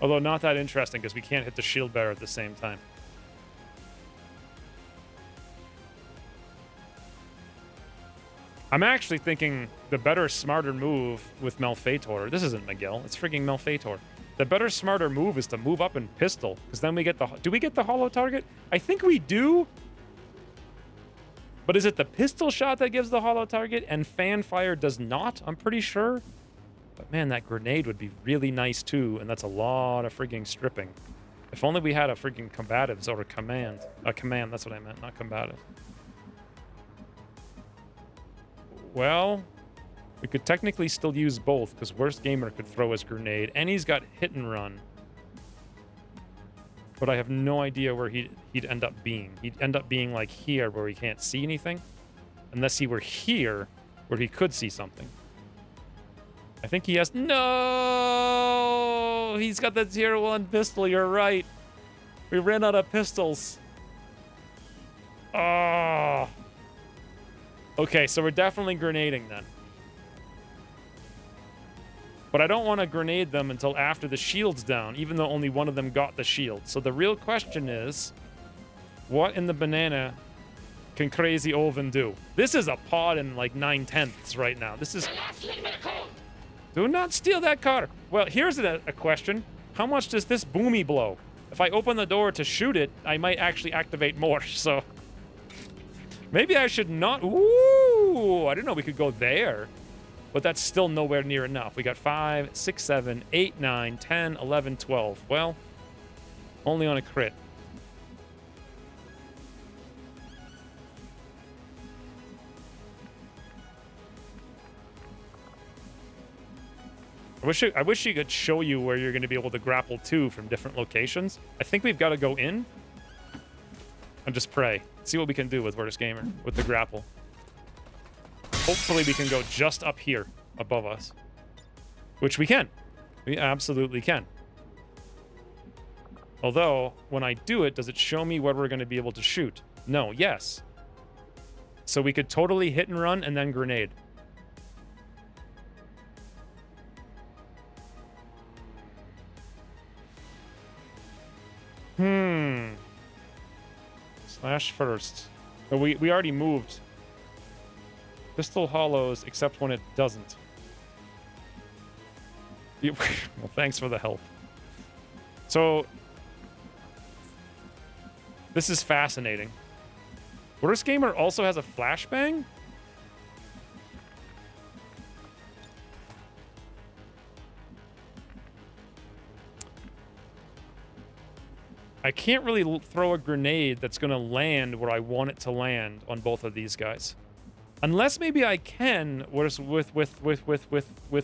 Although not that interesting because we can't hit the shield bearer at the same time. I'm actually thinking the better, smarter move with Malfeitor. This isn't Miguel. It's freaking Malfeitor. The better, smarter move is to move up and pistol, because then we get the... Do we get the hollow target? I think we do. But is it the pistol shot that gives the hollow target and fan fire does not? I'm pretty sure. But man, that grenade would be really nice too, and that's a lot of freaking stripping. If only we had a freaking combatives or a command. A command, that's what I meant, not combative. Well, we could technically still use both, because Worst Gamer could throw his grenade, and he's got hit and run. But I have no idea where he'd end up being. He'd end up being like here, where he can't see anything. Unless he were here, where he could see something. I think he has... No! He's got the tier 1 pistol, you're right. We ran out of pistols. Oh. Okay, so we're definitely grenading then. But I don't want to grenade them until after the shield's down, even though only one of them got the shield. So the real question is, what in the banana can Crazy Oven do? This is a pod in like 9/10ths right now. This is... Do not steal that car. Well, here's a question. How much does this boomy blow? if I open the door to shoot it, I might actually activate more, so... Maybe I should not... Ooh! I didn't know we could go there. But that's still nowhere near enough. We got 5, 6, 7, 8, 9, 10, 11, 12. Well, only on a crit. I wish you could show you where you're going to be able to grapple to from different locations. I think we've got to go in and just pray. See what we can do with Worst Gamer, with the grapple. Hopefully we can go just up here above us. Which we can. We absolutely can. Although, when I do it, does it show me where we're going to be able to shoot? No, yes. So we could totally hit and run and then grenade. Slash first. Oh, we already moved. Pistol hollows, except when it doesn't. Well, thanks for the help. So, this is fascinating. Worst Gamer also has a flashbang? I can't really throw a grenade that's going to land where I want it to land on both of these guys. Unless maybe I can with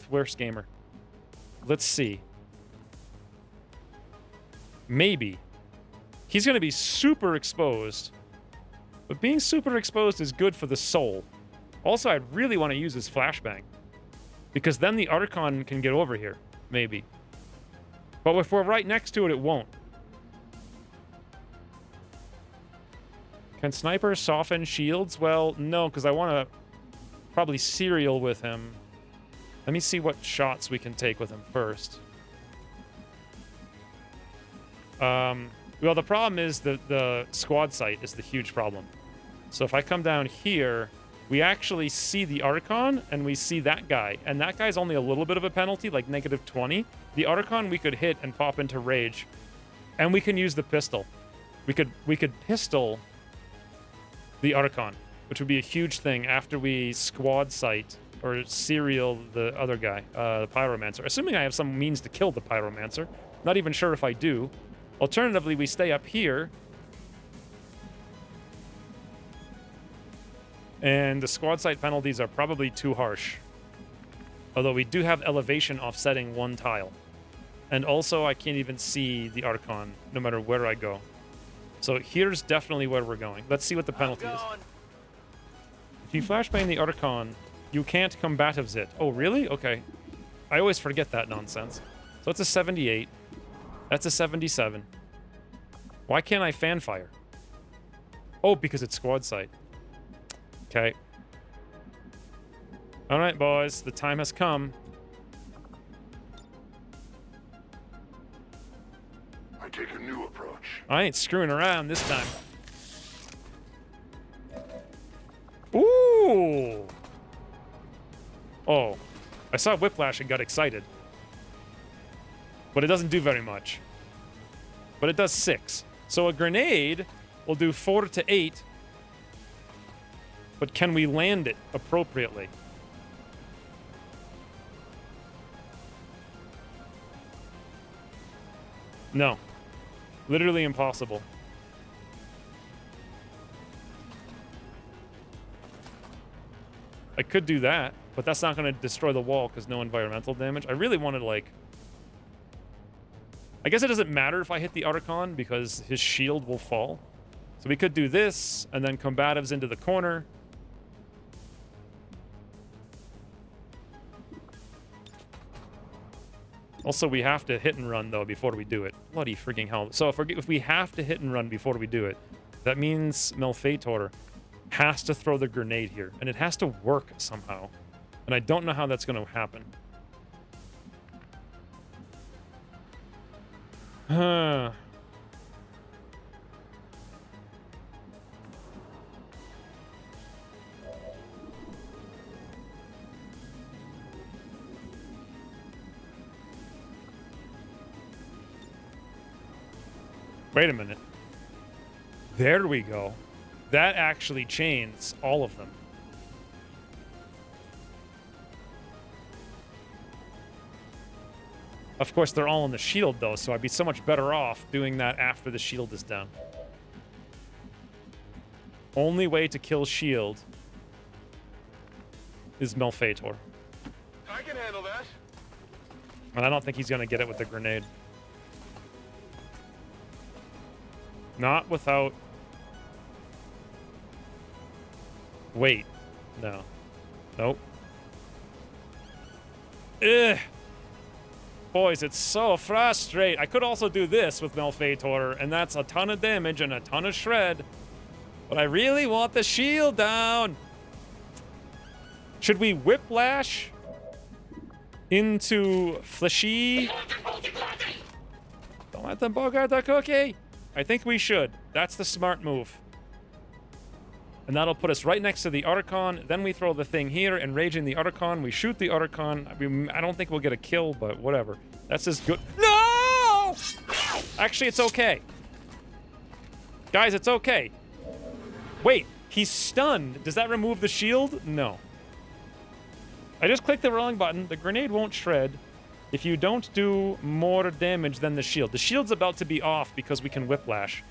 Worst Gamer. Let's see. Maybe. He's going to be super exposed. But being super exposed is good for the soul. Also, I really want to use his flashbang. Because then the Archon can get over here. Maybe. But if we're right next to it, it won't. Can snipers soften shields? Well, no, because I want to probably serial with him. Let me see what shots we can take with him first. Well, the problem is the squad sight is the huge problem. So if I come down here, we actually see the Archon, and we see that guy. And that guy's only a little bit of a penalty, like -20. The Archon we could hit and pop into rage. And we can use the pistol. We could pistol the Archon, which would be a huge thing after we squad sight or serial the other guy, the Pyromancer. Assuming I have some means to kill the Pyromancer. Not even sure if I do. Alternatively, we stay up here. And the squad sight penalties are probably too harsh. Although we do have elevation offsetting one tile. And also, I can't even see the Archon, no matter where I go. So here's definitely where we're going. Let's see what the penalty is. If you flashbang the Archon, you can't combatives it. Oh, really? Okay. I always forget that nonsense. So it's a 78. That's a 77. Why can't I fan fire? Oh, because it's squad sight. Okay. All right, boys. The time has come. I take a new approach. I ain't screwing around this time. Ooh! Oh. I saw Whiplash and got excited. But it doesn't do very much. But it does 6. So a grenade will do 4 to 8. But can we land it appropriately? No. Literally impossible. I could do that, but that's not going to destroy the wall because no environmental damage. I really wanted, like... I guess it doesn't matter if I hit the Archon because his shield will fall. So we could do this, and then combatives into the corner. Also, we have to hit and run, though, before we do it. Bloody freaking hell. So if we have to hit and run before we do it, that means Malfeitor has to throw the grenade here. And it has to work somehow. And I don't know how that's going to happen. Wait a minute. There we go. That actually chains all of them. Of course, they're all on the shield, though, so I'd be so much better off doing that after the shield is down. Only way to kill shield is Malfeitor. I can handle that. And I don't think he's going to get it with the grenade. Not without... Wait. No. Nope. Ugh. Boys, it's so frustrating. I could also do this with Malfeitor, and that's a ton of damage and a ton of shred. But I really want the shield down. Should we whiplash into Fleshy? Don't let them bogart the cookie. I think we should. That's the smart move. And that'll put us right next to the Archon. Then we throw the thing here, enraging the Archon. We shoot the Archon. I mean, I don't think we'll get a kill, but whatever. That's as good. No! Actually, it's okay. Guys, it's okay. Wait, he's stunned. Does that remove the shield? No. I just clicked the wrong button. The grenade won't shred if you don't do more damage than the shield. The shield's about to be off because we can whiplash.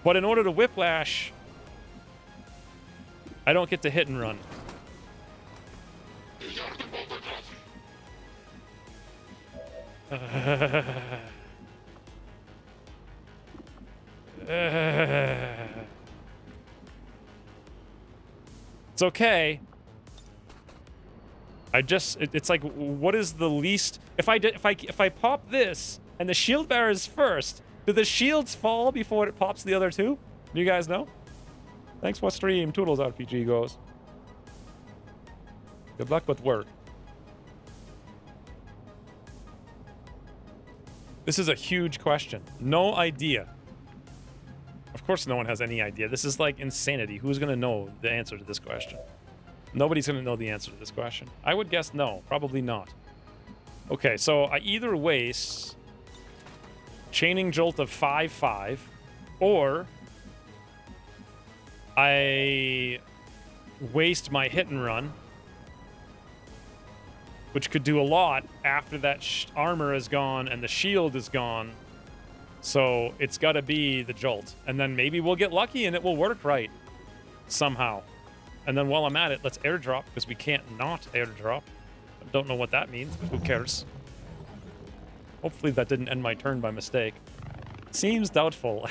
But in order to whiplash, I don't get to hit and run. It's okay. It's like, what is the least? If I pop this and the shield bearer is first, do the shields fall before it pops the other two? Do you guys know? Thanks for stream. Toodles RPG goes. Good luck with work. This is a huge question. No idea. Of course no one has any idea. This is like insanity. Who's going to know the answer to this question? Nobody's going to know the answer to this question. I would guess no. Probably not. Okay, so I either waste Chaining Jolt of 5/5, or I waste my hit and run, which could do a lot after that armor is gone and the shield is gone. So it's got to be the Jolt. And then maybe we'll get lucky and it will work right somehow. And then while I'm at it, let's airdrop, because we can't not airdrop. I don't know what that means, but who cares? Hopefully that didn't end my turn by mistake. Seems doubtful.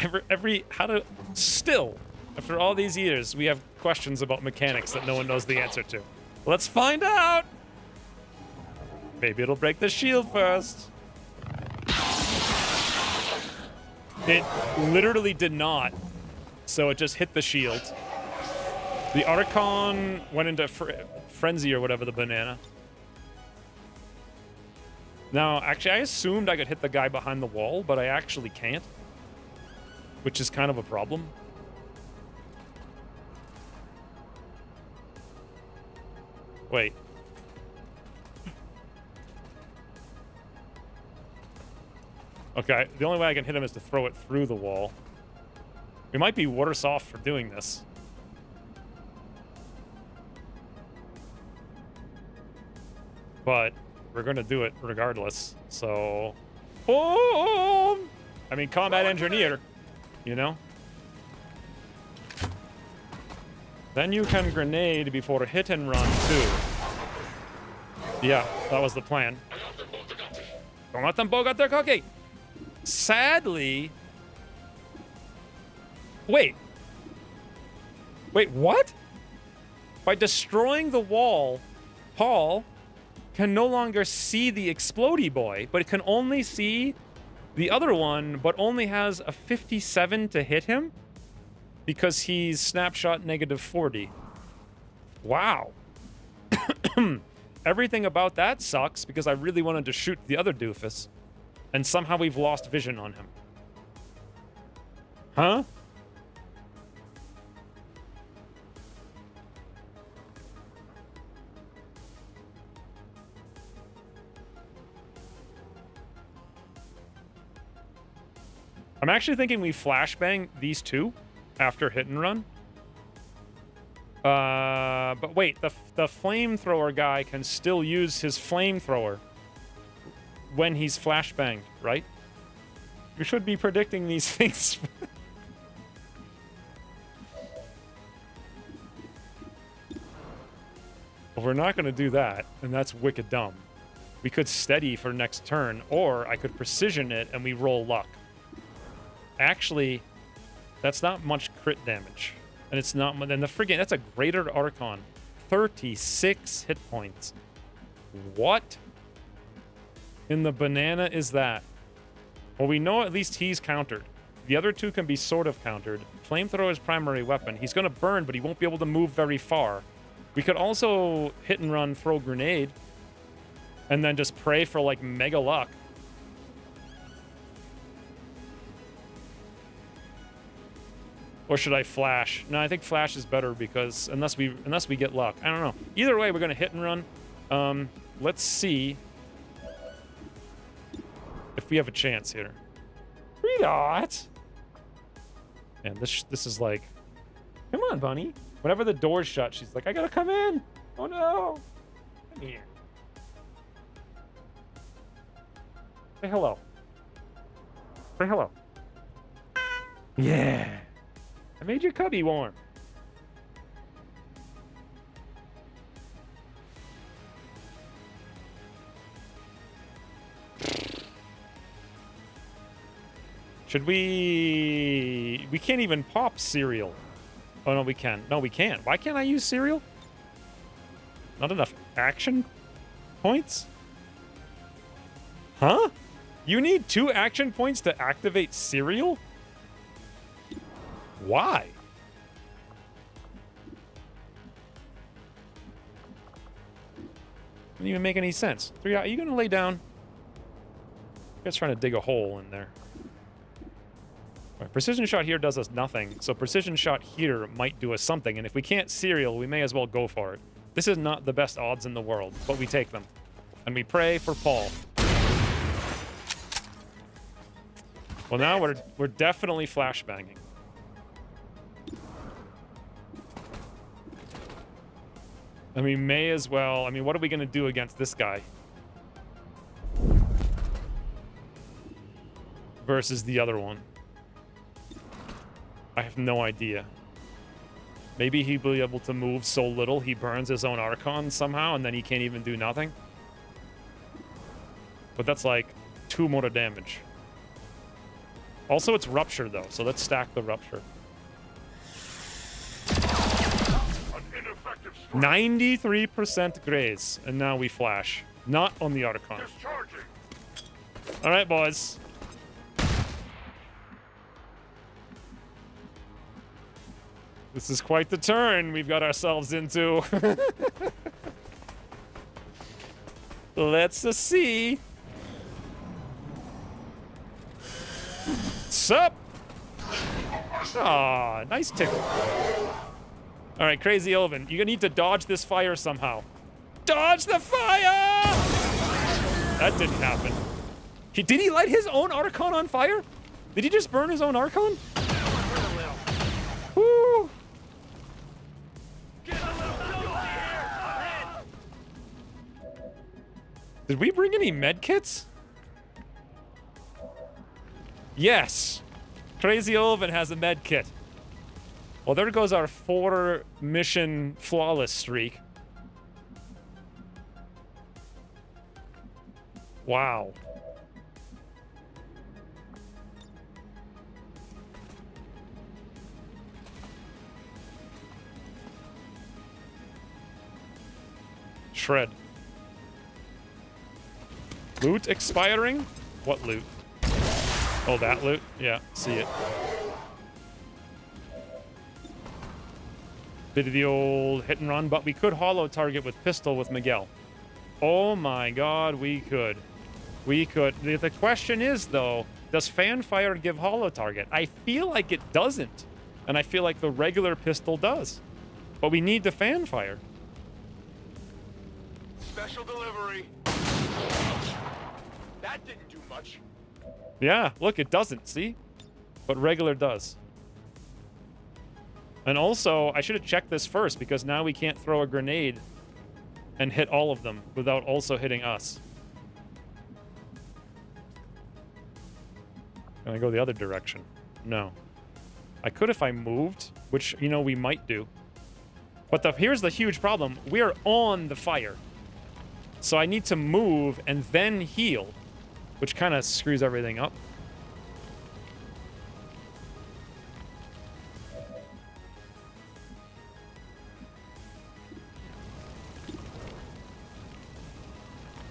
Still, after all these years, we have questions about mechanics that no one knows the answer to. Let's find out! Maybe it'll break the shield first. It literally did not. So it just hit the shield. The Archon went into frenzy or whatever, the banana. Now, actually, I assumed I could hit the guy behind the wall, but I actually can't. Which is kind of a problem. Wait. Okay, the only way I can hit him is to throw it through the wall. We might be worse off for doing this. But we're going to do it regardless, so... Boom! I mean, combat engineer, you know? Then you can grenade before hit and run, too. Yeah, that was the plan. Don't let them bogart their cookie! Sadly... Wait, what? By destroying the wall, Paul can no longer see the explodey boy, but it can only see the other one, but only has a 57 to hit him because he's snapshot -40. Wow. Everything about that sucks because I really wanted to shoot the other doofus, and somehow we've lost vision on him. Huh? I'm actually thinking we flashbang these two after hit and run. But wait, the flamethrower guy can still use his flamethrower when he's flashbanged, right? You should be predicting these things. Well, we're not going to do that, and that's wicked dumb. We could steady for next turn, or I could precision it and we roll luck. Actually, that's not much crit damage. And it's not... Then the friggin'... That's a Greater Archon. 36 hit points. What in the banana is that? Well, we know at least he's countered. The other two can be sort of countered. Flamethrower is primary weapon. He's going to burn, but he won't be able to move very far. We could also hit and run, throw grenade, and then just pray for, like, mega luck. Or should I flash? No, I think flash is better because unless we get luck. I don't know. Either way, we're going to hit and run. Let's see if we have a chance here. 3 dots. And this is like, come on, bunny. Whenever the door's shut, she's like, I gotta come in. Oh no. Come here. Say hello. Say hello. Yeah. I made your cubby warm. Should we... We can't even pop cereal. Oh, no, we can. No, we can't. Why can't I use cereal? Not enough action points? Huh? You need 2 action points to activate cereal? Why? Doesn't even make any sense. 3, are you going to lay down? I'm just trying to dig a hole in there. Right, precision shot here does us nothing, so precision shot here might do us something, and if we can't serial, we may as well go for it. This is not the best odds in the world, but we take them. And we pray for Paul. Well, now we're definitely flashbanging. And we may as well... I mean, what are we going to do against this guy? Versus the other one. I have no idea. Maybe he'll be able to move so little he burns his own Archon somehow, and then he can't even do nothing. But that's like 2 more damage. Also, it's Rupture, though, so let's stack the Rupture. 93% graze, and now we flash. Not on the Archon. All right, boys. This is quite the turn we've got ourselves into. Let's see. Sup? Aw, nice tickle. All right, Crazy Elvin, you're gonna need to dodge this fire somehow. Dodge the fire! That didn't happen. Did he light his own Archon on fire? Did he just burn his own Archon? Woo! Did we bring any med kits? Yes. Crazy Elvin has a med kit. Well, there goes our 4-mission flawless streak. Wow. Shred. Loot expiring? What loot? Oh, that loot? Yeah, see it. Bit of the old hit and run, but we could holo target with pistol with Miguel. Oh my god, we could. We could. The question is, though, does Fanfire give holo target? I feel like it doesn't. And I feel like the regular pistol does. But we need the Fanfire. Special delivery. That didn't do much. Yeah, look, it doesn't, see? but regular does. And also, I should have checked this first, because now we can't throw a grenade and hit all of them without also hitting us. Can I go the other direction? No. I could if I moved, which, you know, we might do. But here's the huge problem. We're on the fire. So I need to move and then heal, which kind of screws everything up.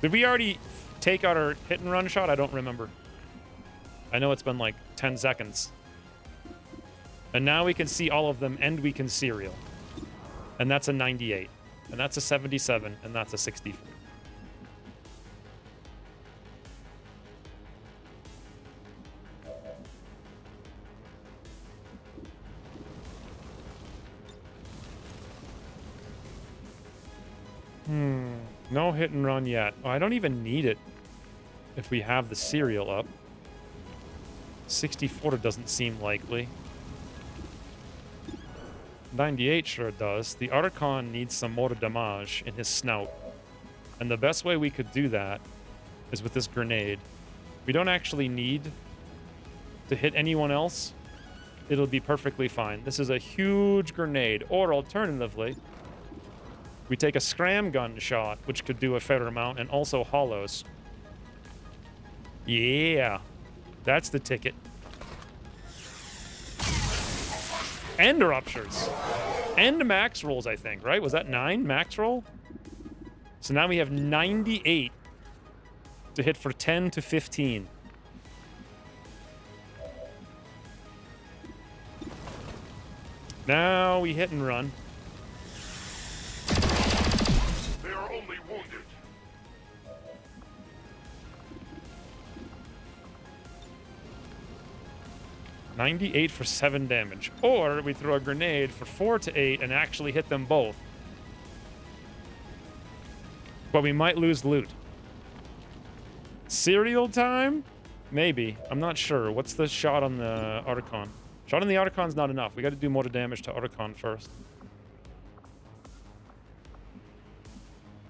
Did we already take out our hit and run shot? I don't remember. I know it's been like 10 seconds. And now we can see all of them, and we can serial. And that's a 98. And that's a 77. And that's a 64. No hit and run yet. Oh, I don't even need it if we have the serial up. 64 doesn't seem likely. 98 sure does. The Archon needs some more damage in his snout. And the best way we could do that is with this grenade. We don't actually need to hit anyone else. It'll be perfectly fine. This is a huge grenade. Or alternatively, we take a scram gun shot, which could do a fair amount, and also hollows. Yeah. That's the ticket. And ruptures. And max rolls, I think, right? Was that 9 max roll? So now we have 98 to hit for 10 to 15. Now we hit and run. They are only wounded. $98 for 7 damage. Or we throw a grenade for 4 to 8 and actually hit them both. But we might lose loot. Serial time? Maybe. I'm not sure. What's the shot on the Archon? Shot on the Archon's not enough. We got to do more damage to Archon first.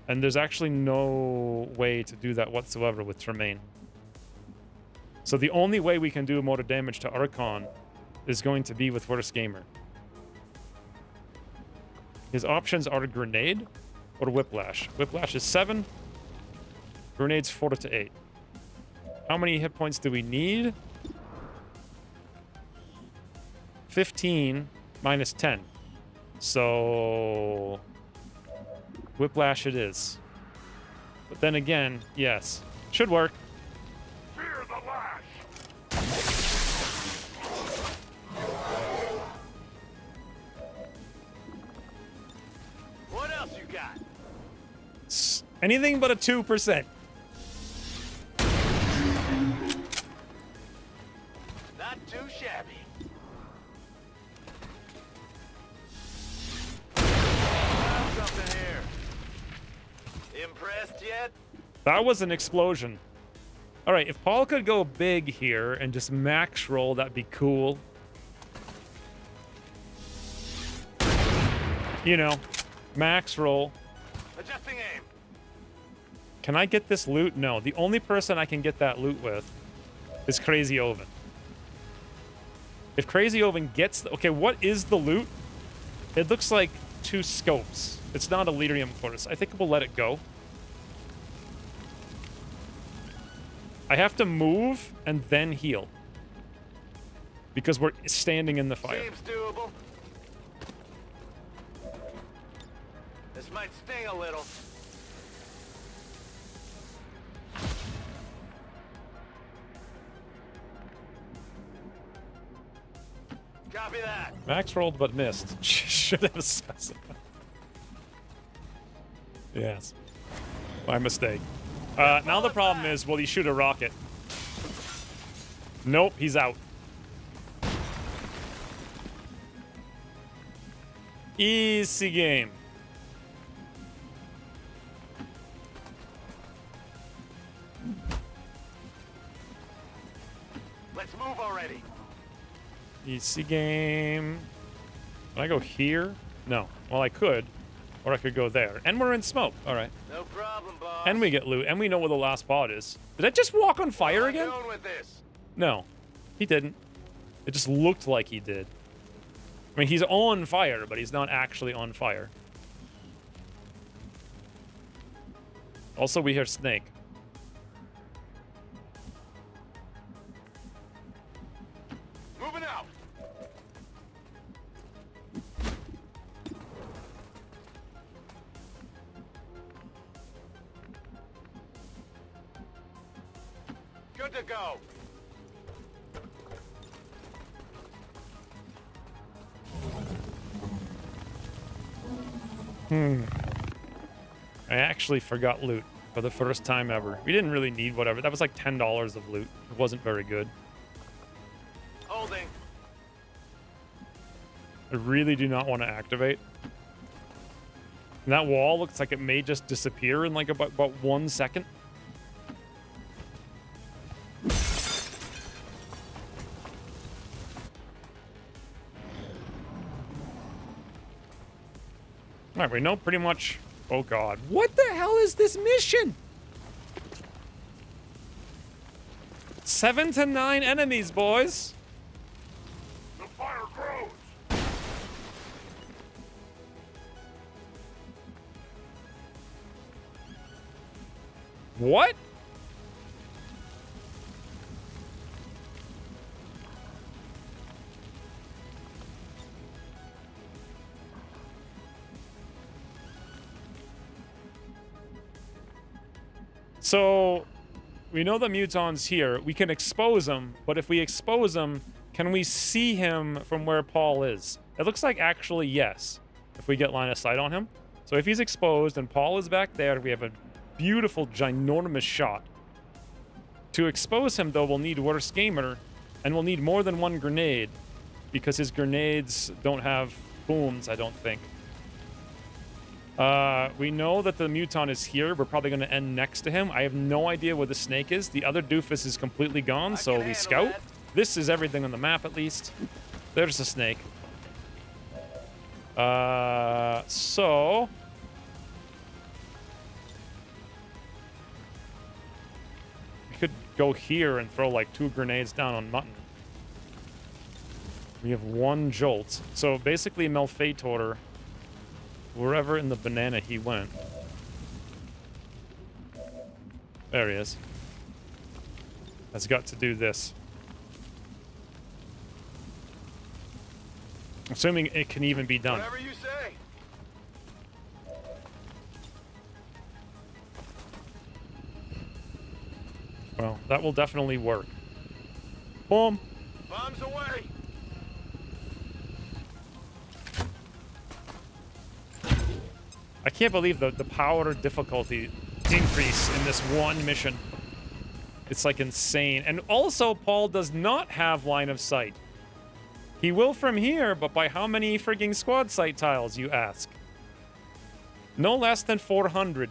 And there's actually no way to do that whatsoever with Tremaine. So the only way we can do more damage to Archon is going to be with Worst Gamer. His options are Grenade or Whiplash. Whiplash is 7. Grenade's 4 to 8. How many hit points do we need? 15 minus 10. So Whiplash it is. But then again, yes. Should work. Fear the lash. What else you got? Anything but a 2%. Not too shabby. Something here. Impressed yet? That was an explosion. All right, if Paul could go big here and just max roll, that'd be cool. You know, max roll. Adjusting aim. Can I get this loot? No. The only person I can get that loot with is Crazy Oven. If Crazy Oven gets... Okay, what is the loot? It looks like 2 scopes. It's not a Lyrium Quartz. I think we'll let it go. I have to move and then heal. Because we're standing in the fire. Seems doable. This might sting a little. Copy that. Max rolled but missed. Should have specified. Yes. My mistake. Now the problem is, will he shoot a rocket? Nope, he's out. Easy game. Let's move already. EC game. Can I go here? No. Well, I could. Or I could go there. And we're in smoke. All right. No problem, boss. And we get loot. And we know where the last pod is. Did I just walk on fire again? What am I doing with this? No. He didn't. It just looked like he did. I mean, he's on fire, but he's not actually on fire. Also, we hear Snake. Moving out. Good to go. I actually forgot loot for the first time ever. We didn't really need whatever. That was like $10 of loot. It wasn't very good. Holding. I really do not want to activate. And that wall looks like it may just disappear in like about 1 second. All right, we know pretty much. Oh God, what the hell is this mission? 7 to 9 enemies, boys. The fire grows. What? So, we know the muton's here. We can expose him, but if we expose him, can we see him from where Paul is? It looks like actually yes, if we get line of sight on him. So if he's exposed and Paul is back there, we have a beautiful, ginormous shot. To expose him, though, we'll need Worst Gamer, and we'll need more than one grenade, because his grenades don't have booms, I don't think. We know that the muton is here. We're probably going to end next to him. I have no idea where the snake is. The other doofus is completely gone, so we scout. That. This is everything on the map, at least. There's the snake. So... we could go here and throw, like, 2 grenades down on Mutton. We have 1 jolt. So, basically, Malfeitor... wherever in the banana he went. There he is. Has got to do this. Assuming it can even be done. Whatever you say. Well, that will definitely work. Boom. Bombs away. I can't believe the power difficulty increase in this one mission. It's like insane. And also, Paul does not have line of sight. He will from here, but by how many frigging squad sight tiles, you ask? No less than 400.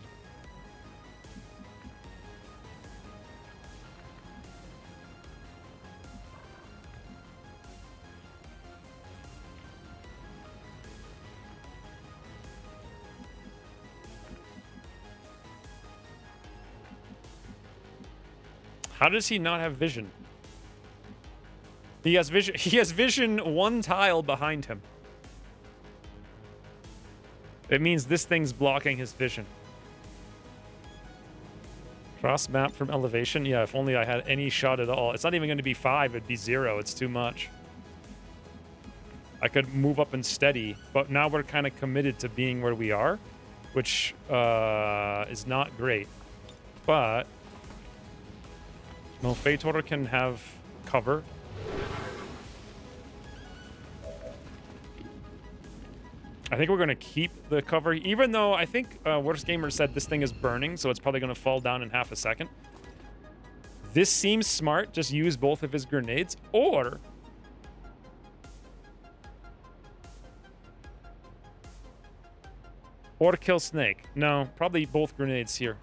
How does he not have vision? He has vision. He has vision 1 tile behind him. It means this thing's blocking his vision. Cross map from elevation? Yeah, if only I had any shot at all. It's not even going to be 5, it'd be 0. It's too much. I could move up and steady, but now we're kind of committed to being where we are, which is not great. But Malfeitor can have cover. I think we're going to keep the cover, even though I think Worst Gamer said this thing is burning, so it's probably going to fall down in half a second. This seems smart. Just use both of his grenades, or kill Snake. No, probably both grenades here.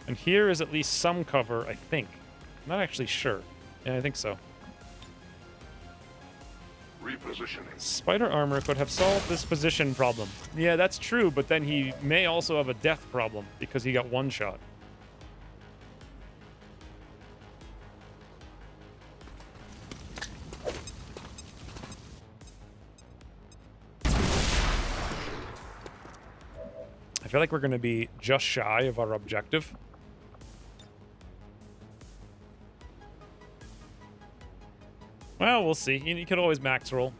And here is at least some cover, I think. I'm not actually sure. Yeah, I think so. Repositioning. Spider armor could have solved this position problem. Yeah, that's true, but then he may also have a death problem because he got one shot. I feel like we're going to be just shy of our objective. Well, we'll see. You could always max roll.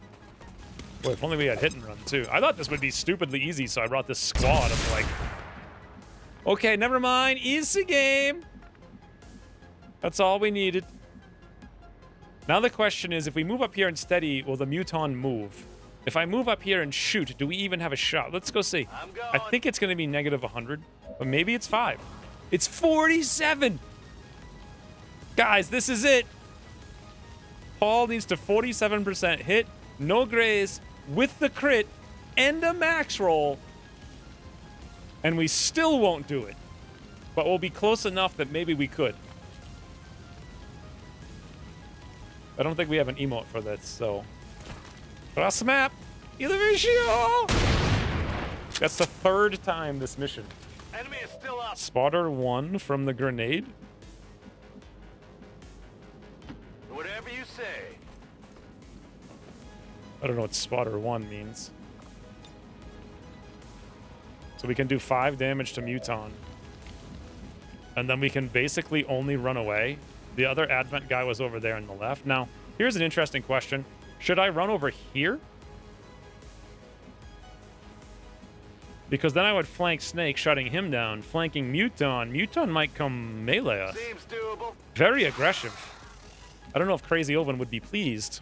Boy, if only we had hit and run, too. I thought this would be stupidly easy, so I brought this squad of, like... Okay, never mind. Easy game. That's all we needed. Now the question is, if we move up here and steady, will the Muton move? If I move up here and shoot, do we even have a shot? Let's go see. I think it's going to be negative 100, but maybe it's 5. It's 47! Guys, this is it. Paul needs to 47% hit, no graze, with the crit, and a max roll. And we still won't do it. But we'll be close enough that maybe we could. I don't think we have an emote for this, so... Cross map! Elevation! That's the 3rd time this mission. Enemy is still up. Spotter 1 from the grenade. Whatever you say. I don't know what spotter 1 means. So we can do 5 damage to Muton. And then we can basically only run away. The other Advent guy was over there on the left. Now, here's an interesting question. Should I run over here? Because then I would flank Snake, shutting him down. Flanking Muton. Muton might come melee us. Seems doable. Very aggressive. I don't know if Crazy Oven would be pleased.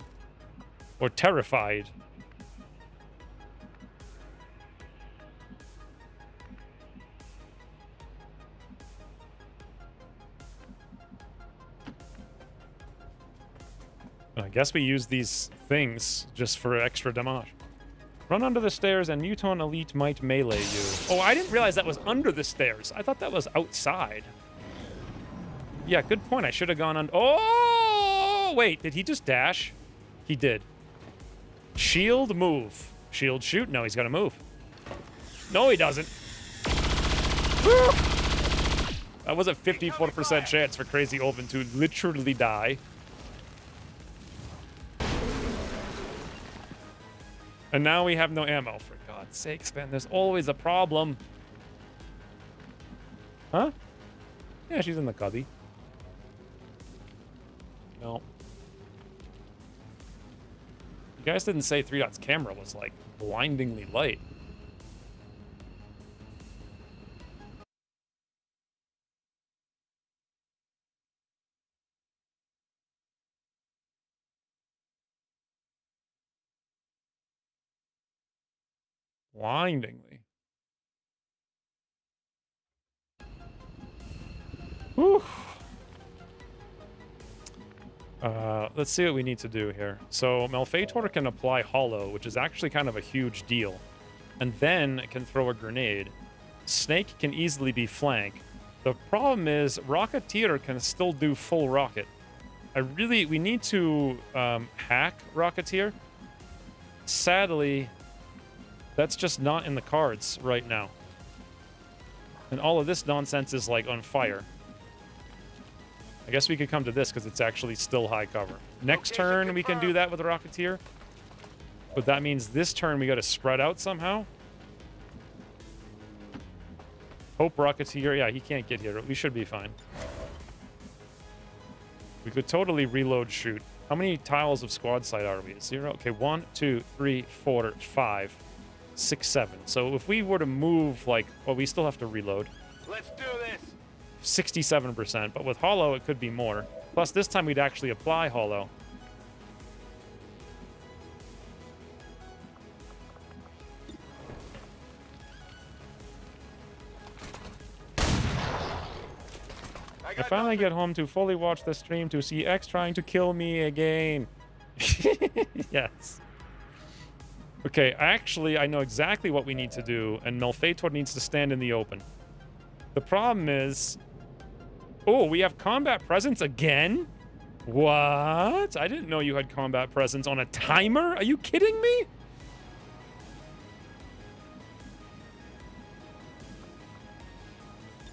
Or terrified. I guess we use these things just for extra damage. Run under the stairs and Muton Elite might melee you. Oh, I didn't realize that was under the stairs. I thought that was outside. Yeah, good point. I should have gone on. Oh, wait. Did he just dash? He did. Shield, move. Shield, shoot. No, he's got to move. No, he doesn't. Woo! That was a 54% chance for Crazy Oven to literally die. And now we have no ammo. For God's sakes, man. There's always a problem. Huh? Yeah, she's in the cubby. No. You guys didn't say 3 Dot's camera was, like, blindingly light. Blindingly. Whew. Let's see what we need to do here. So Malfeitor can apply Hollow, which is actually kind of a huge deal. And then it can throw a grenade. Snake can easily be flank. The problem is Rocketeer can still do full rocket. We need to hack Rocketeer. Sadly, that's just not in the cards right now. And all of this nonsense is like on fire. I guess we could come to this because it's actually still high cover. Next turn, we can do that with Rocketeer. But that means this turn we got to spread out somehow. Hope Rocketeer, yeah, he can't get here. We should be fine. We could totally reload shoot. How many tiles of squad site are we? 0? Okay, 1, 2, 3, 4, 5, 6, 7. So if we were to move, like, well, we still have to reload. Let's do this. 67%, but with Hollow, it could be more. Plus, this time we'd actually apply Hollow. I finally get home to fully watch the stream to see X trying to kill me again. Yes. Okay, actually, I know exactly what we need to do, and Malfeitor needs to stand in the open. The problem is, Oh, we have combat presence again? What? I didn't know you had combat presence on a timer. Are you kidding me?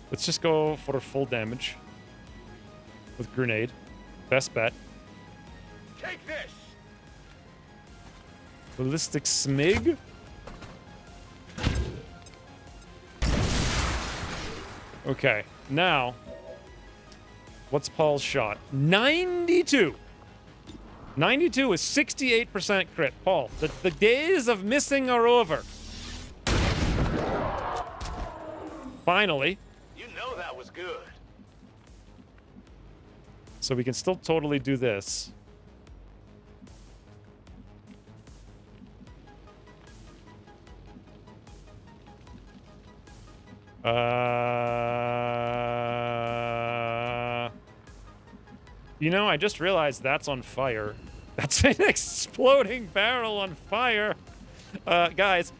Let's just go for full damage with grenade. Best bet. Take this. Ballistic smig. Okay, now, what's Paul's shot? 92. 92 is 68% crit. Paul, the days of missing are over. Finally. You know that was good. So we can still totally do this. You know, I just realized that's on fire. That's an exploding barrel on fire. Guys,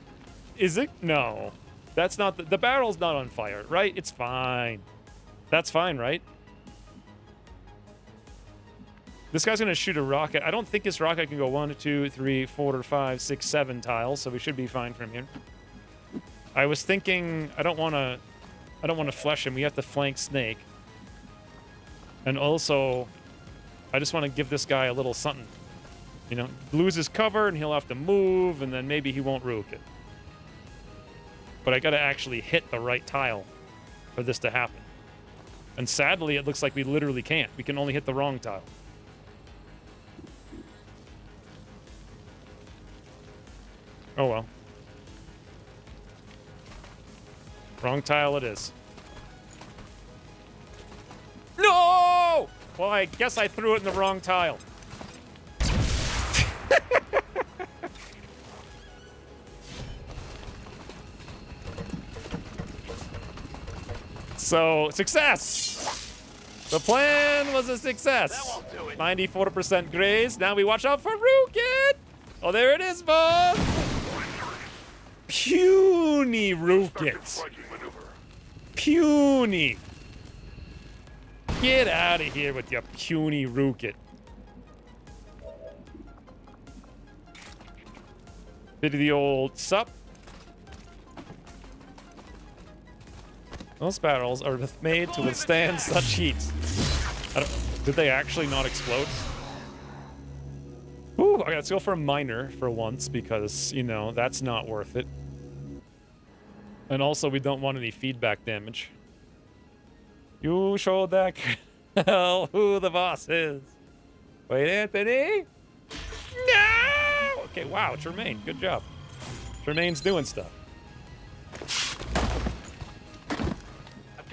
is it? No. That's not, the barrel's not on fire, right? It's fine. That's fine, right? This guy's gonna shoot a rocket. I don't think this rocket can go 1, 2, 3, 4, 5, 6, 7 tiles, so we should be fine from here. I was thinking, I don't want to flesh him. We have to flank Snake. And also, I just want to give this guy a little something. You know, lose his cover and he'll have to move, and then maybe he won't rook it. But I got to actually hit the right tile for this to happen. And sadly, it looks like we literally can't. We can only hit the wrong tile. Oh well. Wrong tile it is. No! Well, I guess I threw it in the wrong tile. So, success! The plan was a success. That won't do it. 94% graze. Now we watch out for Rookin! Oh, there it is, boss! Puny Rookits. Puny. Get out of here with your puny Rookit. Bit of the old sup. Those barrels are made to withstand such heat. Did they actually not explode? Ooh, okay, let's go for a minor for once because, you know, that's not worth it. And also, we don't want any feedback damage. You showed that girl who the boss is. Wait, Anthony? No! Okay, wow, Tremaine, good job. Tremaine's doing stuff.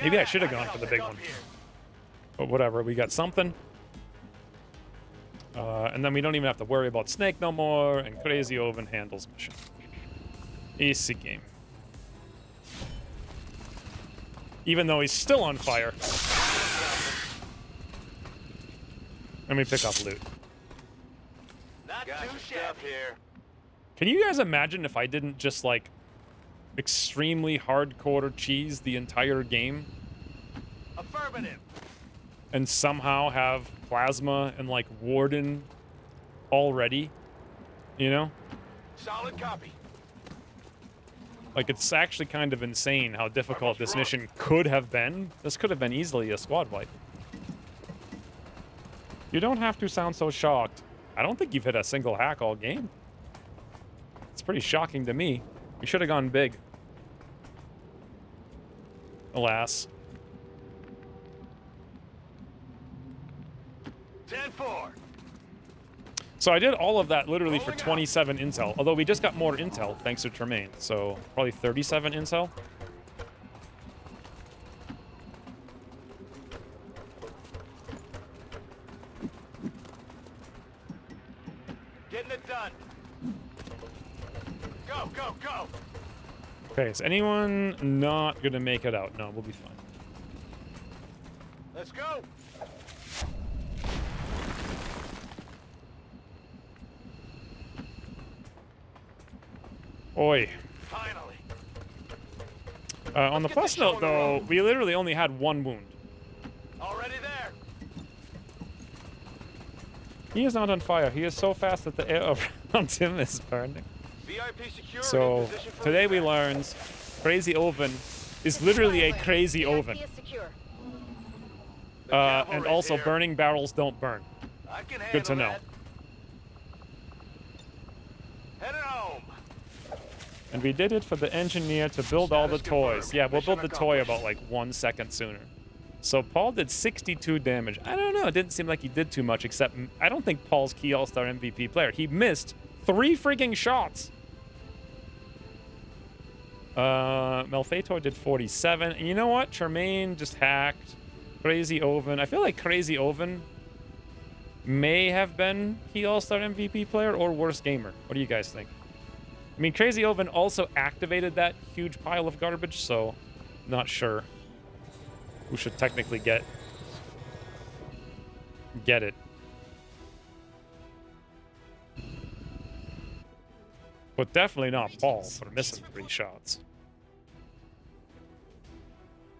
Maybe I should have gone for the big one. But whatever, we got something. And then we don't even have to worry about Snake no more, and Crazy Oven handles mission. Easy game. Even though he's still on fire. Let me pick up loot. Not too shabby here. Can you guys imagine if I didn't just, like, extremely hardcore cheese the entire game? Affirmative. And somehow have Plasma and, like, Warden already? You know? Solid copy. Like, it's actually kind of insane how difficult this mission could have been. This could have been easily a squad wipe. You don't have to sound so shocked. I don't think you've hit a single hack all game. It's pretty shocking to me. You should have gone big. Alas. 10-4. So I did all of that literally for 27 intel, although we just got more intel thanks to Tremaine, so probably 37 intel. Getting it done. Go, go, go. Okay, is anyone not gonna make it out? No, we'll be fine. Let's go. Oi. Finally. On the plus note, though, we literally only had one wound. All He is not on fire. He is so fast that the air around him is burning. VIP security So in position for today we evac. learned Crazy Oven is literally a crazy oven. VIP is secure. The And cavalry's also here. burning barrels don't burn. I can Good to handle know. that. Headed home. And we did it for the engineer to build all the Status toys. confirmed. Yeah, we'll Mission build the toy accomplished. about like 1 second sooner. So Paul did 62 damage. I don't know. It didn't seem like he did too much, except I don't think Paul's key all-star MVP player. He missed 3 freaking shots. Malfetor did 47. And you know what? Tremaine just hacked. Crazy Oven. I feel like Crazy Oven may have been key all-star MVP player or worst gamer. What do you guys think? I mean, Crazy Oven also activated that huge pile of garbage, so not sure who should technically get it. But definitely not Paul for missing 3 shots.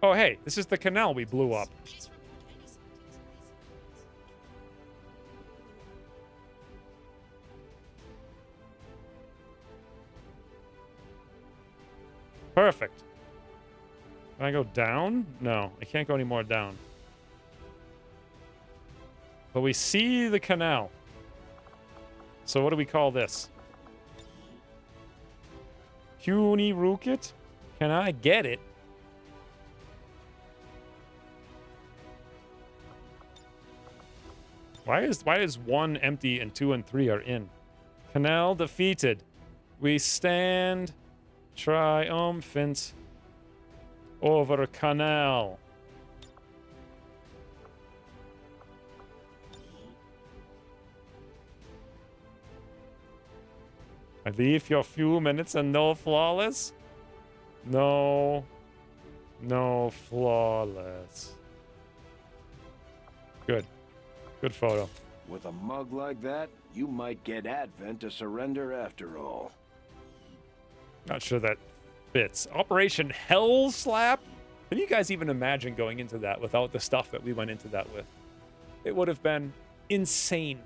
Oh, hey, this is the canal we blew up. Perfect. Can I go down? No, I can't go any more down. But we see the canal. So what do we call this? Puny Rookit? Can I get it? Why is 1 empty and 2 and 3 are in? Canal defeated. We stand triumphant over canal. I leave your few minutes and no flawless? No. No flawless. Good. Good photo. With a mug like that, you might get Advent to surrender after all. Not sure that fits. Operation Hell Slap? Can you guys even imagine going into that without the stuff that we went into that with? It would have been insane.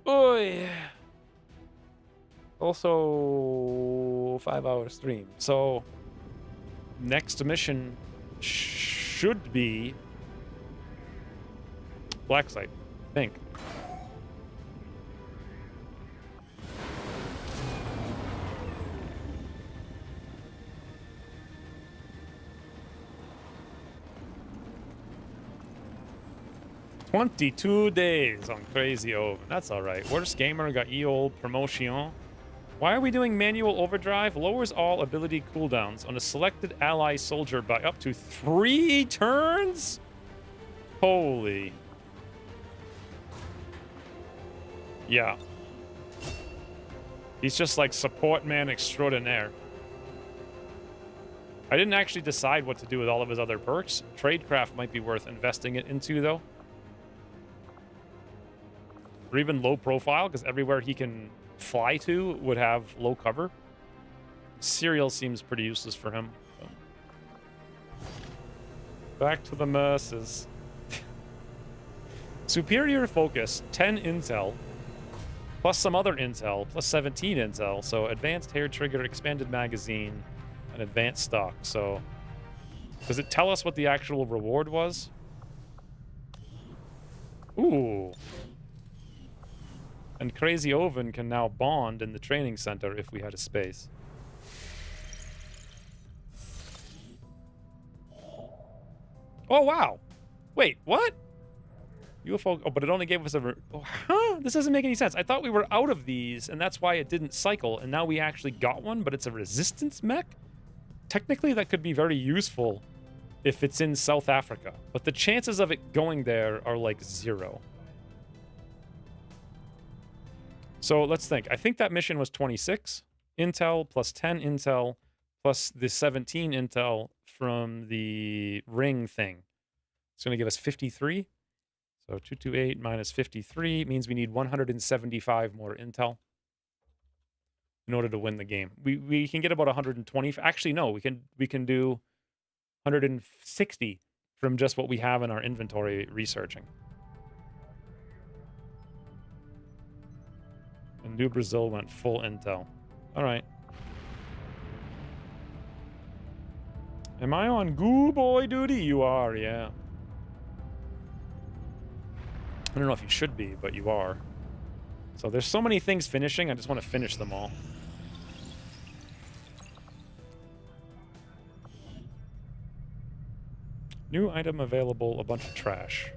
Oh, yeah. Also, 5-hour stream. So, next mission should be Blacksite, I think. "22 days on Crazy Oven." That's all right. Worst gamer got EOL promotion. Why are we doing manual overdrive? Lowers all ability cooldowns on a selected ally soldier by up to 3 turns? Holy. Yeah. He's just like support man extraordinaire. I didn't actually decide what to do with all of his other perks. Tradecraft might be worth investing it into, though. Or even low profile, because everywhere he can fly to would have low cover. Serial seems pretty useless for him. So. Back to the Merces. Superior focus, 10 intel, plus some other intel, plus 17 intel. So advanced hair trigger, expanded magazine, and advanced stock. So does it tell us what the actual reward was? Ooh. And Crazy Oven can now bond in the training center if we had a space. Oh, wow. Wait, what? UFO... Oh, but it only gave us a... Oh, huh? This doesn't make any sense. I thought we were out of these, and that's why it didn't cycle, and now we actually got one, but it's a resistance mech? Technically, that could be very useful if it's in South Africa, but the chances of it going there are like 0. So let's think. I think that mission was 26 intel plus 10 intel plus the 17 intel from the ring thing. It's going to give us 53. So 228 minus 53 means we need 175 more intel in order to win the game. We can get about 120. Actually, no, we can do 160 from just what we have in our inventory researching. And New Brazil went full intel. All right. Am I on goo boy duty? You are, yeah. I don't know if you should be, but you are. So there's so many things finishing, I just want to finish them all. New item available, a bunch of trash.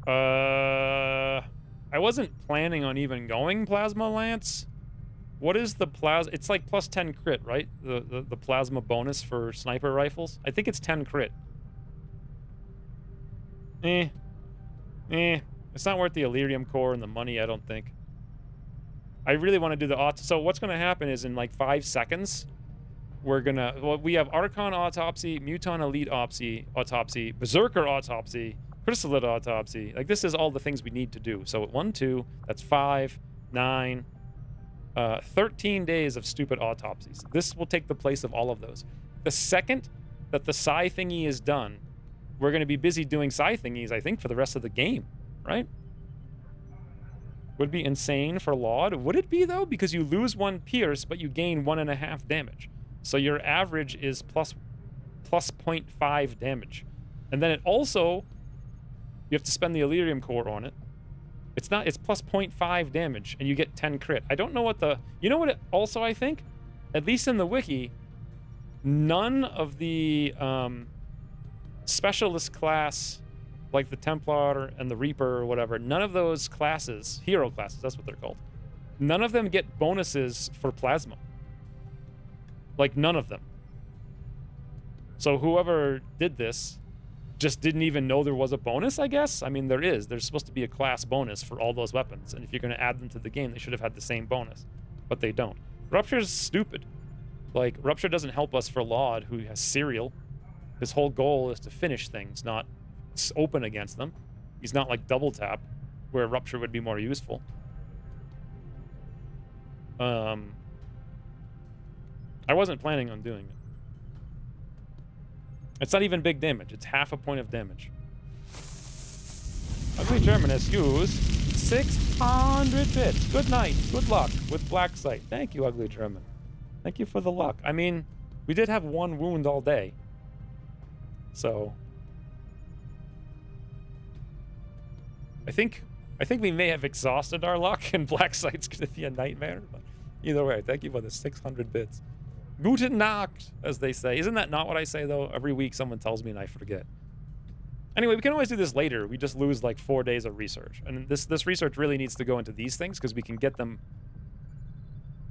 I wasn't planning on even going Plasma Lance. What is the plasma? It's like plus 10 crit, right? The plasma bonus for sniper rifles. I think it's 10 crit. It's not worth the Elerium core and the money, I don't think. I really want to do the so what's going to happen is in like 5 seconds, we're going to, well, we have Archon Autopsy, Muton Elite Autopsy, Berserker Autopsy, Chrysalid Autopsy. Like, this is all the things we need to do. So 1, 2, that's 5, 9, 13 days of stupid autopsies. This will take the place of all of those. The second that the psi thingy is done, we're going to be busy doing psi thingies, I think, for the rest of the game, right? Would be insane for Laud. Would it be, though? Because you lose 1 pierce, but you gain 1.5 damage. So your average is plus 0.5 damage. And then it also, you have to spend the Elerium core on it. It's not, it's plus 0.5 damage, and you get 10 crit. I don't know what the, you know what it also, I think? At least in the wiki, none of the specialist class, like the Templar and the Reaper or whatever, none of those classes, hero classes, that's what they're called, none of them get bonuses for plasma. Like, none of them. So whoever did this just didn't even know there was a bonus, I guess? I mean, there is. There's supposed to be a class bonus for all those weapons, and if you're going to add them to the game, they should have had the same bonus. But they don't. Rupture's stupid. Like, Rupture doesn't help us for Laud, who has Serial. His whole goal is to finish things, not open against them. He's not like Double Tap, where Rupture would be more useful. I wasn't planning on doing it. It's not even big damage. It's half a point of damage. Ugly German has used 600 bits. Good night. Good luck with Blacksite. Thank you, Ugly German. Thank you for the luck. I mean, we did have 1 wound all day. So I think we may have exhausted our luck, and Blacksite's going to be a nightmare. But either way, thank you for the 600 bits. Guten Nacht, as they say. Isn't that not what I say, though? Every week someone tells me and I forget. Anyway, we can always do this later. We just lose like 4 days of research. And this research really needs to go into these things because we can get them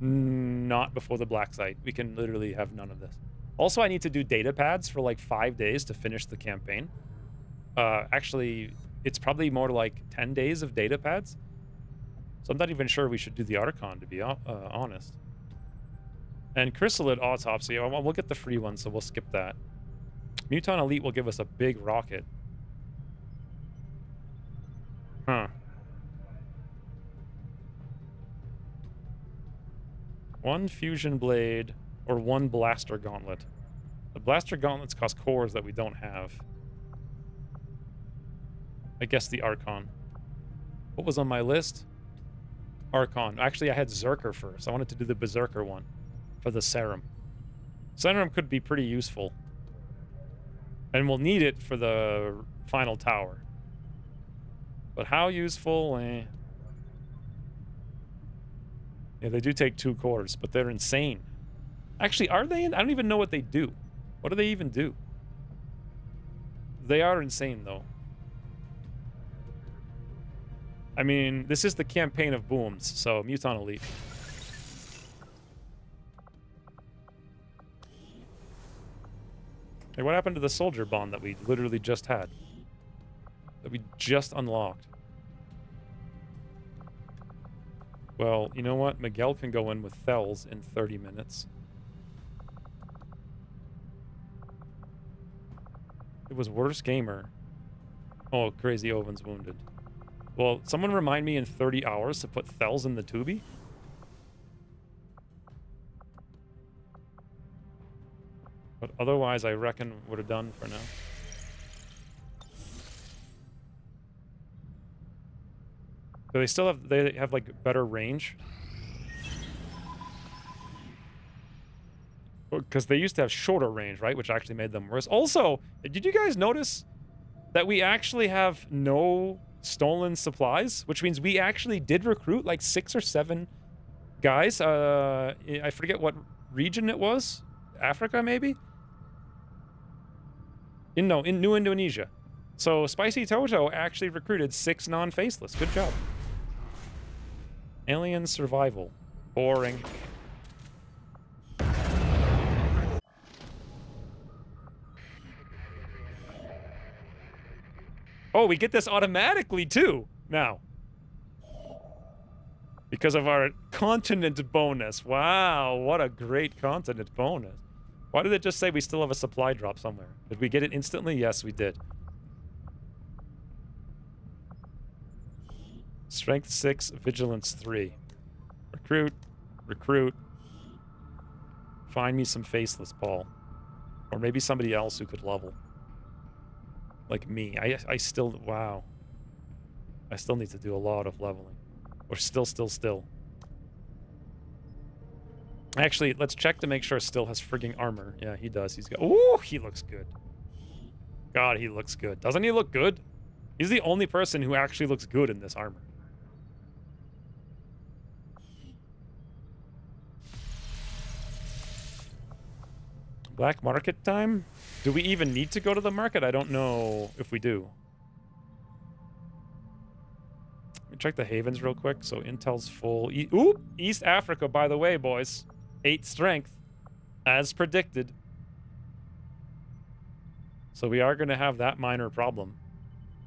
not before the Blacksite. We can literally have none of this. Also, I need to do data pads for like 5 days to finish the campaign. Actually, it's probably more like 10 days of data pads. So I'm not even sure we should do the Archon, to be honest. And Chrysalid Autopsy, we'll get the free one, so we'll skip that. Muton Elite will give us a big rocket. Huh. 1 Fusion Blade or 1 Blaster Gauntlet. The Blaster Gauntlets cost cores that we don't have. I guess the Archon. What was on my list? Archon. Actually, I had Zerker first. I wanted to do the Berserker one for the Serum. Serum could be pretty useful. And we'll need it for the final tower. But how useful? Yeah, they do take 2 cores, but they're insane. Actually, are they? I don't even know what they do. What do they even do? They are insane, though. I mean, this is the campaign of booms, so Muton Elite. Hey, what happened to the soldier bond that we literally just had? That we just unlocked? Well, you know what? Miguel can go in with Thels in 30 minutes. It was worse gamer. Oh, Crazy Oven's wounded. Well, someone remind me in 30 hours to put Thels in the Tubi? But otherwise, I reckon would have done for now. Do they still have, they have like better range? Because they used to have shorter range, right? Which actually made them worse. Also, did you guys notice that we actually have no stolen supplies? Which means we actually did recruit like 6 or 7 guys. I forget what region it was. Africa, maybe? In New Indonesia. So Spicy Toto actually recruited 6 non-faceless. Good job. Alien survival. Boring. Oh, we get this automatically too now. Because of our continent bonus. Wow, what a great continent bonus. Why did it just say we still have a supply drop somewhere? Did we get it instantly? Yes, we did. Strength 6, Vigilance 3. Recruit. Recruit. Find me some faceless, Paul. Or maybe somebody else who could level. Like me. I still... Wow. I still need to do a lot of leveling. Or still. Actually, let's check to make sure Still has frigging armor. Yeah, he does. He's got... Ooh, he looks good. God, he looks good. Doesn't he look good? He's the only person who actually looks good in this armor. Black market time? Do we even need to go to the market? I don't know if we do. Let me check the havens real quick. So Intel's full. Ooh, East Africa, by the way, boys. 8 strength, as predicted. So we are going to have that minor problem.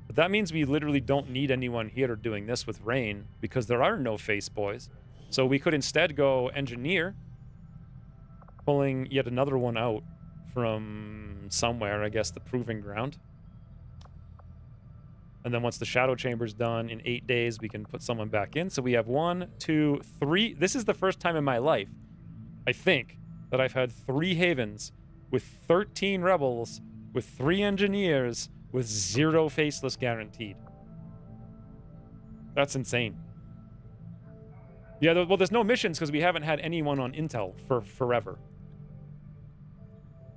But that means we literally don't need anyone here doing this with Rain, because there are no face boys. So we could instead go Engineer, pulling yet another one out from somewhere, I guess the Proving Ground. And then once the Shadow Chamber's done in 8 days, we can put someone back in. So we have 1, 2, 3. This is the first time in my life, I think, that I've had 3 havens with 13 rebels, with 3 engineers, with 0 faceless guaranteed. That's insane. Yeah, well, there's no missions because we haven't had anyone on Intel for forever.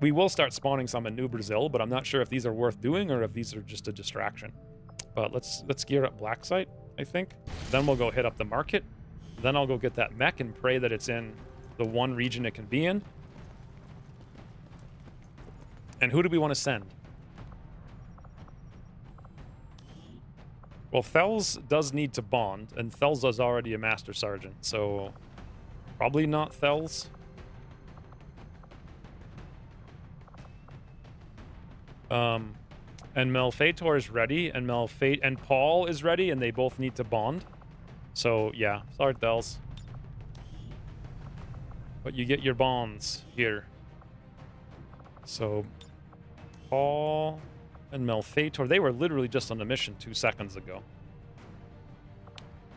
We will start spawning some in New Brazil, but I'm not sure if these are worth doing or if these are just a distraction. But let's gear up Blacksite, I think. Then we'll go hit up the market. Then I'll go get that mech and pray that it's in the one region it can be in. And who do we want to send? Well, Thels does need to bond, and Thels is already a Master Sergeant, so probably not Thels. And Melfator is ready, and and Paul is ready, and they both need to bond. So yeah, sorry Thels. But you get your bonds here. So Paul and Melfator, they were literally just on a mission 2 seconds ago.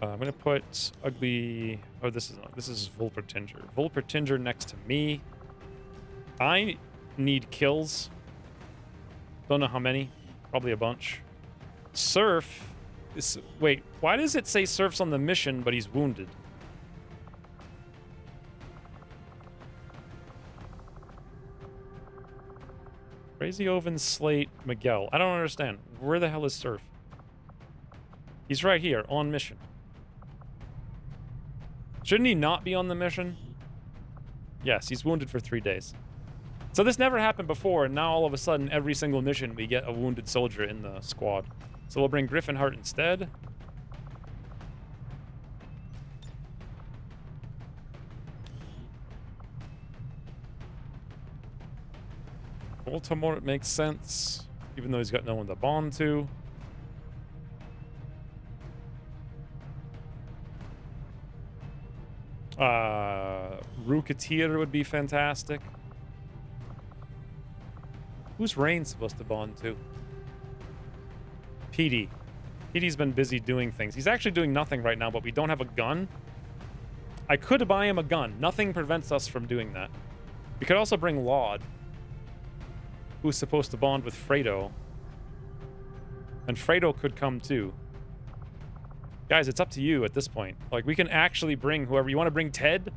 I'm gonna put ugly. Oh, this is Vulpertinger. Vulpertinger next to me. I need kills. Don't know how many. Probably a bunch. Surf is... Wait, why does it say Surf's on the mission, but he's wounded? Crazy Oven, Slate, Miguel. I don't understand. Where the hell is Surf? He's right here, on mission. Shouldn't he not be on the mission? Yes, he's wounded for 3 days. So this never happened before, and now all of a sudden, every single mission, we get a wounded soldier in the squad. So we'll bring Griffinheart instead. Baltimore, it makes sense, even though he's got no one to bond to. Rooketeer would be fantastic. Who's Rain supposed to bond to? PD. PD's been busy doing things. He's actually doing nothing right now, but we don't have a gun. I could buy him a gun. Nothing prevents us from doing that. We could also bring Laud, who's supposed to bond with Fredo. And Fredo could come too. Guys, it's up to you at this point. Like, we can actually bring whoever you want to bring. Ted.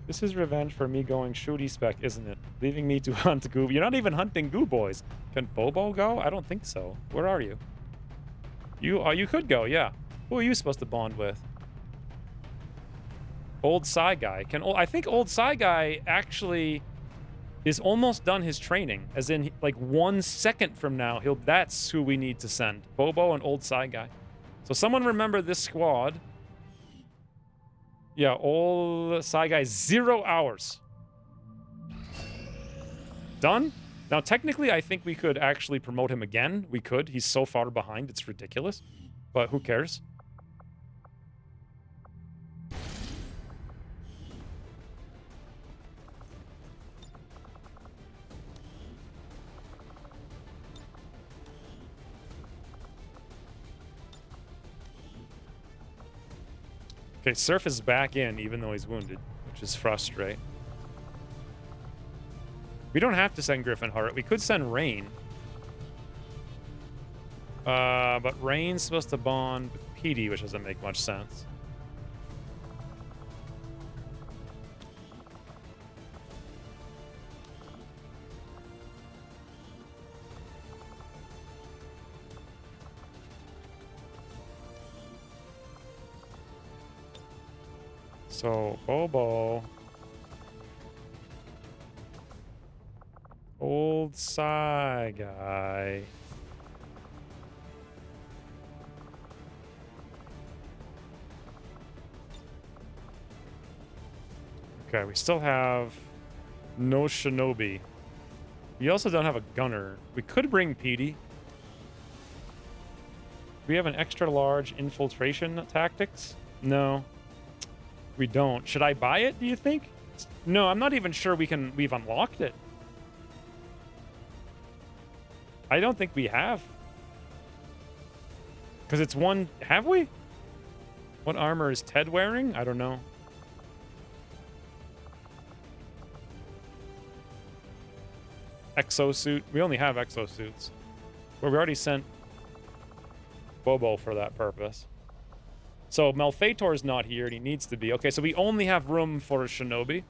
This is revenge for me going shooty spec, isn't it? Leaving me to hunt goo. You're not even hunting goo boys. Can Bobo go? I don't think so. Where are you? You could go, yeah. Who are you supposed to bond with? Old Psy Guy. I think Old Psy Guy actually is almost done his training. As in, like 1 second from now, that's who we need to send. Bobo and Old Psy Guy. So someone remember this squad. Yeah, Old Psy Guy, 0 hours. Done? Now, technically, I think we could actually promote him again. We could. He's so far behind, it's ridiculous. But who cares? Okay, Surf is back in, even though he's wounded, which is frustrating. We don't have to send Griffin Heart. We could send Rain. But Rain's supposed to bond with PD, which doesn't make much sense. So, Bobo. Old Psy Guy. Okay, we still have no Shinobi. We also don't have a gunner. We could bring PD. We have an extra large infiltration tactics? No. We don't. Should I buy it, do you think? No, I'm not even sure we've unlocked it. I don't think we have. Because it's one... Have we? What armor is Ted wearing? I don't know. Exosuit. We only have exosuits. Well, we already sent Bobo for that purpose. So Malfeitor's not here, and he needs to be. Okay, so we only have room for a Shinobi.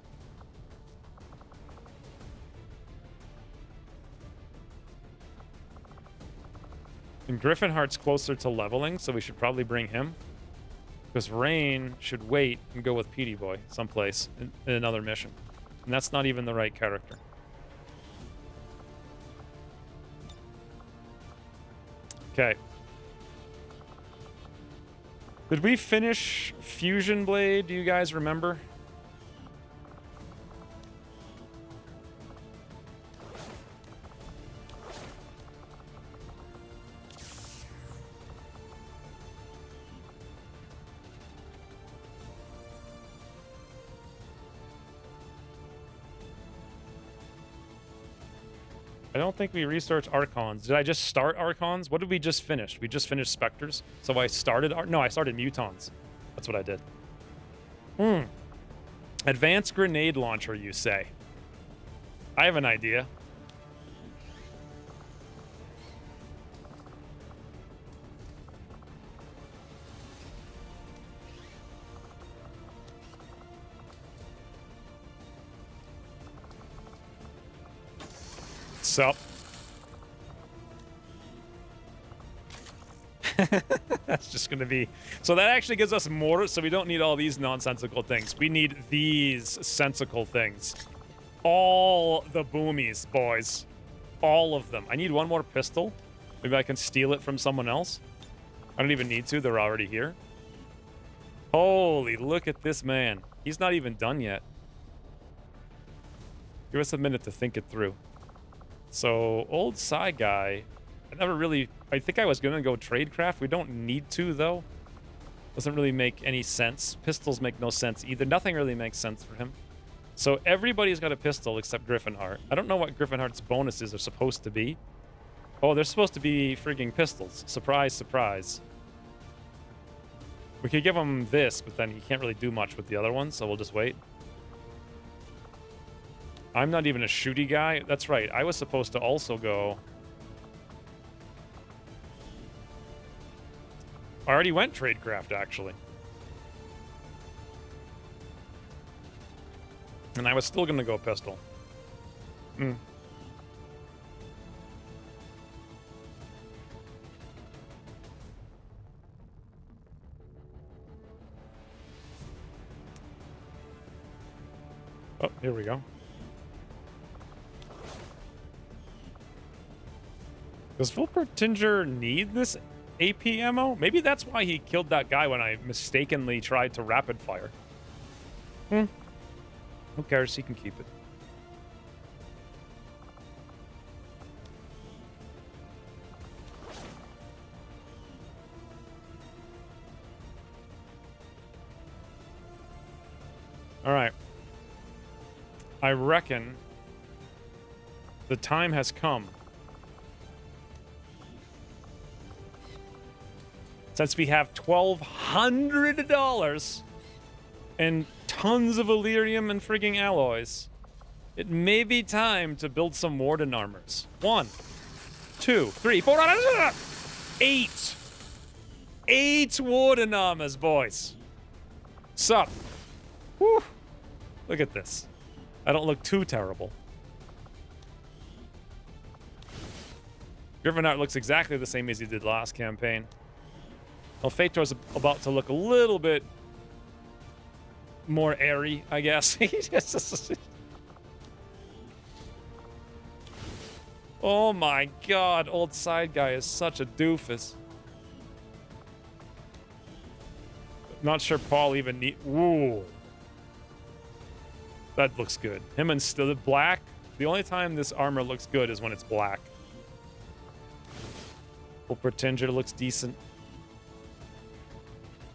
And Griffinheart's closer to leveling, so we should probably bring him. Because Rain should wait and go with PD Boy someplace in another mission. And that's not even the right character. Okay. Did we finish Fusion Blade? Do you guys remember? I don't think we researched Archons. Did I just start Archons? What did we just finish? We just finished Spectres. So I started... No, I started Mutons. That's what I did. Advanced Grenade Launcher, you say? I have an idea. So that's just gonna be so that actually gives us more, so we don't need all these nonsensical things. We need these sensical things. All the boomies, boys. All of them. I need one more pistol. Maybe I can steal it from someone else. I don't even need to, they're already here. Holy, look at this man. He's not even done yet. Give us a minute to think it through. So, Old Psy Guy, I think I was going to go Tradecraft. We don't need to, though. Doesn't really make any sense. Pistols make no sense either. Nothing really makes sense for him. So, everybody's got a pistol except Griffinheart. I don't know what Griffinheart's bonuses are supposed to be. Oh, they're supposed to be frigging pistols. Surprise, surprise. We could give him this, but then he can't really do much with the other one, so we'll just wait. I'm not even a shooty guy. That's right. I was supposed to also go. I already went tradecraft, actually. And I was still going to go pistol. Hmm. Oh, here we go. Does Fulpertinger need this AP ammo? Maybe that's why he killed that guy when I mistakenly tried to rapid fire. Hmm. Who cares? He can keep it. All right. I reckon the time has come. Since we have $1,200 and tons of Illyrium and frigging alloys, it may be time to build some Warden armors. 1, 2, 3, 4, 8! 8 Warden armors, boys. Sup? Whew. Look at this. I don't look too terrible. Griffinart looks exactly the same as he did last campaign. Well, Fator's about to look a little bit more airy, I guess. Oh my god, old side guy is such a doofus. Not sure Paul even need. Ooh. That looks good. Him and still the black. The only time this armor looks good is when it's black. Fulpertinger looks decent.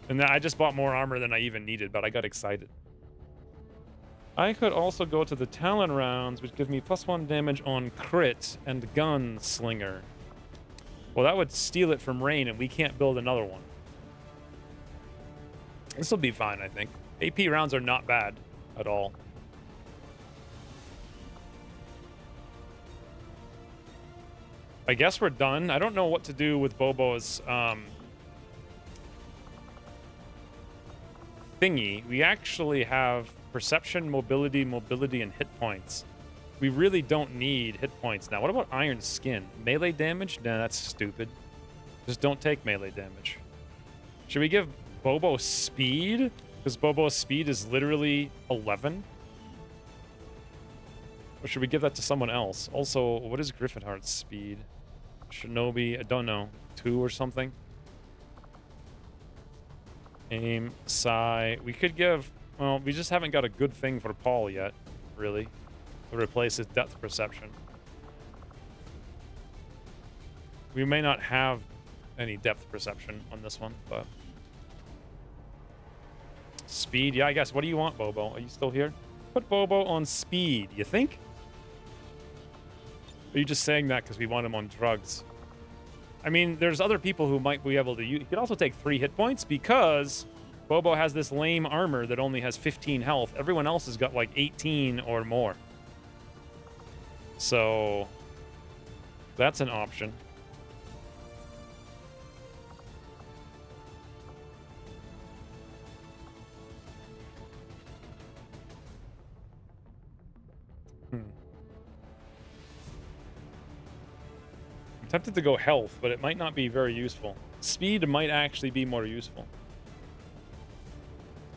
And then I just bought more armor than I even needed, but I got excited. I could also go to the Talon rounds, which gives me +1 damage on crit and gunslinger. Well, that would steal it from Rain, and we can't build another one. This will be fine, I think. AP rounds are not bad at all. I guess we're done. I don't know what to do with Bobo's thingy. We actually have perception, mobility, and hit points. We really don't need hit points now. What about Iron Skin? Melee damage? Nah, that's stupid. Just don't take melee damage. Should we give Bobo speed? Because Bobo's speed is literally 11. Or should we give that to someone else? Also, what is Griffinhart's speed? Shinobi, I don't know. 2 or something? Aim, Psi. We could give... Well, we just haven't got a good thing for Paul yet, really, to replace his depth perception. We may not have any depth perception on this one, but... Speed, yeah, I guess. What do you want, Bobo? Are you still here? Put Bobo on speed, you think? Or are you just saying that because we want him on drugs? I mean, there's other people who might be able to use... You could also take 3 hit points because Bobo has this lame armor that only has 15 health. Everyone else has got like 18 or more. So that's an option. Tempted to go health, but it might not be very useful. Speed might actually be more useful.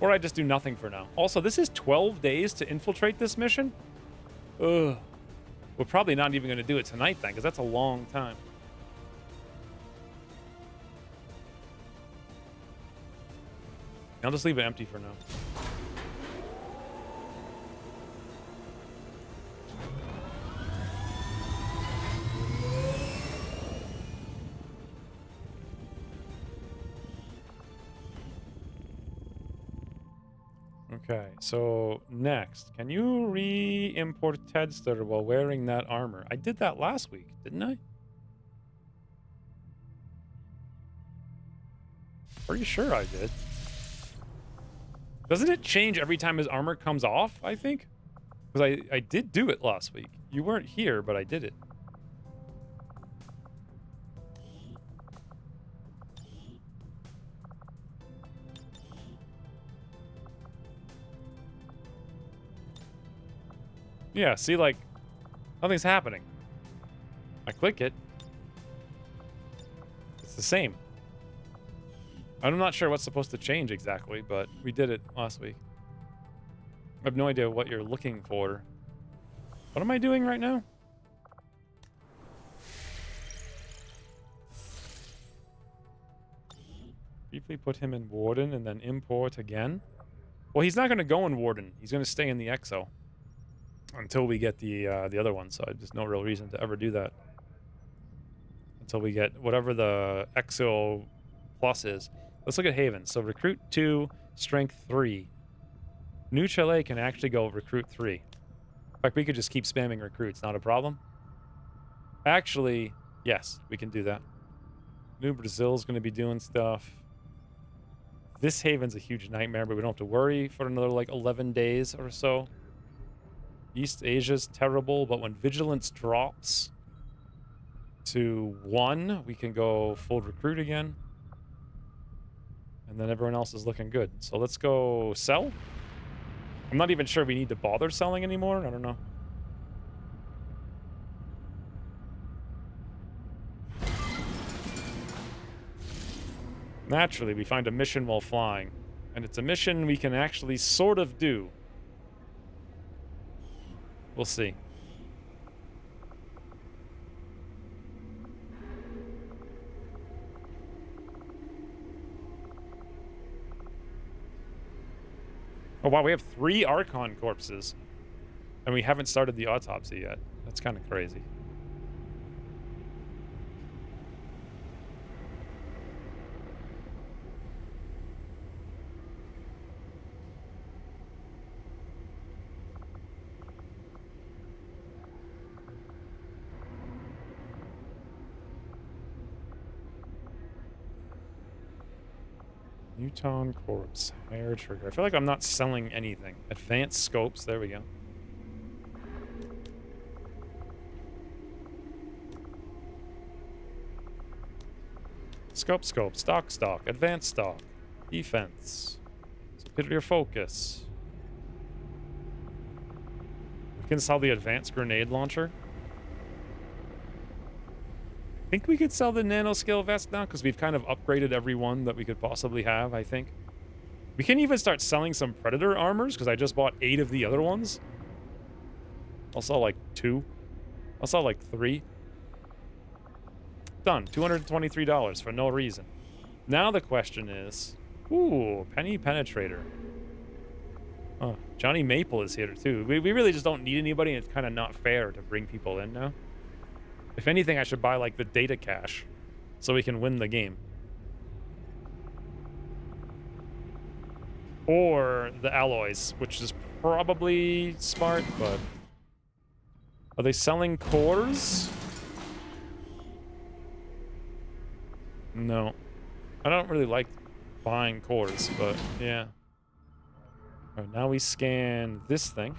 Or I just do nothing for now. Also, this is 12 days to infiltrate this mission? Ugh. We're probably not even going to do it tonight then, because that's a long time. I'll just leave it empty for now. Okay, so next, can you re-import Tedster while wearing that armor? I did that last week, didn't I? Pretty sure I did. Doesn't it change every time his armor comes off, I think? Because I did do it last week. You weren't here, but I did it. Yeah, see, like, nothing's happening. I click it. It's the same. I'm not sure what's supposed to change exactly, but we did it last week. I have no idea what you're looking for. What am I doing right now? Briefly put him in Warden and then import again. Well, he's not going to go in Warden. He's going to stay in the EXO until we get the other one. So there's no real reason to ever do that until we get whatever the EXO plus is. Let's look at Haven. So recruit 2, strength 3. New Chile can actually go recruit 3. In fact, we could just keep spamming recruits. Not a problem. Actually, yes, we can do that. New Brazil's going to be doing stuff. This Haven's a huge nightmare, but we don't have to worry for another, like, 11 days or so. East Asia's terrible, but when Vigilance drops to 1, we can go full recruit again. And then everyone else is looking good. So let's go sell. I'm not even sure we need to bother selling anymore. I don't know. Naturally, we find a mission while flying. And it's a mission we can actually sort of do. We'll see. Oh, wow, we have 3 Archon corpses. And we haven't started the autopsy yet. That's kind of crazy. Newton corpse, hair trigger. I feel like I'm not selling anything. Advanced scopes, there we go. Scope, stock, advanced stock, defense, superior focus. We can sell the advanced grenade launcher. I think we could sell the nanoscale vest now because we've kind of upgraded every one that we could possibly have, I think. We can even start selling some Predator armors because I just bought 8 of the other ones. I'll sell like 2. I'll sell like 3. Done. $223 for no reason. Now the question is... Ooh, Penny Penetrator. Oh, Johnny Maple is here too. We really just don't need anybody, and it's kind of not fair to bring people in now. If anything, I should buy, like, the data cache so we can win the game. Or the alloys, which is probably smart, but... Are they selling cores? No. I don't really like buying cores, but yeah. All right, now we scan this thing.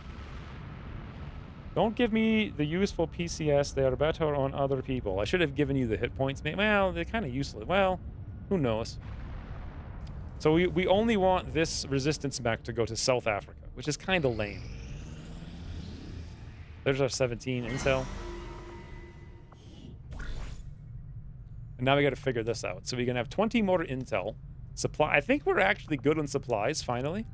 Don't give me the useful PCS. They are better on other people. I should have given you the hit points. Well, they're kind of useless. Well, who knows? So we only want this resistance mech to go to South Africa, which is kind of lame. There's our 17 intel. And now we got to figure this out. So we can have 20 more intel. Supply. I think we're actually good on supplies, finally.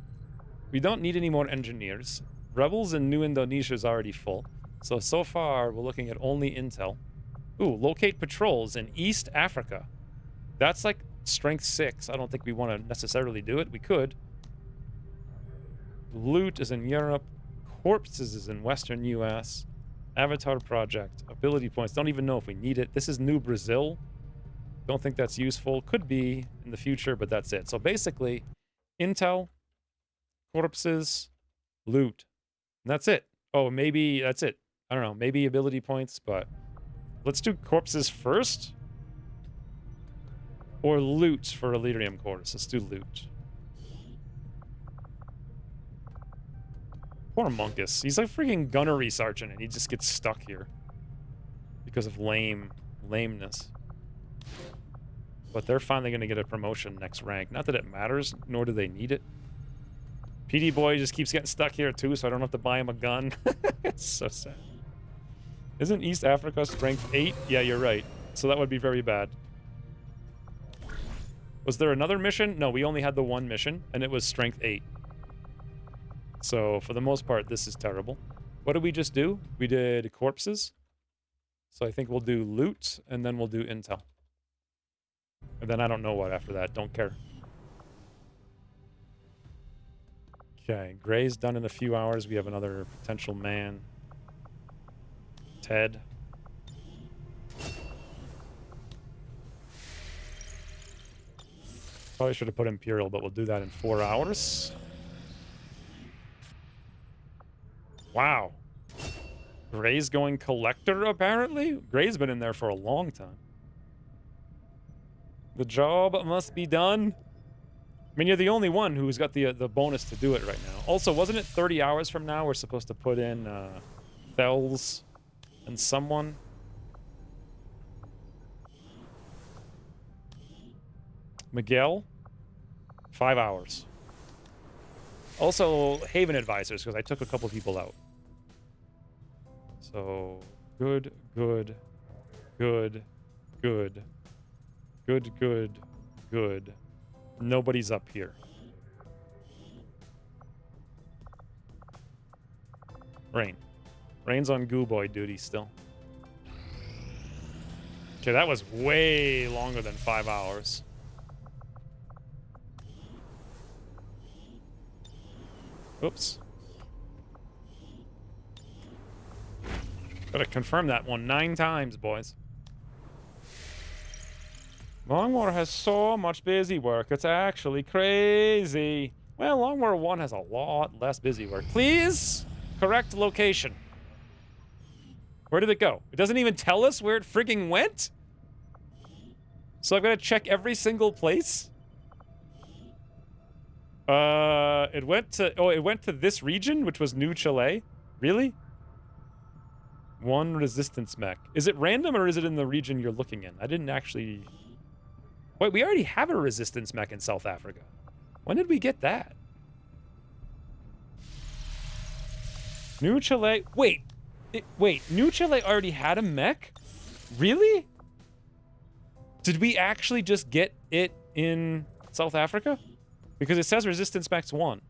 We don't need any more engineers. Rebels in New Indonesia is already full. So far, we're looking at only intel. Ooh, locate patrols in East Africa. That's like strength 6. I don't think we want to necessarily do it. We could. Loot is in Europe. Corpses is in Western US. Avatar project. Ability points. Don't even know if we need it. This is New Brazil. Don't think that's useful. Could be in the future, but that's it. So basically, intel, corpses, loot. And that's it. Oh, maybe that's it. I don't know. Maybe ability points, but let's do corpses first. Or loot for Elerium cores. Let's do loot. Poor Monkus. He's a freaking gunnery sergeant, and he just gets stuck here because of lameness. But they're finally going to get a promotion next rank. Not that it matters, nor do they need it. PD boy just keeps getting stuck here too, so I don't have to buy him a gun. It's so sad. Isn't East Africa strength 8? Yeah, you're right. So that would be very bad. Was there another mission? No, we only had the one mission, and it was strength 8. So for the most part, this is terrible. What did we just do? We did corpses. So I think we'll do loot, and then we'll do intel. And then I don't know what after that. Don't care. Okay, Gray's done in a few hours. We have another potential man. Ted. Probably should have put Imperial, but we'll do that in 4 hours. Wow. Gray's going collector, apparently? Gray's been in there for a long time. The job must be done. I mean, you're the only one who's got the bonus to do it right now. Also, wasn't it 30 hours from now we're supposed to put in Fells and someone? Miguel? 5 hours. Also, Haven Advisors, because I took a couple people out. So, good, good, good, good, good, good, good. Nobody's up here. Rain. Rain's on Goo Boy duty still. Okay, that was way longer than 5 hours. Oops. Gotta confirm that one 9 times, boys. Longmore has so much busy work, it's actually crazy. Well, Longmore 1 has a lot less busy work. Please, correct location. Where did it go? It doesn't even tell us where it frigging went? So I've got to check every single place? It went to this region, which was New Chile. Really? 1 resistance mech. Is it random or is it in the region you're looking in? I didn't actually... Wait, we already have a resistance mech in South Africa. When did we get that? New Chile... Wait. New Chile already had a mech? Really? Did we actually just get it in South Africa? Because it says Resistance Max 1.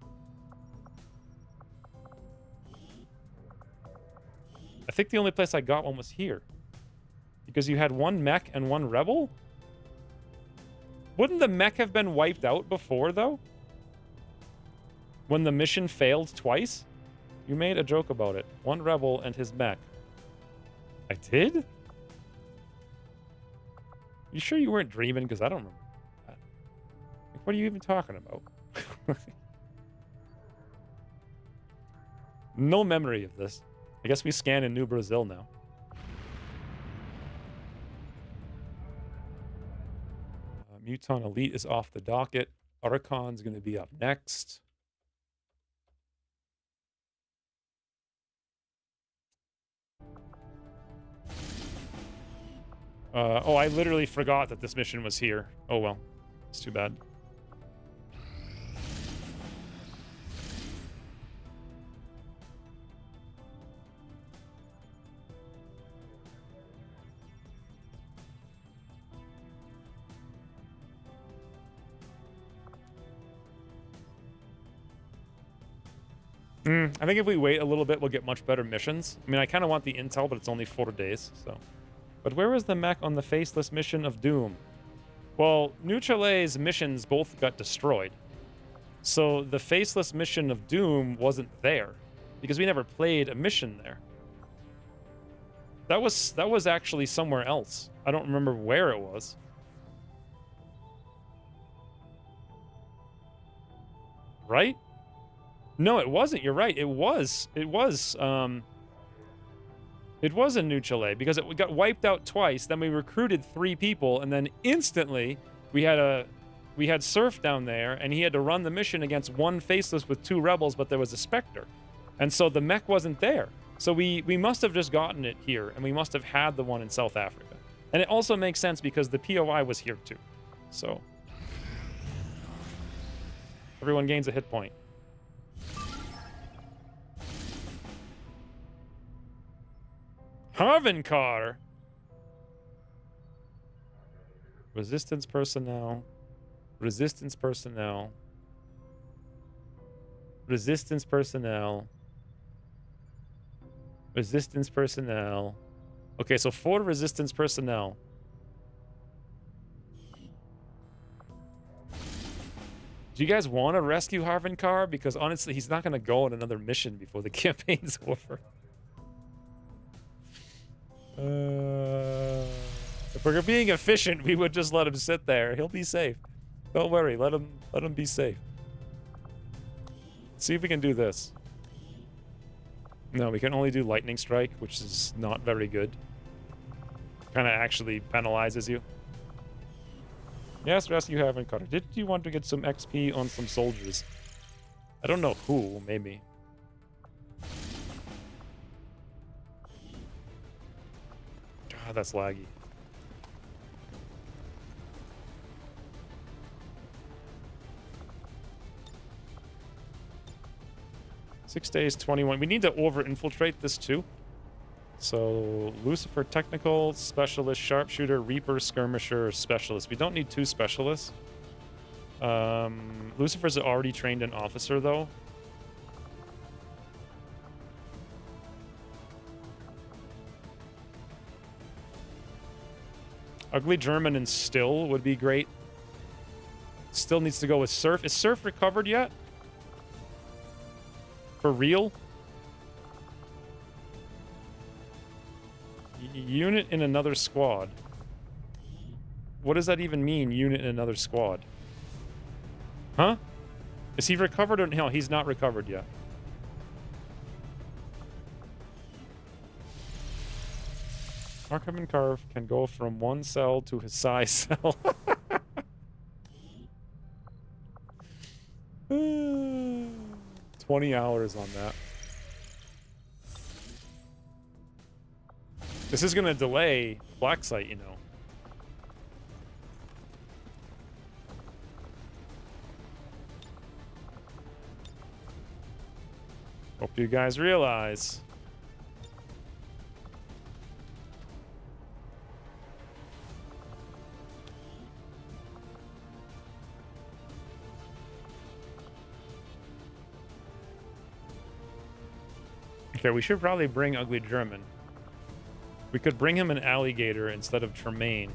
I think the only place I got one was here. Because you had 1 mech and 1 rebel? Wouldn't the mech have been wiped out before, though? When the mission failed twice? You made a joke about it. 1 rebel and his mech. I did? You sure you weren't dreaming? Because I don't remember that. Like, what are you even talking about? No memory of this. I guess we scan in New Brazil now. Muton Elite is off the docket. Arakon's going to be up next. Oh, I literally forgot that this mission was here. Oh, well. It's too bad. I think if we wait a little bit, we'll get much better missions. I mean, I kind of want the intel, but it's only 4 days, so... But where was the mech on the Faceless mission of Doom? Well, New Chile's missions both got destroyed. So the Faceless mission of Doom wasn't there. Because we never played a mission there. That was actually somewhere else. I don't remember where it was. Right? No, it wasn't. You're right. It was in New Chile because it got wiped out twice. Then we recruited 3 people, and then instantly we had Surf down there, and he had to run the mission against 1 Faceless with 2 rebels, but there was a Spectre. And so the mech wasn't there. So we must have just gotten it here, and we must have had the one in South Africa. And it also makes sense because the POI was here too. So everyone gains a hit point. Harvinkar. Resistance personnel. Resistance personnel. Resistance personnel. Resistance personnel. Okay, so 4 resistance personnel. Do you guys want to rescue Harvinkar? Because honestly, he's not going to go on another mission before the campaign's over. If we're being efficient, we would just let him sit there. He'll be safe. Don't worry. Let him be safe. See if we can do this. No, we can only do lightning strike, which is not very good. Kind of actually penalizes you. Yes, rescue Harvinkar. Did you want to get some XP on some soldiers? I don't know who, maybe. God, that's laggy. Six days, 21. We need to over-infiltrate this too. So, Lucifer Technical, Specialist, Sharpshooter, Reaper, Skirmisher, Specialist. We don't need 2 Specialists. Lucifer's already trained an officer, though. Ugly German and Still would be great. Still needs to go with Surf. Is Surf recovered yet? For real? Unit in another squad. What does that even mean, unit in another squad? Huh? Is he recovered or no? He's not recovered yet. Harvinkar can go from 1 cell to his size cell. 20 hours on that. This is going to delay Blacksite, you know. Hope you guys realize. Okay, we should probably bring Ugly German. We could bring him an alligator instead of Tremaine.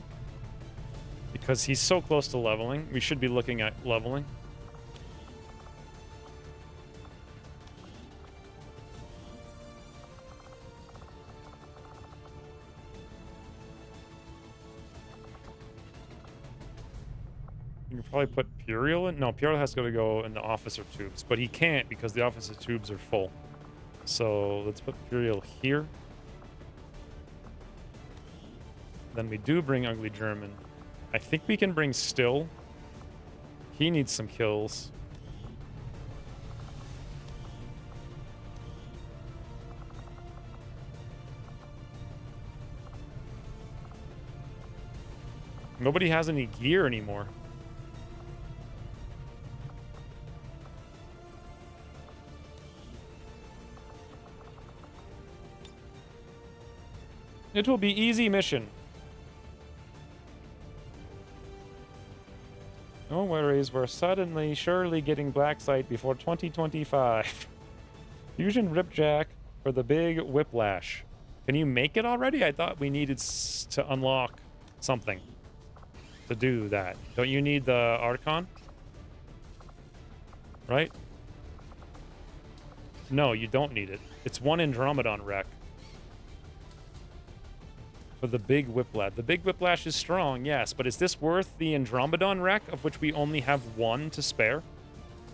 Because he's so close to leveling. We should be looking at leveling. You can probably put Puriel in. No, Puriel has to go in the officer tubes. But he can't because the officer tubes are full. So let's put Puriel here. Then we do bring Ugly German. I think we can bring Still. He needs some kills. Nobody has any gear anymore. It will be easy mission. No worries, we're suddenly, surely getting Blacksite before 2025. Fusion Ripjack for the big Whiplash. Can you make it already? I thought we needed to unlock something to do that. Don't you need the Archon? Right? No, you don't need it. It's 1 Andromedon wreck. For the big Whiplash. The big Whiplash is strong, yes, but is this worth the Andromedon wreck, of which we only have 1 to spare?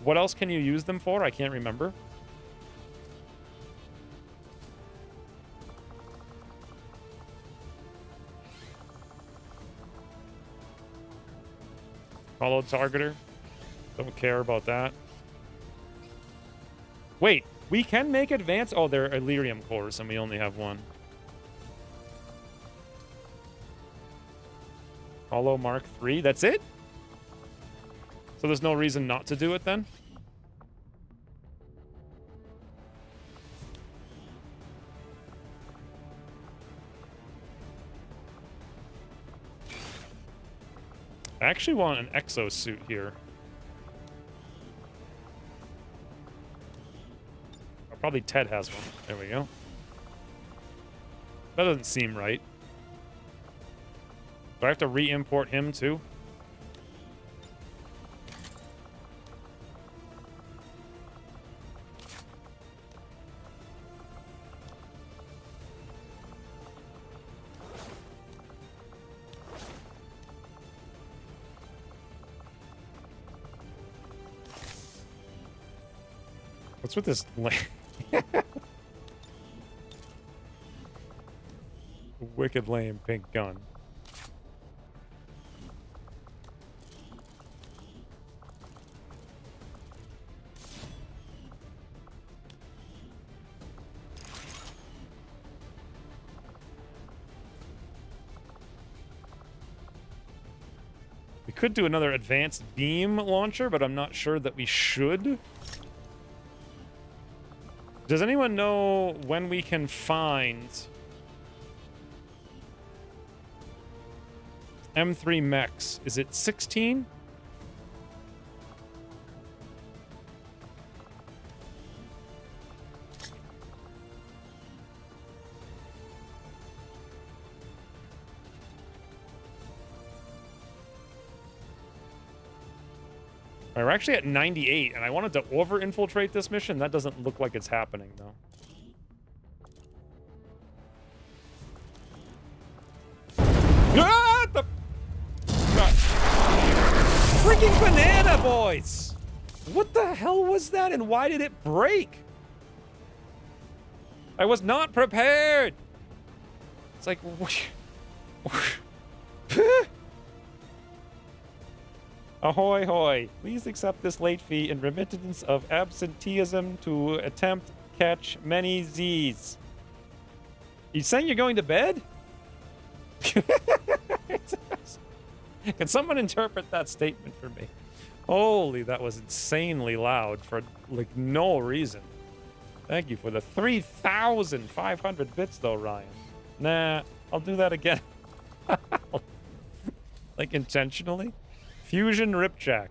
What else can you use them for? I can't remember. Follow targeter. Don't care about that. Wait, We can make advance. Oh, they're Illyrium cores, and we only have one. Hollow Mark III. That's it? So there's no reason not to do it then? I actually want an exosuit here. Oh, probably Ted has one. There we go. That doesn't seem right. Do I have to re-import him too? What's with this wicked lame pink gun? We could do another advanced beam launcher, but I'm not sure that we should. Does anyone know when we can find M3 mechs? Is it 16? We're actually at 98, and I wanted to over-infiltrate this mission. That doesn't look like it's happening, though. Ah, the... God. Freaking banana, boys! What the hell was that, and why did it break? I was not prepared! It's like... Ahoy hoy, please accept this late fee in remittance of absenteeism to attempt catch many Z's. You saying you're going to bed? Can someone interpret that statement for me? Holy, that was insanely loud for like no reason. Thank you for the 3,500 bits though, Ryan. Nah, I'll do that again. Like intentionally? Fusion Ripjack.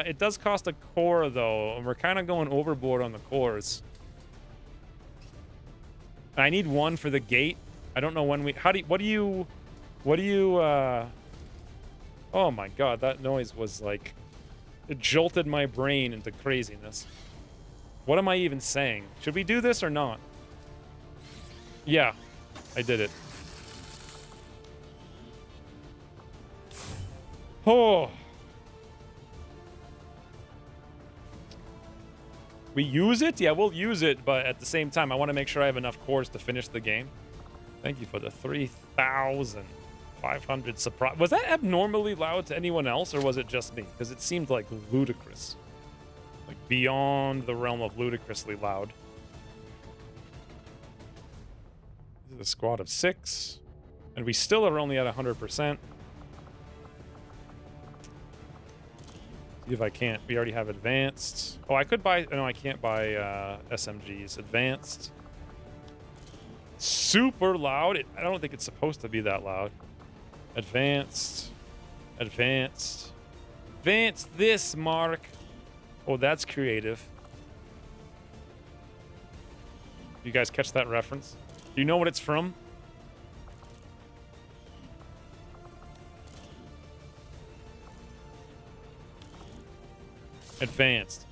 It does cost a core though, and we're kind of going overboard on the cores. I need one for the gate. I don't know when we. What do you? Oh my god, that noise was like, it jolted my brain into craziness. What am I even saying? Should we do this or not? Yeah, I did it. Oh. We use it? Yeah, we'll use it, but at the same time, I want to make sure I have enough cores to finish the game. Thank you for the 3,500 surprise. Was that abnormally loud to anyone else, or was it just me? Because it seemed like ludicrous. Like beyond the realm of ludicrously loud. This is a squad of 6. And we still are only at 100%. See if I can't. We already have advanced. Oh, I could buy... No, I can't buy SMGs. Advanced. Super loud. I don't think it's supposed to be that loud. Advanced. Advanced. Advance this, Mark. Oh, that's creative. You guys catch that reference? Do you know what it's from? Advanced.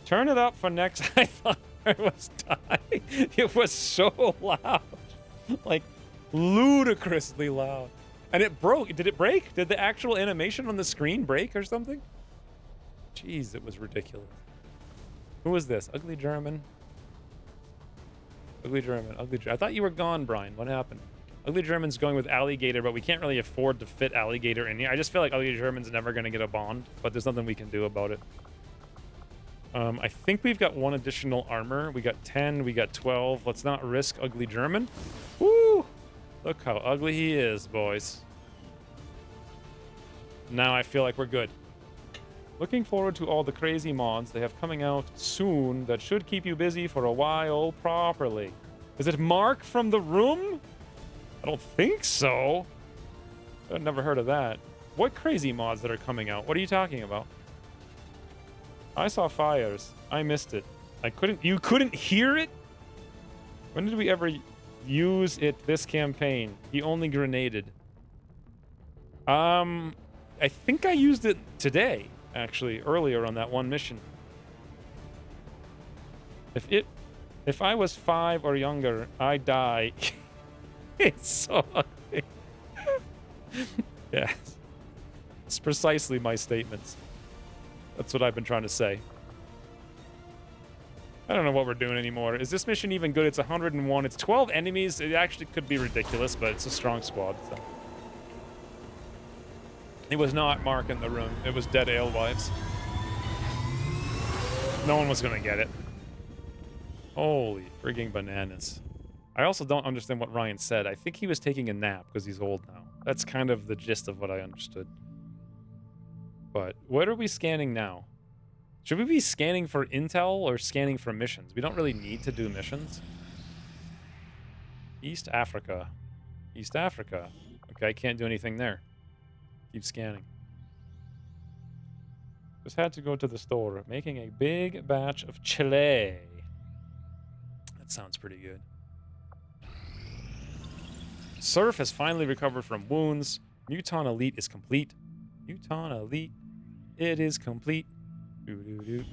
Turn it up for next. I thought I was dying. It was so loud. Like, ludicrously loud. And it broke. Did it break? Did the actual animation on the screen break or something? Jeez, it was ridiculous. Who was this? Ugly German? Ugly German. Ugly German. I thought you were gone, Brian. What happened? Ugly German's going with Alligator, but we can't really afford to fit Alligator in here. I just feel like Ugly German's never going to get a bond, but there's nothing we can do about it. I think we've got 1 additional armor. We got 10, we got 12. Let's not risk ugly German. Woo! Look how ugly he is, boys. Now I feel like we're good. Looking forward to all the crazy mods they have coming out soon that should keep you busy for a while properly. Is it Mark from the room? I don't think so. I've never heard of that. What crazy mods that are coming out? What are you talking about? I saw fires. I missed it. You couldn't hear it? When did we ever use it this campaign? He only grenaded. I think I used it today, actually, earlier on that one mission. If I was 5 or younger, I'd die. It's so ugly. Yes. It's precisely my statements. That's what I've been trying to say. I don't know what we're doing anymore. Is this mission even good? It's 101. It's 12 enemies. It actually could be ridiculous, but it's a strong squad. So. It was not Mark in the room. It was Dead Alewives. No one was going to get it. Holy frigging bananas. I also don't understand what Ryan said. I think he was taking a nap because he's old now. That's kind of the gist of what I understood. But what are we scanning now? Should we be scanning for intel or scanning for missions? We don't really need to do missions. East Africa. East Africa. Okay, can't do anything there. Keep scanning. Just had to go to the store. Making a big batch of chile. That sounds pretty good. Surf has finally recovered from wounds. Muton Elite is complete. Muton Elite. It is complete. Doo-doo-doo.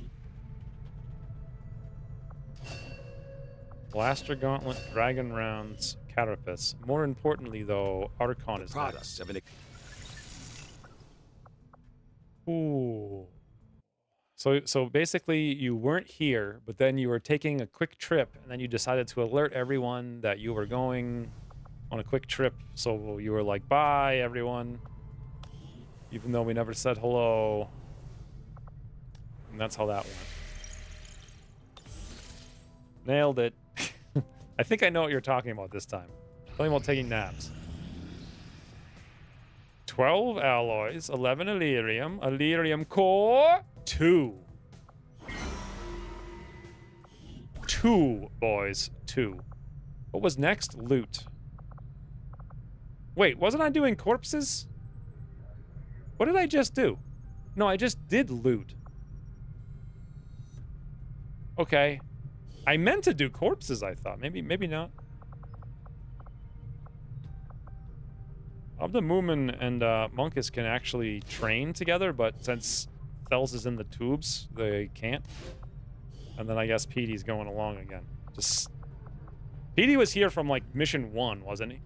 Blaster Gauntlet, Dragon Rounds, Carapace. More importantly, though, Archon is next. Ooh. So basically, you weren't here, but then you were taking a quick trip, and then you decided to alert everyone that you were going on a quick trip. So you were like, bye, everyone. Even though we never said hello. And that's how that went. Nailed it. I think I know what you're talking about this time. Talking about taking naps. 12 alloys, 11 Elerium, Elerium core, 2. 2, boys, 2. What was next? Loot. Wait, wasn't I doing corpses? What did I just do? No, I just did loot. Okay. I meant to do corpses, I thought. Maybe not. Abda Moomin and Monkus can actually train together, but since Thels is in the tubes, they can't. And then I guess Petey's going along again. Petey was here from, like, mission 1, wasn't he?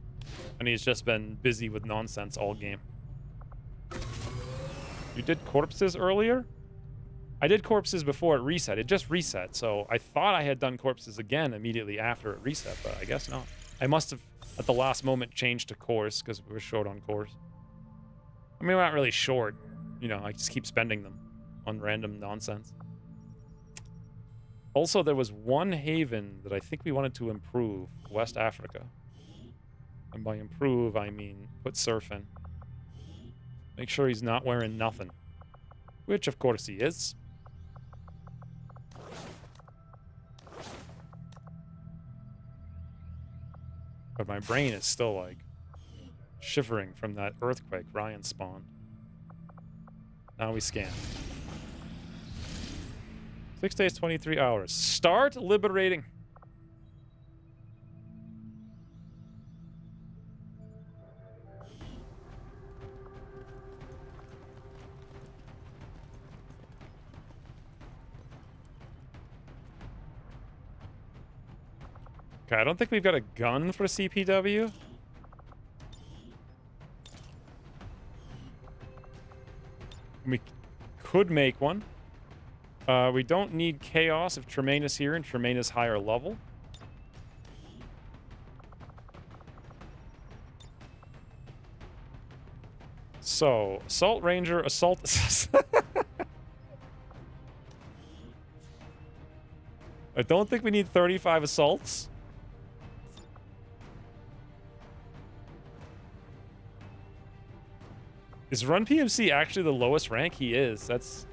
And he's just been busy with nonsense all game. You did corpses earlier? I did corpses before it reset. It just reset, so I thought I had done corpses again immediately after it reset, but I guess not. I must have, at the last moment, changed to course, because we were short on course. I mean, we're not really short. You know, I just keep spending them on random nonsense. Also, there was one haven that I think we wanted to improve, West Africa. And by improve, I mean put surf in. Make sure he's not wearing nothing. Which, of course, he is. But my brain is still, like, shivering from that earthquake Ryan spawned. Now we scan. 6 days, 23 hours. Start liberating. Okay, I don't think we've got a gun for CPW. We could make one. We don't need Chaos if Tremaine is here and Tremaine is higher level. So, Assault Ranger, Assault... I don't think we need 35 assaults. Is Run PMC actually the lowest rank? He is. That's...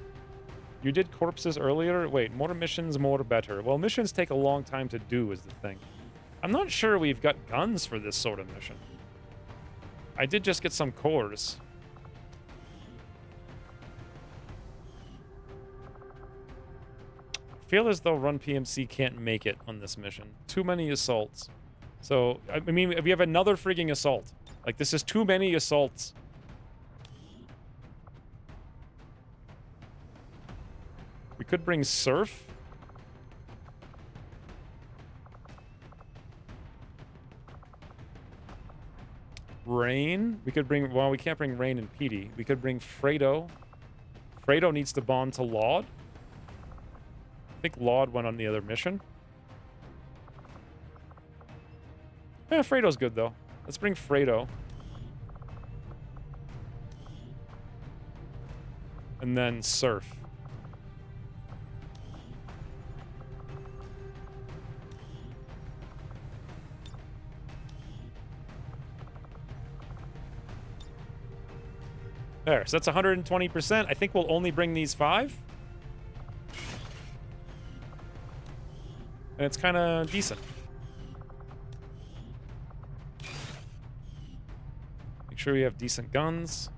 You did corpses earlier? Wait, more missions, more better. Well, missions take a long time to do is the thing. I'm not sure we've got guns for this sort of mission. I did just get some cores. I feel as though Run PMC can't make it on this mission. Too many assaults. So, I mean, we have another frigging assault. Like, this is too many assaults. We could bring Surf. Rain. We could bring... Well, we can't bring Rain and Petey. We could bring Fredo. Fredo needs to bond to Laud. I think Laud went on the other mission. Yeah, Fredo's good, though. Let's bring Fredo. And then Surf. There, so that's 120%. I think we'll only bring these 5. And it's kind of decent. Make sure we have decent guns.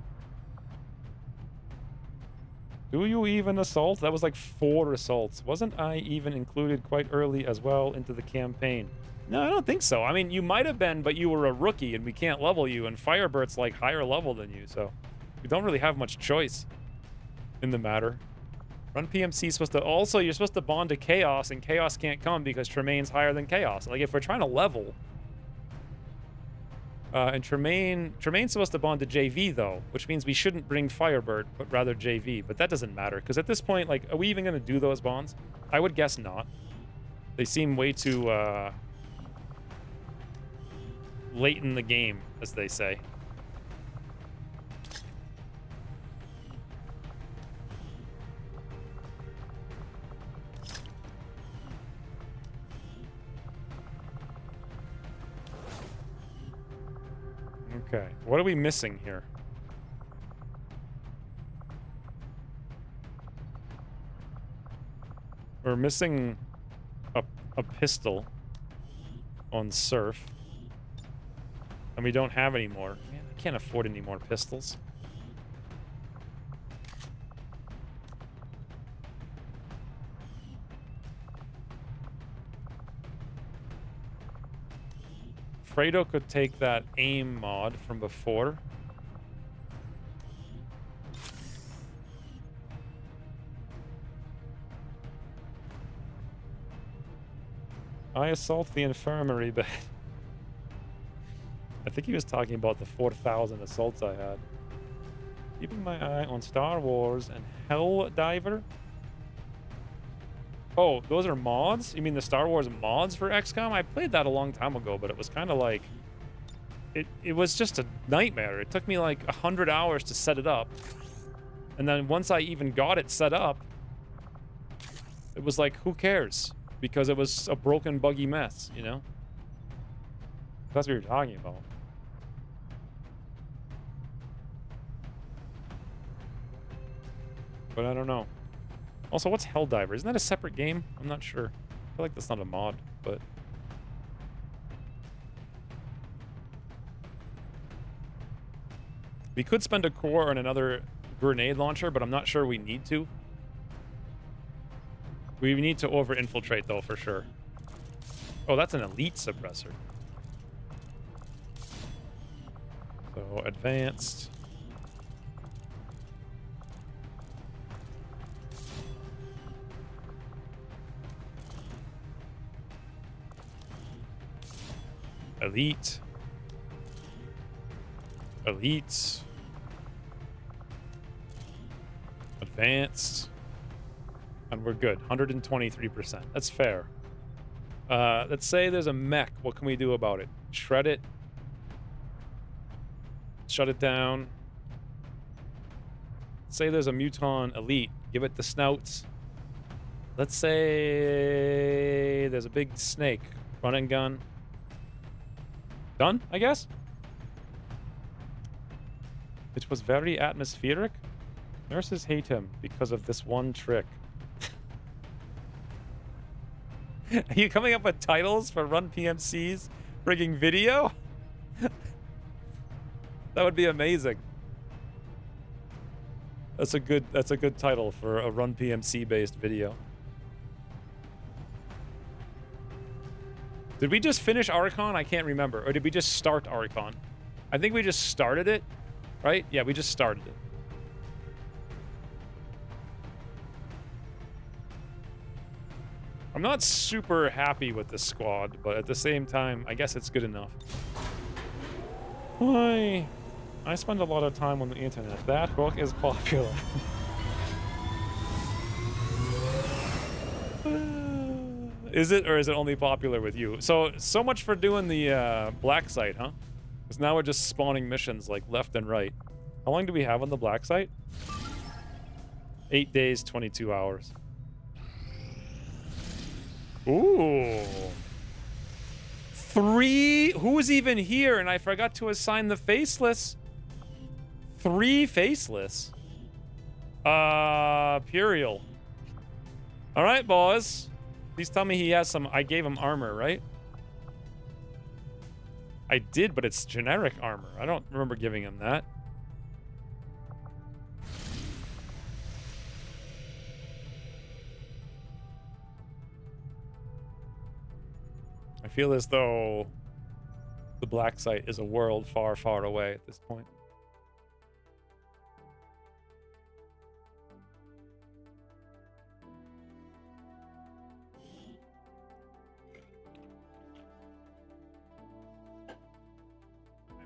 Do you even assault? That was like 4 assaults. Wasn't I even included quite early as well into the campaign? No, I don't think so. I mean, you might have been, but you were a rookie and we can't level you, and Firebird's like higher level than you, so we don't really have much choice in the matter. Run PMC is supposed to... Also, you're supposed to bond to Chaos, and Chaos can't come because Tremaine's higher than Chaos. Like, if we're trying to level... and Tremaine's supposed to bond to JV, though, which means we shouldn't bring Firebird, but rather JV. But that doesn't matter, because at this point, like, are we even going to do those bonds? I would guess not. They seem way too, late in the game, as they say. Okay, what are we missing here? We're missing a pistol on Surf. And we don't have any more. Man, I can't afford any more pistols. Fredo could take that aim mod from before. I assault the infirmary, but I think he was talking about the 4,000 assaults I had. Keeping my eye on Star Wars and Helldiver. Oh, those are mods? You mean the Star Wars mods for XCOM? I played that a long time ago, but it was kind of like... It was just a nightmare. It took me like 100 hours to set it up. And then once I even got it set up, it was like, who cares? Because it was a broken, buggy mess, you know? That's what you're talking about. But I don't know. Also, what's Helldiver? Isn't that a separate game? I'm not sure. I feel like that's not a mod, but... We could spend a core on another grenade launcher, but I'm not sure we need to. We need to over-infiltrate, though, for sure. Oh, that's an elite suppressor. So, advanced... Elite. Elite. Advanced. And we're good. 123%. That's fair. Let's say there's a mech. What can we do about it? Shred it. Shut it down. Say there's a Muton Elite. Give it the snouts. Let's say there's a big snake. Run and gun. Done, I guess? It was very atmospheric. Nurses hate him because of this one trick. Are you coming up with titles for Run PMC's frigging video? That would be amazing. That's a good title for a Run PMC based video. Did we just finish Archon? I can't remember. Or did we just start Archon? I think we just started it, right? Yeah, we just started it. I'm not super happy with this squad, but at the same time, I guess it's good enough. Why? I spend a lot of time on the internet. That book is popular. Is it, or is it only popular with you? So much for doing the Blacksite, huh? Because now we're just spawning missions like left and right. How long do we have on the Blacksite? 8 days, 22 hours. Ooh. 3? Who's even here? And I forgot to assign the faceless. 3 faceless. Puriel. All right, boys. Please tell me he has some. I gave him armor, right? I did, but it's generic armor. I don't remember giving him that. I feel as though the Blacksite is a world far, far away at this point.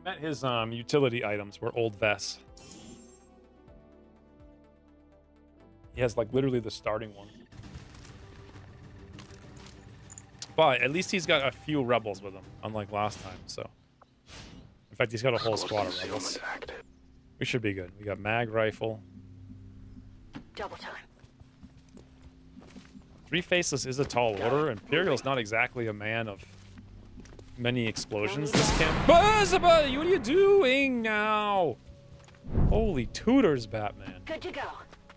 I bet his utility items were old vests. He has like literally the starting one. But at least he's got a few rebels with him, unlike last time, so. In fact, he's got a whole squad of rebels. We should be good. We got mag rifle. Double time. 3 faceless is a tall order. Imperial's not exactly a man of many explosions this camp. What are you doing now? Holy tutors, Batman. Good to go.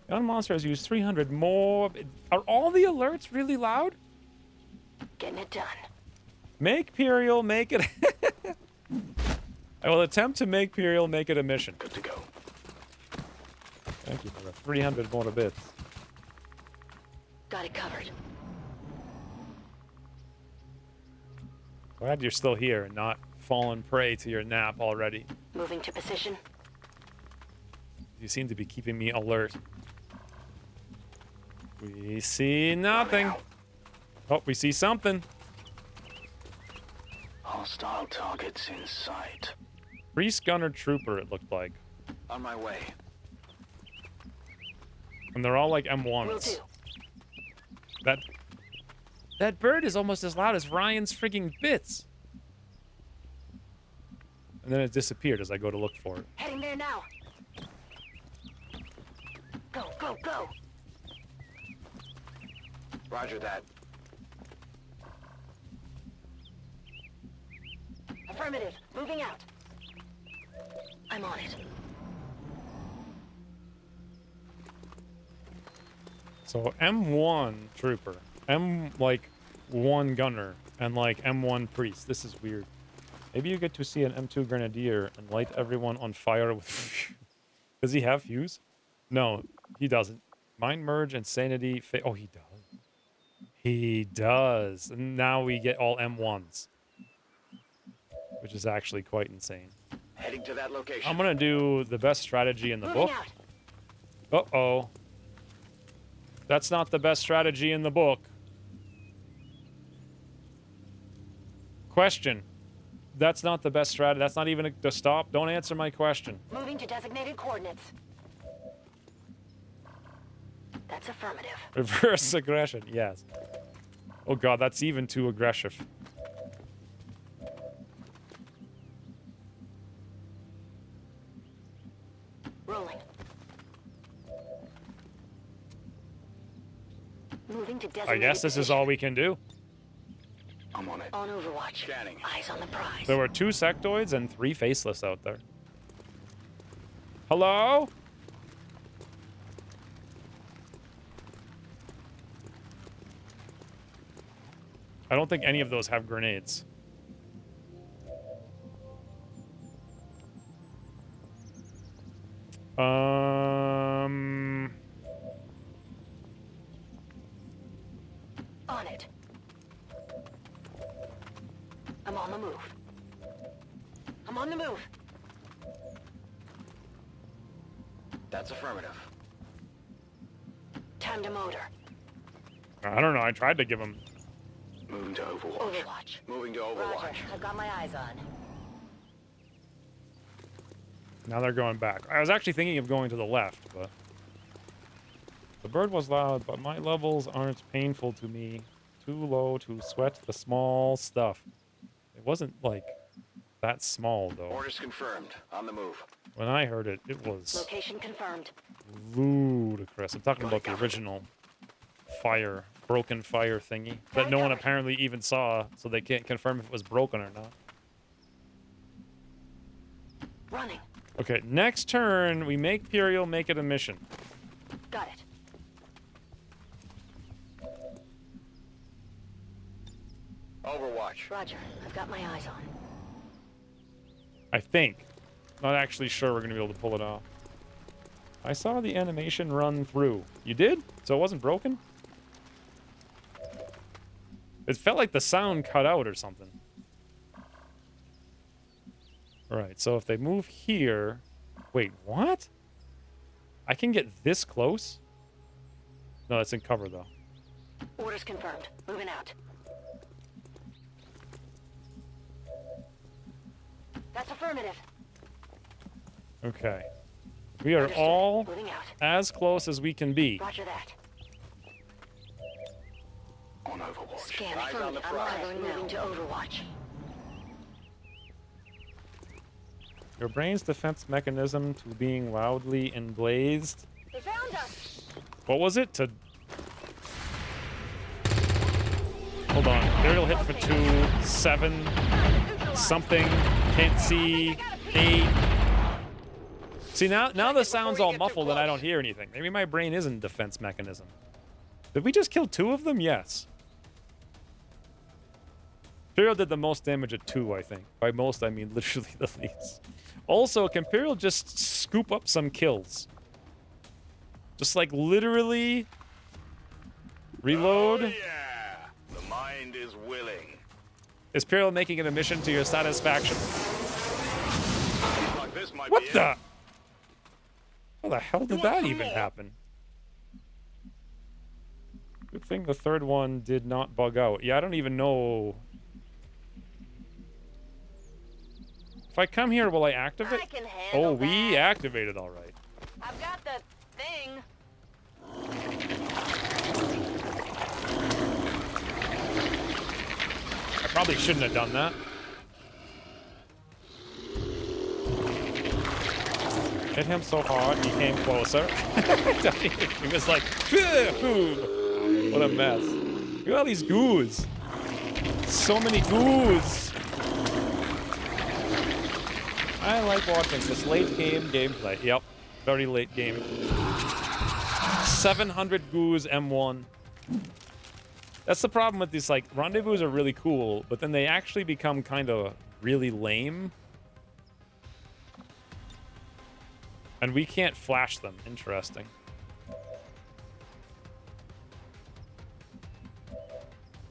Gun monster has used 300 more. Are all the alerts really loud? Getting it done. Make Puriel make it. I will attempt to make Puriel make it a mission. Good to go. Thank you for the 300 more bits. Got it covered. Glad you're still here and not fallen prey to your nap already. Moving to position. You seem to be keeping me alert. We see nothing. Oh, we see something. Hostile targets in sight. Priest Gunner Trooper, it looked like. On my way. And they're all like Will M1s. do. That bird is almost as loud as Ryan's frigging bits. And then it disappeared as I go to look for it. Heading there now. Go, go, go. Roger that. Affirmative. Moving out. I'm on it. So M1 Trooper, like 1 Gunner, and like M1 Priest. This is weird. Maybe you get to see an M2 Grenadier and light everyone on fire with... Does he have fuse? No, he doesn't. Mind Merge, Insanity, oh, he does. He does. And now we get all M1s. Which is actually quite insane. Heading to that location. I'm gonna do the best strategy in the book. Uh-oh. That's not the best strategy in the book. Question. That's not the best strategy. That's not even a stop. Don't answer my question. Moving to designated coordinates. That's affirmative. Reverse aggression. Yes. Oh god, that's even too aggressive. Rolling. Moving to I designated guess this is all we can do. I'm on it. On Overwatch. Scanning. Eyes on the prize. There were 2 sectoids and 3 faceless out there. Hello? I don't think any of those have grenades. On it. I'm on the move. I'm on the move. That's affirmative. Time to motor. I don't know. I tried to give him. Moving to Overwatch. Overwatch. Moving to Overwatch. Roger. I've got my eyes on. Now they're going back. I was actually thinking of going to the left, but the bird was loud, but my levels aren't painful to me. Too low to sweat the small stuff. It wasn't like that small though. Orders confirmed. On the move. When I heard it, it was Location confirmed. ludicrous. I'm talking about the original fire, broken fire thingy that no one apparently even saw, so they can't confirm if it was broken or not. Running. Okay, next turn, we make Imperial make it a mission. Got it. Overwatch. Roger. I've got my eyes on. I think. Not actually sure we're going to be able to pull it off. I saw the animation run through. You did? So it wasn't broken? It felt like the sound cut out or something. Alright, so if they move here... Wait, what? I can get this close? No, it's in cover, though. Orders confirmed. Moving out. That's affirmative. Okay. We are Understood. all Moving out. as close as we can be. Roger that. On Overwatch. Scan Eyes on affirmed. the I'm prize. on. Moving to Overwatch. Your brain's defense mechanism to being loudly emblazed. They found us. What was it? To... Hold on. Aerial hit for 2, 7, something. Can't see. 8. See, now the sound's all muffled and I don't hear anything. Maybe my brain isn't defense mechanism. Did we just kill 2 of them? Yes. Imperial did the most damage at 2, I think. By most, I mean literally the least. Also, can Imperial just scoop up some kills? Just like literally reload. Oh, yeah. The mind is willing. Is Imperial making it a mission to your satisfaction? Like this might What be the? it. How the hell did that even happen? Good thing the third one did not bug out. Yeah, I don't even know. If I come here, will I activate? I can handle Oh, we that. activated all right. I've got the thing. I probably shouldn't have done that. Hit him so hard, he came closer. He was like, phew, what a mess. Look at all these goos. So many goos. I like watching this late game gameplay. Yep, very late game. 700 goos M1. That's the problem with these, like, rendezvous are really cool, but then they actually become kind of really lame. And we can't flash them. Interesting.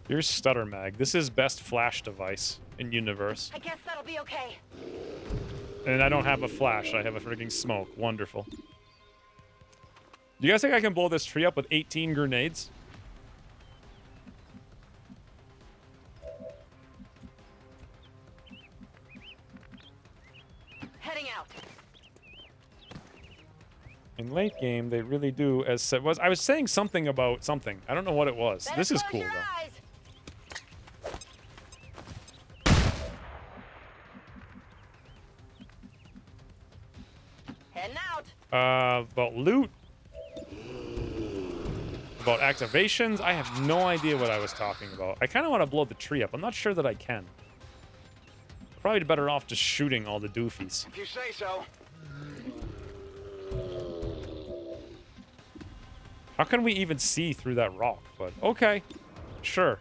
Here's Stutter Mag. This is best flash device in universe. I guess that'll be okay. And I don't have a flash. I have a freaking smoke. Wonderful. Do you guys think I can blow this tree up with 18 grenades? Heading out. In late game, they really do, as said, I was saying something about something. I don't know what it was. Better This is close cool, your though. eyes. Heading out. About loot. about activations. I have no idea what I was talking about. I kind of want to blow the tree up. I'm not sure that I can. Probably better off just shooting all the doofies. If you say so. How can we even see through that rock? But okay, sure.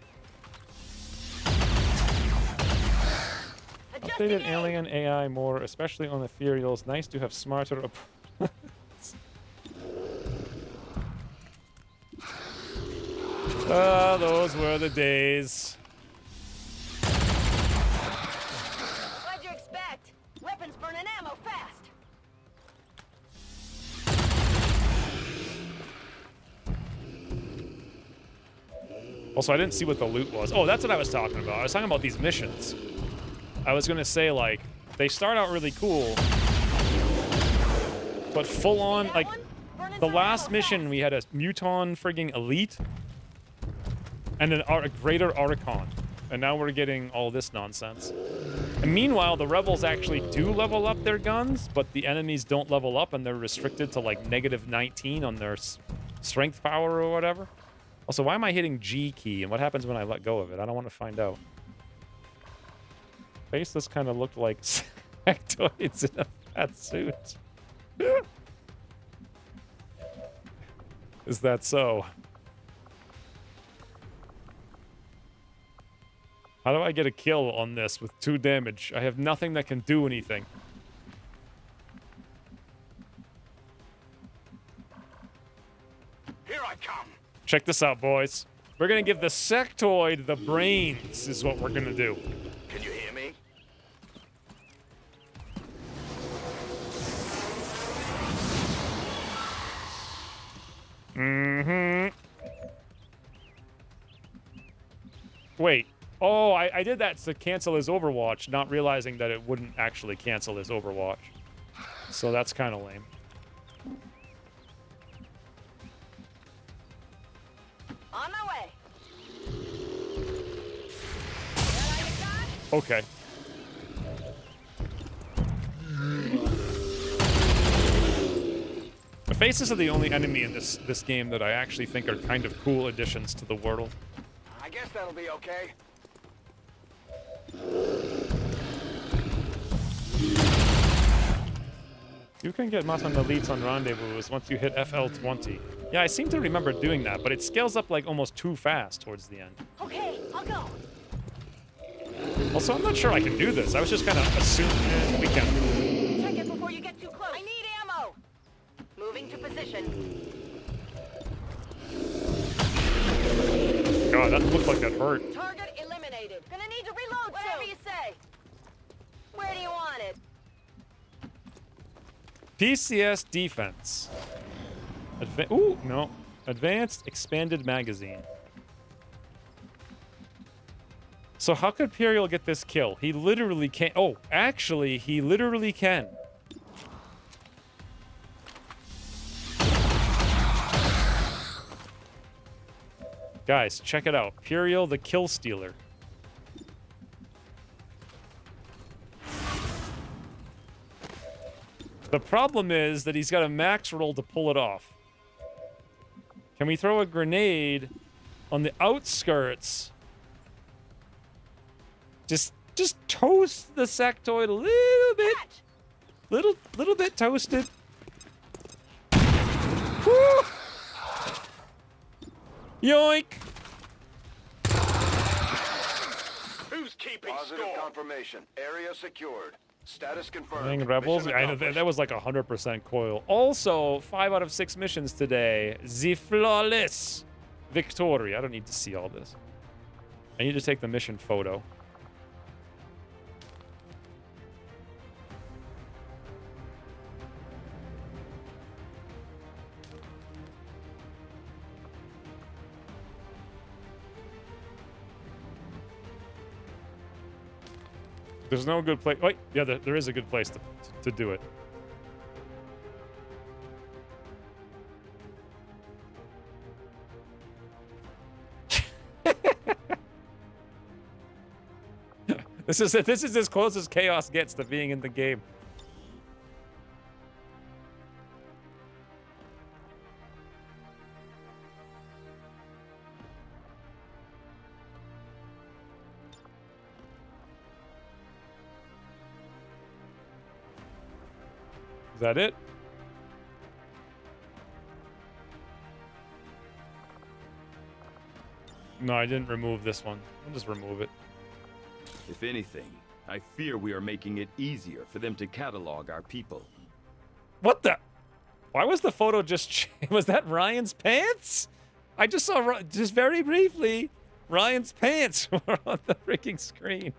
Updated alien AI more, especially on ethereals. Nice to have smarter opponents. Ah, those were the days. What'd you expect? Weapons burning ammo fast. Also, I didn't see what the loot was. Oh, that's what I was talking about. I was talking about these missions. I was gonna say, like, they start out really cool, but full on, like, the last mission we had a Muton frigging elite and a greater Archon, and now we're getting all this nonsense. And meanwhile, the rebels actually do level up their guns, but the enemies don't level up, and they're restricted to like -19 on their strength power or whatever. Also, why am I hitting G key, and what happens when I let go of it? I don't want to find out. Face, this kind of looked like sectoids in a fat suit. Is that so? How do I get a kill on this with 2 damage? I have nothing that can do anything. Here I come. Check this out, boys. We're gonna give the sectoid the brains, is what we're gonna do. Can you hear me? Mm-hmm. Wait. Oh, I did that to cancel his Overwatch, not realizing that it wouldn't actually cancel his Overwatch. So that's kind of lame. On my way. Okay. The faces are the only enemy in this game that I actually think are kind of cool additions to the world. I guess that'll be okay. You can get Matan elites on rendezvous once you hit FL20. Yeah, I seem to remember doing that, but it scales up like almost too fast towards the end. Okay, I'll go. Also, I'm not sure I can do this. I was just kind of assuming we can. Check it before you get too close. I need ammo. Moving to position. God, that looked like that hurt. Target eliminated. Gonna need to reload. Whatever you say. Where do you want it? PCS defense. Ooh, no. Advanced expanded magazine. So how could Imperial get this kill? He literally can't. Oh, actually, he literally can. Guys, check it out. Imperial the kill stealer. The problem is that he's got a max roll to pull it off. Can we throw a grenade on the outskirts? Just toast the sectoid a little bit. Little bit toasted. Woo! Yoink! Who's keeping Positive score? confirmation. Area secured. Status confirmed. Dang, Rebels. Mission I know that was like 100% coil. Also, 5 out of 6 missions today. The flawless victory. I don't need to see all this. I need to take the mission photo. There's no good place. Wait, yeah, there is a good place to do it. This is as close as chaos gets to being in the game. Is that it? No, I didn't remove this one. I'll just remove it. If anything, I fear we are making it easier for them to catalog our people. What the? Why was the photo just... Was that Ryan's pants? I just saw, just very briefly, Ryan's pants were on the freaking screen.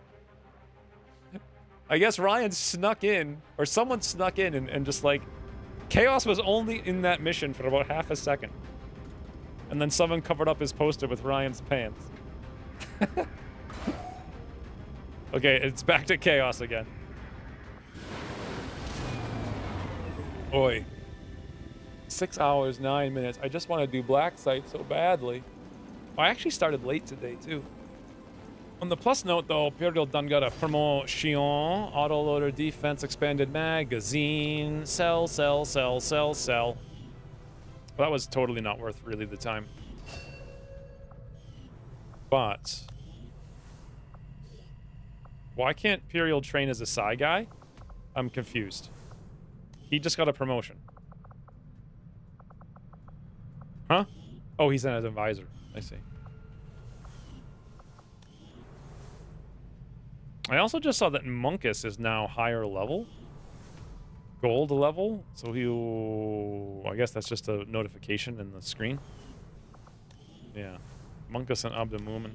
I guess Ryan snuck in, or someone snuck in and just like... Chaos was only in that mission for about half a second. And then someone covered up his poster with Ryan's pants. Okay, it's back to Chaos again. Oi. 6 hours, 9 minutes. I just want to do Blacksite so badly. I actually started late today, too. On the plus note, though, Imperial done got a promotion. Autoloader, defense, expanded magazine. Sell. Well, that was totally not worth really the time. But... why can't Imperial train as a Psy guy? I'm confused. He just got a promotion. Huh? Oh, he's an advisor. I see. I also just saw that Monkus is now higher level. Gold level. So he'll... I guess that's just a notification in the screen. Yeah. Monkus and Abdumumen.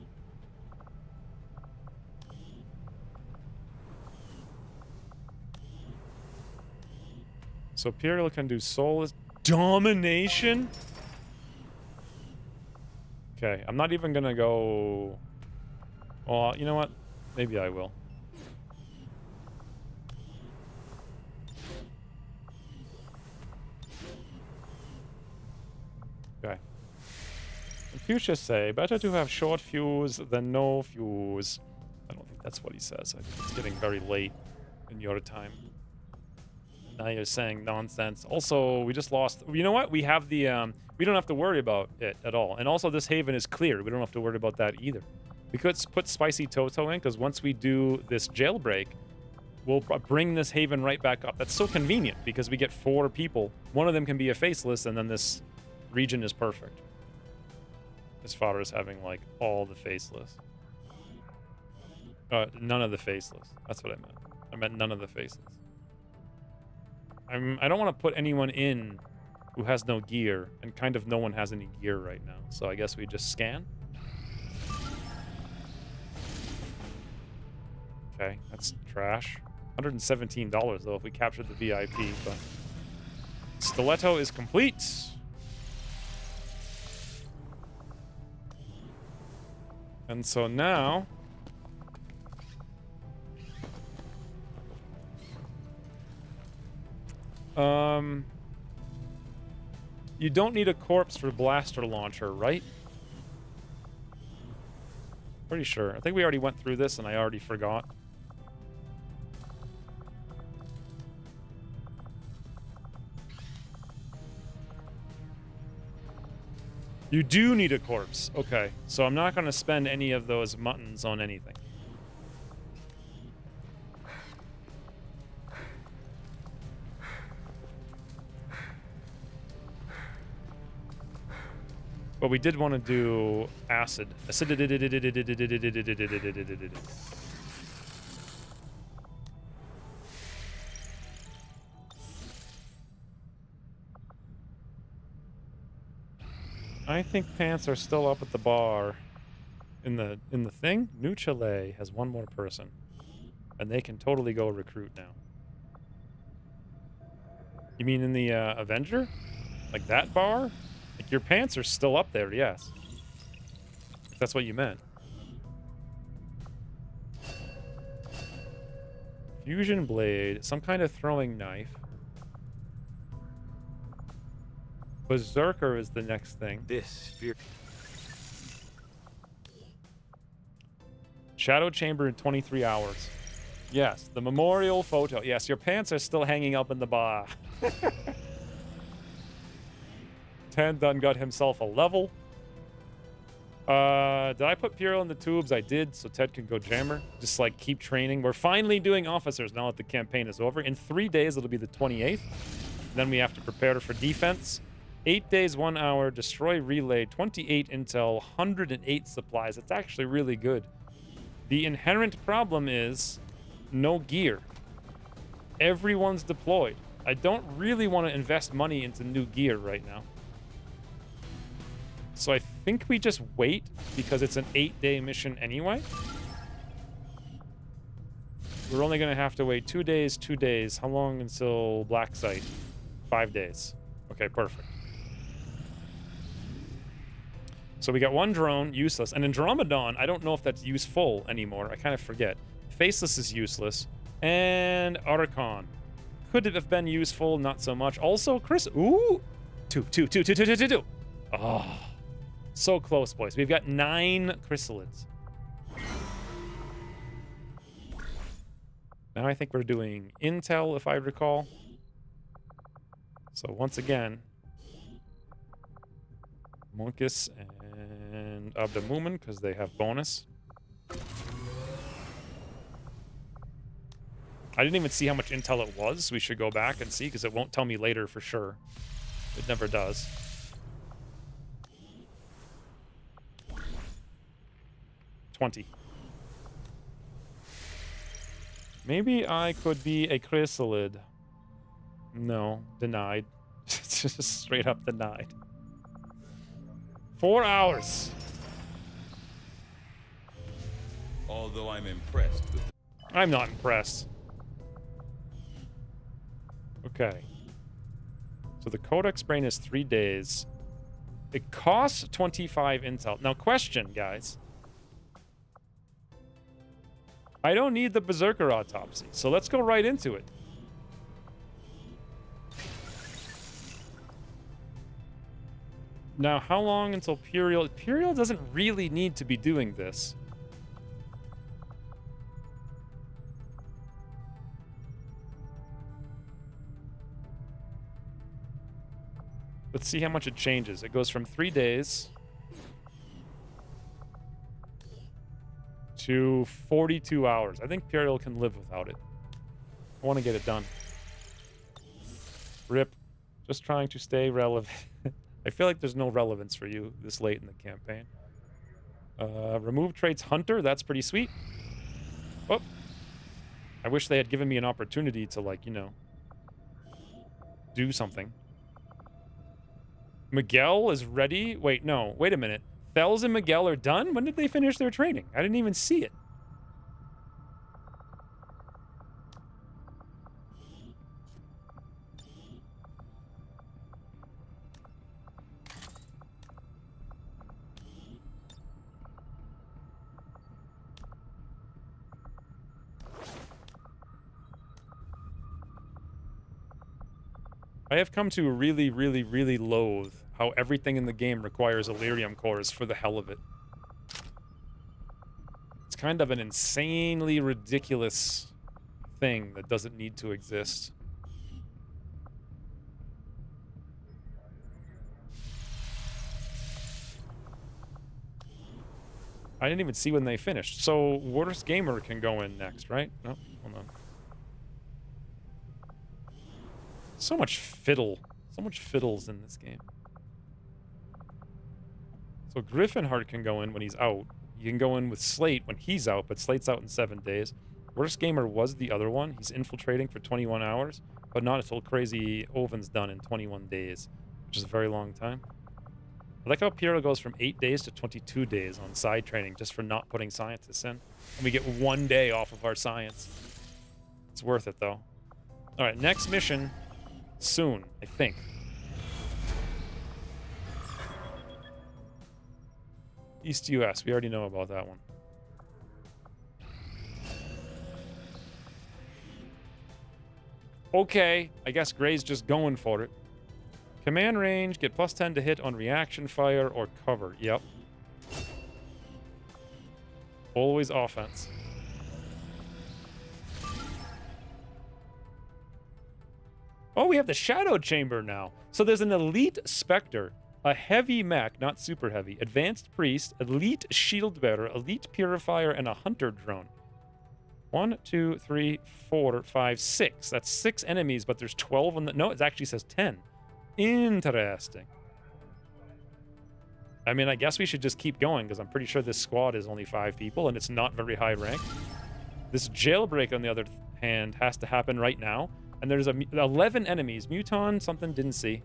So Imperial can do soulless domination? Okay, I'm not even gonna go... Well, you know what? Maybe I will. Okay. Confucius say, better to have short fuse than no fuse. I don't think that's what he says. I think it's getting very late in your time. Now you're saying nonsense. Also, we just lost... You know what? We have the... we don't have to worry about it at all. And also, this haven is clear. We don't have to worry about that either. We could put Spicy Toto in, because once we do this jailbreak, we'll bring this haven right back up. That's so convenient, because we get 4 people. One of them can be a faceless, and then this region is perfect. As far as having, like, all the faceless. None of the faceless. That's what I meant. I meant none of the faceless. I don't want to put anyone in who has no gear, and kind of no one has any gear right now. So I guess we just scan. Okay, that's trash. $117 though if we captured the VIP, but Stiletto is complete. And so now you don't need a corpse for blaster launcher, right? Pretty sure. I think we already went through this and I already forgot. You do need a corpse. Okay, so I'm not going to spend any of those muttons on anything. But we did want to do acid. I think pants are still up at the bar. In the thing, New Chile has 1 more person. And they can totally go recruit now. You mean in the Avenger? Like that bar? Like your pants are still up there, yes. If that's what you meant. Fusion blade, some kind of throwing knife. Berserker is the next thing. This fear. Shadow chamber in 23 hours. Yes, the memorial photo. Yes, your pants are still hanging up in the bar. Tan done got himself a level. Did I put Puro in the tubes? I did, so Ted can go jammer. Just, like, keep training. We're finally doing officers now that the campaign is over. In 3 days, it'll be the 28th. Then we have to prepare for defense. 8 days, 1 hour, destroy relay, 28 intel, 108 supplies. It's actually really good. The inherent problem is no gear. Everyone's deployed. I don't really want to invest money into new gear right now. So I think we just wait because it's an 8-day mission anyway. We're only going to have to wait 2 days, 2 days. How long until Blacksite? 5 days. Okay, perfect. So we got 1 drone, useless. And Andromedon, I don't know if that's useful anymore. I kind of forget. Faceless is useless. And Archon. Could it have been useful? Not so much. Also, Chris. Ooh! Two. Oh. So close, boys. We've got 9 chrysalids. Now I think we're doing intel, if I recall. So once again, Monkus and Abdamumen, because they have bonus. I didn't even see how much intel it was. We should go back and see, because it won't tell me later for sure. It never does. Maybe I could be a chrysalid. No, denied. Just straight up denied. 4 hours. Although I'm impressed with... I'm not impressed. Okay. So the Codex brain is 3 days. It costs 25 intel. Now, question, guys. I don't need the Berserker autopsy, so let's go right into it. Now, how long until Puriel? Puriel doesn't really need to be doing this. Let's see how much it changes. It goes from 3 days to 42 hours. I think Puriel can live without it. I want to get it done. Rip. Just trying to stay relevant. I feel like there's no relevance for you this late in the campaign. Remove traits Hunter. That's pretty sweet. Oh. I wish they had given me an opportunity to, like, you know, do something. Miguel is ready. Wait, no. Wait a minute. Fells and Miguel are done? When did they finish their training? I didn't even see it. I have come to really, really, really loathe how everything in the game requires Elerium cores for the hell of it. It's kind of an insanely ridiculous thing that doesn't need to exist. I didn't even see when they finished. So, Worst Gamer can go in next, right? No, hold on. So much fiddle. So much fiddles in this game. So Griffinheart can go in when he's out. You can go in with Slate when he's out, but Slate's out in 7 days. Worst Gamer was the other one. He's infiltrating for 21 hours, but not until Crazy Oven's done in 21 days, which is a very long time. I like how Piero goes from 8 days to 22 days on side training just for not putting scientists in. And we get 1 day off of our science. It's worth it, though. All right, next mission soon, I think. East US, we already know about that one. Okay, I guess Gray's just going for it. Command range, get +10 to hit on reaction fire or cover. Yep. Always offense. Oh, we have the Shadow Chamber now. So there's an Elite Spectre a heavy mech, not super heavy, advanced priest, elite shield bearer, elite purifier, and a hunter drone. 1, 2, 3, 4, 5, 6. That's 6 enemies, but there's 12 on the... No, it actually says 10. Interesting. I mean, I guess we should just keep going, because I'm pretty sure this squad is only 5 people, and it's not very high rank. This jailbreak, on the other hand, has to happen right now. And there's 11 enemies. Muton, something, didn't see.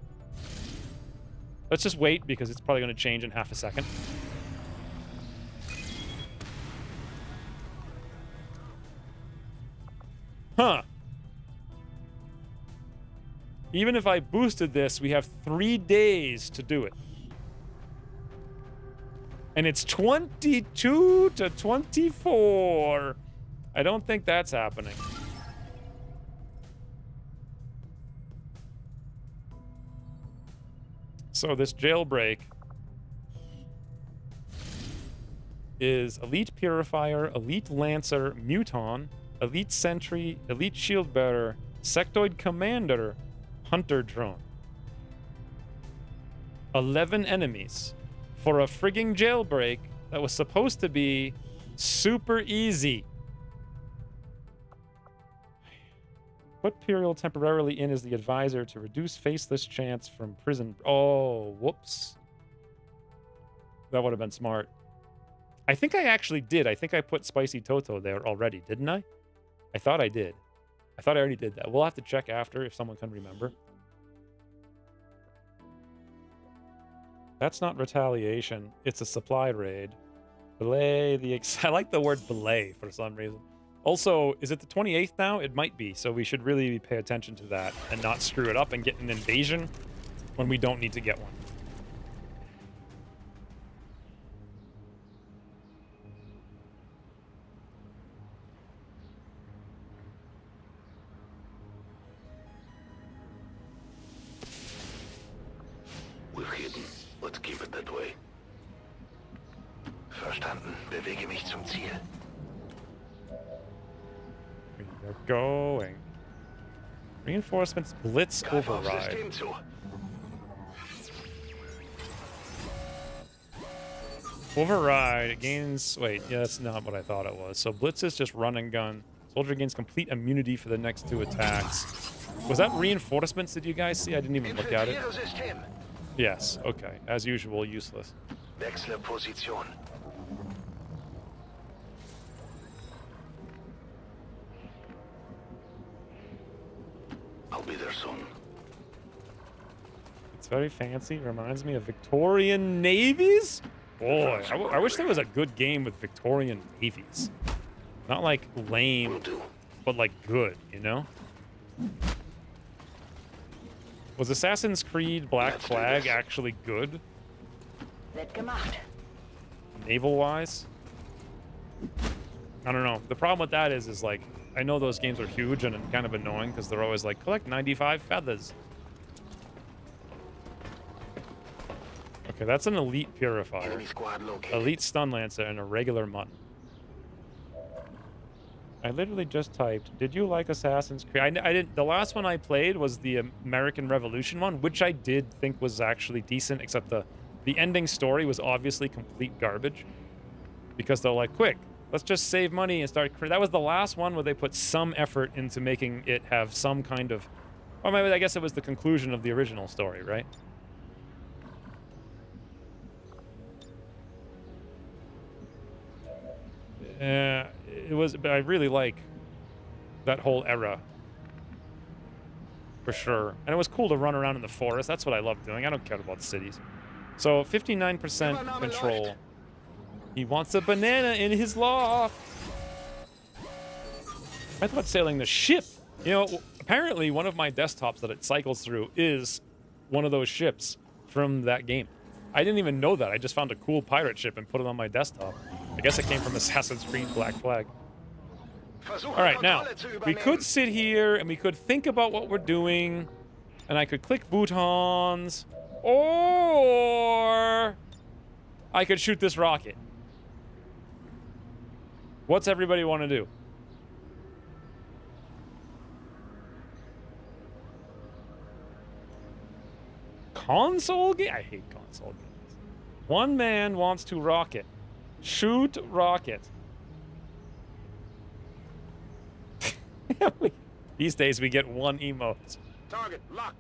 Let's just wait, because it's probably going to change in half a second. Huh. Even if I boosted this, we have 3 days to do it. And it's 22 to 24. I don't think that's happening. So this jailbreak is Elite Purifier, Elite Lancer, Muton, Elite Sentry, Elite Shield Bearer, Sectoid Commander, Hunter Drone. 11 enemies for a frigging jailbreak that was supposed to be super easy. Put Puriel temporarily in as the advisor to reduce faceless chance from prison. Oh, whoops. That would have been smart. I think I actually did. I think I put Spicy Toto there already, didn't I? I thought I did. I thought I already did that. We'll have to check after if someone can remember. That's not retaliation. It's a supply raid. Belay the... I like the word belay for some reason. Also, is it the 28th now? It might be, so we should really pay attention to that and not screw it up and get an invasion when we don't need to get one. We're hidden. Let's keep it that way. Verstanden. Bewege mich zum Ziel. We are going. Reinforcements Blitz Override. Override gains... Wait, yeah, that's not what I thought it was. So Blitz is just run and gun. Soldier gains complete immunity for the next 2 attacks. Was that reinforcements? Did you guys see? I didn't even look at it. Yes, okay. As usual, useless. Wechsle Position. I'll be there soon. It's very fancy. Reminds me of Victorian navies. Boy, I wish there was a good game with Victorian navies. Not like lame, but like good, you know? Was Assassin's Creed Black Flag actually good? Naval-wise? I don't know. The problem with that is like, I know those games are huge and kind of annoying because they're always like, collect 95 feathers. Okay, that's an elite purifier. Elite stun lancer and a regular mutton. I literally just typed, did you like Assassin's Creed? I didn't. The last one I played was the American Revolution one, which I did think was actually decent, except the ending story was obviously complete garbage. Because they're like, quick, let's just save money and start... That was the last one where they put some effort into making it have some kind of... Or maybe I guess it was the conclusion of the original story, right? It was... But I really like that whole era. For sure. And it was cool to run around in the forest. That's what I love doing. I don't care about cities. So, 59% control. He wants a banana in his loft. I thought sailing the ship. You know, apparently one of my desktops that it cycles through is one of those ships from that game. I didn't even know that. I just found a cool pirate ship and put it on my desktop. I guess it came from Assassin's Creed Black Flag. Alright, now, we could sit here and we could think about what we're doing. And I could click boutons. Or I could shoot this rocket. What's everybody want to do? Console game? I hate console It's all good. One man wants to rocket. Shoot rocket. These days we get one emote. Target locked.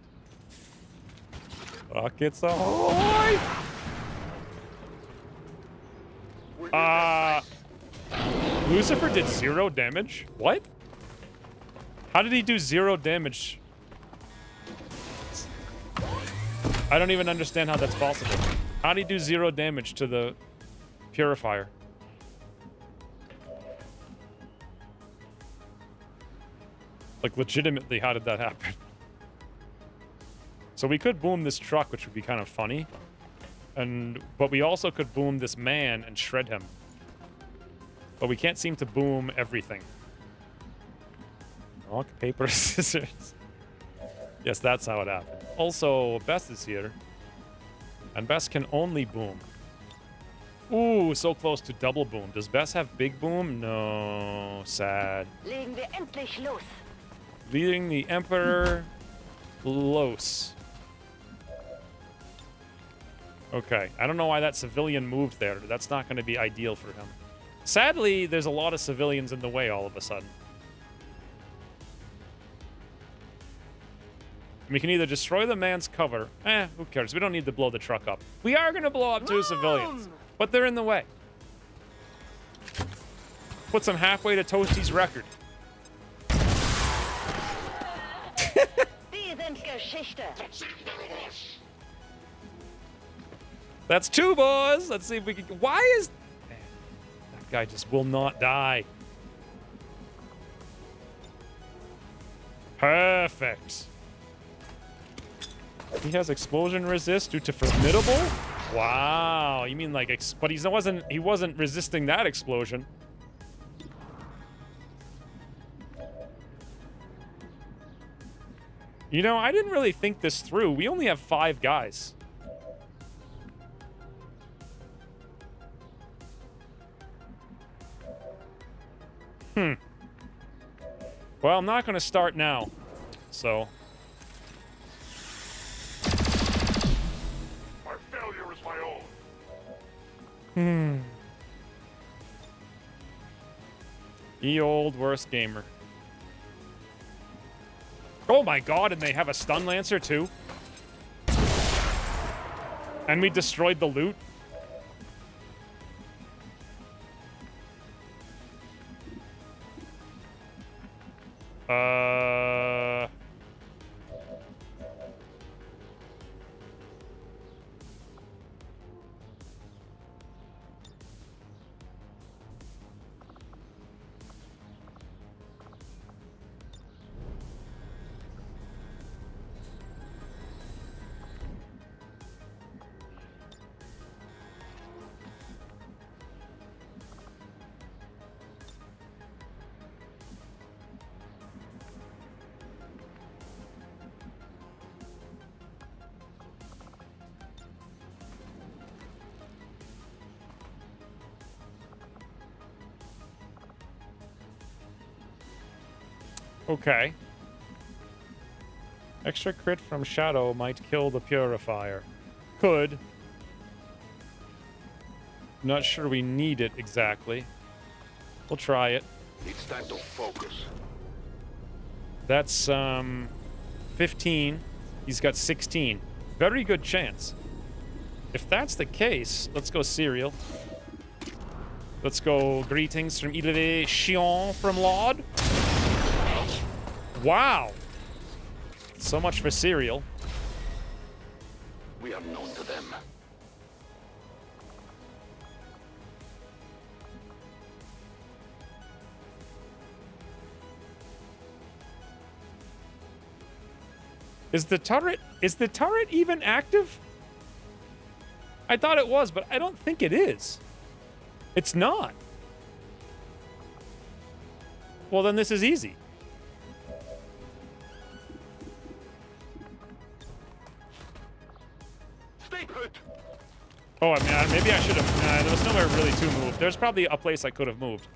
Rockets ahoy! Lucifer did 0 damage? What? How did he do 0 damage? I don't even understand how that's possible. How did he do 0 damage to the purifier? Like, legitimately, how did that happen? So we could boom this truck, which would be kind of funny. But we also could boom this man and shred him. But we can't seem to boom everything. Rock, paper, scissors. Yes, that's how it happened. Also, Bess is here. And Bess can only boom. Ooh, so close to double boom. Does Bess have big boom? No. Sad. Legen wir endlich los. Leading the Emperor los. Okay, I don't know why that civilian moved there. That's not going to be ideal for him. Sadly, there's a lot of civilians in the way all of a sudden. We can either destroy the man's cover. Who cares? We don't need to blow the truck up. We are going to blow up 2 civilians, but they're in the way. Puts them halfway to Toasty's record. That's 2, boys. Let's see if we can. Why is that guy just will not die? Perfect. He has explosion resist due to formidable. Wow, you mean like but he wasn't resisting that explosion. You know, I didn't really think this through. We only have 5 guys. Well, I'm not going to start now. So. My failure is my own. Ye old worst gamer. Oh my god, and they have a stun lancer too? And we destroyed the loot? Okay. Extra crit from Shadow might kill the Purifier. Could. Not sure we need it exactly. We'll try it. It's time to focus. That's 15. He's got 16. Very good chance. If that's the case, let's go cereal. Let's go greetings from Illusion from Laud. Wow. So much for cereal. We are known to them. Is the turret even active? I thought it was, but I don't think it is. It's not. Well, then this is easy. Stay put. Oh, I mean, maybe I should have. There was nowhere really to move. There's probably a place I could have moved.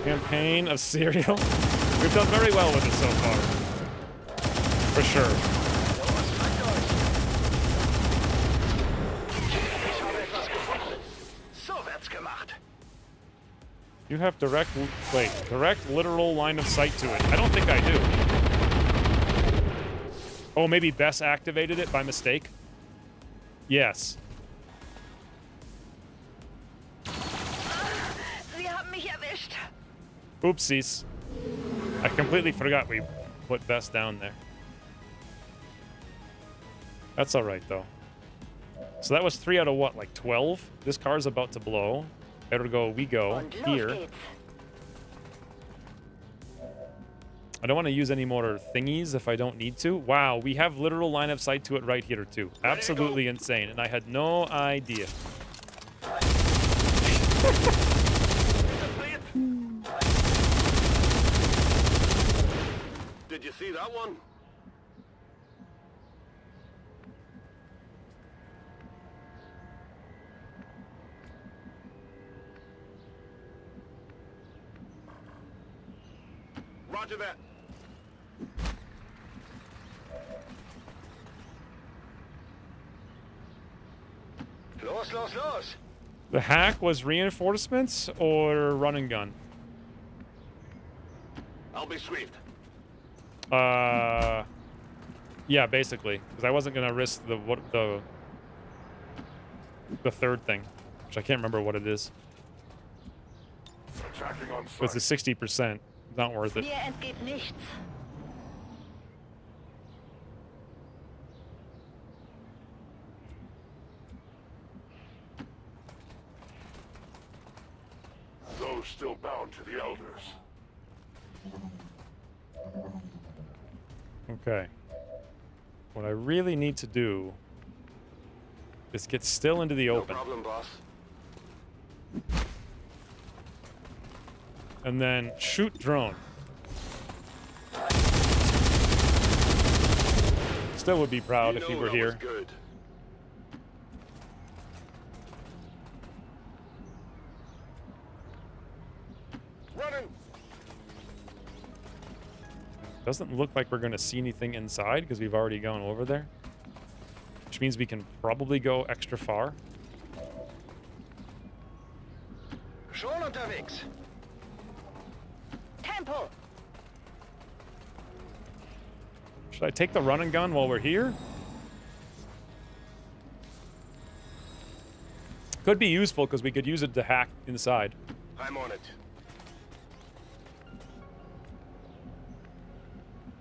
Campaign of cereal. We've done very well with it so far. For sure. You have direct literal line of sight to it. I don't think I do. Oh, maybe Bess activated it by mistake? Yes. Sie haben mich erwischt. Oopsies. I completely forgot we put Bess down there. That's alright, though. So that was 3 out of what, like 12? This car's about to blow. Ergo, we go here. I don't want to use any more thingies if I don't need to. Wow, we have literal line of sight to it right here, too. Absolutely insane, and I had no idea. Did you see that one? Roger that. Los, los, los. The hack was reinforcements or run and gun? I'll be swift. Yeah, basically, because I wasn't gonna risk the third thing, which I can't remember what it is. Tracking on sight. It's a 60%. Not worth it. Mir entgeht nichts. Those still bound to the elders. Okay. What I really need to do is get still into the open. No problem, boss. And then shoot drone. Still would be proud if he were here. Good. Running. Doesn't look like we're going to see anything inside because we've already gone over there. Which means we can probably go extra far. Schon unterwegs. Tempo. Should I take the run and gun while we're here? Could be useful because we could use it to hack inside. I'm on it.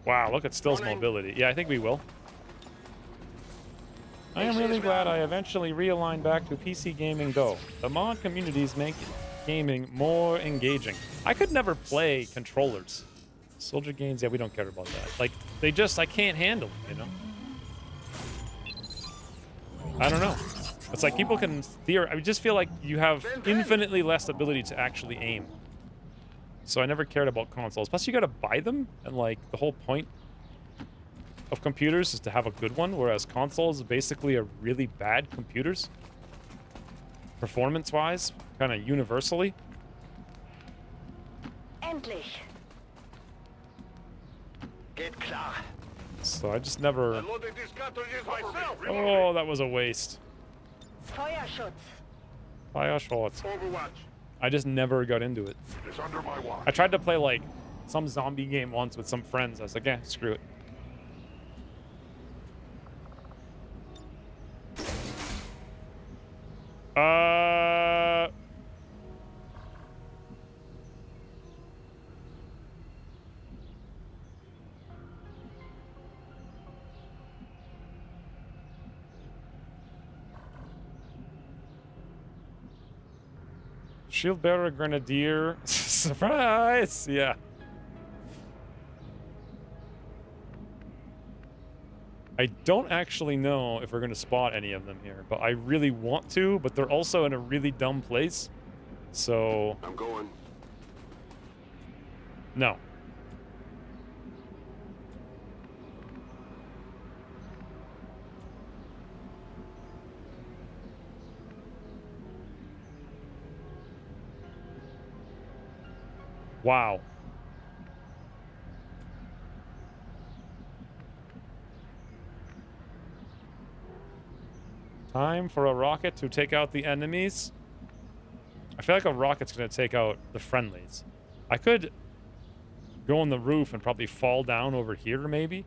Wow, look at Still's mobility. Yeah, I think we will. I am really glad I eventually realigned back to PC gaming though. The mod communities make gaming more engaging. I could never play controllers. Soldier games, yeah, we don't care about that. Like, they just, I can't handle them, you know? I don't know. It's like people can I just feel like you have infinitely less ability to actually aim. So I never cared about consoles. Plus, you gotta buy them, and like, the whole point of computers is to have a good one, whereas consoles basically are really bad computers. Performance-wise, kind of universally. Endlich. Geht klar. So I just never... Unloading these cartridges myself. Oh, that was a waste. Feuerschutz. Fire shots. Overwatch. I just never got into it. It's under my watch. I tried to play like some zombie game once with some friends. I was like, yeah, screw it. Shield bearer, grenadier, surprise! Yeah. I don't actually know if we're going to spot any of them here, but I really want to, but they're also in a really dumb place. So... I'm going. No. Wow. Time for a rocket to take out the enemies. I feel like a rocket's gonna take out the friendlies. I could go on the roof and probably fall down over here maybe,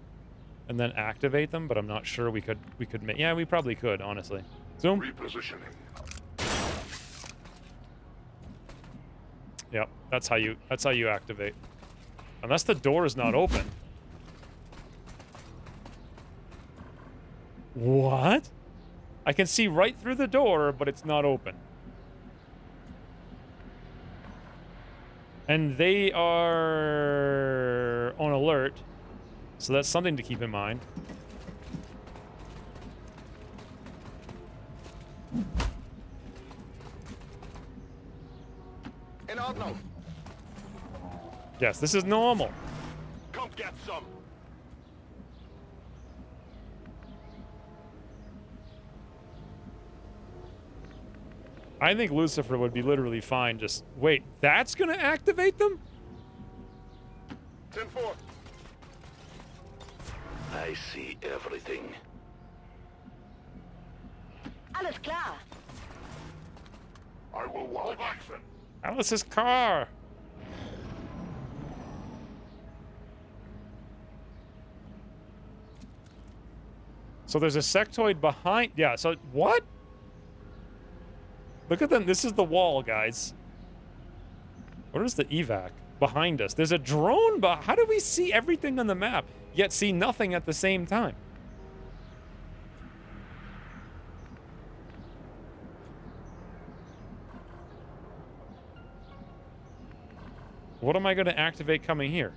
and then activate them, but I'm not sure we could yeah, we probably could, honestly. Zoom. Repositioning. Yep, that's how you activate. Unless the door is not open. What? I can see right through the door, but it's not open. And they are on alert, so that's something to keep in mind. And out now. Yes, this is normal. Come get some. I think Lucifer would be literally fine. Just wait, that's gonna activate them? 10-4. I see everything. Alles klar. I will watch. Alice's car. So there's a sectoid behind. Yeah, so what? Look at them. This is the wall, guys. Where is the evac? Behind us. There's a drone. How do we see everything on the map, yet see nothing at the same time? What am I going to activate coming here?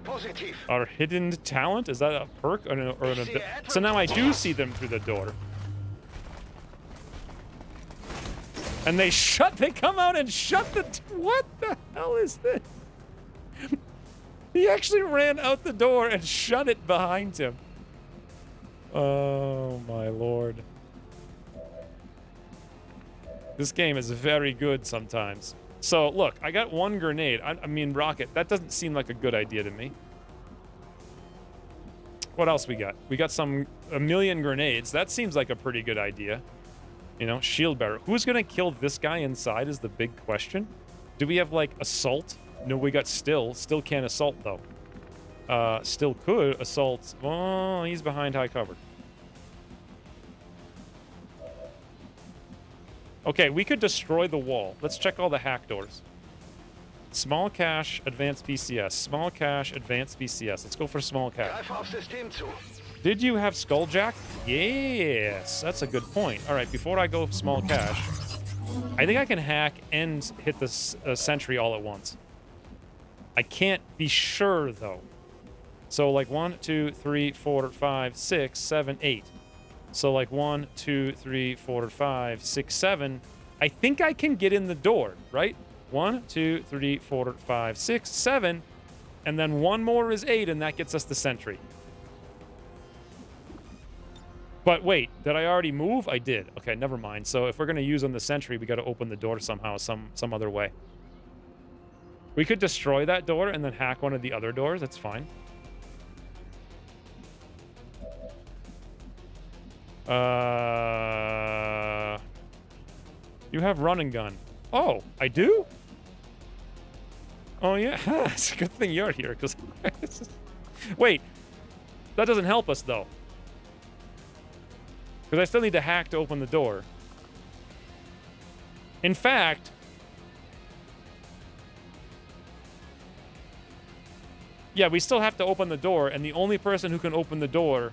Positive. Our hidden talent? Is that a perk or an so now I do see them through the door. And they come out and shut the what the hell is this? He actually ran out the door and shut it behind him. Oh my lord. This game is very good sometimes. So, look, I got one grenade. I mean, rocket. That doesn't seem like a good idea to me. What else we got? We got a million grenades. That seems like a pretty good idea. You know, shield bearer. Who's going to kill this guy inside is the big question. Do we have, like, assault? No, we got still. Still can't assault, though. Still could assault. Oh, he's behind high cover. Okay, we could destroy the wall. Let's check all the hack doors. Small cache, advanced PCS. Small cache, advanced PCS. Let's go for small cache. Did you have Skulljack? Yes, that's a good point. All right, before I go small cache, I think I can hack and hit the sentry all at once. I can't be sure, though. So, like, 1, 2, 3, 4, 5, 6, 7, 8. So like 1, 2, 3, 4, 5, 6, 7. I think I can get in the door, right? 1, 2, 3, 4, 5, 6, 7. And then one more is 8, and that gets us the sentry. But wait, did I already move? I did. Okay, never mind. So if we're going to use on the sentry, we got to open the door somehow, some other way. We could destroy that door and then hack one of the other doors. That's fine. You have run and gun. Oh, I do? Oh, yeah. It's a good thing you're here, because... Wait. That doesn't help us, though. Because I still need to hack to open the door. In fact... Yeah, we still have to open the door, and the only person who can open the door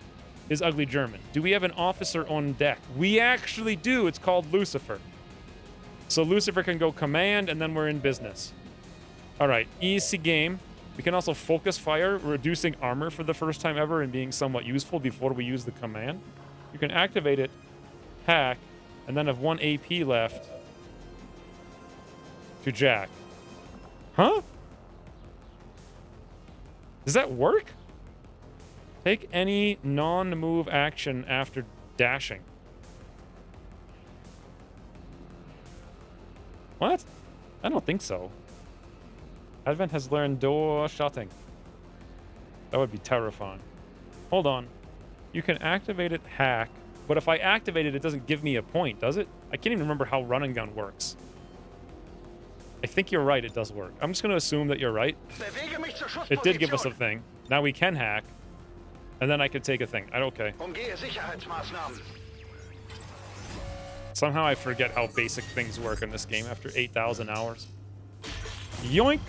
is Ugly German. Do we have an officer on deck? We actually do. It's called Lucifer. So Lucifer can go command, and then we're in business. All right, easy game. We can also focus fire, reducing armor for the first time ever and being somewhat useful before we use the command. You can activate it, hack, and then have 1 AP left to jack. Huh? Does that work? Take any non-move action after dashing. What? I don't think so. Advent has learned door shutting. That would be terrifying. Hold on. You can activate it, hack. But if I activate it, it doesn't give me a point, does it? I can't even remember how run and gun works. I think you're right, it does work. I'm just going to assume that you're right. It did give us a thing. Now we can hack. And then I could take a thing. Okay. Somehow I forget how basic things work in this game after 8,000 hours. Yoink!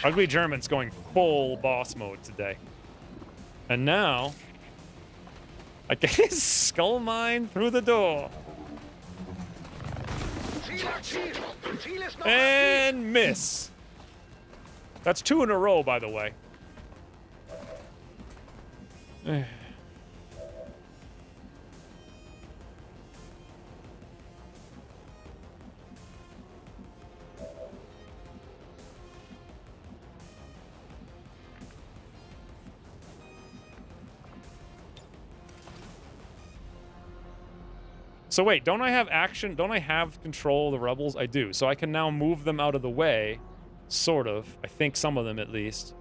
Ugly German's going full boss mode today. And now, I get his skull mine through the door. And miss. That's 2 in a row, by the way. So wait, don't I have action? Don't I have control of the rebels? I do. So I can now move them out of the way. Sort of. I think some of them at least.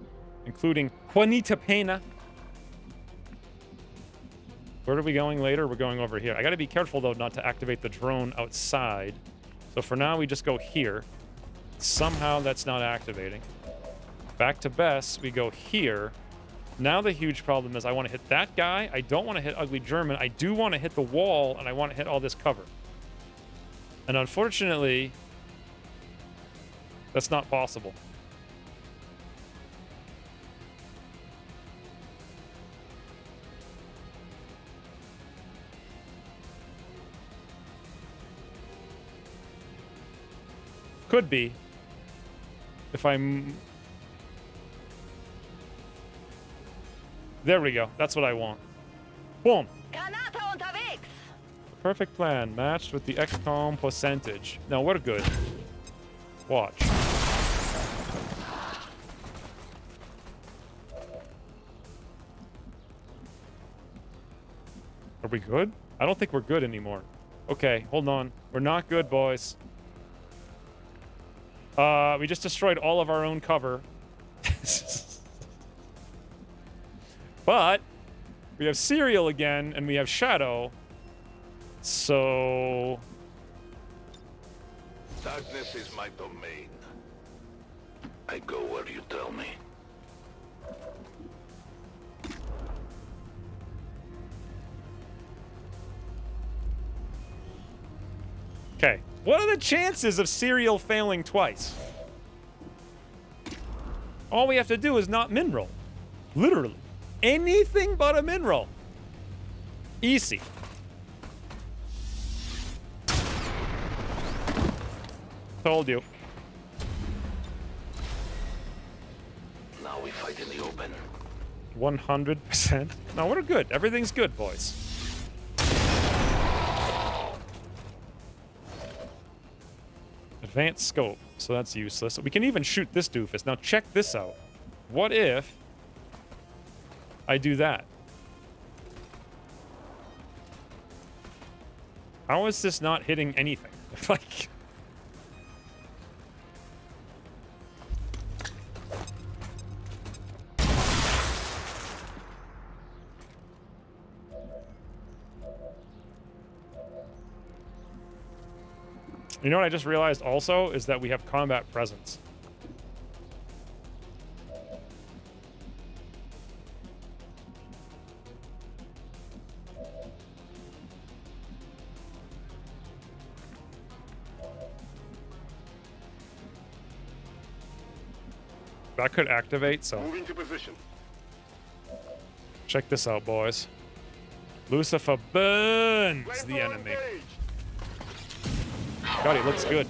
Including Juanita Pena. Where are we going later? We're going over here. I gotta be careful though not to activate the drone outside. So for now we just go here. Somehow that's not activating. Back to Bess, we go here. Now the huge problem is I want to hit that guy. I don't want to hit Ugly German. I do want to hit the wall, and I want to hit all this cover. And unfortunately, that's not possible. Could be. If I'm... There we go. That's what I want. Boom. Perfect plan. Matched with the XCOM percentage. No, we're good. Watch. Are we good? I don't think we're good anymore. Okay, hold on. We're not good, boys. We just destroyed all of our own cover. But we have Serial again, and we have Shadow. So... Darkness is my domain. I go where you tell me. Okay. What are the chances of Serial failing twice? All we have to do is not min roll. Literally. Anything but a min roll. Easy. Told you. Now we fight in the open. 100%. No, we're good. Everything's good, boys. Advanced scope. So that's useless. We can even shoot this doofus. Now check this out. What if I do that? How is this not hitting anything? Like... You know what I just realized also is that we have combat presence. That could activate, so... Moving to position. Check this out, boys. Lucifer burns the enemy. God, he looks good.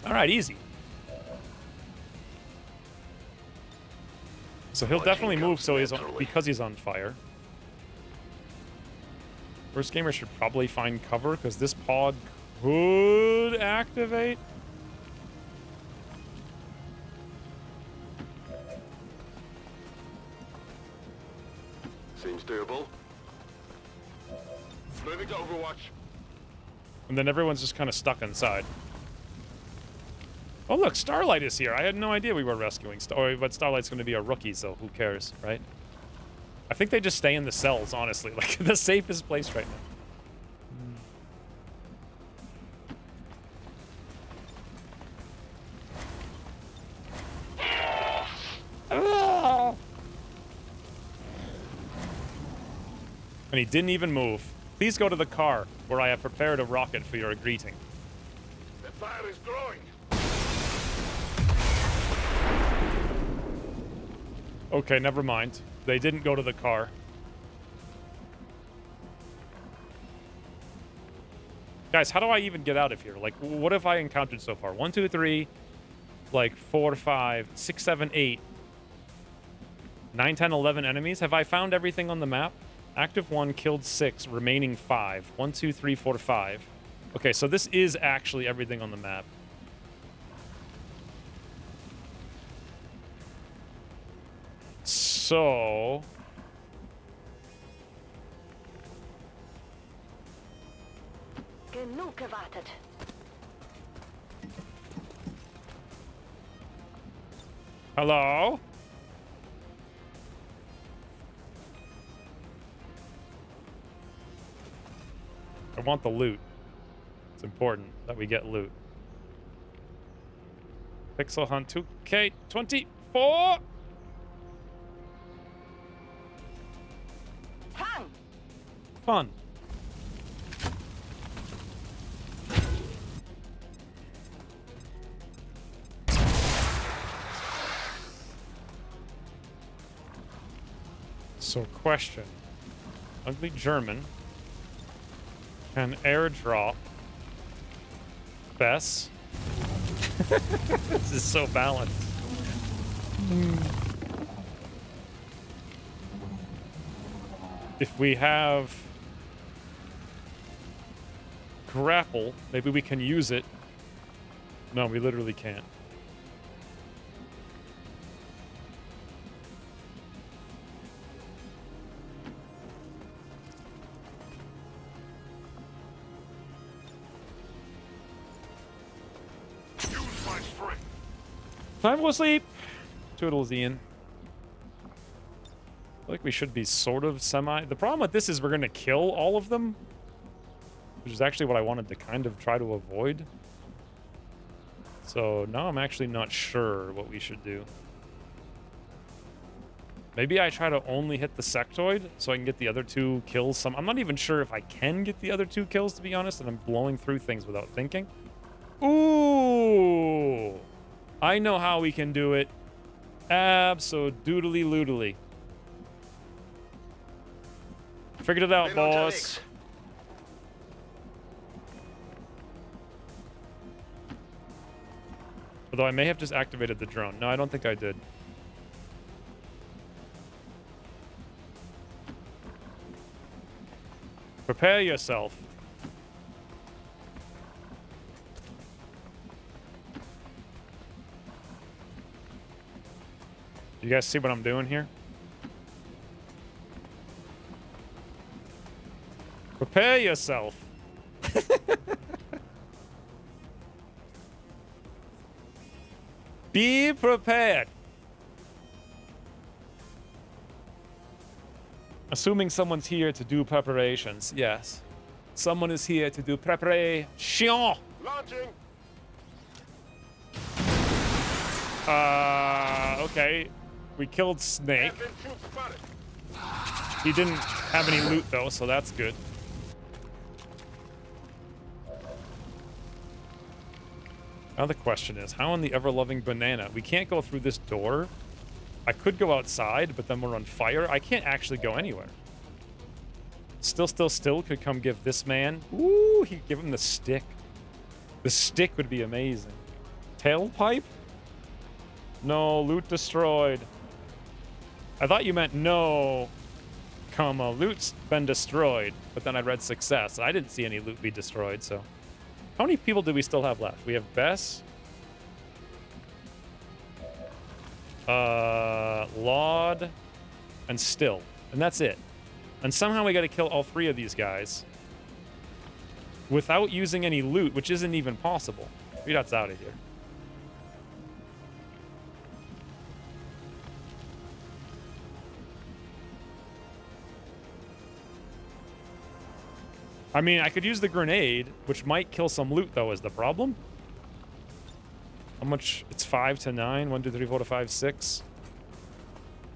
All right, easy. So he'll definitely move so he's on, because he's on fire. First gamer should probably find cover because this pod could activate. Seems doable. Moving to Overwatch. And then everyone's just kind of stuck inside. Oh, look, Starlight is here. I had no idea we were rescuing but Starlight's going to be a rookie, so who cares, right? I think they just stay in the cells, honestly. Like, the safest place right now. And he didn't even move. Please go to the car, where I have prepared a rocket for your greeting. The fire is growing. Okay, never mind. They didn't go to the car. Guys, how do I even get out of here? Like, what have I encountered so far? 1, 2, 3, like 4, 5, 6, 7, 8, 9, 10, 11 enemies. Have I found everything on the map? Active 1, killed 6, remaining 5. 1, 2, 3, 4, 5. Okay, so this is actually everything on the map. So... Genug gewartet. Hello? I want the loot. It's important that we get loot. Pixel Hunt 2K24. Fun. So, question. Ugly German can airdrop Bess. This is so balanced. If we have grapple, maybe we can use it. No, we literally can't. Time will sleep. Toodles, Ian. I feel like we should be sort of semi... The problem with this is we're going to kill all of them, which is actually what I wanted to kind of try to avoid. So now I'm actually not sure what we should do. Maybe I try to only hit the sectoid so I can get the other 2 kills. I'm not even sure if I can get the other 2 kills, to be honest, and I'm blowing through things without thinking. Ooh! I know how we can do it. Abso-doodly-loodly. Figured it out, boss. Although I may have just activated the drone. No, I don't think I did. Prepare yourself. You guys see what I'm doing here? Prepare yourself. Be prepared. Assuming someone's here to do preparations. Yes. Someone is here to do preparation. Launching. Okay. We killed Snake. He didn't have any loot though, so that's good. Now the question is, how in the ever-loving banana? We can't go through this door. I could go outside, but then we're on fire. I can't actually go anywhere. Still could come give this man... Ooh, he'd give him the stick. The stick would be amazing. Tailpipe? No, loot destroyed. I thought you meant no, comma, loot's been destroyed. But then I read success. I didn't see any loot be destroyed, so... How many people do we still have left? We have Bess. Laud. And Still. And that's it. And somehow we gotta kill all 3 of these guys. Without using any loot, which isn't even possible. Maybe that's out of here. I mean, I could use the grenade, which might kill some loot, though, is the problem. How much? It's 5 to 9. 1, 2, 3, 4 to 5, 6.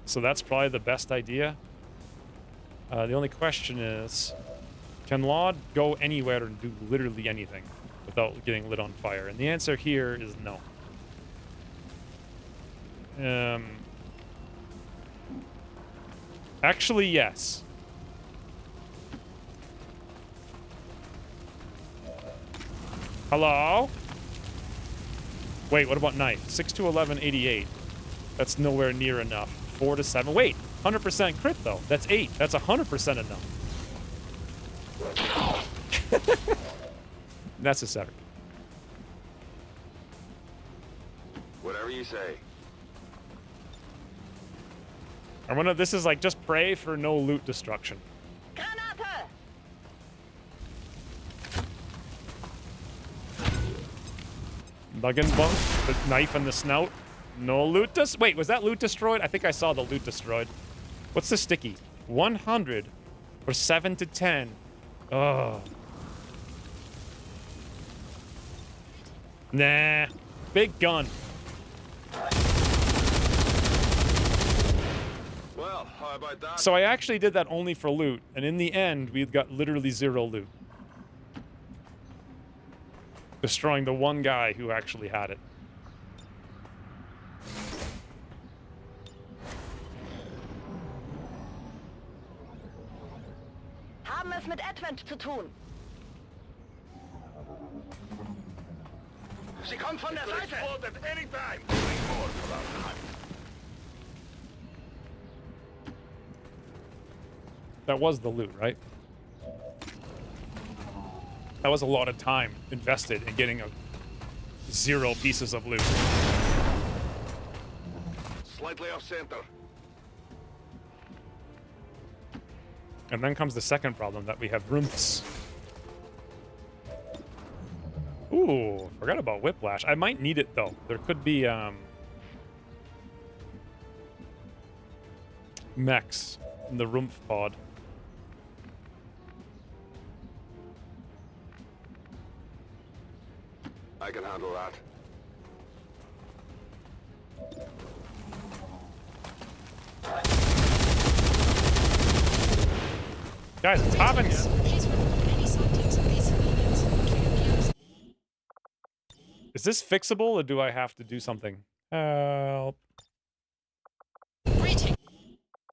So that's probably the best idea. The only question is, can Laud go anywhere and do literally anything without getting lit on fire? And the answer here is no. Actually, yes. Hello? Wait, what about knife? 6 to 11, 88. That's nowhere near enough. 4 to 7. Wait, 100% crit though. That's 8. That's 100% enough. Necessary. Whatever you say. I wonder if this is like just pray for no loot destruction. Granate! Nugget bump, the knife in the snout. No loot wait, was that loot destroyed? I think I saw the loot destroyed. What's the sticky? 100 or 7 to 10. Oh. Nah. Big gun. Well, how about that? So I actually did that only for loot, and in the end, we got literally 0 loot. Destroying the one guy who actually had it. Haben es mit Advent zu tun. Sie kommt von der Seite! At any time! That was the loot, right? That was a lot of time invested in getting 0 pieces of loot. Slightly off center. And then comes the second problem, that we have roomps. Ooh, forgot about Whiplash. I might need it, though. There could be, mechs in the Rumpf pod. I can handle that. Guys, it's Hobbins! Is this fixable, or do I have to do something? Help.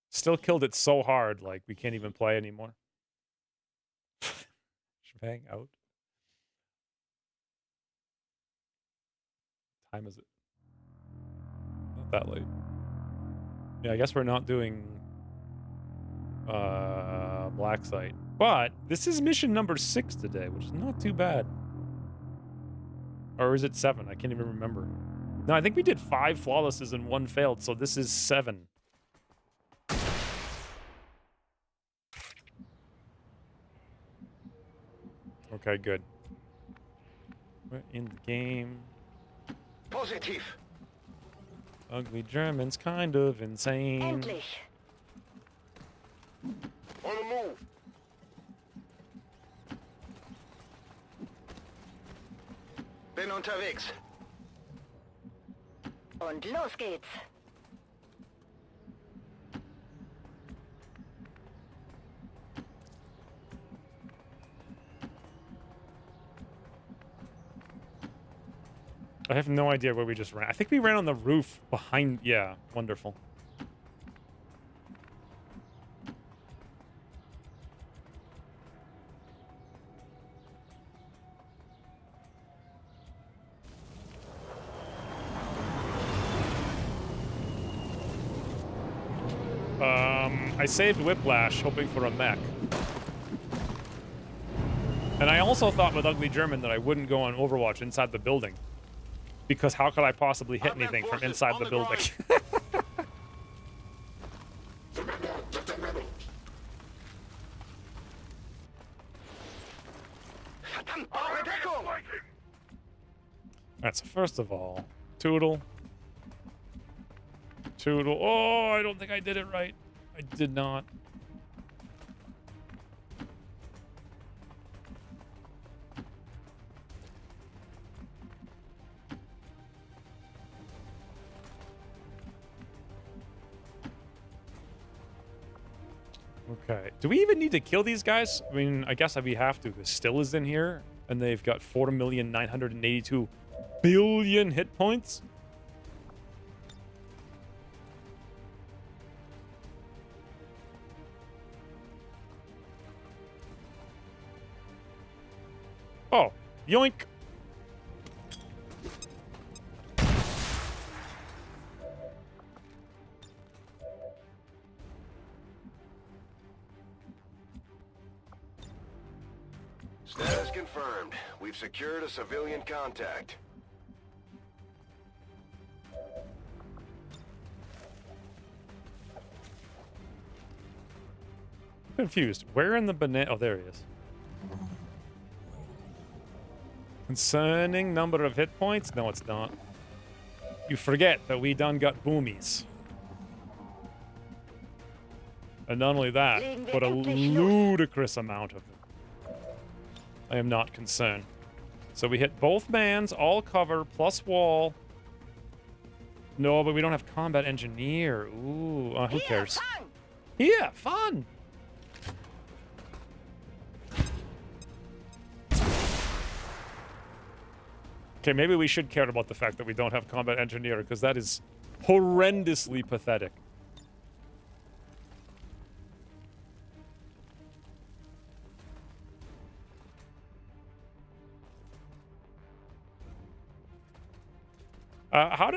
Still killed it so hard, like, we can't even play anymore. Shebang out. What time is it? Not that late. Yeah, I guess we're not doing Blacksite. But this is mission number 6 today, which is not too bad. Or is it 7? I can't even remember. No, I think we did 5 flawlesses and 1 failed, so this is 7. Okay, good. We're in the game. Positive. Ugly German's kind of insane. Endlich. On the move. Bin unterwegs. Und los geht's. I have no idea where we just ran. I think we ran on the roof behind... Yeah, wonderful. I saved Whiplash, hoping for a mech. And I also thought with Ugly German that I wouldn't go on Overwatch inside the building. Because how could I possibly hit anything from inside the building? Alright, so first of all, Toodle. Toodle. Oh, I don't think I did it right. I did not. Okay. Do we even need to kill these guys? I mean, I guess we have to, because Still is in here, and they've got 4,982,000,000,000 hit points. Oh, yoink. Status confirmed. We've secured a civilian contact. I'm confused. Where in the banana? Oh, there he is. Concerning number of hit points? No, it's not. You forget that we done got boomies. And not only that, but a ludicrous amount of them. I am not concerned. So we hit both mans, all cover, plus wall. No, but we don't have combat engineer. Ooh, who cares? Yeah, fun! Okay, maybe we should care about the fact that we don't have combat engineer, because that is horrendously pathetic.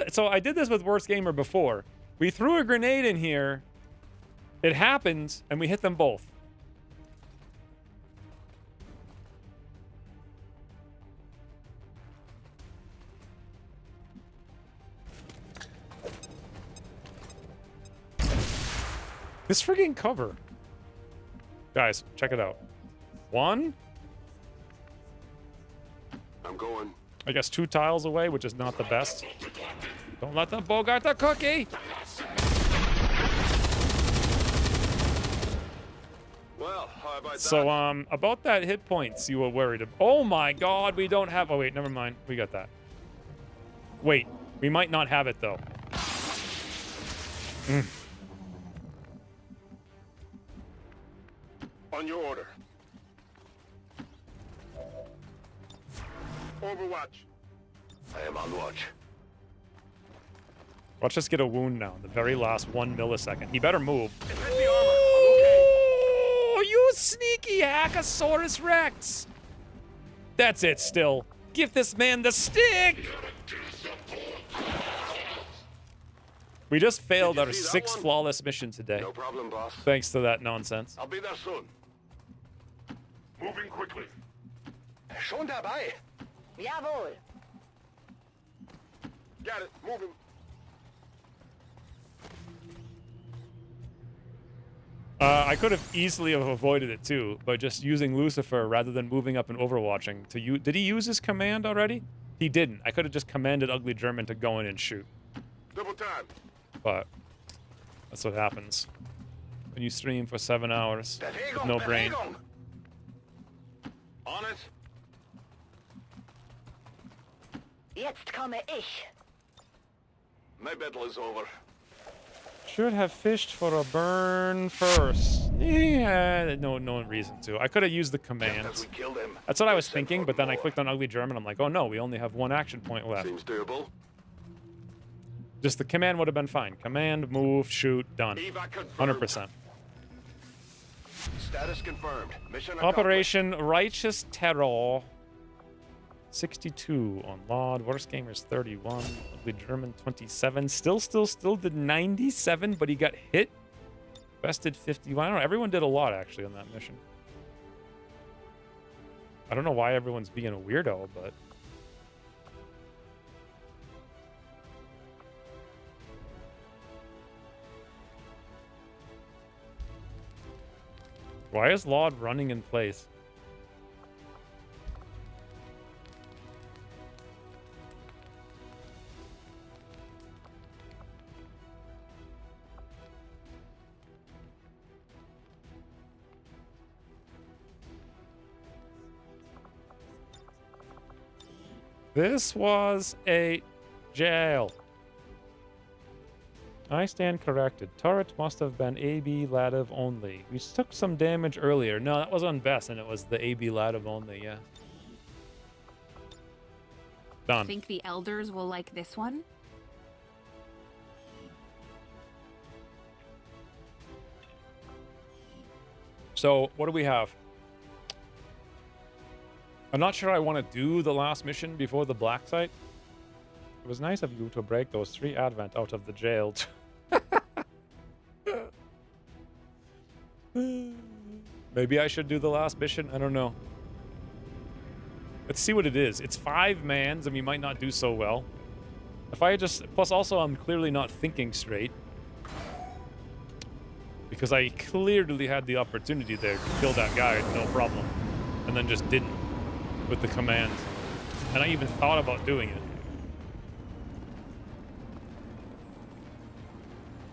So I did this with Worst Gamer before. We threw a grenade in here, it happened, and we hit them both. This friggin' cover. Guys, check it out. One. I'm going. I guess 2 tiles away, which is not the best. Don't let them bogart the cookie! Well, how about So, that? about that hit points you were worried about. Oh my god, we don't have... Oh, wait, never mind. We got that. Wait, we might not have it, though. On your order. Overwatch. I am on watch. Watch us get a wound now in the very last 1 millisecond. He better move. Defend the armor. I'm okay. Oh, you sneaky Hackosaurus Rex! That's it, Still. Give this man the stick! We just failed our 6th flawless mission today. No problem, boss. Thanks to that nonsense. I'll be there soon. Moving quickly. Schon dabei. Jawohl. Got it. Moving. I could have easily have avoided it too by just using Lucifer rather than moving up and overwatching. Did he use his command already? He didn't. I could have just commanded Ugly German to go in and shoot. Double time. But that's what happens when you stream for 7 hours with no brain. On it. Jetzt komme ich. My battle is over. Should have fished for a burn first. Yeah, no reason to. I could have used the commands. That's what I was thinking, but then I clicked on Ugly German. I'm like, oh no, we only have 1 action point left. Seems doable. Just the command would have been fine. Command, move, shoot, done. 100%. Status confirmed. Mission Operation Righteous Terror. 62 on Laud. Worst Gamers 31. Ugly German 27. Still did 97, but he got hit. Bested 51. I don't know. Everyone did a lot actually on that mission. I don't know why everyone's being a weirdo, but why is Laud running in place? This was a jail. I stand corrected. Turret must have been AB Ladiv only. We took some damage earlier. No, that was on Bess, and it was the AB Ladiv only, yeah. Done. Think the elders will like this one? So, what do we have? I'm not sure I want to do the last mission before the Blacksite. It was nice of you to break those 3 Advent out of the jail. Maybe I should do the last mission? I don't know. Let's see what it is. It's 5 mans, and we might not do so well. If I just... Plus, also, I'm clearly not thinking straight. Because I clearly had the opportunity there to kill that guy, no problem. And then just didn't. With the commands. And I even thought about doing it.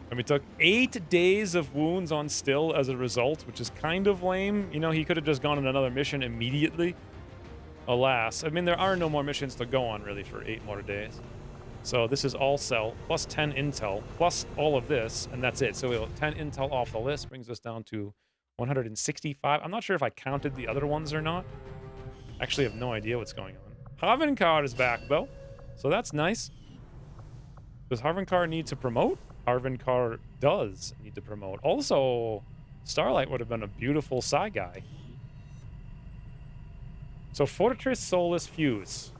And we took 8 days of wounds on Still as a result, which is kind of lame. You know, he could have just gone on another mission immediately. Alas. I mean, there are no more missions to go on, really, for 8 more days. So this is all cell, plus 10 intel, plus all of this, and that's it. So we'll 10 intel off the list, brings us down to 165. I'm not sure if I counted the other ones or not. Actually, I have no idea what's going on. Harvinkar is back, though. So that's nice. Does Harvinkar need to promote? Harvinkar does need to promote. Also, Starlight would have been a beautiful Psy guy. So Fortress Soulless Fuse.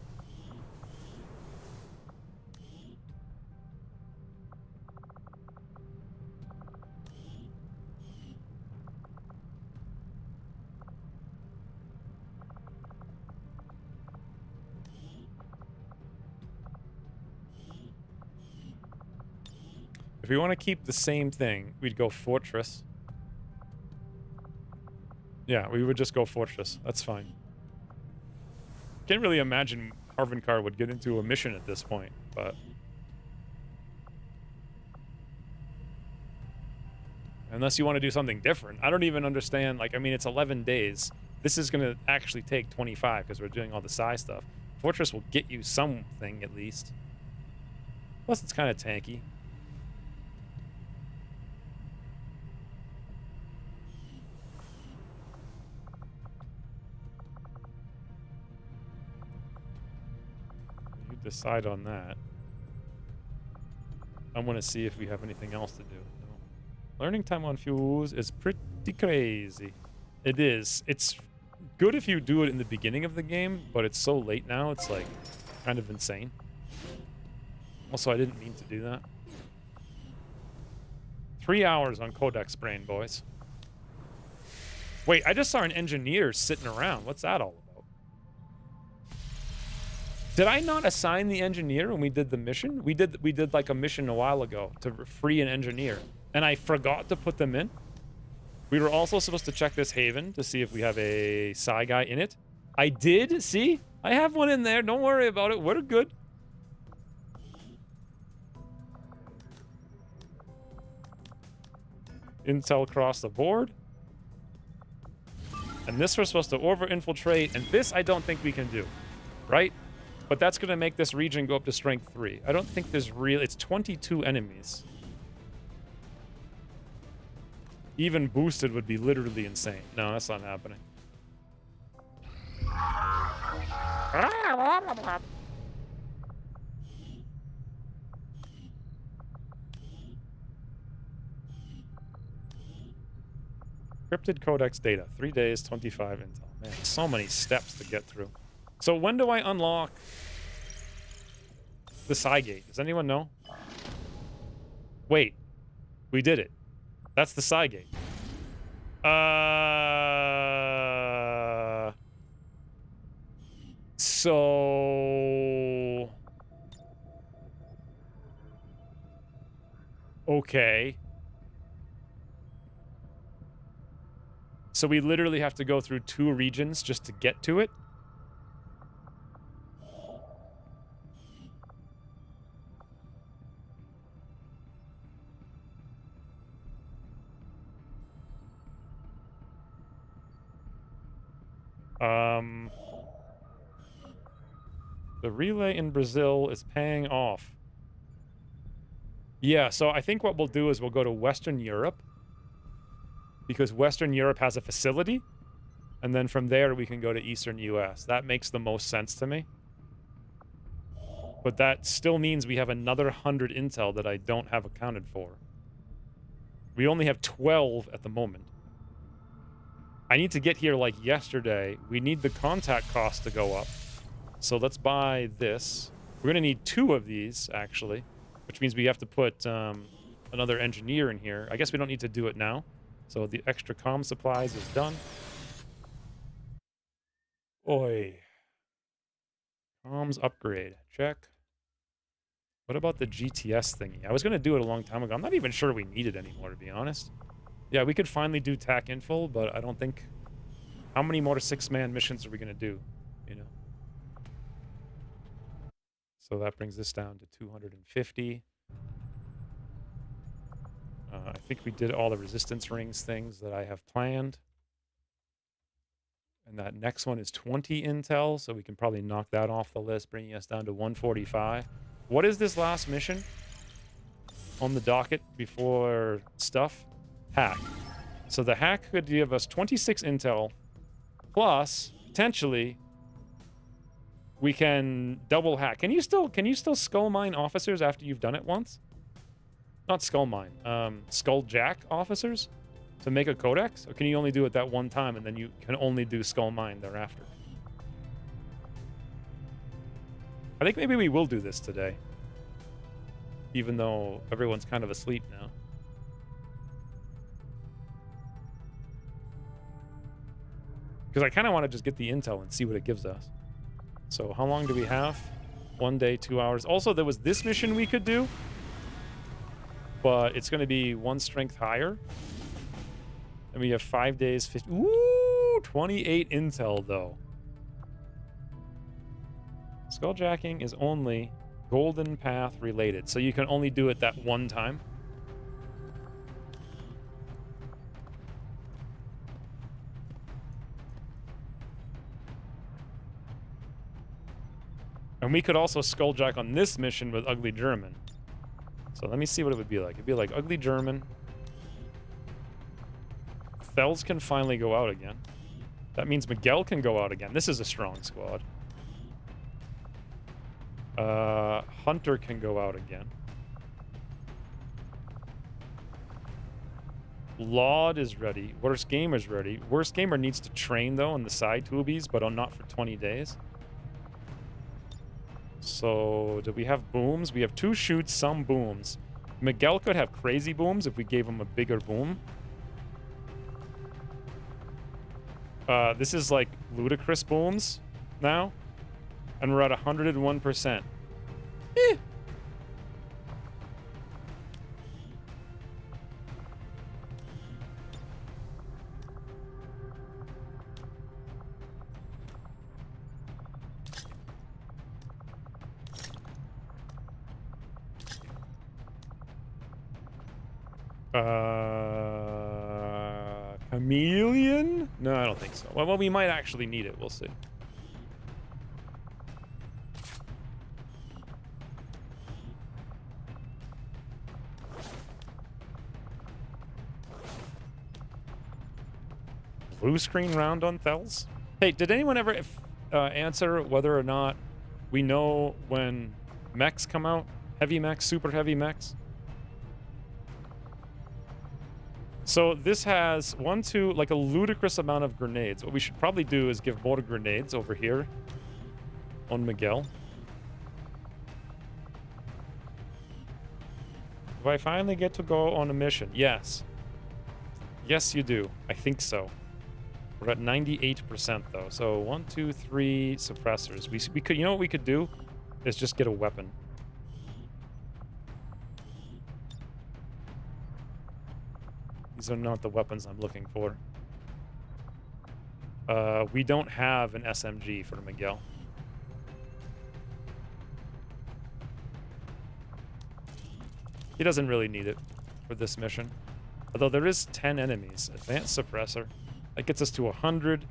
If we want to keep the same thing, we'd go Fortress. Yeah, we would just go Fortress. That's fine. Can't really imagine Harvinkar would get into a mission at this point, but... Unless you want to do something different. I don't even understand, like, I mean, it's 11 days. This is going to actually take 25 because we're doing all the Psy stuff. Fortress will get you something, at least. Plus, it's kind of tanky. Decide on that. I want to see if we have anything else to do. No. Learning time on Fuse is pretty crazy. It is. It's good if you do it in the beginning of the game, but it's so late now, it's like kind of insane. Also, I didn't mean to do that. 3 hours on Codex Brain, boys. Wait, I just saw an engineer sitting around. What's that all about? Did I not assign the engineer when we did the mission? We did like a mission a while ago to free an engineer, and I forgot to put them in. We were also supposed to check this haven to see if we have a Psy guy in it. I did. See, I have one in there. Don't worry about it. We're good. Intel across the board. And this we're supposed to over-infiltrate, and this I don't think we can do, right? But that's going to make this region go up to strength 3. I don't think there's real... It's 22 enemies. Even boosted would be literally insane. No, that's not happening. Cryptid Codex data. 3 days, 25 intel. Man, so many steps to get through. So when do I unlock the Psy gate? Does anyone know? Wait. We did it. That's the Psy gate. So... Okay. So we literally have to go through 2 regions just to get to it? The relay in Brazil is paying off. Yeah, so I think what we'll do is we'll go to Western Europe, because Western Europe has a facility, and then from there we can go to Eastern US. That makes the most sense to me. But that still means we have another 100 intel that I don't have accounted for. We only have 12 at the moment. I need to get here like yesterday. We need the contact cost to go up. So let's buy this. We're going to need 2 of these, actually, which means we have to put another engineer in here. I guess we don't need to do it now. So the extra comm supplies is done. Oi. Comms upgrade. Check. What about the GTS thingy? I was going to do it a long time ago. I'm not even sure we need it anymore, to be honest. Yeah, we could finally do TAC info, but I don't think... How many more 6-man missions are we going to do? You know? So that brings this down to 250. I think we did all the resistance rings things that I have planned. And that next one is 20 intel, so we can probably knock that off the list, bringing us down to 145. What is this last mission on the docket before stuff? Hack. So the hack could give us 26 intel, plus, potentially, we can double hack. Can you still skull mine officers after you've done it once? Not skull mine, skull jack officers to make a codex? Or can you only do it that one time and then you can only do skull mine thereafter? I think maybe we will do this today. Even though everyone's kind of asleep now. Because I kind of want to just get the intel and see what it gives us. So how long do we have? 1 day, 2 hours. Also, there was this mission we could do. But it's going to be 1 strength higher. And we have 5 days, 50. Ooh, 28 intel, though. Skulljacking is only Golden Path related. So you can only do it that one time. And we could also skulljack on this mission with Ugly German. So let me see what it would be like. It'd be like Ugly German. Fells can finally go out again. That means Miguel can go out again. This is a strong squad. Hunter can go out again. Laud is ready. Worst Gamer's ready. Worst Gamer needs to train, though, on the side tubies, but not for 20 days. So, do we have booms? We have 2 shoots, some booms. Miguel could have crazy booms if we gave him a bigger boom. This is like ludicrous booms now. And we're at 101%. Eh. Chameleon? No, I don't think so. Well, we might actually need it. We'll see. Blue screen round on Thels? Hey, did anyone ever answer whether or not we know when mechs come out? Heavy mechs, super heavy mechs? So this has like a ludicrous amount of grenades. What we should probably do is give more grenades over here on Miguel. Do I finally get to go on a mission? Yes. Yes, you do. I think so. We're at 98% though. So 1, 2, 3 suppressors. We could, you know what we could do is just get a weapon. These are not the weapons I'm looking for. We don't have an SMG for Miguel. He doesn't really need it for this mission. Although there is 10 enemies. Advanced suppressor. That gets us to 100.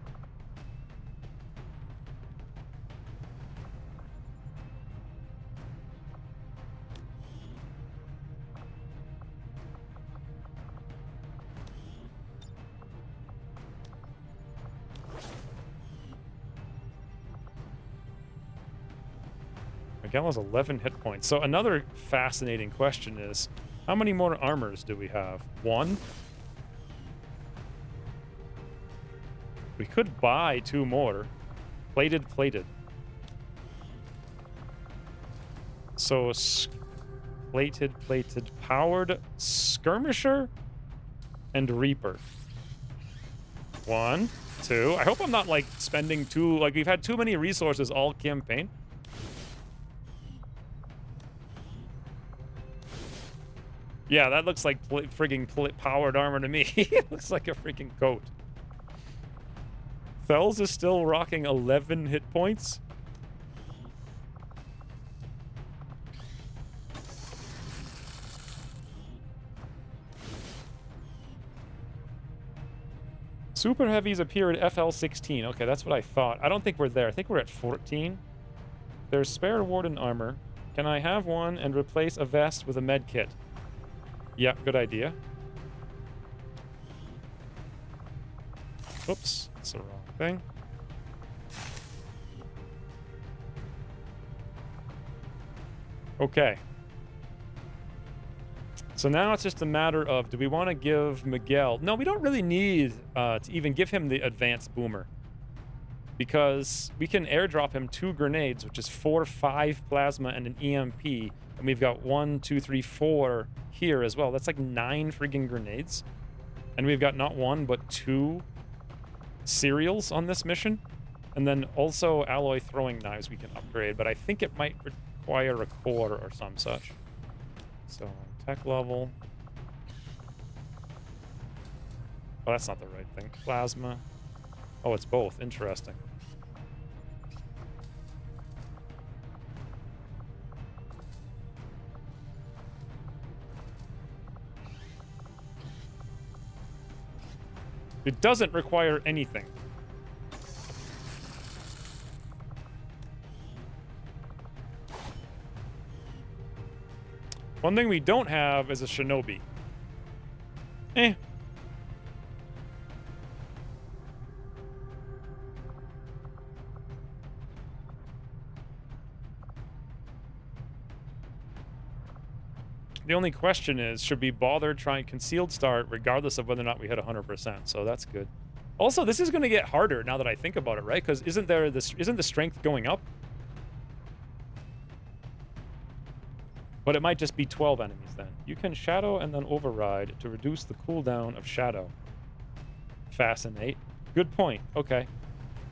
Miguel has 11 hit points. So another fascinating question is, how many more armors do we have? 1? We could buy 2 more. Plated. So, plated, powered, skirmisher, and reaper. 1, 2. I hope I'm not, like, spending too... Like, we've had too many resources all campaign. Yeah, that looks like frigging powered armor to me. It looks like a freaking coat. Fells is still rocking 11 hit points. Super heavies appear at FL16. Okay, that's what I thought. I don't think we're there. I think we're at 14. There's spare warden armor. Can I have one and replace a vest with a med kit? Yeah, good idea. Oops, that's the wrong thing. Okay. So now it's just a matter of, do we want to give Miguel... No, we don't really need to even give him the advanced boomer. Because we can airdrop him 2 grenades, which is 4, 5 plasma and an EMP. And we've got 1, 2, 3, 4 here as well. That's like 9 friggin' grenades. And we've got not 1, but 2 cereals on this mission. And then also alloy throwing knives we can upgrade. But I think it might require a core or some such. So, tech level. Oh, that's not the right thing. Plasma. Oh, it's both. Interesting. It doesn't require anything. One thing we don't have is a shinobi. Eh. The only question is, should we bother trying concealed start regardless of whether or not we hit 100%? So that's good. Also, this is going to get harder now that I think about it, right? Because isn't the strength going up? But it might just be 12 enemies then. You can shadow and then override to reduce the cooldown of shadow. Fascinate. Good point. Okay.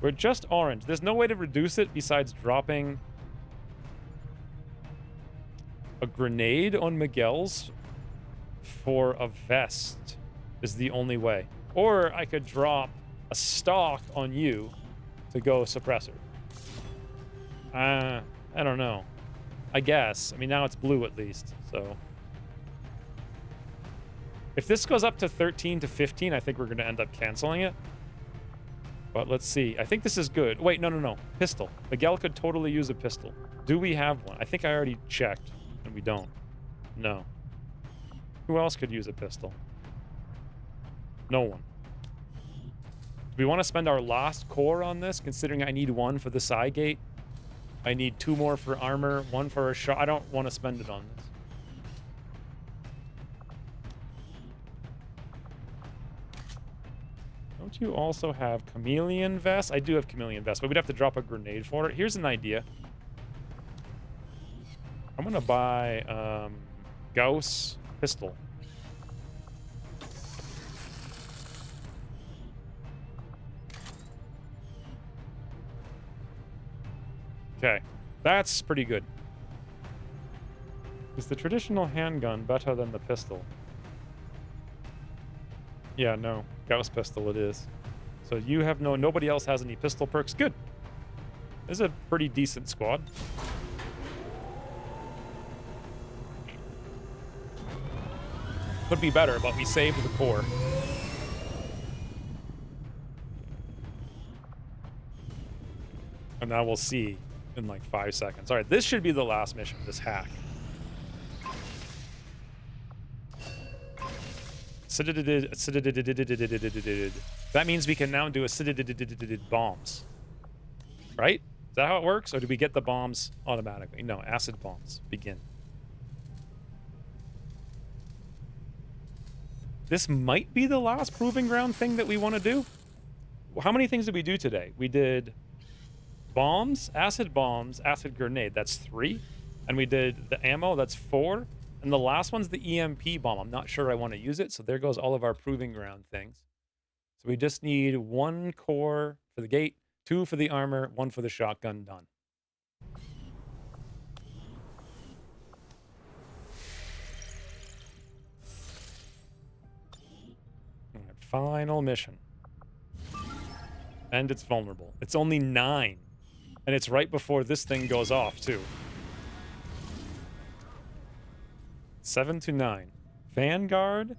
We're just orange. There's no way to reduce it besides dropping a grenade on Miguel's for a vest is the only way. Or I could drop a stock on you to go suppressor. I don't know. I guess. I mean, now it's blue at least, so. If this goes up to 13 to 15, I think we're going to end up canceling it. But let's see. I think this is good. Wait, no. Pistol. Miguel could totally use a pistol. Do we have one? I think I already checked, and we don't. No. Who else could use a pistol? No one. Do we want to spend our last core on this, considering I need 1 for the side gate? I need 2 more for armor, 1 for a shot. I don't want to spend it on this. Don't you also have chameleon vest? I do have chameleon vest, but we'd have to drop a grenade for it. Here's an idea. I'm going to buy Gauss pistol. Okay, that's pretty good. Is the traditional handgun better than the pistol? Yeah, no. Gauss pistol it is. So you have nobody else has any pistol perks? Good. This is a pretty decent squad. Could be better, but we saved the core. And now we'll see in like 5 seconds. All right, this should be the last mission, this hack. That means we can now do a bombs. Right? Is that how it works? Or do we get the bombs automatically? No, acid bombs. Begin. This might be the last proving ground thing that we want to do. How many things did we do today? We did bombs, acid grenade. That's 3. And we did the ammo. That's 4. And the last one's the EMP bomb. I'm not sure I want to use it. So there goes all of our proving ground things. So we just need 1 core for the gate, 2 for the armor, 1 for the shotgun. Done. All right, final mission. And it's vulnerable. It's only 9. And it's right before this thing goes off, too. 7 to 9. Vanguard,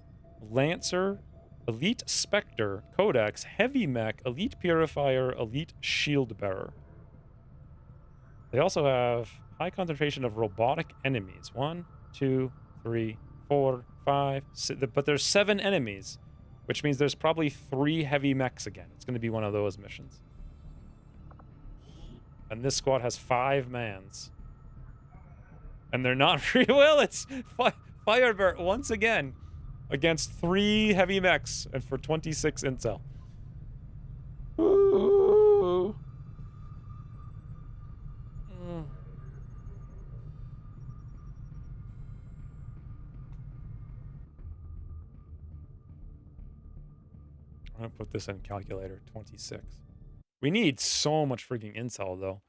Lancer, Elite Spectre, Codex, Heavy Mech, Elite Purifier, Elite Shield Bearer. They also have high concentration of robotic enemies. 1, 2, 3, 4, 5, 6. But there's 7 enemies, which means there's probably 3 heavy mechs again. It's going to be one of those missions. And this squad has 5 mans. And they're not free will. It's Firebird once again against 3 heavy mechs and for 26 intel. Ooh. I'm gonna put this in calculator. 26. We need so much freaking intel though.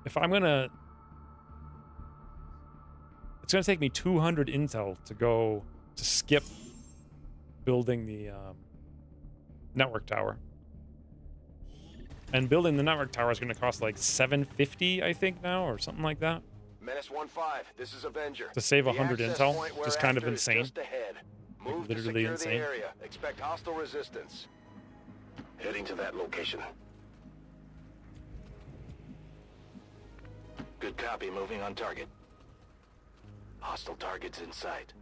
If I'm gonna... It's going to take me 200 intel to go to skip building the network tower. And building the network tower is going to cost like 750, I think now, or something like that. Menace 1-5, this is Avenger. To save 100 The access intel, point we're just kind of after is insane. just ahead. Like, Move to literally secure insane. the area. Expect hostile resistance. Heading to that location. Good copy, moving on target. Hostile targets in sight.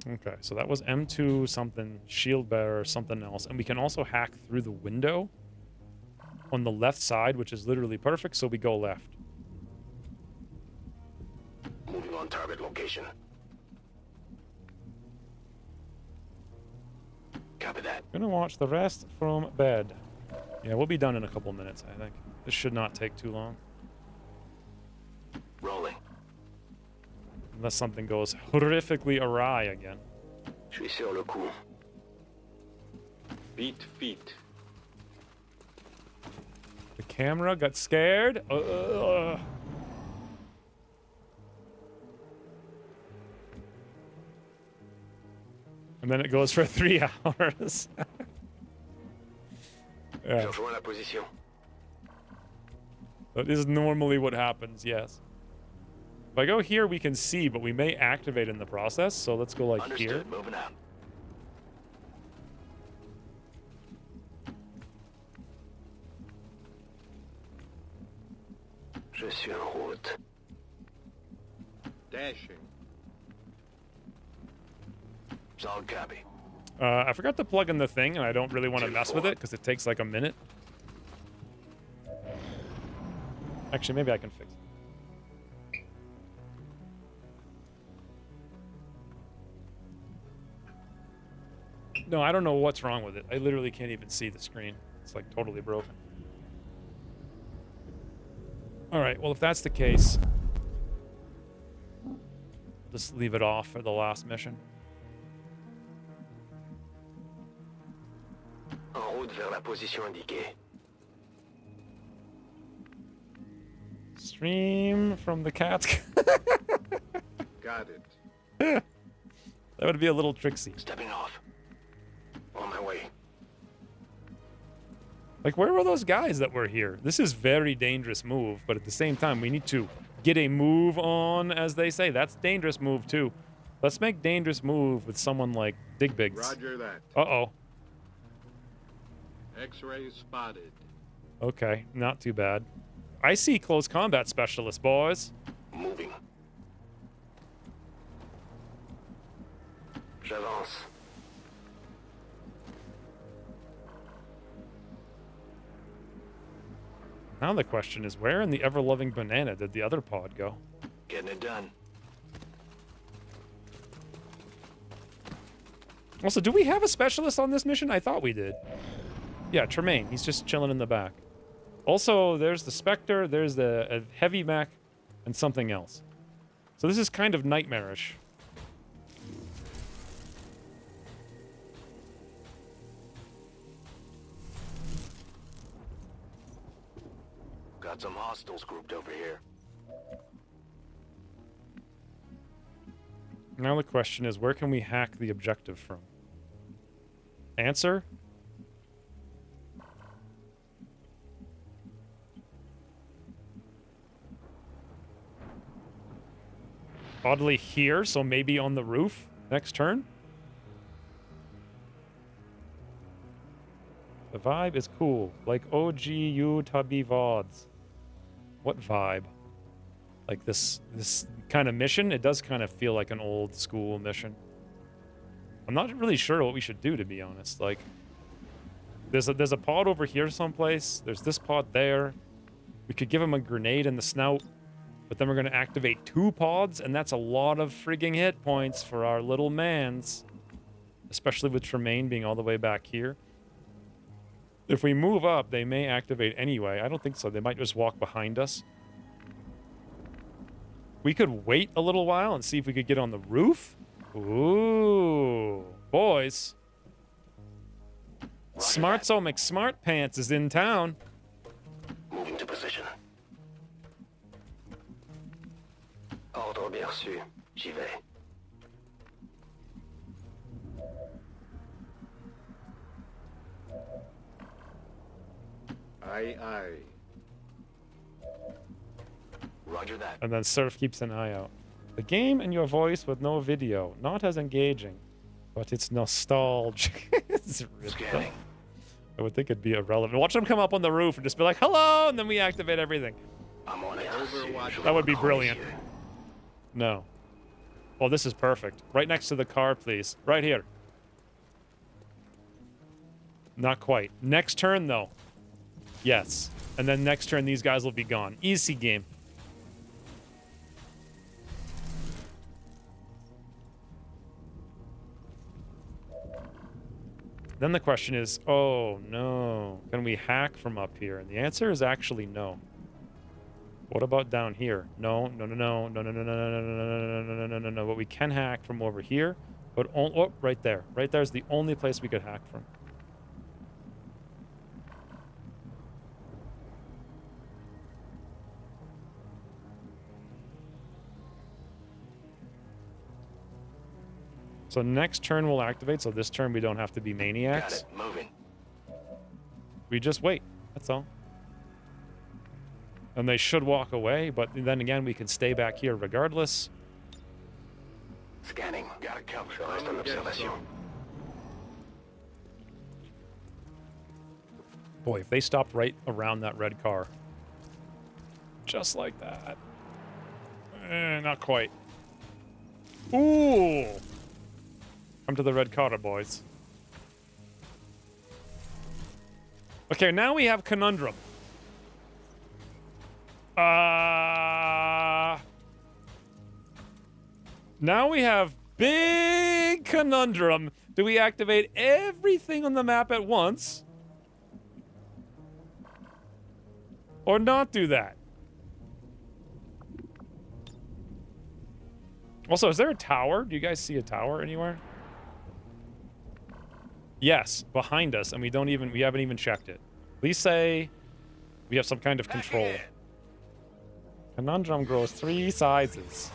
Okay, so that was M2 something, shield bearer, something else. And we can also hack through the window on the left side, which is literally perfect, so we go left. Moving on target location. Copy that. Gonna watch the rest from bed. Yeah, we'll be done in a couple minutes, I think. This should not take too long. Rolling. Unless something goes horrifically awry again. Je suis sur le coup. Beat feet. The camera got scared. And then it goes for 3 hours. Yeah. Rejoins la position. That is normally what happens, yes. If I go here, we can see, but we may activate in the process. So let's go like Understood. here. Moving out. Je suis en route. Dashing. Solid copy. I forgot to plug in the thing, and I don't really want to mess with it because it takes like a minute. Actually, maybe I can fix it. No, I don't know what's wrong with it. I literally can't even see the screen. It's like totally broken. All right, well, if that's the case, just leave it off for the last mission. En route vers la position indiquée. Stream from the cat's. Got it. That would be a little tricksy. Stepping off. On my way. Like, where were those guys that were here? This is very dangerous move, but at the same time, we need to get a move on, as they say. That's dangerous move, too. Let's make dangerous move with someone like Digbigs. Roger that. Uh-oh. X-ray spotted. Okay, not too bad. I see close combat specialist, boys. Moving. J'avance. Now the question is, where in the ever-loving banana did the other pod go? Getting it done. Also, do we have a specialist on this mission? I thought we did. Yeah, Tremaine. He's just chilling in the back. Also, there's the Spectre, there's the heavy mech, and something else. So this is kind of nightmarish. Got some hostiles grouped over here. Now the question is, where can we hack the objective from? Answer? Oddly here, so maybe on the roof next turn? The vibe is cool, like OGU Tubby VODs. What vibe? Like this kind of mission? It does kind of feel like an old school mission. I'm not really sure what we should do, to be honest. Like, there's a pod over here someplace. There's this pod there. We could give him a grenade in the snout, but then we're going to activate 2 pods, and that's a lot of frigging hit points for our little mans. Especially with Tremaine being all the way back here. If we move up, they may activate anyway. I don't think so. They might just walk behind us. We could wait a little while and see if we could get on the roof. Ooh, boys. Smartso McSmartpants is in town. Moving to position. Ordre bien reçu. J'y vais. Aye, aye. Roger that. And then Surf keeps an eye out. The game and your voice with no video. Not as engaging, but it's nostalgic. It's really Scanning. I would think it'd be irrelevant. Watch them come up on the roof and just be like, hello, and then we activate everything. I'm on it. Overwatch. That would be brilliant. No. Oh, this is perfect. Right next to the car, please. Right here. Not quite. Next turn, though. Yes. And then next turn, these guys will be gone. Easy game. Then the question is, oh, no. Can we hack from up here? And the answer is actually no. What about down here? No, no, no, no, no, no, no, no, no, no, no, no, no, no, no, no. But we can hack from over here. But, oh, right there. Right there is the only place we could hack from. So next turn we'll activate, so this turn we don't have to be maniacs. Got it. Moving. We just wait. That's all. And they should walk away, but then again, we can stay back here regardless. Scanning. Got it covered. Reste en observation. Boy, if they stopped right around that red car. Just like that. Not quite. Ooh! Come to the red car, boys. Okay, now we have conundrum. Now we have big conundrum. Do we activate everything on the map at once? Or not do that? Also, is there a tower? Do you guys see a tower anywhere? Yes, behind us, and we haven't even checked it. Please say we have some kind of control. Conundrum grows 3 sizes.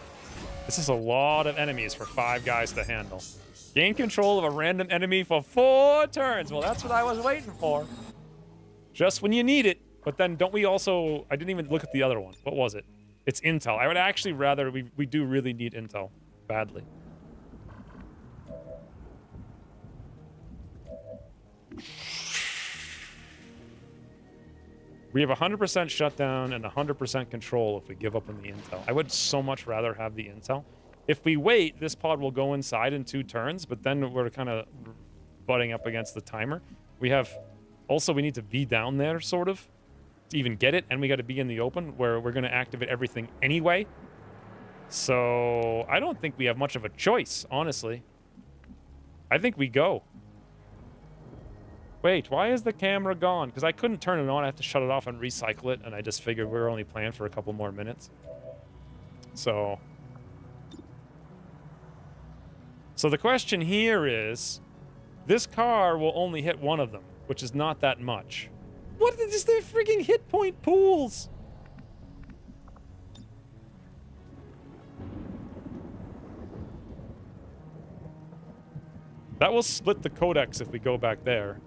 This is a lot of enemies for 5 guys to handle. Gain control of a random enemy for 4 turns. Well, that's what I was waiting for. Just when you need it. But then don't we also... I didn't even look at the other one. What was it? It's intel. I would actually rather... We do really need intel. Badly. We have 100% shutdown and 100% control if we give up on the intel. I would so much rather have the intel. If we wait, this pod will go inside in 2 turns, but then we're kind of butting up against the timer. We have... Also, we need to be down there, sort of. to even get it, and we got to be in the open where we're going to activate everything anyway. So I don't think we have much of a choice, honestly. I think we go. Wait, why is the camera gone? Because I couldn't turn it on. I have to shut it off and recycle it, and I just figured we were only playing for a couple more minutes. So the question here is, this car will only hit one of them, which is not that much. What is their freaking hit point pools? That will split the codex if we go back there.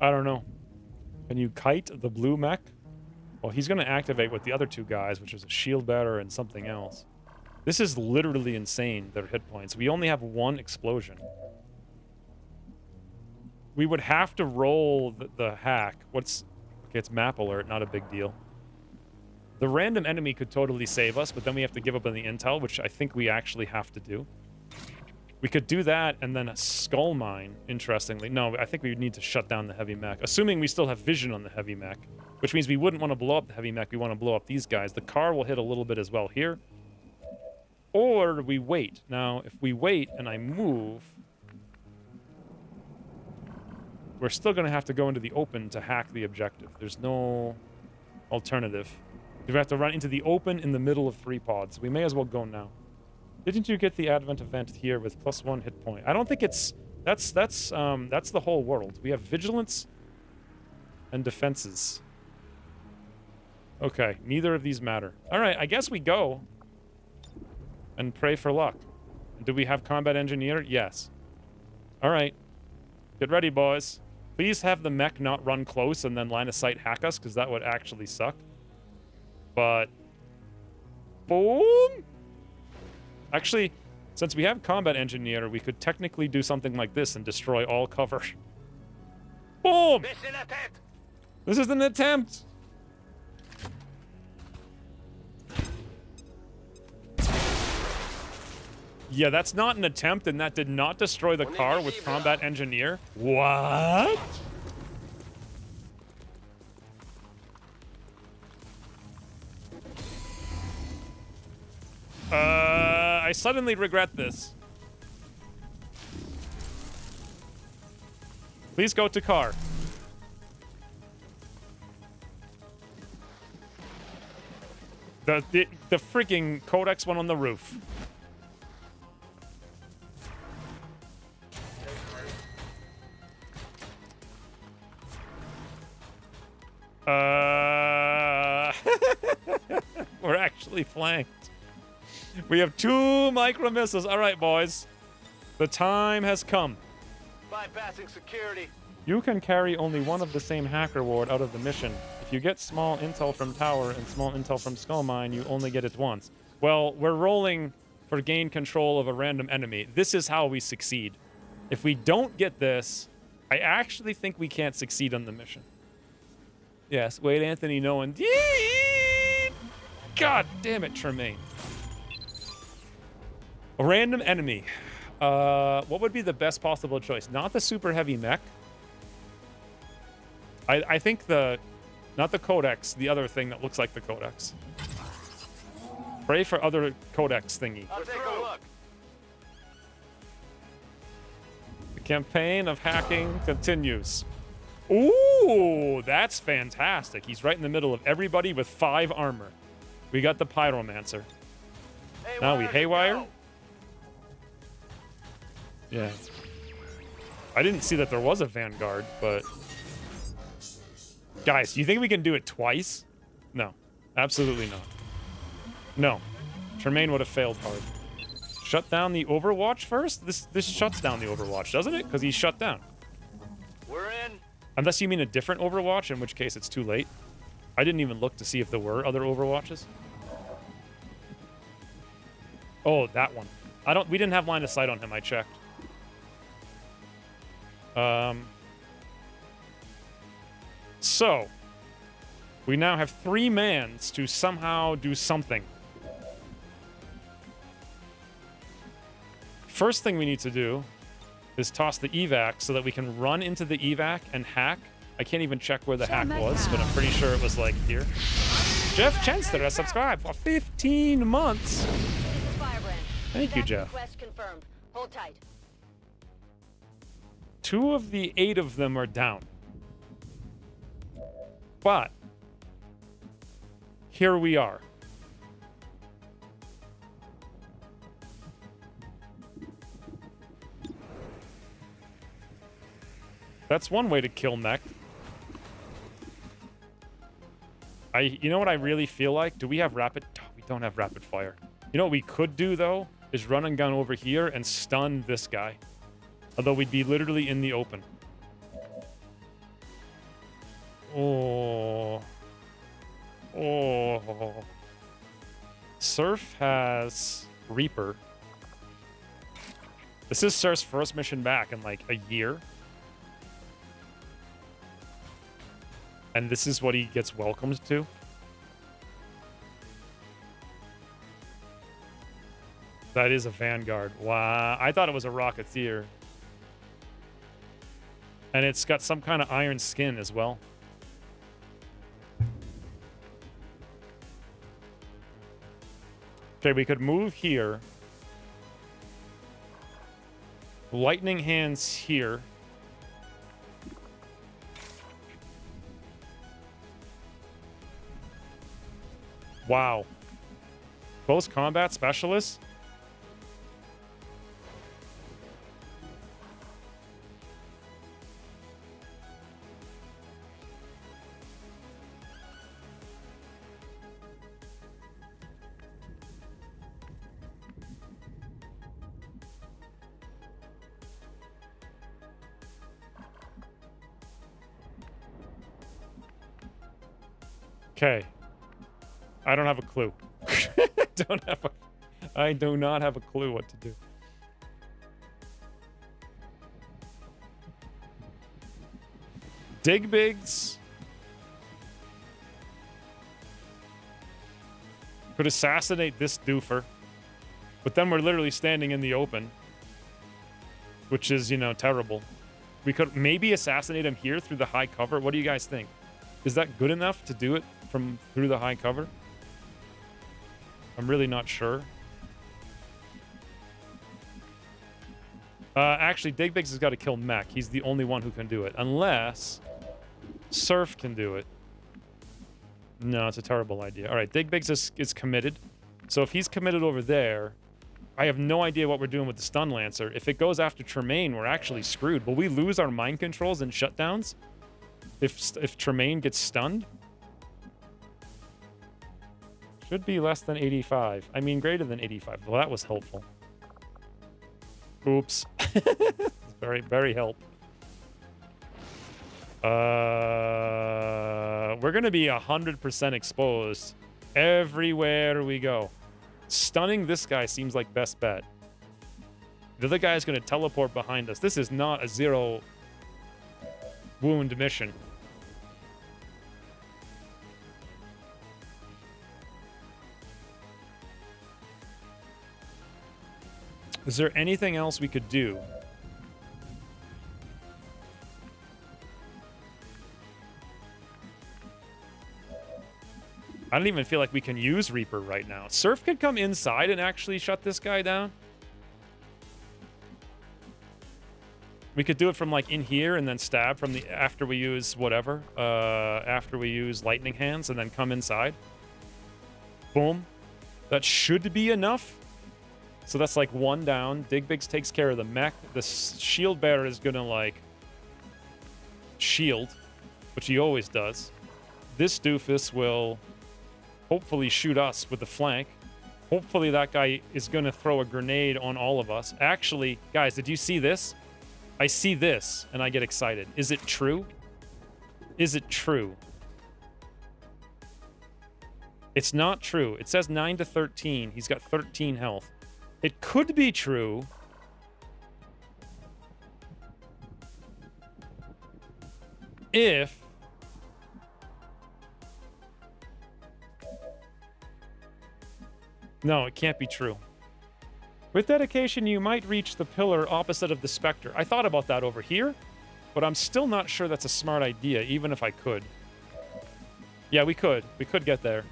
I don't know. Can you kite the blue mech? Well, he's going to activate with the other two guys, which is a shield bearer and something else. This is literally insane, their hit points. We only have one explosion. We would have to roll the hack. Okay, it's map alert, not a big deal. The random enemy could totally save us, but then we have to give up on the intel, which I think we actually have to do. We could do that and then a skull mine, interestingly. No, I think we would need to shut down the heavy mech, assuming we still have vision on the heavy mech, which means we wouldn't want to blow up the heavy mech. We want to blow up these guys. The car will hit a little bit as well here. Or we wait. Now, if we wait and I move, we're still going to have to go into the open to hack the objective. There's no alternative. We have to run into the open in the middle of 3 pods. We may as well go now. Didn't you get the Advent event here with +1 hit point? I don't think it's... That's the whole world. We have vigilance and defenses. Okay, neither of these matter. All right, I guess we go and pray for luck. Do we have combat engineer? Yes. All right. Get ready, boys. Please have the mech not run close and then line of sight hack us, because that would actually suck. But... Boom! Actually, since we have combat engineer, we could technically do something like this and destroy all cover. Boom! Mission attempt! This is an attempt! Yeah, that's not an attempt, and that did not destroy the car with combat engineer. What? I suddenly regret this. Please go to car. The freaking codex went on the roof. We're actually flanked. We have 2 micro missiles. All right, boys. The time has come. Bypassing security. You can carry only one of the same hacker ward out of the mission. If you get small intel from tower and small intel from skull mine, you only get it once. Well, we're rolling for gain control of a random enemy. This is how we succeed. If we don't get this, I actually think we can't succeed on the mission. Yes, wait, Anthony, no one. God damn it, Tremaine. A random enemy. What would be the best possible choice? Not the super heavy mech. I think not the codex, the other thing that looks like the codex. Pray for other codex thingy. I'll take a look. The campaign of hacking continues. Ooh, that's fantastic. He's right in the middle of everybody with 5 armor. We got the pyromancer. Now we haywire. Yeah. I didn't see that there was a vanguard, but... Guys, do you think we can do it twice? No. Absolutely not. No. Tremaine would have failed hard. Shut down the Overwatch first? This shuts down the Overwatch, doesn't it? Because he's shut down. We're in. Unless you mean a different Overwatch, in which case it's too late. I didn't even look to see if there were other Overwatches. Oh, that one. We didn't have line of sight on him, I checked. So, we now have 3 mans to somehow do something. First thing we need to do is toss the evac so that we can run into the evac and hack. I can't even check where the hack was, but I'm pretty sure it was like here. Jeff Chenster has subscribed for 15 months. This is Firebrand. Thank you, Evac Jeff. request confirmed. Hold tight. 2 of the 8 of them are down. But here we are. That's one way to kill mech. You know what I really feel like? Do we have rapid? Oh, we don't have rapid fire. You know what we could do, though, is run and gun over here and stun this guy. Although we'd be literally in the open. Oh. Oh. Surf has Reaper. This is Surf's first mission back in like a year. And this is what he gets welcomed to. That is a Vanguard. Wow. I thought it was a Rocketeer. And it's got some kind of iron skin as well. Okay, we could move here. Lightning hands here. Wow. Close combat specialists? Okay. I don't have a clue. I do not have a clue what to do. Digbigs could assassinate this doofer, but then we're literally standing in the open, which is, you know, terrible. We could maybe assassinate him here through the high cover. What do you guys think? Is that good enough to do it from through the high cover? I'm really not sure. Actually, Digbigs has got to kill Mech. He's the only one who can do it. Unless Surf can do it. No, it's a terrible idea. All right, Digbigs is committed. So if he's committed over there, I have no idea what we're doing with the Stun Lancer. If it goes after Tremaine, we're actually screwed. Will we lose our mind controls and shutdowns if Tremaine gets stunned? Should be less than 85. I mean, greater than 85. Well, that was helpful. Oops. Very, very help. We're going to be 100% exposed everywhere we go. Stunning this guy seems like best bet. The other guy's going to teleport behind us. This is not a 0 wound mission. Is there anything else we could do? I don't even feel like we can use Reaper right now. Surf could come inside and actually shut this guy down. We could do it from like in here and then stab from the after we use whatever. After we use lightning hands and then come inside. Boom. That should be enough. So that's like 1 down. Digbigs takes care of the mech. The shield bearer is gonna like shield, which he always does. This doofus will hopefully shoot us with the flank. Hopefully that guy is gonna throw a grenade on all of us. Actually, guys, did you see this? I see this and I get excited. Is it true? Is it true? It's not true. It says 9 to 13. He's got 13 health. It could be true. If no, it can't be true. With dedication, you might reach the pillar opposite of the Spectre. I thought about that over here, but I'm still not sure that's a smart idea, even if I could. Yeah, we could. We could get there.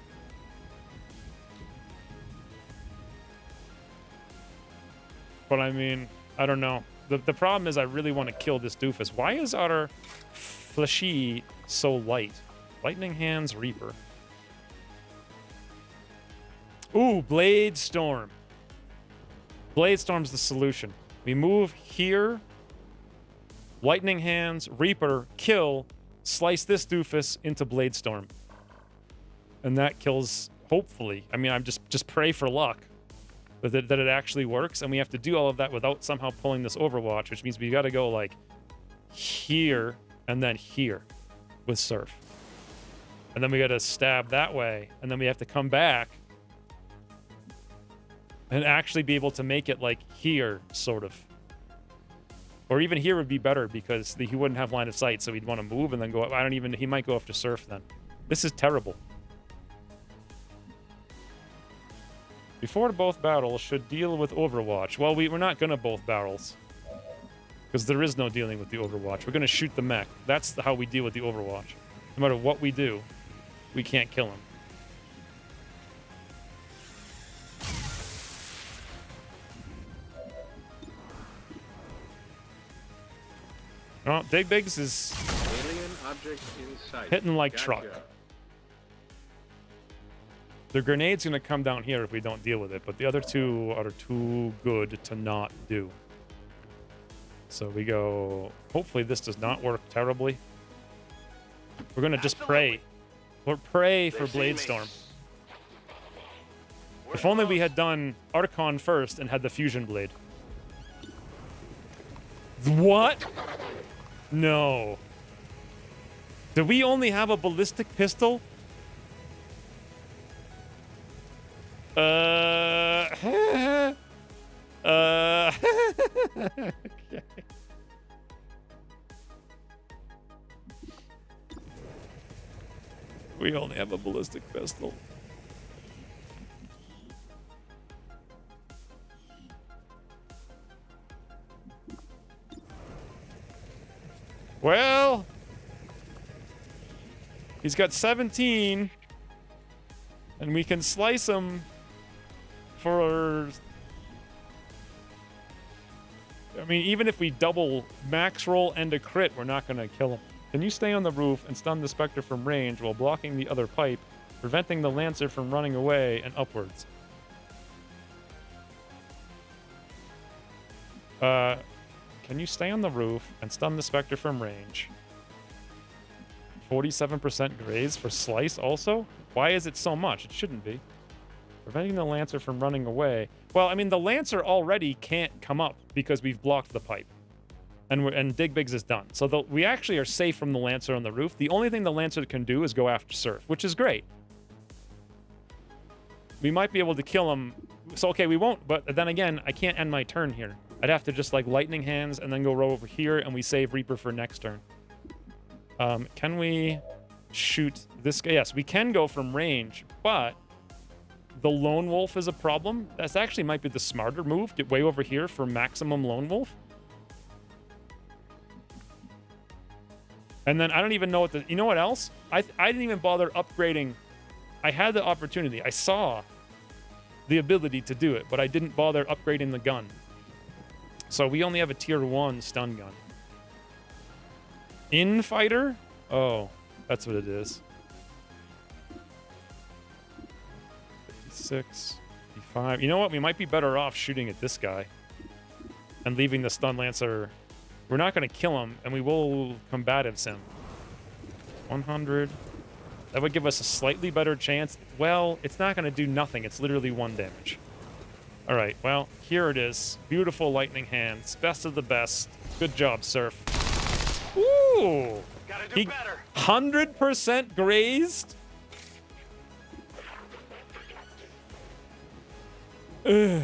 But I mean, I don't know. The problem is I really want to kill this doofus. Why is our fleshy so light? Lightning Hands Reaper. Ooh, Blade Storm. Blade Storm's the solution. We move here. Lightning Hands, Reaper, kill, slice this doofus into Blade Storm. And that kills, hopefully. I mean, I'm just pray for luck that it actually works. And we have to do all of that without somehow pulling this Overwatch, which means we got to go like here and then here with Surf. And then we got to stab that way. And then we have to come back and actually be able to make it like here, sort of. Or even here would be better because he wouldn't have line of sight, so he'd want to move and then go up. He might go after Surf then. This is terrible. Before both battles should deal with Overwatch. Well, we're not going to both barrels. Because there is no dealing with the Overwatch. We're going to shoot the mech. That's how we deal with the Overwatch. No matter what we do, we can't kill him. Oh, Dig Bigs is Alien object in sight. hitting like Gotcha. truck. The grenade's going to come down here if we don't deal with it, but the other two are too good to not do. So we go... Hopefully this does not work terribly. We're going to just pray. We're pray for Blade Storm. If only we had done Archon first and had the Fusion Blade. What? No. Do we only have a ballistic pistol? Okay. We only have a ballistic pistol. Well, he's got 17, and we can slice him for... I mean, even if we double max roll and a crit, we're not going to kill him. Can you stay on the roof and stun the Spectre from range while blocking the other pipe, preventing the Lancer from running away and upwards? Can you stay on the roof and stun the Spectre from range? 47% graze for slice also? Why is it so much? It shouldn't be. Preventing the Lancer from running away. Well, I mean, the Lancer already can't come up because we've blocked the pipe. And Dig Bigs is done. So we actually are safe from the Lancer on the roof. The only thing the Lancer can do is go after Surf, which is great. We might be able to kill him. So, okay, we won't. But then again, I can't end my turn here. I'd have to just, like, Lightning Hands and then go row over here, and we save Reaper for next turn. Can we shoot this guy? Yes, we can go from range, but the Lone Wolf is a problem. That's actually might be the smarter move. Get way over here for maximum Lone Wolf. And then I don't even know what the... You know what else? I didn't even bother upgrading. I had the opportunity. I saw the ability to do it, but I didn't bother upgrading the gun. So we only have a tier 1 stun gun. Infighter? Oh, that's what it is. 56, 55. You know what? We might be better off shooting at this guy and leaving the stun lancer. We're not going to kill him, and we will combatives him. 100. That would give us a slightly better chance. Well, it's not going to do nothing. It's literally 1 damage. All right, well, here it is. Beautiful Lightning Hands. Best of the best. Good job, Surf. Ooh! Gotta do better. 100% grazed? Ugh.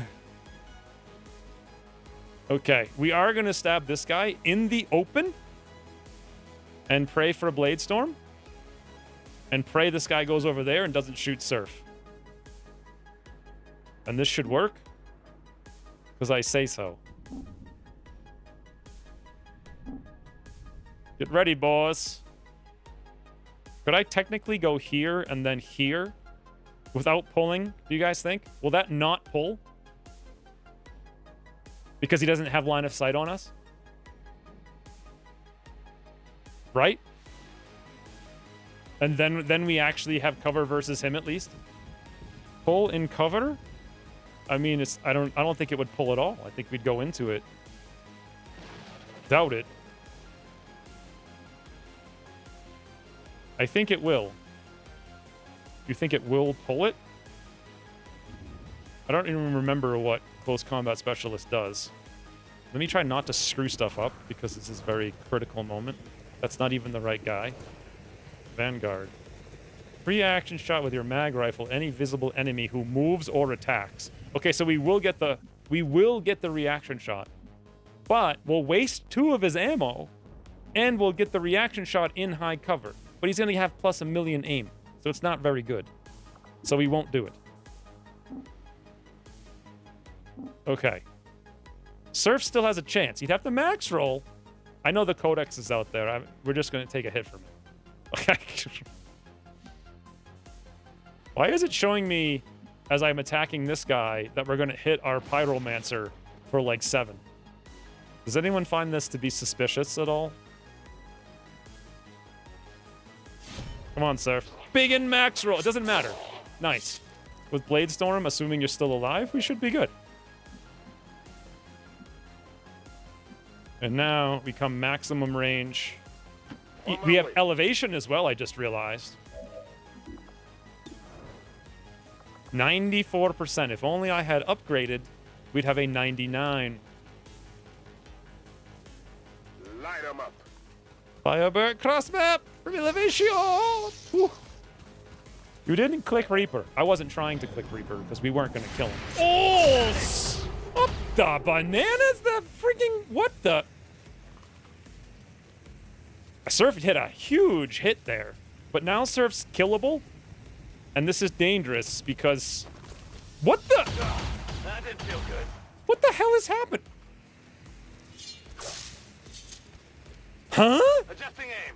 Okay, we are going to stab this guy in the open and pray for a Blade Storm. And pray this guy goes over there and doesn't shoot Surf. And this should work. Because I say so. Get ready, boss. Could I technically go here and then here without pulling, do you guys think? Will that not pull? Because he doesn't have line of sight on us? Right? And then we actually have cover versus him at least. Pull in cover? I mean, I don't think it would pull at all. I think we'd go into it. Doubt it. I think it will. You think it will pull it? I don't even remember what Close Combat Specialist does. Let me try not to screw stuff up, because this is a very critical moment. That's not even the right guy. Vanguard. Free action shot with your mag rifle any visible enemy who moves or attacks. Okay, so we will get the reaction shot. But we'll waste 2 of his ammo, and we'll get the reaction shot in high cover. But he's going to have plus 1,000,000 aim, so it's not very good. So we won't do it. Okay. Surf still has a chance. He'd have to max roll. I know the Codex is out there. We're just going to take a hit from it. Okay. Why is it showing me, as I'm attacking this guy, that we're going to hit our Pyromancer for like 7? Does anyone find this to be suspicious at all? Come on, Surf. Big and max roll. It doesn't matter. Nice. With Blade Storm, assuming you're still alive, we should be good. And now we come maximum range. We have elevation as well, I just realized. 94%. If only I had upgraded, we'd have a 99. Light 'em up. Firebird cross map from elevation. Whew. You didn't click Reaper. I wasn't trying to click Reaper because we weren't going to kill him. Oh, up the bananas! The freaking what the? Surf hit a huge hit there, but now Surf's killable, and this is dangerous because what the? That didn't feel good. What the hell has happened? Huh? Adjusting aim.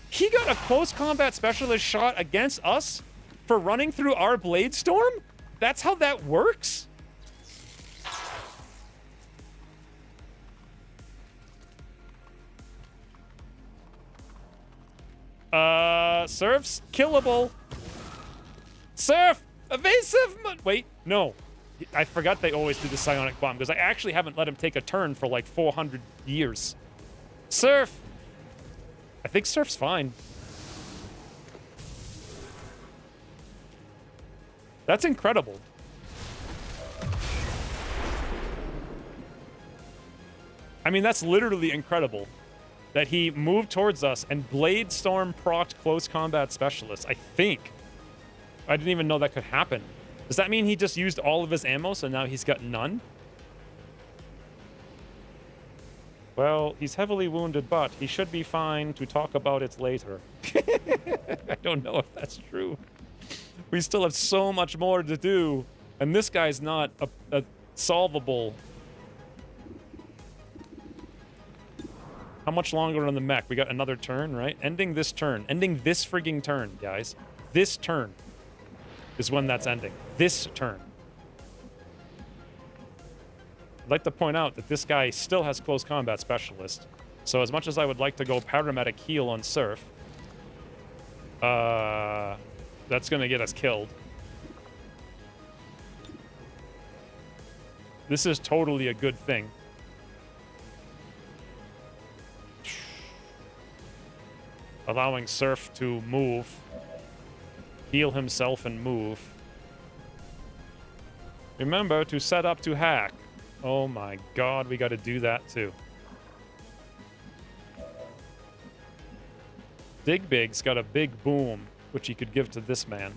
He got a close combat specialist shot against us for running through our Blade Storm? That's how that works? Surf's killable. Surf! Evasive! Wait, no. I forgot they always do the psionic bomb, because I actually haven't let him take a turn for like 400 years. Surf! I think Surf's fine. That's incredible. I mean, that's literally incredible. That he moved towards us and Blade Storm procced Close Combat Specialist, I think. I didn't even know that could happen. Does that mean he just used all of his ammo, so now he's got none? Well, he's heavily wounded, but he should be fine to talk about it later. I don't know if that's true. We still have so much more to do, and this guy's not a solvable. How much longer on the mech? We got another turn, right? Ending this turn. Ending this frigging turn, guys. This turn is when that's ending. This turn. I'd like to point out that this guy still has Close Combat Specialist. So as much as I would like to go Paramedic heal on Surf, that's going to get us killed. This is totally a good thing. Allowing Surf to move, heal himself and move. Remember to set up to hack. Oh my god, we got to do that too. Digbig's got a big boom, which he could give to this man.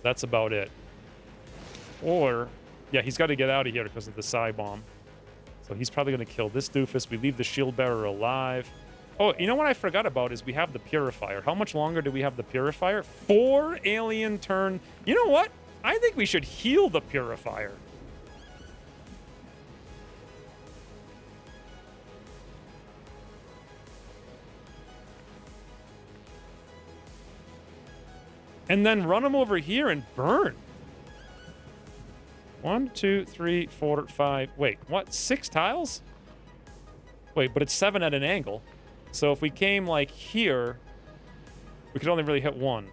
That's about it. Or Yeah, he's got to get out of here because of the Psy Bomb. So he's probably going to kill this doofus. We leave the shield bearer alive. Oh, you know what I forgot about is we have the Purifier. How much longer do we have the Purifier? 4 alien turn. You know what? I think we should heal the Purifier. And then run him over here and burn. 1, 2, 3, 4, 5. Wait, what? 6 tiles? Wait, but it's 7 at an angle. So if we came like here, we could only really hit 1.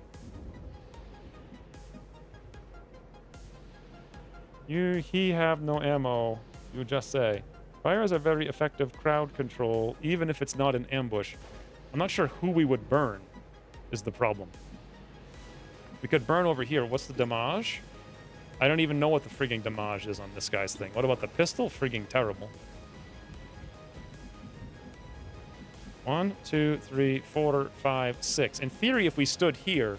He have no ammo. You just say. Fire is a very effective crowd control, even if it's not an ambush. I'm not sure who we would burn, is the problem. We could burn over here. What's the damage? I don't even know what the frigging damage is on this guy's thing. What about the pistol? Frigging terrible. 1, 2, 3, 4, 5, 6. In theory, if we stood here,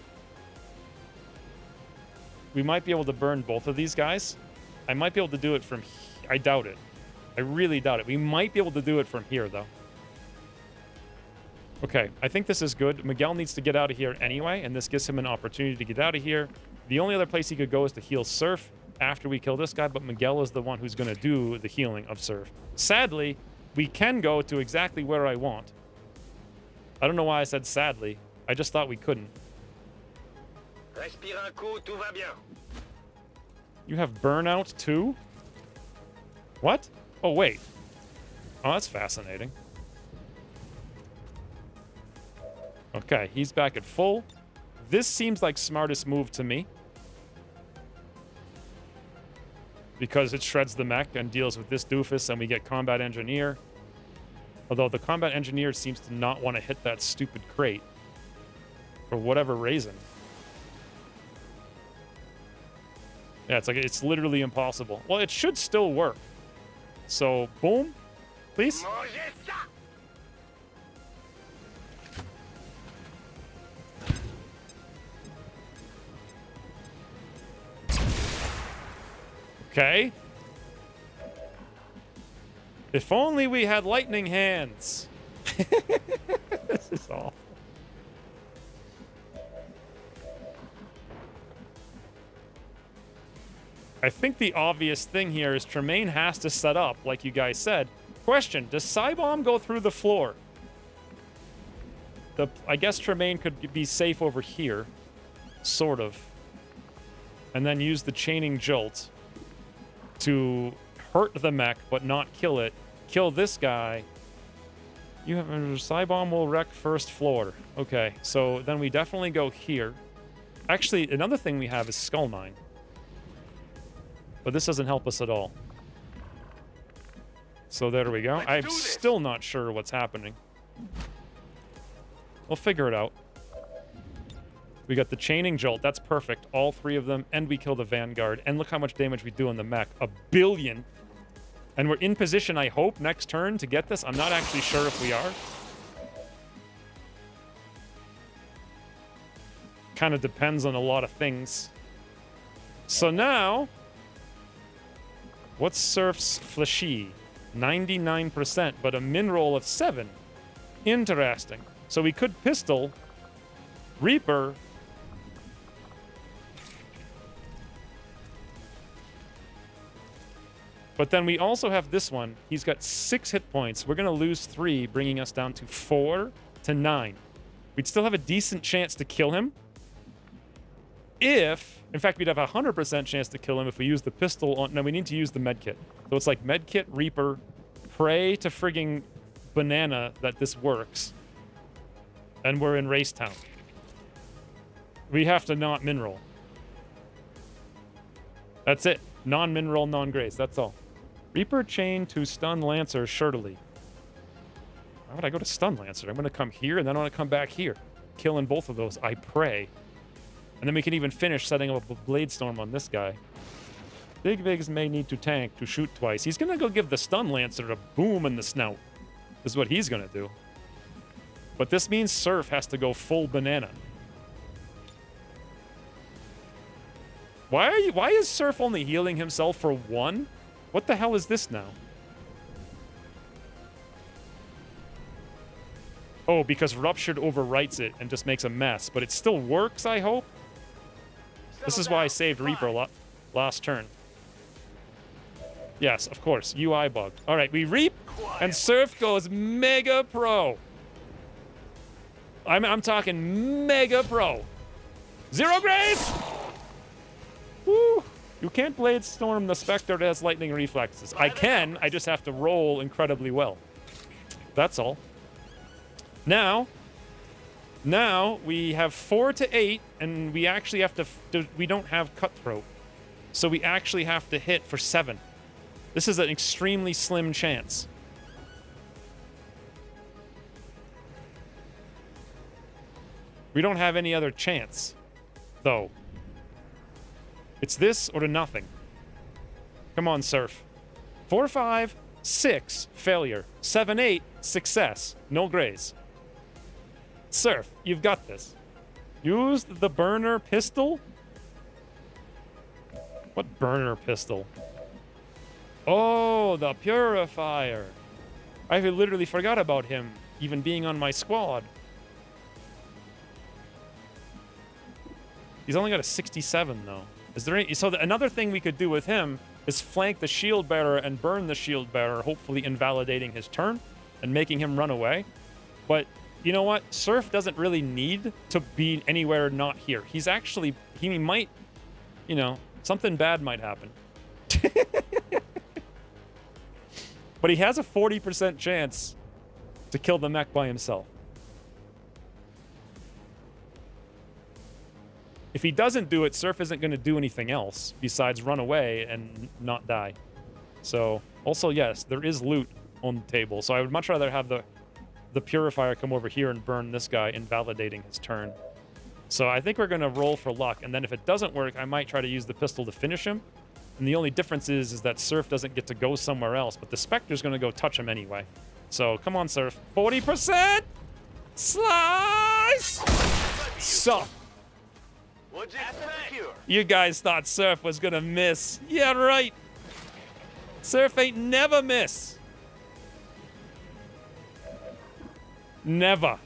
we might be able to burn both of these guys. I might be able to do it from here. I doubt it. I really doubt it. We might be able to do it from here, though. Okay, I think this is good. Miguel needs to get out of here anyway, and this gives him an opportunity to get out of here. The only other place he could go is to heal Surf after we kill this guy, but Miguel is the one who's going to do the healing of Surf. Sadly, we can go to exactly where I want. I don't know why I said sadly. I just thought we couldn't. Respire un coup, tout va bien. You have burnout too? What? Oh, wait. Oh, that's fascinating. Okay, he's back at full. This seems like smartest move to me. Because it shreds the mech and deals with this doofus, and we get Combat Engineer. Although the Combat Engineer seems to not want to hit that stupid crate. For whatever reason. Yeah, it's literally impossible. Well, it should still work. So, boom. Please. Okay. If only we had lightning hands. This is awful. I think the obvious thing here is Tremaine has to set up, like you guys said. Question, does Cybomb go through the floor? I guess Tremaine could be safe over here. Sort of. And then use the chaining jolt to hurt the mech, but not kill it. Kill this guy. You have Cybomb will wreck first floor. Okay, so then we definitely go here. Actually, another thing we have is Skull Mine. But this doesn't help us at all. So there we go. I'm still not sure what's happening. We'll figure it out. We got the chaining jolt. That's perfect. All 3 of them. And we kill the Vanguard. And look how much damage we do on the mech. 1 billion. And we're in position, I hope, next turn to get this. I'm not actually sure if we are. Kind of depends on a lot of things. So now... What's Surf's Flashy? 99%, but a min roll of 7. Interesting. So we could pistol Reaper. But then we also have this one. He's got 6 hit points. We're going to lose 3, bringing us down to 4 to 9. We'd still have a decent chance to kill him. In fact, we'd have a 100% chance to kill him if we use the pistol on... No, we need to use the medkit. So it's like medkit, Reaper, pray to frigging Banana that this works. And we're in Race Town. We have to not min-roll. That's it. Non-min-roll, non-grace. That's all. Reaper chain to stun Lancer, Shirtley. Why would I go to stun Lancer? I'm going to come here, and then I want to come back here. Killing both of those, I pray. And then we can even finish setting up a Blade Storm on this guy. Big Vigs may need to tank to shoot twice. He's going to go give the Stun Lancer a boom in the snout. This is what he's going to do. But this means Surf has to go full banana. Why is Surf only healing himself for 1? What the hell is this now? Oh, because Ruptured overwrites it and just makes a mess. But it still works, I hope? This is why I saved Reaper last turn. Yes, of course. UI bug. All right, we Reap, and Surf goes Mega Pro. I'm talking Mega Pro. 0 Grace! Woo! You can't Blade Storm the Spectre that has lightning reflexes. I can, I just have to roll incredibly well. That's all. Now we have 4 to 8, and we actually have to, we don't have Cutthroat. So we actually have to hit for 7. This is an extremely slim chance. We don't have any other chance, though. It's this or to nothing. Come on, Surf. 4, 5, 6, failure. 7, 8, success. No graze. Surf, you've got this. Use the burner pistol? What burner pistol? Oh, the Purifier. I literally forgot about him even being on my squad. He's only got a 67, though. Is there any... So another thing we could do with him is flank the shield bearer and burn the shield bearer, hopefully invalidating his turn and making him run away. But you know what? Surf doesn't really need to be anywhere not here. He's actually... He might... You know, something bad might happen. But he has a 40% chance to kill the mech by himself. If he doesn't do it, Surf isn't going to do anything else besides run away and not die. So, also, yes, there is loot on the table. So I would much rather have the Purifier come over here and burn this guy, invalidating his turn. So I think we're going to roll for luck. And then if it doesn't work, I might try to use the pistol to finish him. And the only difference is that Surf doesn't get to go somewhere else. But the Spectre's going to go touch him anyway. So, come on, Surf. 40%! Slice! So... You guys thought Surf was gonna miss. Yeah, right. Surf ain't never miss. Never.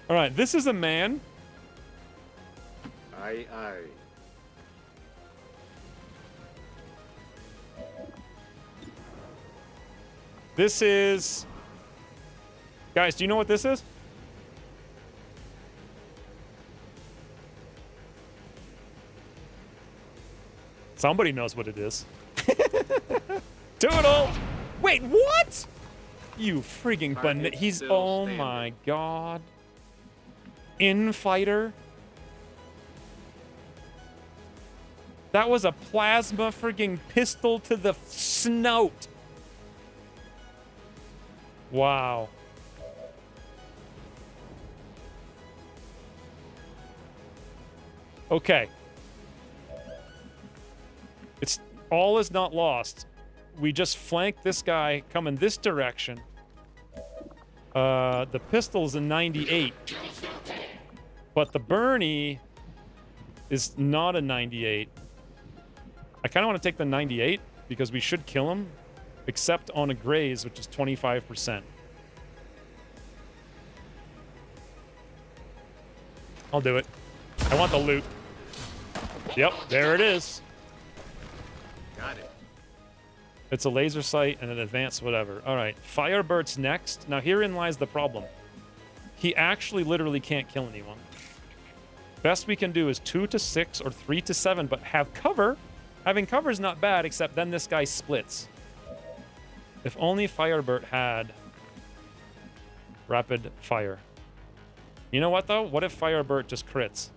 All right, this is a man. Aye, aye. This is... Guys, do you know what this is? Somebody knows what it is. Toodle! Wait, what? You freaking banana. He's... Oh my god. Infighter? That was a plasma frigging pistol to the snout. Wow. Okay. It's all is not lost. We just flank this guy, come in this direction. The pistol's a 98. But the Bernie is not a 98. I kind of want to take the 98 because we should kill him, except on a graze, which is 25%. I'll do it. I want the loot. Yep, there it is. Got it. It's a laser sight and an advanced whatever. All right, Firebird's next. Now, herein lies the problem. He actually literally can't kill anyone. Best we can do is 2 to 6 or 3 to 7, but have cover. Having cover is not bad, except then this guy splits. If only Firebird had rapid fire. You know what, though? What if Firebird just crits?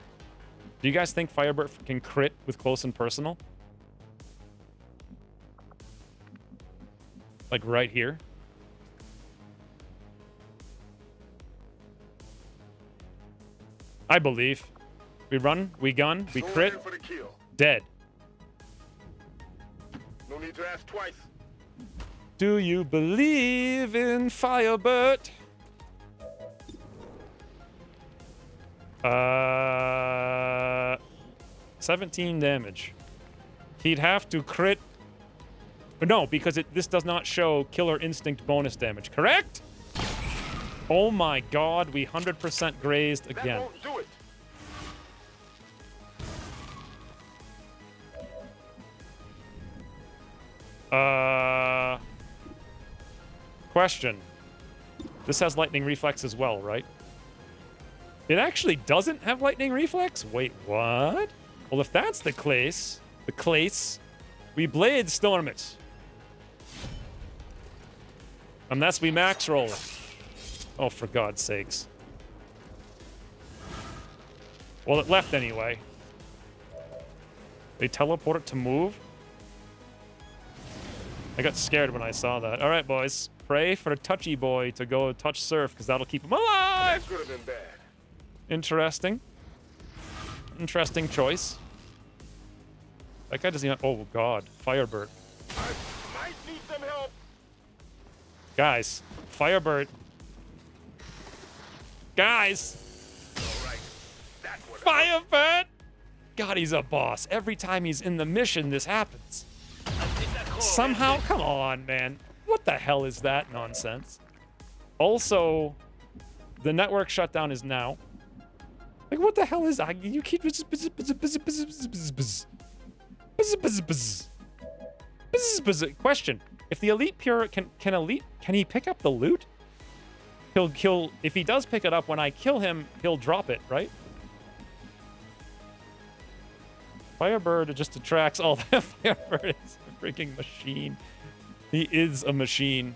Do you guys think Firebird can crit with close and personal? Like right here? I believe. We run, we gun, we crit. Dead. No need to ask twice. Do you believe in Firebird? 17 damage. He'd have to crit. But no, because this does not show Killer Instinct bonus damage, correct? Oh my god, we 100% grazed again. That won't do it. Question. This has lightning reflex as well, right? It actually doesn't have lightning reflex? Wait, what? Well, if that's the case, we blade storm it. Unless we max roll it. Oh, for God's sakes. Well, it left anyway. They teleport it to move? I got scared when I saw that. All right, boys. Pray for the touchy boy to go touch Surf, because that'll keep him alive! That could have been bad. Interesting. Interesting choice. That guy doesn't even... Oh, God. Firebird. I might need some help. Guys. Firebird. Guys. All right. That's what Firebird! God, he's a boss. Every time he's in the mission, this happens. Somehow, come on, man. What the hell is that nonsense? Also, the network shutdown is now. Like, what the hell is that? You keep... Question. If the Elite Pure... Can he pick up the loot? He'll... If he does pick it up, when I kill him, he'll drop it, right? Firebird just attracts all that. Firebird is a freaking machine. He is a machine.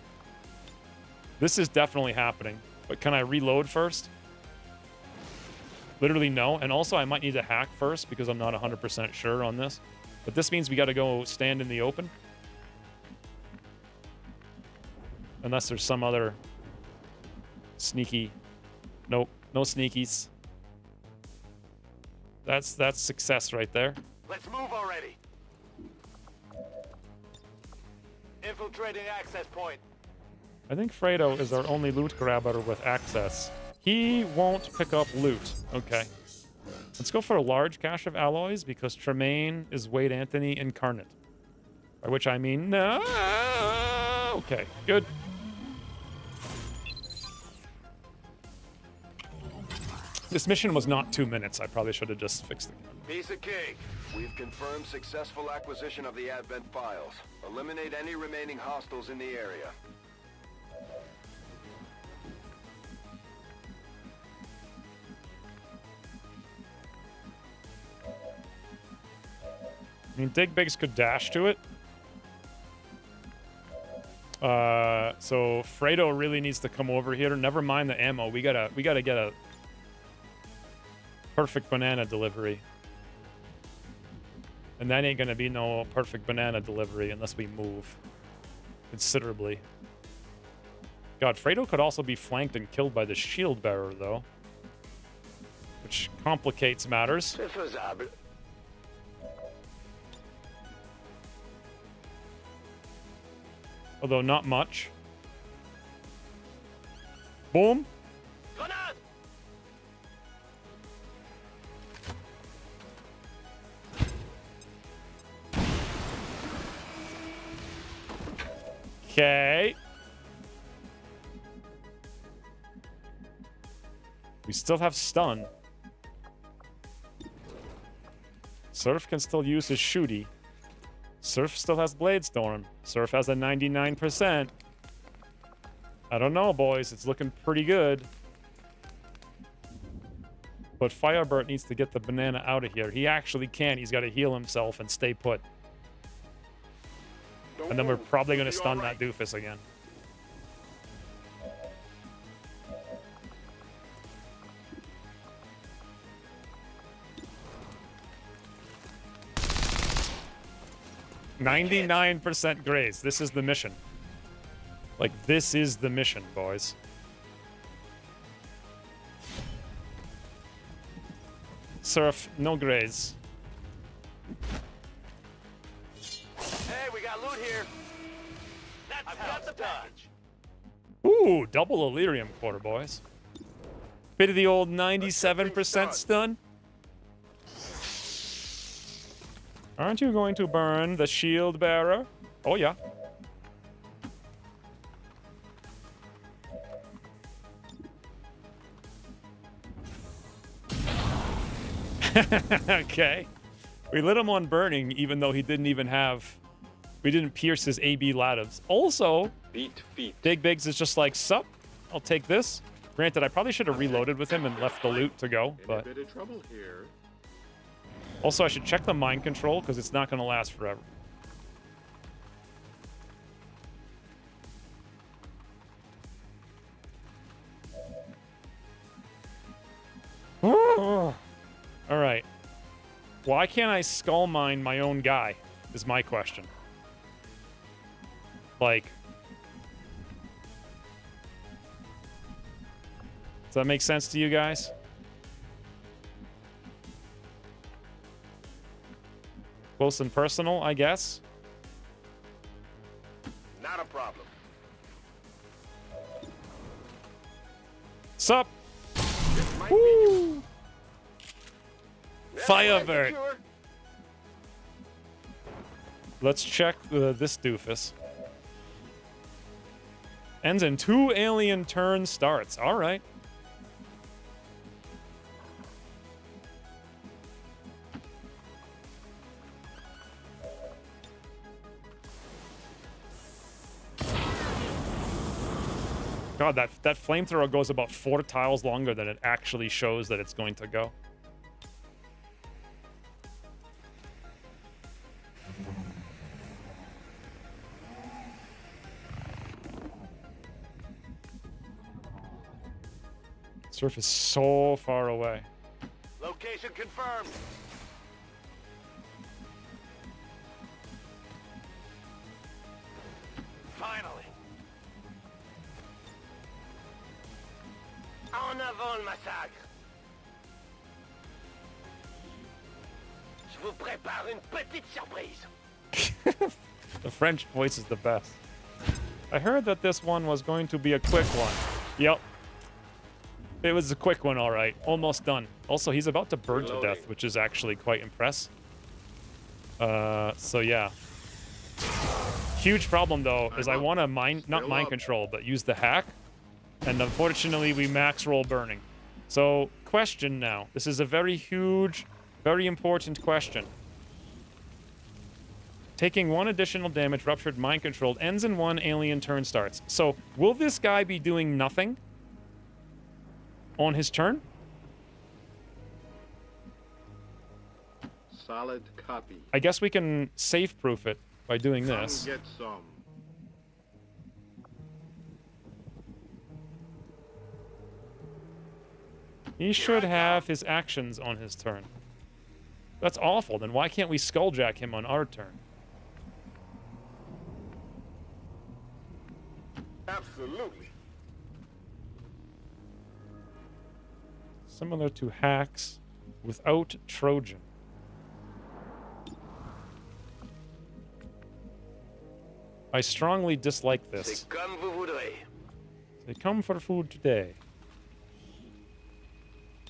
This is definitely happening. But can I reload first? Literally no. And also I might need to hack first because I'm not 100% sure on this. But this means we got to go stand in the open. Unless there's some other sneaky... Nope. No sneakies. That's success right there. Let's move already. Infiltrating access point. I think Fredo is our only loot grabber with access. He won't pick up loot. Okay. Let's go for a large cache of alloys because Tremaine is Wade Anthony incarnate. By which I mean no. Okay, good. This mission was not 2 minutes. I probably should have just fixed it. Piece of cake. We've confirmed successful acquisition of the Advent files. Eliminate any remaining hostiles in the area. I mean, Digbigs could dash to it. So Fredo really needs to come over here. Never mind the ammo. We gotta get a perfect banana delivery. And that ain't gonna be no perfect banana delivery unless we move considerably. God, Fredo could also be flanked and killed by the shield bearer, though. Which complicates matters. Although not much. Boom. Okay. We still have stun. Surf can still use his shooty. Surf still has Blade Storm. Surf has a 99%. I don't know, boys. It's looking pretty good. But Firebird needs to get the banana out of here. He actually can. He's got to heal himself and stay put. And then we're probably going to stun that doofus again. %99 graze. This is the mission. Like, this is the mission, boys. Surf, no graze. Hey, we got loot here. I've got the package. Ooh, double Illyrium quarter, boys. Bit of the old 97% stun. Aren't you going to burn the shield bearer? Oh, yeah. Okay. We lit him on burning, even though he didn't even have... We didn't pierce his AB lattice. Also, Beat feet. Big Bigs is just like, sup, I'll take this. Granted, I probably should have reloaded with him and left the loot to go, but... In a bit of trouble here. Also, I should check the mind control, because it's not going to last forever. All right. Why can't I skull mine my own guy, is my question. Like... Does that make sense to you guys? Close and personal, I guess. Not a problem. Sup? Woo! Firebird. Let's check this doofus. Ends in 2 alien turn starts. All right. God, that flamethrower goes about 4 tiles longer than it actually shows that it's going to go. Surf is so far away. Location confirmed. Finally. En avant le massacre. Je vous prépare une petite surprise. The French voice is the best. I heard that this one was going to be a quick one. Yep. It was a quick one, all right. Almost done. Also, he's about to burn to death, which is actually quite impressive. So yeah. Huge problem, though, is I want to not mind control, but use the hack. And unfortunately, we max roll burning. So, question now. This is a very huge, very important question. Taking 1 additional damage, ruptured mind controlled, ends in 1 alien turn starts. So, will this guy be doing nothing on his turn? Solid copy. I guess we can save-proof it by doing this. Come get some. He should have his actions on his turn. That's awful. Then why can't we skulljack him on our turn? Absolutely. Similar to hacks without Trojan. I strongly dislike this. C'est comme vous voudrez. They come for food today.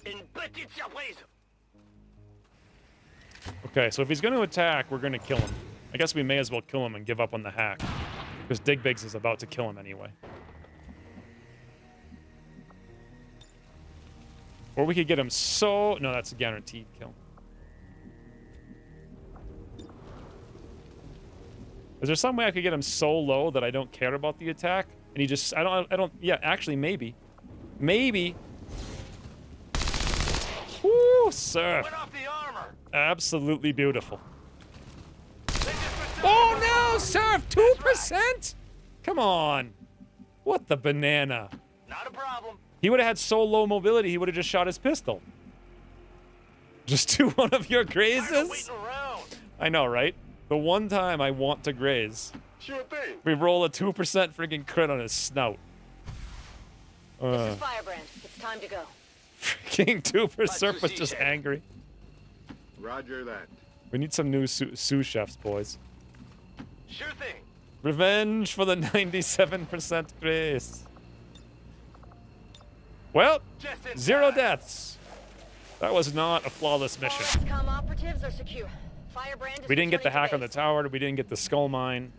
Une petite surprise. Okay, so if he's going to attack, we're going to kill him. I guess we may as well kill him and give up on the hack. Because Digbigs is about to kill him anyway. Or we could get him so... No, that's a guaranteed kill. Is there some way I could get him so low that I don't care about the attack? And he just... I don't... Yeah, actually, maybe. Maybe. Woo, surf. Went off the armor. Absolutely beautiful. Oh no, surf! 2%? Come on. What the banana? Not a problem. He would have had so low mobility, he would have just shot his pistol. Just do one of your grazes? I know, right? The one time I want to graze. Sure thing. We roll a 2% freaking crit on his snout. This is Firebrand. It's time to go. Freaking 2% was just angry. Roger that. We need some new sous chefs, boys. Sure thing. Revenge for the 97% grace. Well, 0 deaths. That was not a flawless mission. All XCOM operatives are secure. Firebrand is We didn't get the returning hack to on the base. tower. We didn't get the skull mine.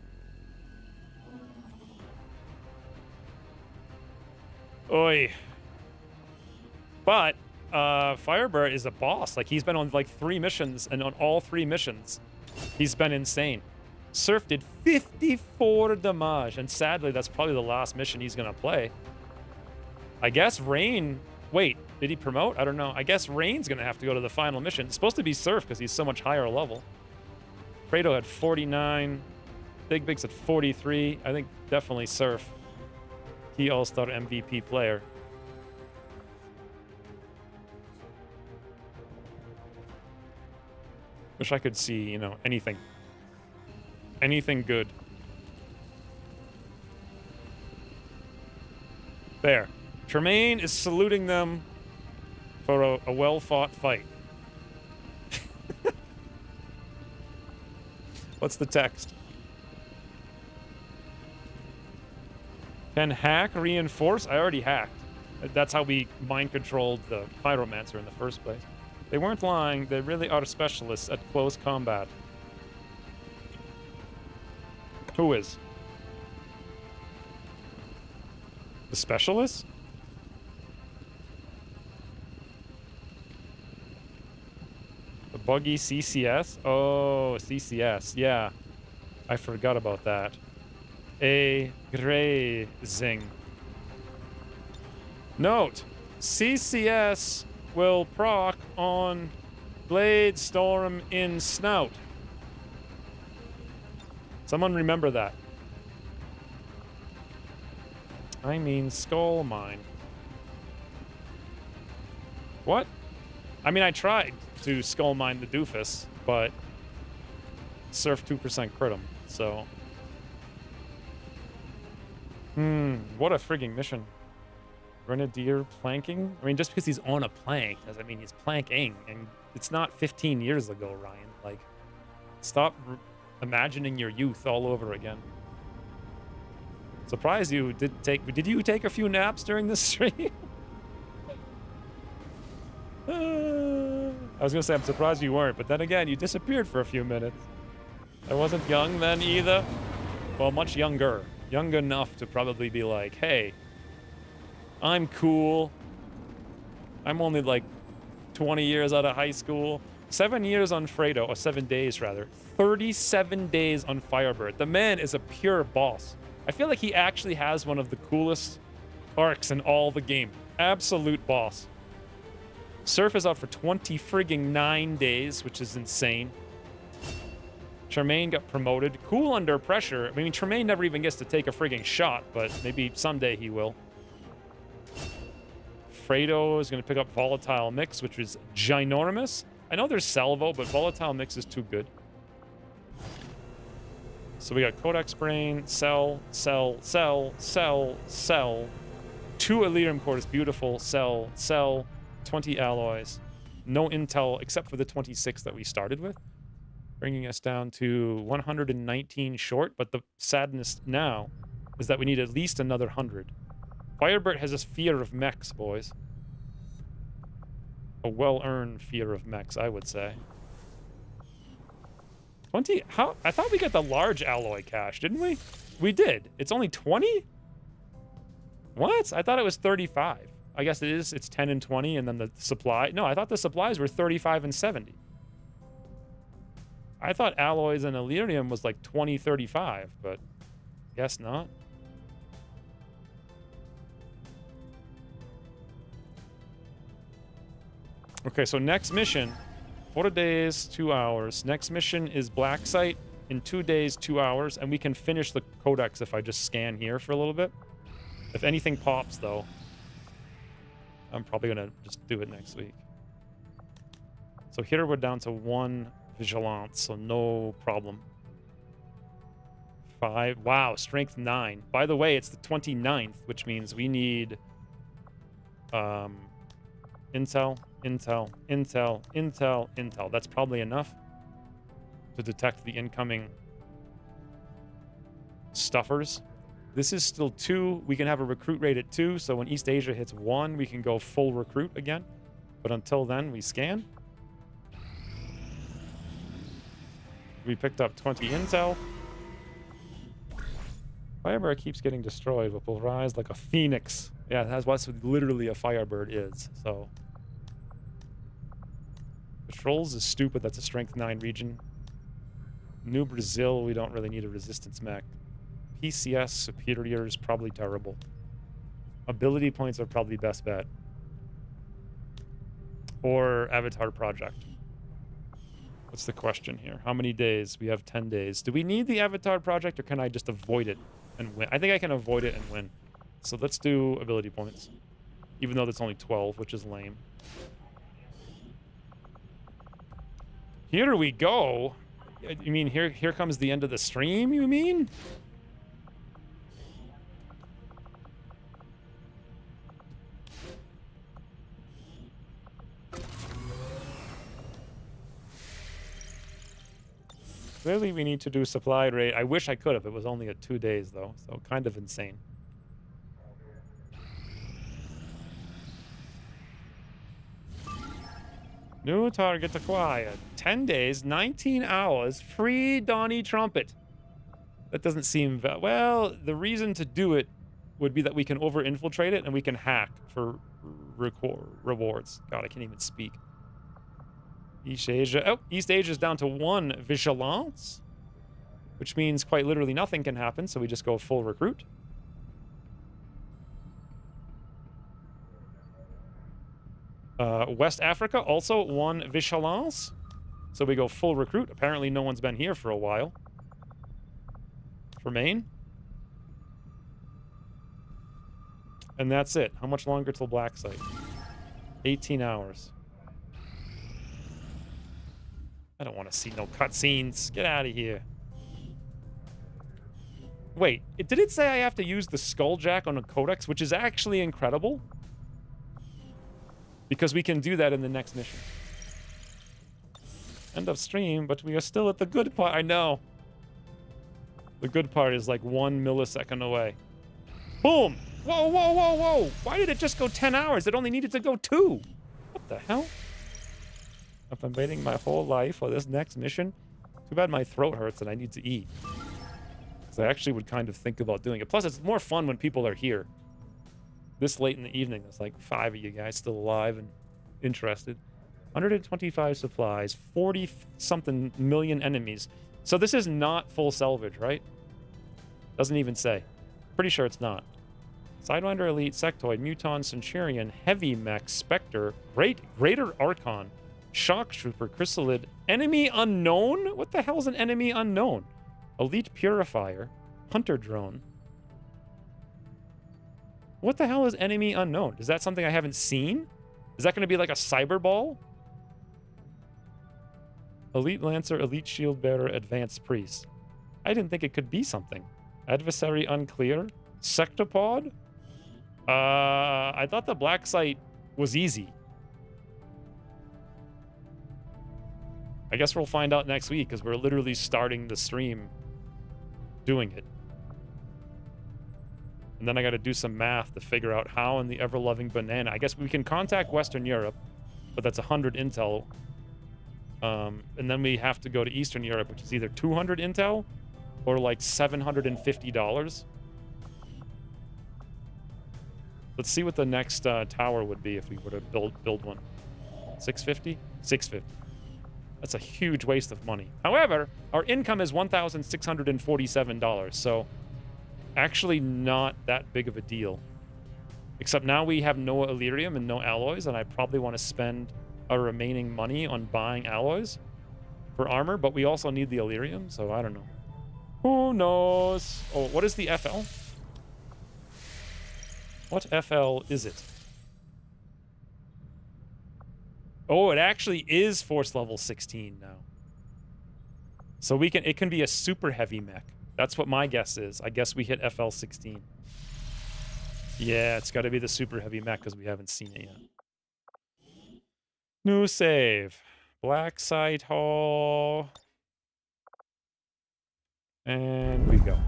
Oi. But Firebird is a boss. Like, he's been on like 3 missions, and on all 3 missions, he's been insane. Surf did 54 damage, and sadly, that's probably the last mission he's gonna play. I guess Rain... Wait, did he promote? I don't know. I guess Rain's gonna have to go to the final mission. It's supposed to be Surf because he's so much higher level. Fredo had 49. Big Big's at 43. I think definitely Surf. Key All-Star MVP player. Wish I could see, you know, anything. Anything good. There. Tremaine is saluting them for a well-fought fight. What's the text? Can hack reinforce? I already hacked. That's how we mind-controlled the Pyromancer in the first place. They weren't lying. They really are specialists at close combat. Who is? The specialists? The buggy CCS? Oh, CCS. Yeah. I forgot about that. A grazing. Note, CCS will proc on Blade Storm in Snout. Someone remember that. I mean Skull Mine. What? I mean, I tried to Skull Mine the doofus, but Surf 2% crit him, so... what a frigging mission. Grenadier planking? I mean, just because he's on a plank doesn't mean he's planking, and it's not 15 years ago, Ryan. Like, stop imagining your youth all over again. Surprised you did you take a few naps during this stream? I was gonna say I'm surprised you weren't, but then again, you disappeared for a few minutes. I wasn't young then either. Well, much younger. Young enough to probably be like, hey, I'm cool. I'm only like 20 years out of high school. 7 years on Fredo, or 7 days rather. 37 days on Firebird. The man is a pure boss. I feel like he actually has one of the coolest arcs in all the game. Absolute boss. Surf is out for 29 days, which is insane. Tremaine got promoted. Cool under pressure. I mean, Tremaine never even gets to take a frigging shot, but maybe someday he will. Fredo is going to pick up Volatile Mix, which is ginormous. I know there's Salvo, but Volatile Mix is too good. So we got Codex Brain, Cell, 2 Elerium Cores, beautiful, Cell, 20 alloys. No intel except for the 26 that we started with. Bringing us down to 119 short, but the sadness now is that we need at least another 100. Firebird has this fear of mechs, boys. A well-earned fear of mechs, I would say. 20? How? I thought we got the large alloy cache, didn't we? We did. It's only 20? What? I thought it was 35. I guess it is. It's 10 and 20, and then the supply. No, I thought the supplies were 35 and 70. I thought alloys and Elerium was like 20, 35, but guess not. Okay, so next mission, 4 days, 2 hours. Next mission is Blacksite in 2 days, 2 hours, and we can finish the codex if I just scan here for a little bit. If anything pops, though, I'm probably gonna just do it next week. So here we're down to 1 vigilance, so no problem. 5. Wow, strength 9. By the way, it's the 29th, which means we need intel. That's probably enough to detect the incoming stuffers. This is still 2. We can have a recruit rate at 2, so when East Asia hits 1, we can go full recruit again. But until then, we scan. We picked up 20 intel. Firebird keeps getting destroyed, but will rise like a phoenix. Yeah, that's what literally a Firebird is, so. Patrols is stupid, that's a strength 9 region. New Brazil, we don't really need a resistance mech. PCS superior is probably terrible. Ability points are probably best bet. Or Avatar Project. What's the question here? How many days? We have 10 days. Do we need the Avatar Project, or can I just avoid it and win? I think I can avoid it and win. So let's do ability points. Even though that's only 12, which is lame. Here we go. You mean here comes the end of the stream, you mean? Clearly we need to do supply rate. I wish I could have. It was only at 2 days, though, so kind of insane. New target acquired. 10 days, 19 hours, free Donnie Trumpet. That doesn't seem... Well, the reason to do it would be that we can over-infiltrate it and we can hack for rewards. God, I can't even speak. East Asia. Oh, East Asia is down to 1 vigilance, which means quite literally nothing can happen, so we just go full recruit. West Africa, also 1 vigilance, so we go full recruit. Apparently no one's been here for a while. For Maine. And that's it. How much longer till Blacksite? 18 hours. I don't want to see no cutscenes. Get out of here. Wait, did it say I have to use the Skulljack on a Codex, which is actually incredible? Because we can do that in the next mission. End of stream, but we are still at the good part. I know. The good part is like 1 millisecond away. Boom! Whoa, whoa, whoa, whoa! Why did it just go 10 hours? It only needed to go 2. What the hell? I've been waiting my whole life for this next mission. Too bad my throat hurts and I need to eat. Because I actually would kind of think about doing it. Plus, it's more fun when people are here. This late in the evening, there's like 5 of you guys still alive and interested. 125 supplies, 40-something million enemies. So this is not full salvage, right? Doesn't even say. Pretty sure it's not. Sidewinder Elite, Sectoid, Muton, Centurion, Heavy Mech, Spectre, Greater Archon, Shock Trooper, Chrysalid, Enemy Unknown? What the hell is an Enemy Unknown? Elite Purifier, Hunter Drone. What the hell is Enemy Unknown? Is that something I haven't seen? Is that going to be like a cyber ball? Elite Lancer, Elite Shield Bearer, Advanced Priest. I didn't think it could be something. Adversary Unclear, Sectopod. I thought the Blacksite was easy. I guess we'll find out next week because we're literally starting the stream doing it. And then I got to do some math to figure out how in the ever-loving banana. I guess we can contact Western Europe, but that's 100 intel. And then we have to go to Eastern Europe, which is either 200 intel or like $750. Let's see what the next tower would be if we were to build one. 650? 650. That's a huge waste of money. However, our income is $1,647, so actually not that big of a deal. Except now we have no Illyrium and no alloys, and I probably want to spend our remaining money on buying alloys for armor, but we also need the Illyrium, so I don't know. Who knows? Oh, what is the FL? What FL is it? Oh, it actually is force level 16 now. So it can be a super heavy mech. That's what my guess is. I guess we hit FL 16. Yeah, it's got to be the super heavy mech because we haven't seen it yet. New save. Blacksite Hall. And we go.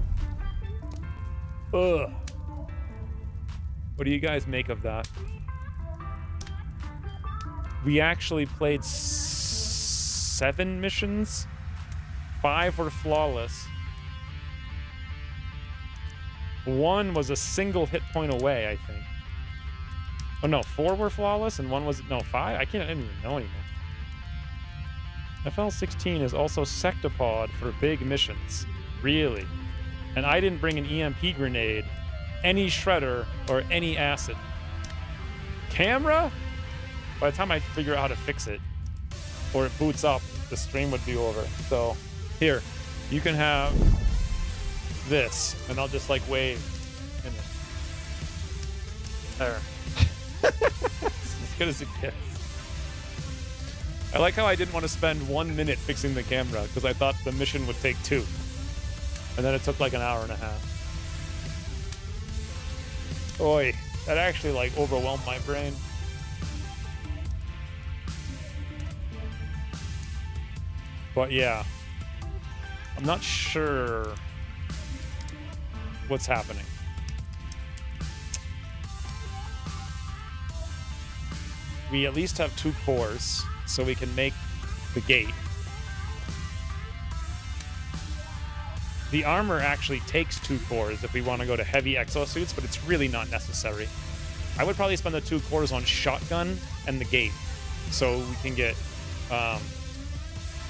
Ugh. What do you guys make of that? We actually played 7 missions 5 were flawless. 1 was a single hit point away, I think. Oh no, 4 were flawless and 1 was, no, 5? I didn't even know anymore. FL-16 is also sectopod for big missions. Really? And I didn't bring an EMP grenade, any shredder, or any acid. Camera? By the time I figure out how to fix it, or it boots up, the stream would be over. So, here, you can have this, and I'll just like wave in it. There. It's as good as it gets. I like how I didn't want to spend 1 minute fixing the camera because I thought the mission would take 2. And then it took like an hour and a half. Oi, that actually like overwhelmed my brain. But yeah, I'm not sure what's happening. We at least have 2 cores, so we can make the gate. The armor actually takes 2 cores if we want to go to heavy exosuits, but it's really not necessary. I would probably spend the 2 cores on shotgun and the gate, so we can get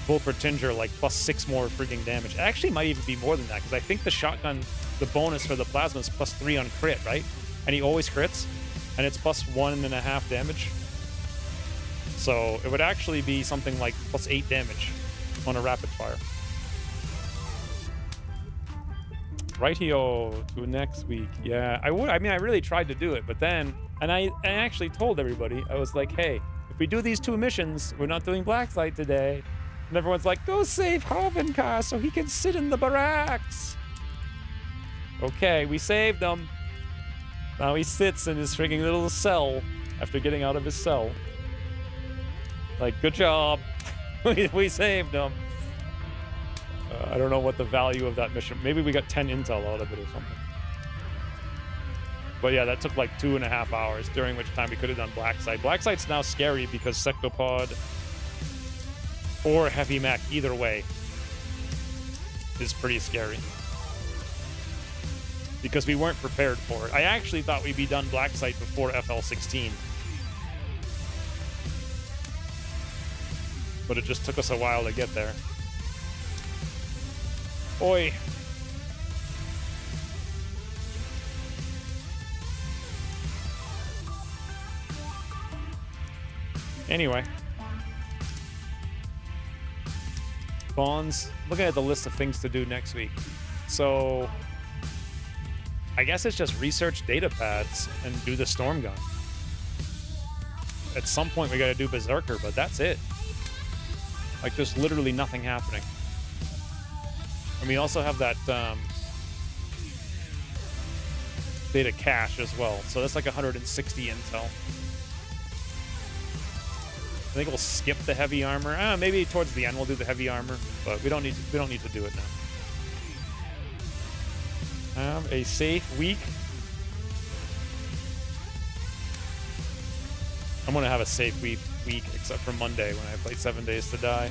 Bull Pertinger like plus 6 more freaking damage. It actually might even be more than that, because I think the shotgun, the bonus for the plasma is plus 3 on crit, right? And he always crits, and it's plus 1.5 damage. So it would actually be something like plus 8 damage on a rapid fire. Rightio to next week. Yeah, I would. I mean, I really tried to do it, but then, and I actually told everybody, I was like, hey, if we do these 2 missions, we're not doing Blacksite today. And everyone's like, go save Hovenkar so he can sit in the barracks. Okay, we saved him. Now he sits in his freaking little cell after getting out of his cell. Like, good job. we saved him. I don't know what the value of that mission. Maybe we got 10 intel out of it or something. But yeah, that took like 2.5 hours, during which time we could have done Blacksite. Blacksite's now scary because Sectopod or Heavy Mech, either way, is pretty scary. Because we weren't prepared for it. I actually thought we'd be done Blacksite before FL-16. But it just took us a while to get there. Oi. Anyway. Bonds. Looking at the list of things to do next week. So, I guess it's just research data pads and do the storm gun. At some point we gotta do Berserker, but that's it. Like, there's literally nothing happening. And we also have that data cache as well. So that's like 160 intel. I think we'll skip the heavy armor. Maybe towards the end we'll do the heavy armor, but we don't need to do it now. Have a safe week. I'm gonna have a safe week except for Monday when I play 7 Days to Die.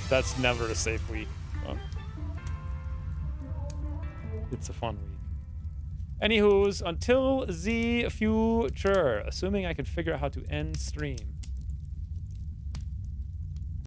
That's never a safe week. But it's a fun week. Anywho's, until the future, assuming I can figure out how to end stream.